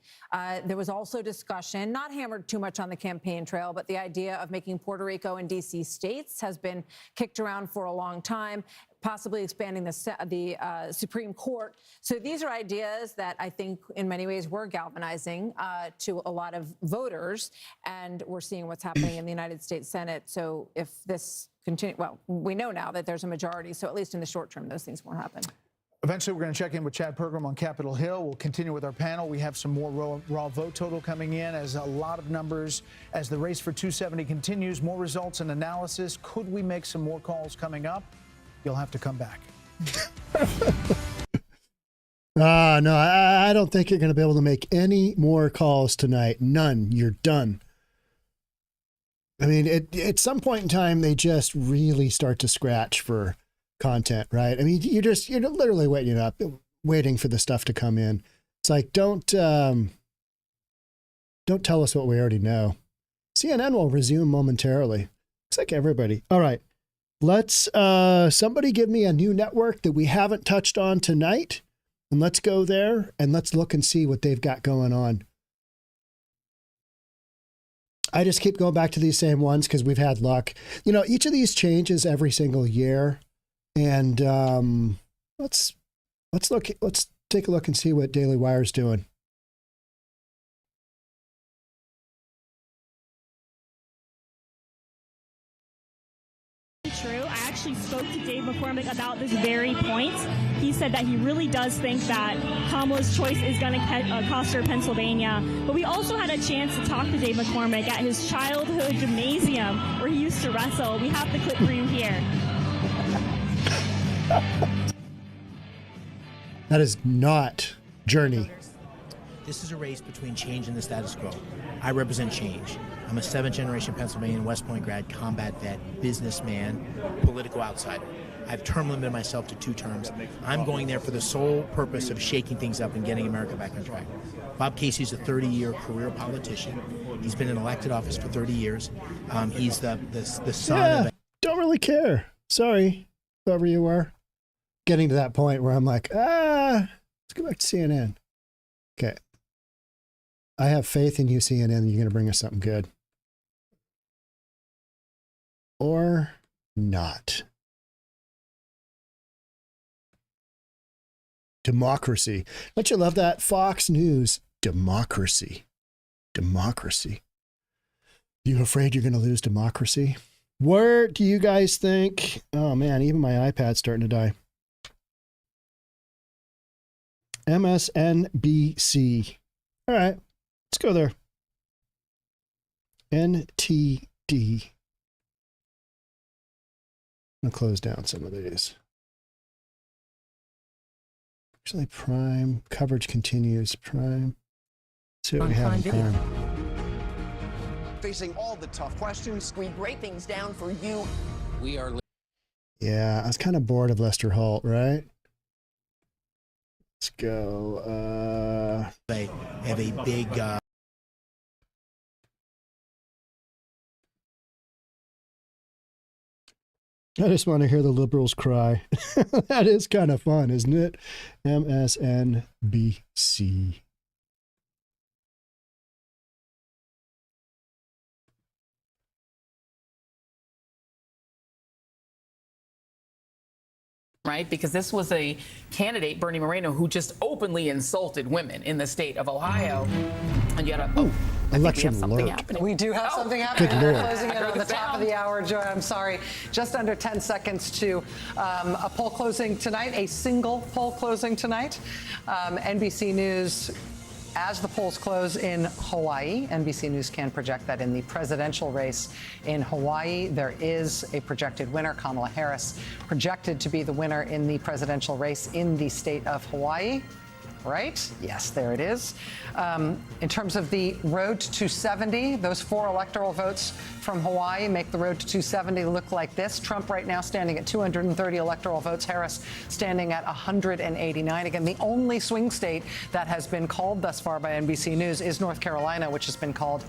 There was also discussion, not hammered too much on the campaign trail, but the idea of making Puerto Rico and D.C. states has been kicked around for a long time, possibly expanding the Supreme Court. So these are ideas that I think in many ways were galvanizing to a lot of voters, and we're seeing what's happening in the United States Senate. So if this continues, well, we know now that there's a majority, so at least in the short term, those things won't happen. Eventually, we're going to check in with Chad Pergram on Capitol Hill. We'll continue with our panel. We have some more raw vote total coming in as a lot of numbers. As the race for 270 continues, more results and analysis. Could we make some more calls coming up? You'll have to come back. No, I don't think you're going to be able to make any more calls tonight. None. You're done. I mean, at some point in time, they just really start to scratch for content, right? I mean, you're literally waiting for the stuff to come in. It's like, don't tell us what we already know. CNN will resume momentarily. Looks like everybody. All right. Let's somebody give me a new network that we haven't touched on tonight. And let's go there and let's look and see what they've got going on. I just keep going back to these same ones because we've had luck. You know, each of these changes every single year. And let's take a look and see what Daily Wire's doing. True. I actually spoke to Dave McCormick about this very point. He said that he really does think that Kamala's choice is going to cost her Pennsylvania. But we also had a chance to talk to Dave McCormick at his childhood gymnasium where he used to wrestle. We have the clip for you here. That is not Journey. This is a race between change and the status quo. I represent change. I'm a 7th-generation Pennsylvania West Point grad, combat vet, businessman, political outsider. I've term limited myself to 2 terms. I'm going there for the sole purpose of shaking things up and getting America back on track. Bob Casey's a 30-year career politician. He's been in elected office for 30 years. He's the son of... Don't really care. Sorry, whoever you are. Getting to that point where I'm like, let's go back to CNN. Okay. I have faith in you, CNN, you're going to bring us something good. Or not. Democracy. Don't you love that? Fox News. Democracy. Democracy. You afraid you're going to lose democracy? Where do you guys think? Oh, man, even my iPad's starting to die. MSNBC. All right, let's go there. NTD. I'm going to close down some of these. Actually, Prime. Coverage continues. Prime. Let's see what we have in Prime. Facing all the tough questions, we break things down for you. We are... Yeah, I was kind of bored of Lester Holt, right? Let's go. They have a big... I just want to hear the liberals cry. That is kind of fun, isn't it? MSNBC. Right? Because this was a candidate, Bernie Moreno, who just openly insulted women in the state of Ohio. And yet, election alert. We do have something happening. We're closing in on the top of the hour, Joy. I'm sorry. Just under 10 seconds to a poll closing tonight, a single poll closing tonight. NBC News. As the polls close in Hawaii, NBC News can project that in the presidential race in Hawaii, there is a projected winner. Kamala Harris projected to be the winner in the presidential race in the state of Hawaii. Right? Yes, there it is. In terms of the road to 270, those 4 electoral votes from Hawaii make the road to 270 look like this. Trump right now standing at 230 electoral votes. Harris standing at 189. Again, the only swing state that has been called thus far by NBC News is North Carolina, which has been called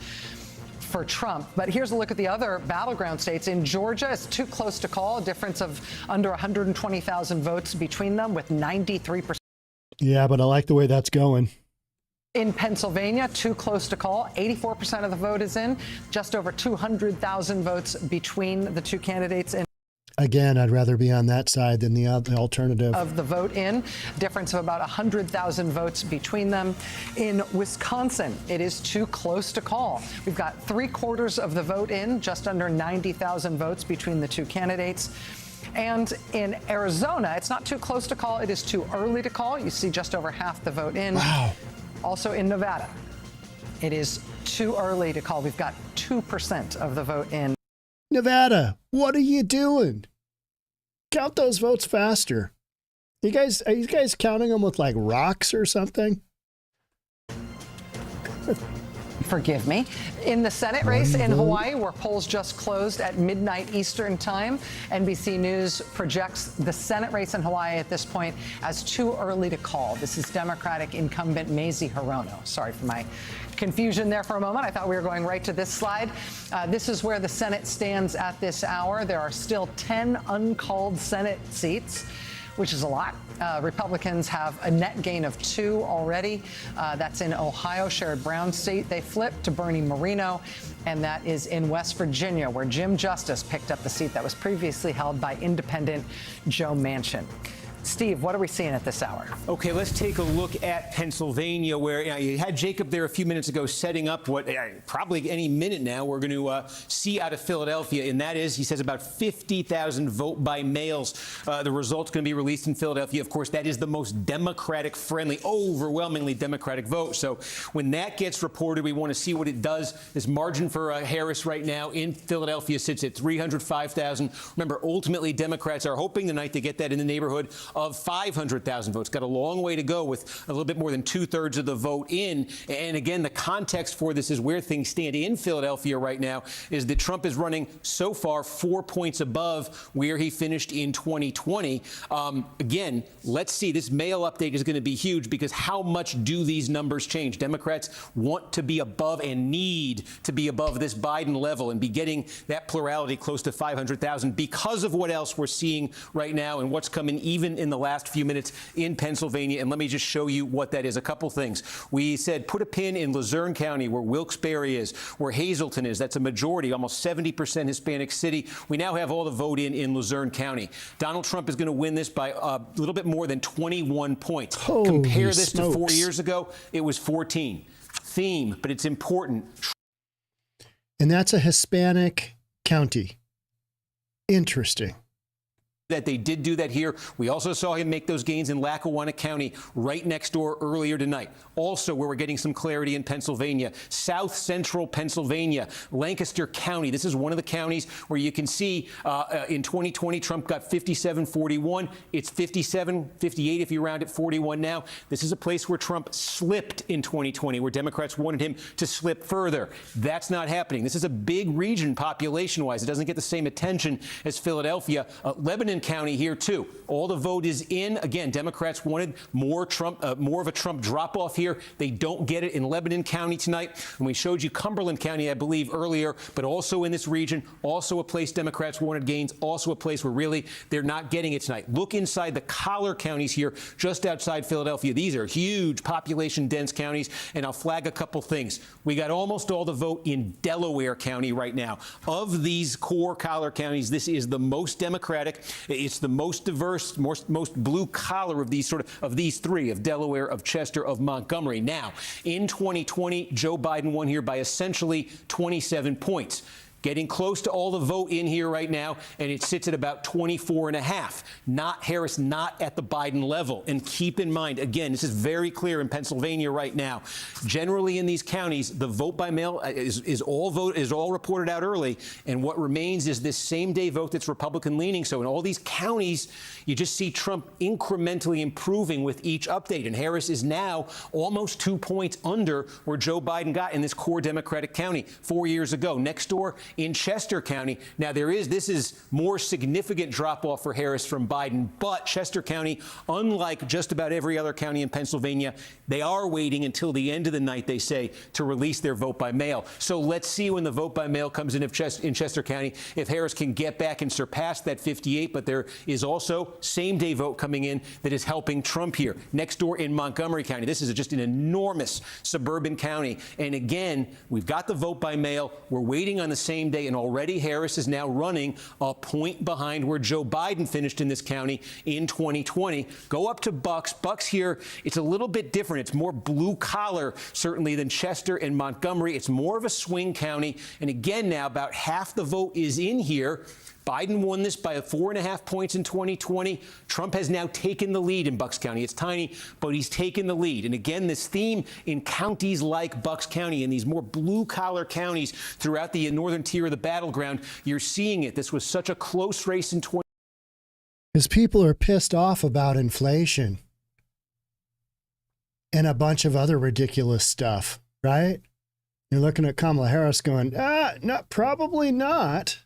for Trump. But here's a look at the other battleground states. In Georgia, it's too close to call, a difference of under 120,000 votes between them with 93%. Yeah, but I like the way that's going. In Pennsylvania, too close to call. 84% of the vote is in. Just over 200,000 votes between the two candidates. Again, I'd rather be on that side than the alternative. Of the vote in. Difference of about 100,000 votes between them. In Wisconsin, it is too close to call. We've got 3/4 of the vote in, just under 90,000 votes between the two candidates. And in Arizona, it's not too close to call. It is too early to call. You see just over half the vote in. Wow. Also in Nevada, it is too early to call. We've got 2% of the vote in. Nevada, what are you doing? Count those votes faster. Are you guys counting them with like rocks or something? Forgive me. In the Senate race in Hawaii, where polls just closed at midnight Eastern time, NBC News projects the Senate race in Hawaii at this point as too early to call. This is Democratic incumbent Mazie Hirono. Sorry for my confusion there for a moment. I thought we were going right to this slide. This is where the Senate stands at this hour. There are still 10 uncalled Senate seats, which is a lot. Republicans have a net gain of 2 already. That's in Ohio, Sherrod Brown's seat. They flipped to Bernie Moreno, and that is in West Virginia, where Jim Justice picked up the seat that was previously held by independent Joe Manchin. Steve, what are we seeing at this hour? Okay, let's take a look at Pennsylvania, where you had Jacob there a few minutes ago setting up what probably any minute now we're going to see out of Philadelphia, and that is, he says, about 50,000 vote by mails. The result's going to be released in Philadelphia. Of course, that is the most Democratic-friendly, overwhelmingly Democratic vote. So when that gets reported, we want to see what it does. This margin for Harris right now in Philadelphia sits at 305,000. Remember, ultimately, Democrats are hoping tonight to get that in the neighborhood of 500,000 votes. Got a long way to go with a little bit more than 2/3 of the vote in. And again, the context for this is where things stand in Philadelphia right now is that Trump is running so far 4 points above where he finished in 2020. Again, let's see. This mail update is going to be huge because how much do these numbers change? Democrats want to be above and need to be above this Biden level and be getting that plurality close to 500,000 because of what else we're seeing right now and what's coming even in the last few minutes in Pennsylvania. And let me just show you what that is. A couple things. We said put a pin in Luzerne County, where Wilkes-Barre is, where Hazleton is. That's a majority, almost 70% Hispanic city. We now have all the vote in Luzerne County. Donald Trump is going to win this by a little bit more than 21 points. Holy Compare this smokes. to 4 years ago. It was 14. Theme, but it's important. And that's a Hispanic county. Interesting. That they did do that here. We also saw him make those gains in Lackawanna County right next door earlier tonight. Also, where we're getting some clarity in Pennsylvania, South Central Pennsylvania, Lancaster County. This is one of the counties where you can see in 2020, Trump got 57-41. It's 57-58 if you round it 41 now. This is a place where Trump slipped in 2020, where Democrats wanted him to slip further. That's not happening. This is a big region population-wise. It doesn't get the same attention as Philadelphia. Lebanon County here too. All the vote is in. Again, Democrats wanted more of a Trump drop-off here. They don't get it in Lebanon County tonight. And we showed you Cumberland County, I believe, earlier, but also in this region, also a place Democrats wanted gains, also a place where really they're not getting it tonight. Look inside the collar counties here, just outside Philadelphia. These are huge population-dense counties, and I'll flag a couple things. We got almost all the vote in Delaware County right now. Of these core collar counties, this is the most Democratic. It's the most diverse, most blue collar of these three, of Delaware, of Chester, of Montgomery. Now, in 2020, Joe Biden won here by essentially 27 points. Getting close to all the vote in here right now, and it sits at about 24.5. Harris not at the Biden level. And keep in mind, again, this is very clear in Pennsylvania right now. Generally in these counties, the vote by mail is all reported out early, and what remains is this same-day vote that's Republican leaning. So in all these counties, you just see Trump incrementally improving with each update, and Harris is now almost 2 points under where Joe Biden got in this core Democratic county 4 years ago. Next door, in Chester County. Now, this is more significant drop-off for Harris from Biden, but Chester County, unlike just about every other county in Pennsylvania, they are waiting until the end of the night, they say, to release their vote by mail. So let's see when the vote by mail comes in Chester County, if Harris can get back and surpass that 58, but there is also same-day vote coming in that is helping Trump here. Next door in Montgomery County, this is just an enormous suburban county, and again, we've got the vote by mail. We're waiting on the same day, and already Harris is now running a point behind where Joe Biden finished in this county in 2020. Go up to Bucks. Bucks here, it's a little bit different. It's more blue collar, certainly, than Chester and Montgomery. It's more of a swing county. And again, now about half the vote is in here. Biden won this by 4.5 points in 2020. Trump has now taken the lead in Bucks County. It's tiny, but he's taken the lead. And again, this theme in counties like Bucks County and these more blue-collar counties throughout the northern tier of the battleground, you're seeing it. This was such a close race in Because people are pissed off about inflation and a bunch of other ridiculous stuff, right? You're looking at Kamala Harris going, probably not.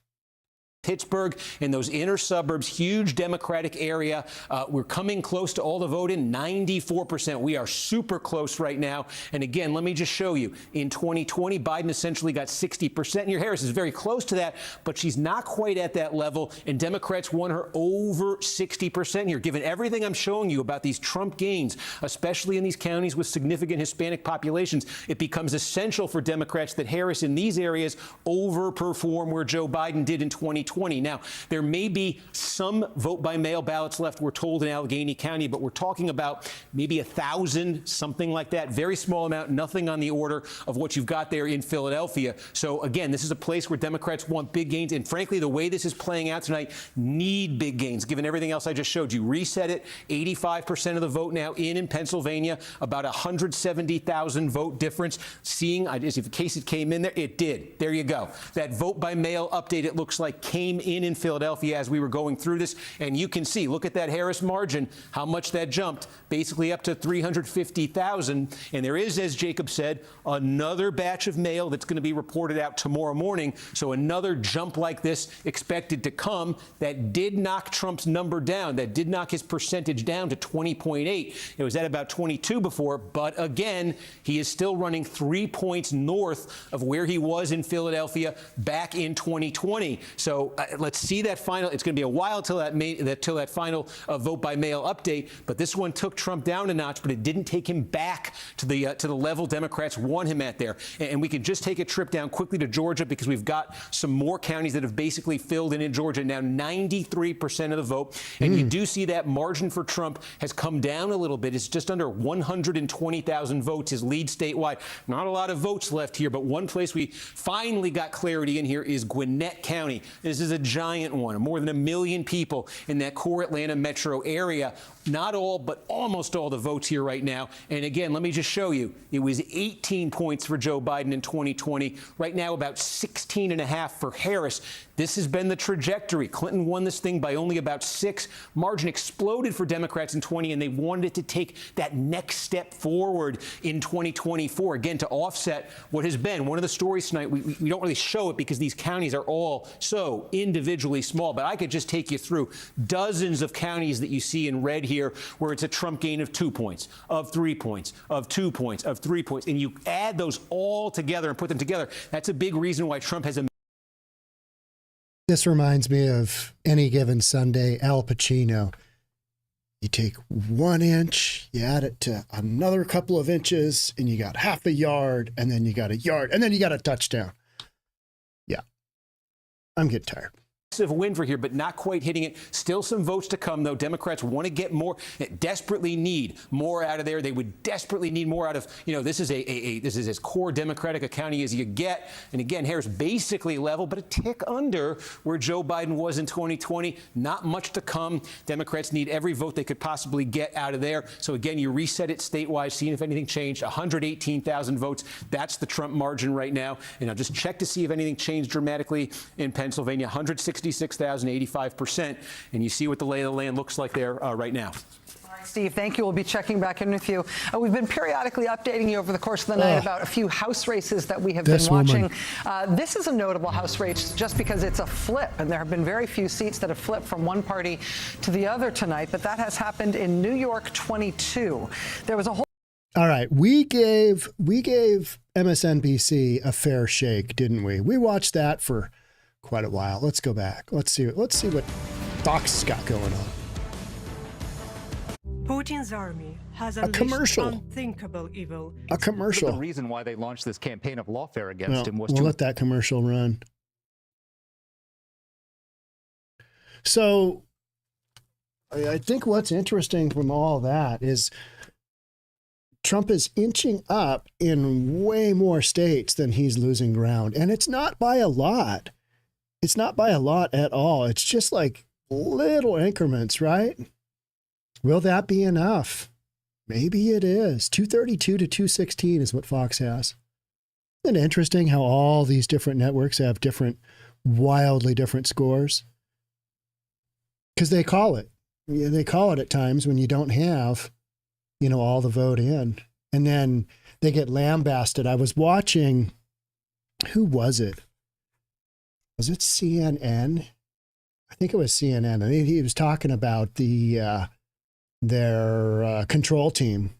Pittsburgh and those inner suburbs, huge Democratic area. We're coming close to all the vote in, 94%. We are super close right now. And again, let me just show you. In 2020, Biden essentially got 60%. And your Harris is very close to that, but she's not quite at that level. And Democrats won her over 60% here. Given everything I'm showing you about these Trump gains, especially in these counties with significant Hispanic populations, it becomes essential for Democrats that Harris in these areas overperform where Joe Biden did in 2020. Now, there may be some vote-by-mail ballots left, we're told, in Allegheny County, but we're talking about maybe 1,000, something like that. Very small amount, nothing on the order of what you've got there in Philadelphia. So, again, this is a place where Democrats want big gains. And, frankly, the way this is playing out tonight, need big gains, given everything else I just showed you. Reset it, 85% of the vote now in Pennsylvania, about 170,000 vote difference. Seeing, as in case it came in there, it did. There you go. That vote-by-mail update, it looks like, came in Philadelphia as we were going through this. And you can see, look at that Harris margin, how much that jumped, basically up to 350,000. And there is, as Jacob said, another batch of mail that's going to be reported out tomorrow morning. So another jump like this expected to come. That did knock Trump's number down. That did knock his percentage down to 20.8. It was at about 22 before. But again, he is still running 3 points north of where he was in Philadelphia back in 2020. So let's see that final. It's going to be a while till that final vote by mail update. But this one took Trump down a notch, but it didn't take him back to the level Democrats want him at there. And we can just take a trip down quickly to Georgia because we've got some more counties that have basically filled in Georgia now, 93% of the vote. And you do see that margin for Trump has come down a little bit. It's just under 120,000 votes, his lead statewide. Not a lot of votes left here, but one place we finally got clarity in here is Gwinnett County. This is a giant one, more than 1 million people in that core Atlanta metro area. Not all, but almost all the votes here right now. And again, let me just show you. It was 18 points for Joe Biden in 2020. Right now, about 16.5 for Harris. This has been the trajectory. Clinton won this thing by only about 6. Margin exploded for Democrats in 20, and they wanted it to take that next step forward in 2024, again, to offset what has been one of the stories tonight. We don't really show it because these counties are all so individually small, but I could just take you through dozens of counties that you see in red here where it's a Trump gain of 2 points, of 3 points, of 2 points, of 3 points, and you add those all together and put them together. That's a big reason why Trump has a... This reminds me of Any Given Sunday, Al Pacino. You take 1 inch, you add it to another couple of inches, and you got half a yard, and then you got a yard, and then you got a touchdown. Yeah, I'm getting tired. Win for here, but not quite hitting it. Still some votes to come, though. Democrats want to get more, desperately need more out of there. They would desperately need more out of, this is this is as core Democratic a county as you get. And again, Harris basically level, but a tick under where Joe Biden was in 2020. Not much to come. Democrats need every vote they could possibly get out of there. So again, you reset it statewide, seeing if anything changed. 118,000 votes. That's the Trump margin right now. And I'll just check to see if anything changed dramatically in Pennsylvania. 166,000, 85%. And you see what the lay of the land looks like there right now. Steve, thank you. We'll be checking back in with you. We've been periodically updating you over the course of the night about a few House races that we have been watching. This is a notable House race just because it's a flip, and there have been very few seats that have flipped from one party to the other tonight, but that has happened in New York 22. There was a whole... All right, we gave MSNBC a fair shake, didn't we? We watched that for quite a while. Let's go back. Let's see what Fox has got going on. Putin's army has a commercial. Unthinkable evil. A commercial. The reason why they launched this campaign of lawfare against him was we'll let that commercial run. So I think what's interesting from all that is Trump is inching up in way more states than he's losing ground. And it's not by a lot. It's not by a lot at all. It's just like little increments, right? Will that be enough? Maybe it is. 232 to 216 is what Fox has. Isn't it interesting how all these different networks have different, wildly different scores? Because they call it. they call it at times when you don't have, all the vote in. And then they get lambasted. I was watching, who was it? Was it CNN? I think it was CNN. And he was talking about their control team,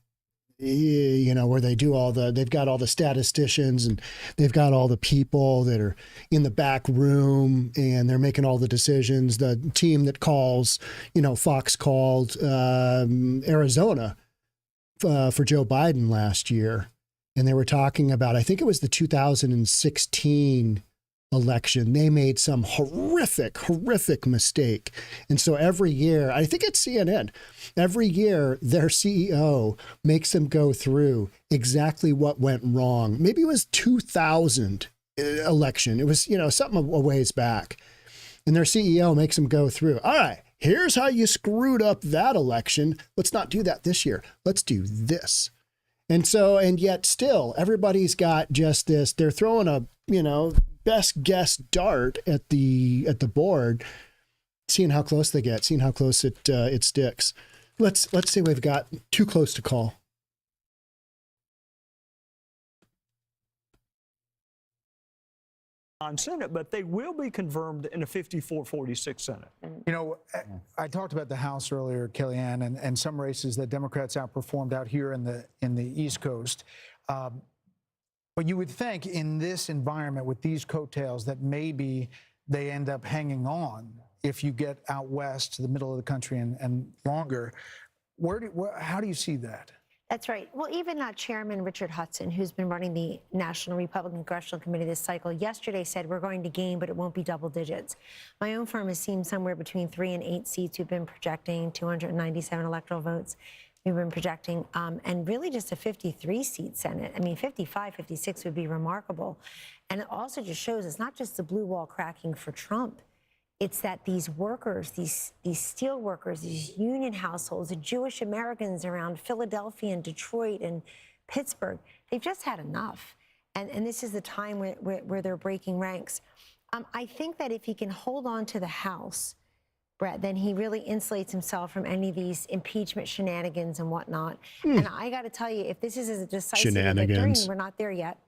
where they do they've got all the statisticians and they've got all the people that are in the back room and they're making all the decisions. The team that calls, Fox called Arizona for Joe Biden last year. And they were talking about, I think it was the 2016 election. They made some horrific mistake. And so every year, I think it's CNN, every year their CEO makes them go through exactly what went wrong. Maybe it was 2000 election. It was, something a ways back. And their CEO makes them go through, all right, here's how you screwed up that election. Let's not do that this year. Let's do this. And yet still everybody's got just this, they're throwing a, best guess dart at the board, seeing how close they get, seeing how close it sticks. Let's say we've got too close to call. On Senate, but they will be confirmed in a 54-46 Senate. I talked about the House earlier, Kellyanne, and some races that Democrats outperformed out here in the East Coast. But you would think in this environment with these coattails that maybe they end up hanging on if you get out west to the middle of the country and longer. How do you see that? That's right. Well, even Chairman Richard Hudson, who's been running the National Republican Congressional Committee this cycle, yesterday said we're going to gain, but it won't be double digits. My own firm has seen somewhere between 3 and 8 seats. We've been projecting 297 electoral votes. We've been projecting, and really just a 53-seat Senate. I mean, 55, 56 would be remarkable. And it also just shows it's not just the blue wall cracking for Trump. It's that these workers, these steel workers, these union households, the Jewish Americans around Philadelphia and Detroit and Pittsburgh, they've just had enough. And this is the time where they're breaking ranks. I think that if he can hold on to the House, Brett, then he really insulates himself from any of these impeachment shenanigans and whatnot. And I got to tell you, if this is a decisive victory, and we're not there yet,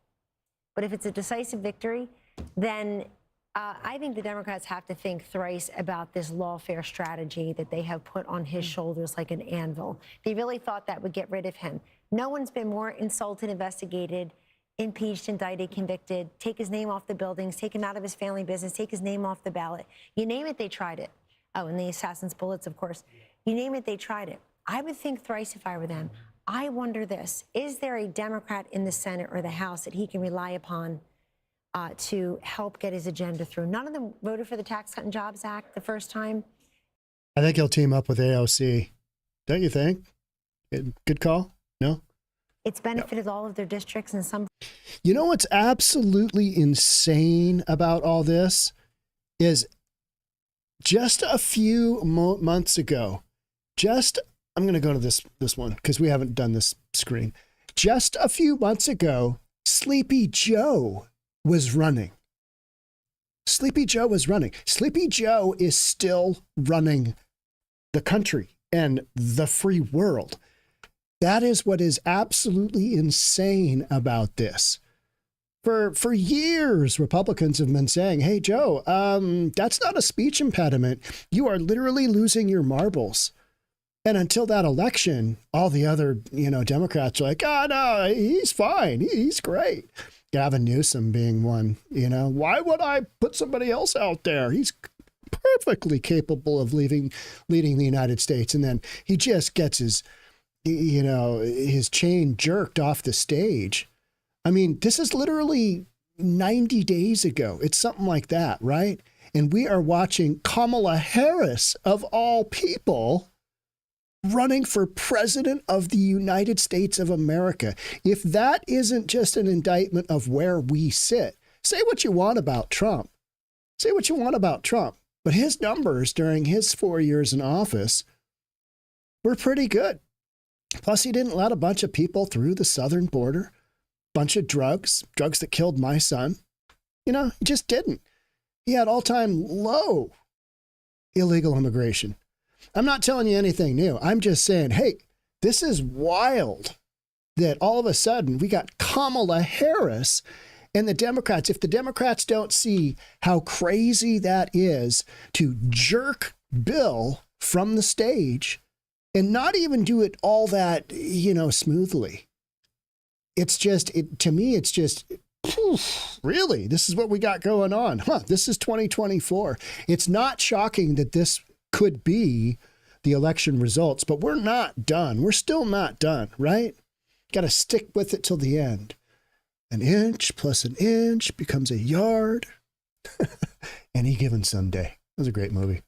but if it's a decisive victory, then I think the Democrats have to think thrice about this lawfare strategy that they have put on his shoulders like an anvil. They really thought that would get rid of him. No one's been more insulted, investigated, impeached, indicted, convicted, take his name off the buildings, take him out of his family business, take his name off the ballot. You name it, they tried it. Oh, and the assassin's bullets, of course. You name it, they tried it. I would think thrice if I were them. I wonder this, is there a Democrat in the Senate or the House that he can rely upon to help get his agenda through? None of them voted for the Tax Cut and Jobs Act the first time. I think he'll team up with AOC. Don't you think? Good call? No? It's benefited all of their districts and some. You know what's absolutely insane about all this is just a few months ago, I'm going to go to this one because we haven't done this screen. Just a few months ago, Sleepy Joe was running. Sleepy Joe was running. Sleepy Joe is still running the country and the free world. That is what is absolutely insane about this. For years, Republicans have been saying, hey, Joe, that's not a speech impediment. You are literally losing your marbles. And until that election, all the other, Democrats are like, oh, no, he's fine. He's great. Gavin Newsom being one, why would I put somebody else out there? He's perfectly capable of leading the United States. And then he just gets his chain jerked off the stage. I mean, this is literally 90 days ago. It's something like that, right? And we are watching Kamala Harris, of all people, running for president of the United States of America. If that isn't just an indictment of where we sit, say what you want about Trump. Say what you want about Trump. But his numbers during his 4 years in office were pretty good. Plus, he didn't let a bunch of people through the southern border. Bunch of drugs that killed my son. He just didn't. He had all-time low illegal immigration. I'm not telling you anything new. I'm just saying, hey, this is wild that all of a sudden we got Kamala Harris and the Democrats. If the Democrats don't see how crazy that is to jerk Bill from the stage and not even do it all that, smoothly. It's just, to me, it's just, really, this is what we got going on. This is 2024. It's not shocking that this could be the election results, but we're not done. We're still not done, right? Got to stick with it till the end. An inch plus an inch becomes a yard. Any given Sunday. That was a great movie.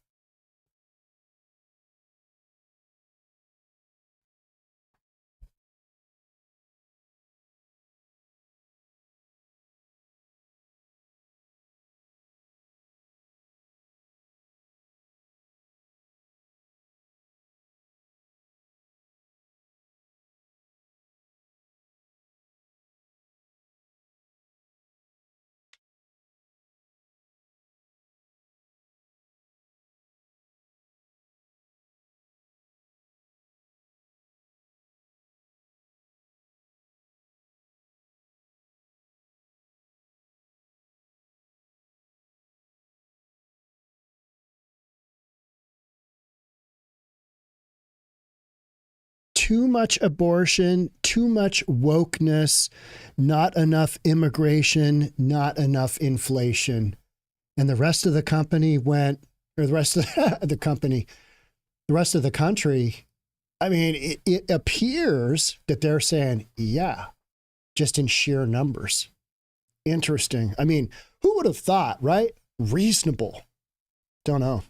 Too much abortion, too much wokeness, not enough immigration, not enough inflation. And the rest of the company went, or the rest of the company, the rest of the country, I mean, it appears that they're saying, yeah, just in sheer numbers. Interesting. I mean, who would have thought, right? Reasonable. Don't know.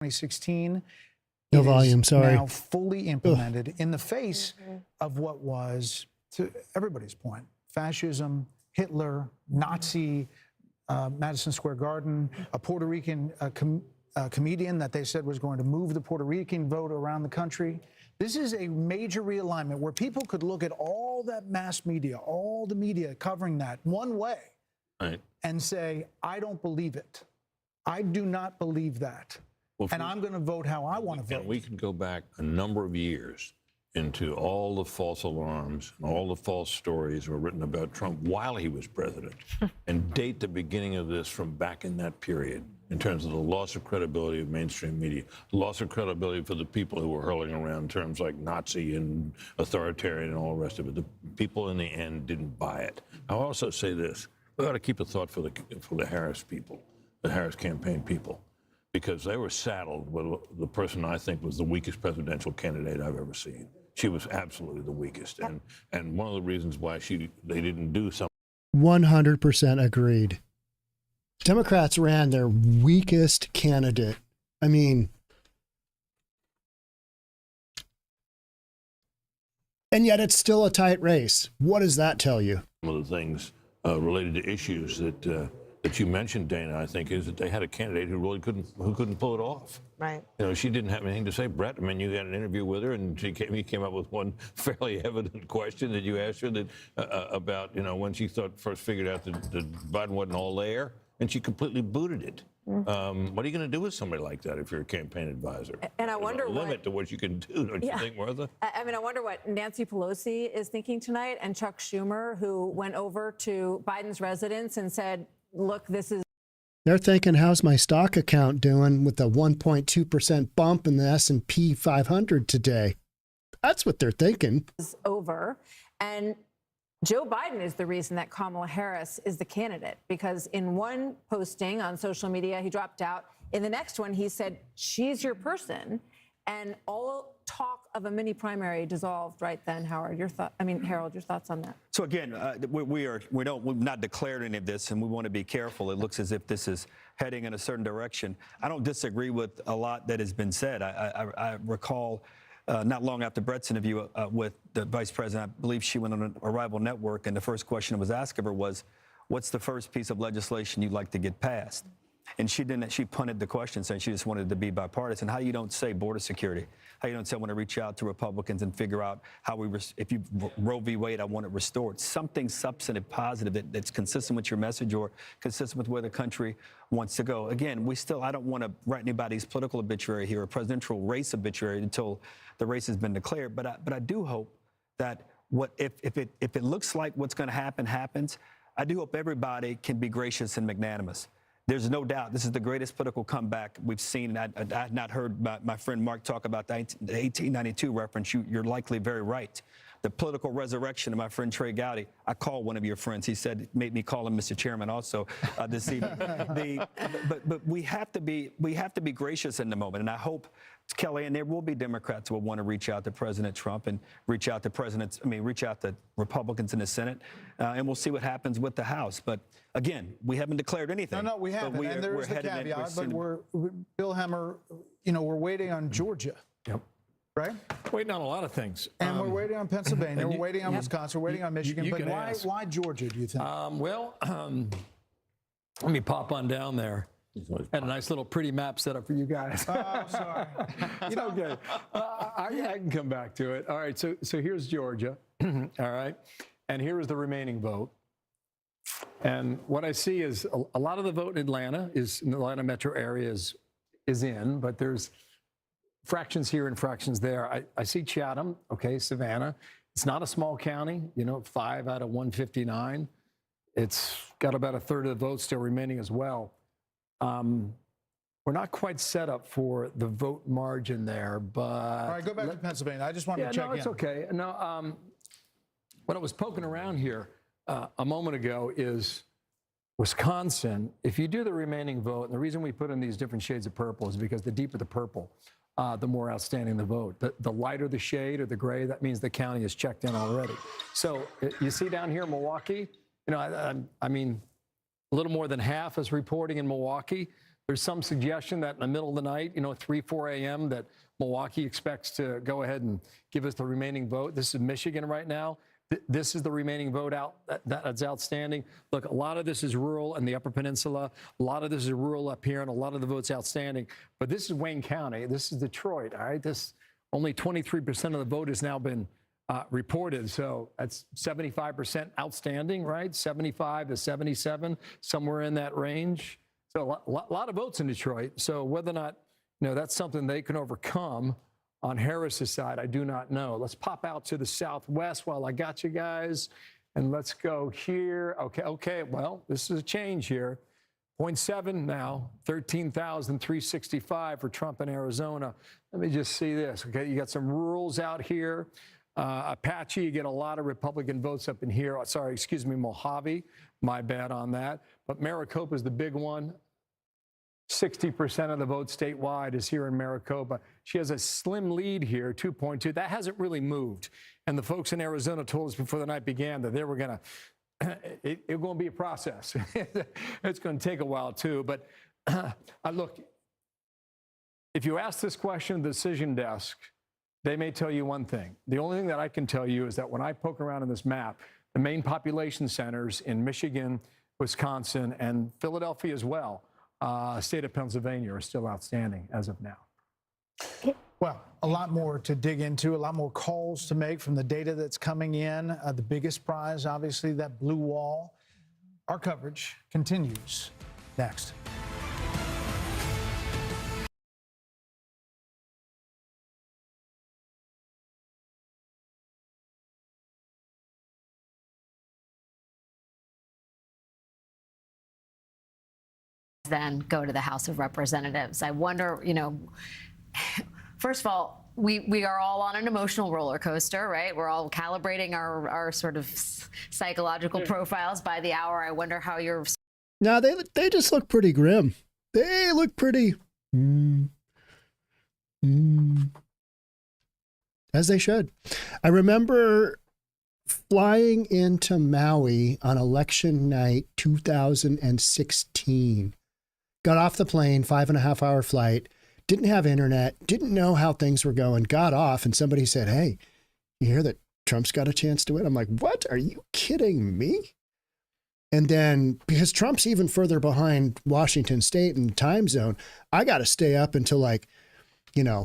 ...2016. No volume, sorry. Now fully implemented in the face of what was, to everybody's point, fascism, Hitler, Nazi, Madison Square Garden, a Puerto Rican comedian that they said was going to move the Puerto Rican vote around the country. This is a major realignment where people could look at all that mass media, all the media covering that one way, right, and say, I don't believe it. I do not believe that. Well, and I'm going to vote how I want to vote. And we can go back a number of years into all the false alarms and all the false stories were written about Trump while he was president and date the beginning of this from back in that period in terms of the loss of credibility of mainstream media, loss of credibility for the people who were hurling around terms like Nazi and authoritarian and all the rest of it. The people in the end didn't buy it. I'll also say this. We ought to keep a thought for the Harris people, the Harris campaign people, because they were saddled with the person I think was the weakest presidential candidate I've ever seen. She was absolutely the weakest. And one of the reasons why they didn't do something. 100% agreed. Democrats ran their weakest candidate. I mean, and yet it's still a tight race. What does that tell you? One of the things related to issues that you mentioned, Dana, I think, is that they had a candidate who really couldn't pull it off. Right. You know, she didn't have anything to say. Brett, I mean, you had an interview with her, and he came up with one fairly evident question that you asked her that about, you know, when she first figured out that Biden wasn't all there. and she completely booted it. What are you going to do with somebody like that if you're a campaign advisor? And I wonder There's a limit to what you can do, don't you think, Martha? I mean, I wonder what Nancy Pelosi is thinking tonight, and Chuck Schumer, who went over to Biden's residence and said, look, this is... They're thinking, how's my stock account doing with a 1.2% bump in the S&P 500 today? That's what they're thinking. Over. And Joe Biden is the reason that Kamala Harris is the candidate, because in one posting on social media, he dropped out. In the next one, he said, she's your person. And all talk of a mini primary dissolved right then. Harold, your thoughts on that? So again, we've not declared any of this, and we want to be careful. It looks as if this is heading in a certain direction. I don't disagree with a lot that has been said. I recall not long after Brett's interview with the vice president, I believe she went on a rival network, and the first question that was asked of her was, what's the first piece of legislation you'd like to get passed? And she punted the question, saying she just wanted it to be bipartisan. How you don't say border security? How you don't say I want to reach out to Republicans and figure out how if you Roe v. Wade, I want it restored. Something substantive, positive that's consistent with your message or consistent with where the country wants to go. Again, I don't want to write anybody's political obituary here or presidential race obituary until the race has been declared. But I do hope that if it looks like what's going to happen happens, I do hope everybody can be gracious and magnanimous. There's no doubt this is the greatest political comeback we've seen. I had not heard my friend Mark talk about the 1892 reference. You're likely very right. The political resurrection of my friend Trey Gowdy. I called one of your friends. He said it made me call him Mr. Chairman also this evening. But we have to be gracious in the moment, and I hope, Kelly, and there will be Democrats who will want to reach out to President Trump and reach out to Republicans in the Senate, and we'll see what happens with the House. But again, we haven't declared anything. No, we haven't. And there is the caveat, but Bill Hemmer, we're waiting on Georgia. Yep. Right? Waiting on a lot of things. And we're waiting on Pennsylvania, we're waiting on Wisconsin, we're waiting on Michigan. But why Georgia, do you think? Let me pop on down there. Had a nice little pretty map set up for you guys. Oh, sorry. Okay. I can come back to it. All right, so here's Georgia. All right. And here is the remaining vote. And what I see is a lot of the vote in Atlanta in the Atlanta metro area is in, but there's fractions here and fractions there. I see Chatham, okay, Savannah. It's not a small county, 5 out of 159. It's got about a third of the vote still remaining as well. We're not quite set up for the vote margin there, but... All right, go back to Pennsylvania. I just wanted to check in. No, it's okay. No, when I was poking around here a moment ago is Wisconsin. If you do the remaining vote, and the reason we put in these different shades of purple is because the deeper the purple, the more outstanding the vote. The lighter the shade or the gray, that means the county is checked in already. So you see down here in Milwaukee, I mean, a little more than half is reporting in Milwaukee. There's some suggestion that in the middle of the night, 3, 4 a.m., that Milwaukee expects to go ahead and give us the remaining vote. This is Michigan right now. This is the remaining vote that's outstanding. Look, a lot of this is rural in the Upper Peninsula. A lot of this is rural up here, and a lot of the vote's outstanding. But this is Wayne County. This is Detroit, all right? Only 23% of the vote has now been reported. So that's 75% outstanding, right? 75 to 77, somewhere in that range. So a lot of votes in Detroit. So whether or not, that's something they can overcome on Harris's side, I do not know. Let's pop out to the southwest while I got you guys. And let's go here. Okay. Well, this is a change here. 0.7 now, 13,365 for Trump in Arizona. Let me just see this. Okay, you got some rurals out here. Apache, you get a lot of Republican votes up in here. Sorry, excuse me, Mojave. My bad on that. But Maricopa is the big one. 60% of the vote statewide is here in Maricopa. She has a slim lead here, 2.2. That hasn't really moved. And the folks in Arizona told us before the night began that they were going to, it's going to be a process. It's going to take a while too. But look, if you ask this question at the decision desk, they may tell you one thing. The only thing that I can tell you is that when I poke around in this map, the main population centers in Michigan, Wisconsin, and Philadelphia as well, state of Pennsylvania, are still outstanding as of now. Well, a lot more to dig into, a lot more calls to make from the data that's coming in. The biggest prize, obviously, that blue wall. Our coverage continues next. Then go to the House of Representatives. I wonder, first of all, we are all on an emotional roller coaster, right? We're all calibrating our sort of psychological profiles by the hour. I wonder how you're. No, they just look pretty grim. They look pretty. As they should. I remember flying into Maui on election night 2016. Got off the plane, 5.5-hour flight, didn't have internet, didn't know how things were going, got off, and somebody said, "Hey, you hear that Trump's got a chance to win?" I'm like, what? Are you kidding me? And then, because Trump's even further behind Washington State in the time zone, I got to stay up until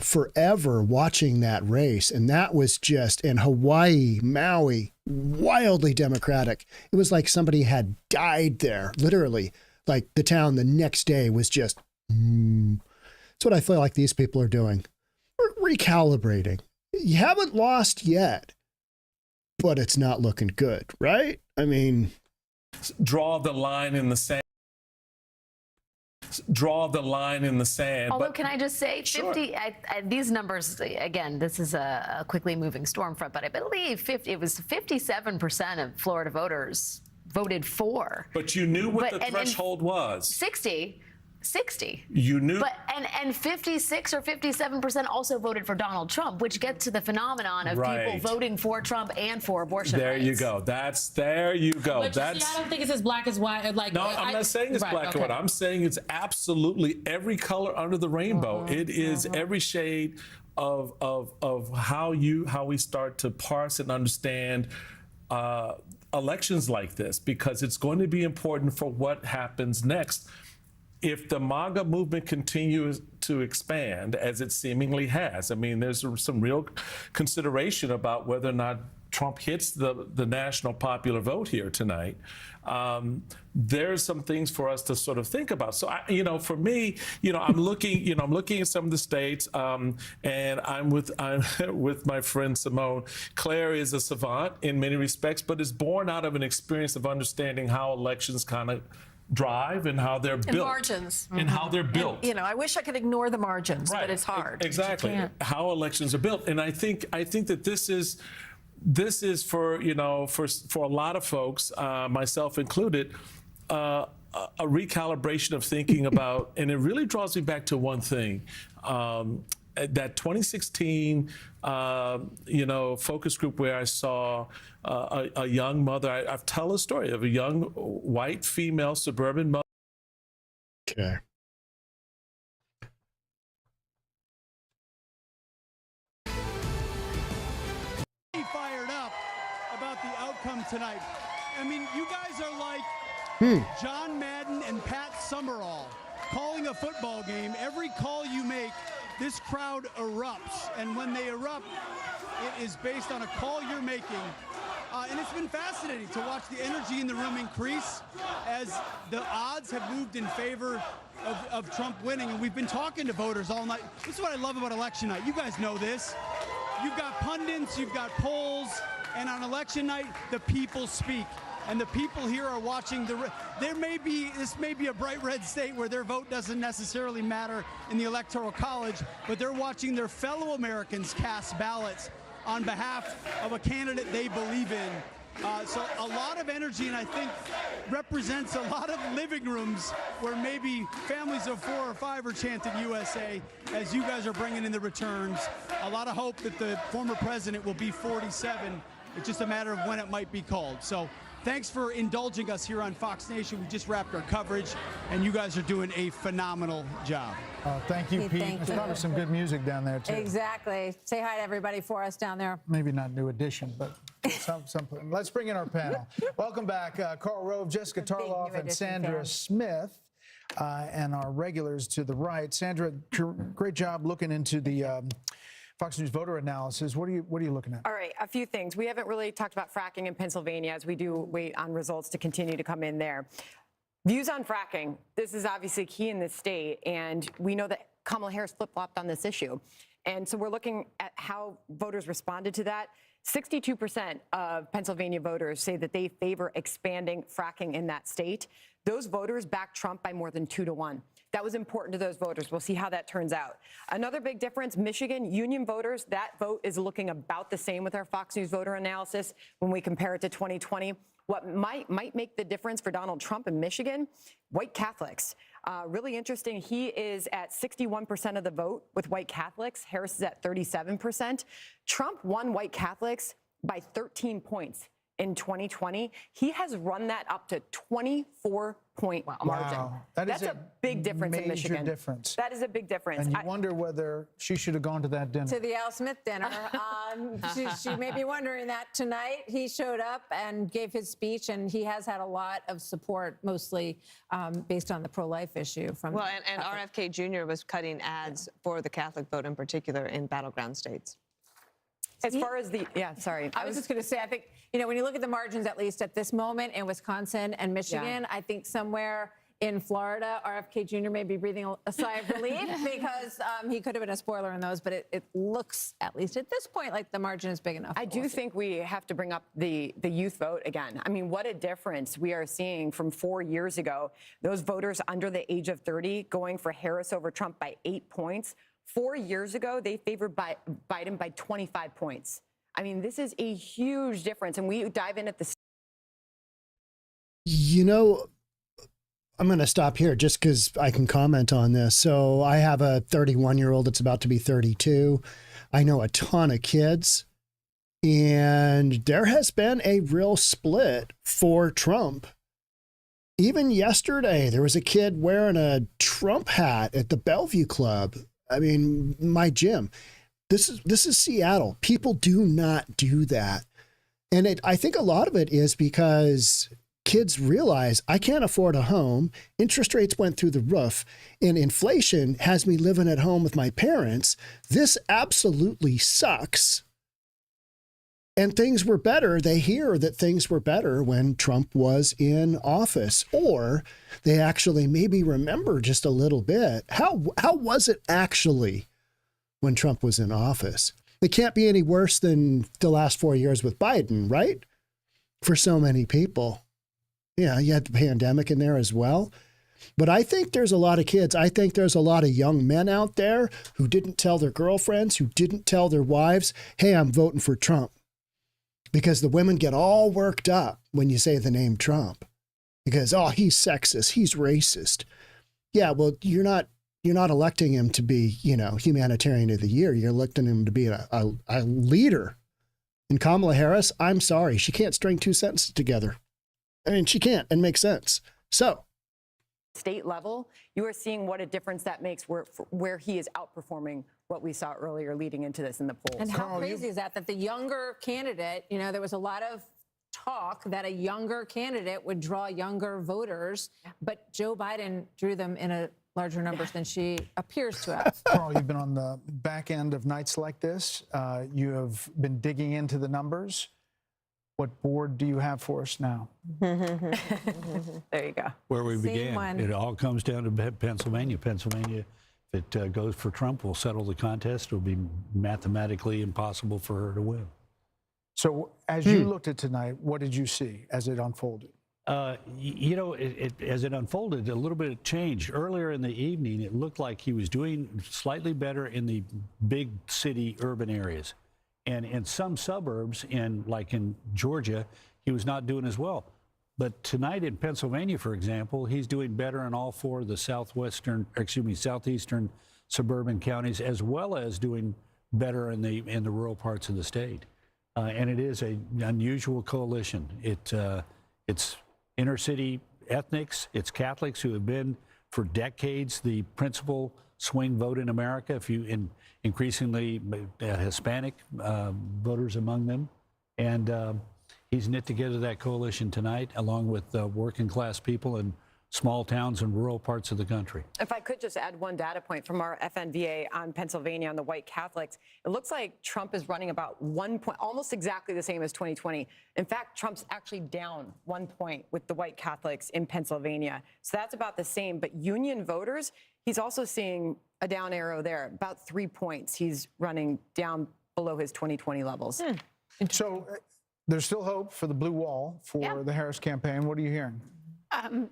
forever watching that race. And that was just in Hawaii, Maui, wildly Democratic. It was like somebody had died there, literally. Like the town the next day was just, That's what I feel like these people are doing. We're recalibrating. You haven't lost yet, but it's not looking good, right? I mean, draw the line in the sand. Draw the line in the sand. Although, can I just say, 50, these numbers, again, this is a quickly moving storm front, but I believe it was 57% of Florida voters voted for. But you knew what the threshold was. 60. You knew. But and 56 or 57% also voted for Donald Trump, which gets to the phenomenon of people voting for Trump and for abortion rights. You go. There you go. But I don't think it's as black as white. No, I'm not saying it's black and white. I'm saying it's absolutely every color under the rainbow. It is every shade of how we start to parse and understand elections like this, because it's going to be important for what happens next. If the MAGA movement continues to expand, as it seemingly has, I mean, there's some real consideration about whether or not Trump hits the national popular vote here tonight. There's some things for us to sort of think about. So, for me, I'm looking at some of the states, and I'm with my friend Simone. Claire is a savant in many respects, but is born out of an experience of understanding how elections kind of drive and how they're built. Margins. And how they're built. And, I wish I could ignore the margins, but it's hard. Exactly. How elections are built. And I think that this is for a lot of folks, myself included, a recalibration of thinking about, and it really draws me back to one thing. That 2016, focus group where I saw a young mother. I've told a story of a young white female suburban mother. Okay. Fired up about the outcome tonight. I mean, you guys are like John Madden and Pat Summerall calling a football game. Every call you make, this crowd erupts, and when they erupt, it is based on a call you're making. And it's been fascinating to watch the energy in the room increase as the odds have moved in favor of Trump winning. And we've been talking to voters all night. This is what I love about election night. You guys know this. You've got pundits, you've got polls, and on election night, the people speak. And the people here are watching this may be a bright red state where their vote doesn't necessarily matter in the Electoral College, but they're watching their fellow Americans cast ballots on behalf of a candidate they believe in. So a lot of energy, and I think represents a lot of living rooms where maybe families of 4 or 5 are chanting USA as you guys are bringing in the returns. A lot of hope that the former president will be 47. It's just a matter of when it might be called. So thanks for indulging us here on Fox Nation. We just wrapped our coverage, and you guys are doing a phenomenal job. Thank you, Pete. There's probably some good music down there, too. Exactly. Say hi to everybody for us down there. Maybe not New Edition, but some. Let's bring in our panel. Welcome back, Karl Rove, Jessica Tarloff, and Sandra Smith, and our regulars to the right. Sandra, great job looking into the Fox News voter analysis. What are you looking at? All right, a few things. We haven't really talked about fracking in Pennsylvania as we do wait on results to continue to come in there. Views on fracking. This is obviously key in this state, and we know that Kamala Harris flip-flopped on this issue. And so we're looking at how voters responded to that. 62% of Pennsylvania voters say that they favor expanding fracking in that state. Those voters backed Trump by more than 2 to 1. That was important to those voters. We'll see how that turns out. Another big difference, Michigan union voters, that vote is looking about the same with our Fox News voter analysis when we compare it to 2020. What might make the difference for Donald Trump in Michigan? White Catholics. Really interesting. He is at 61% of the vote with white Catholics. Harris is at 37%. Trump won white Catholics by 13 points in 2020. He has run that up to 24-point margin. Wow. That's a big difference in Michigan. Major difference. That is a big difference. And you wonder whether she should have gone to that dinner. To the Al Smith dinner. She may be wondering that tonight. He showed up and gave his speech, and he has had a lot of support, mostly based on the pro-life issue. From and RFK Jr. was cutting ads for the Catholic vote in particular in battleground states. As far as the, I was just going to say, I think, when you look at the margins, at least at this moment in Wisconsin and Michigan, I think somewhere in Florida, RFK Jr. may be breathing a sigh of relief because he could have been a spoiler in those, but it looks, at least at this point, like the margin is big enough. I do think we have to bring up the youth vote again. I mean, what a difference we are seeing from 4 years ago. Those voters under the age of 30 going for Harris over Trump by 8 points. 4 years ago, they favored Biden by 25 points. I mean, this is a huge difference. And we dive in at the... I'm going to stop here just because I can comment on this. So I have a 31-year-old that's about to be 32. I know a ton of kids. And there has been a real split for Trump. Even yesterday, there was a kid wearing a Trump hat at the Bellevue Club. I mean, my gym. This is Seattle. People do not do that. And I think a lot of it is because kids realize I can't afford a home. Interest rates went through the roof and inflation has me living at home with my parents. This absolutely sucks. And things were better. They hear that things were better when Trump was in office, or they actually maybe remember just a little bit. How was it actually when Trump was in office? It can't be any worse than the last 4 years with Biden, right? For so many people. Yeah, you had the pandemic in there as well. But I think there's a lot of kids. I think there's a lot of young men out there who didn't tell their girlfriends, who didn't tell their wives, hey, I'm voting for Trump. Because the women get all worked up when you say the name Trump. Because, oh, he's sexist, he's racist. Yeah, well, you're not electing him to be, humanitarian of the year. You're electing him to be a leader. And Kamala Harris, I'm sorry, she can't string two sentences together. I mean, she can't and make sense. So, state level, you are seeing what a difference that makes where he is outperforming what we saw earlier leading into this in the polls. And how crazy is that the younger candidate, there was a lot of talk that a younger candidate would draw younger voters, but Joe Biden drew them in a larger numbers than she appears to have. Carl, you've been on the back end of nights like this. You have been digging into the numbers. What board do you have for us now? There you go. Where we Same began. one. It all comes down to Pennsylvania. Pennsylvania, if it goes for Trump, will settle the contest. It will be mathematically impossible for her to win. So as you looked at tonight, what did you see as it unfolded? As it unfolded, a little bit changed. Earlier in the evening, it looked like he was doing slightly better in the big city urban areas. And in some suburbs, like in Georgia, he was not doing as well. But tonight in Pennsylvania, for example, he's doing better in all four of the southeastern suburban counties, as well as doing better in the rural parts of the state. And it is an unusual coalition. It's inner city ethnics, it's Catholics who have been for decades the principal swing vote in America. Increasingly Hispanic voters among them. And he's knit together that coalition tonight, along with working class people and small towns and rural parts of the country. If I could just add one data point from our FNVA on Pennsylvania on the white Catholics, it looks like Trump is running about 1 point, almost exactly the same as 2020. In fact, Trump's actually down 1 point with the white Catholics in Pennsylvania. So that's about the same. But union voters, he's also seeing a down arrow there, about 3 points. He's running down below his 2020 levels. So there's still hope for the blue wall for the Harris campaign. What are you hearing?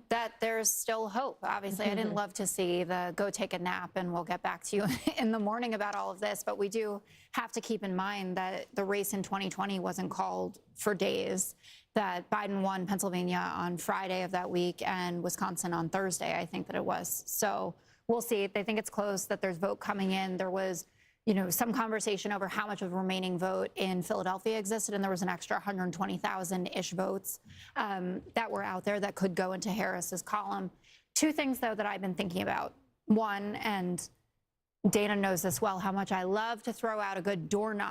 That there's still hope. Obviously, I didn't love to see the go take a nap and we'll get back to you in the morning about all of this, but we do have to keep in mind that the race in 2020 wasn't called for days, that Biden won Pennsylvania on Friday of that week and Wisconsin on Thursday, I think that it was. So we'll see. They think it's close, that there's vote coming in. There was some conversation over how much of remaining vote in Philadelphia existed, and there was an extra 120,000-ish votes that were out there that could go into Harris's column. Two things, though, that I've been thinking about. One, and Dana knows this well, how much I love to throw out a good door knock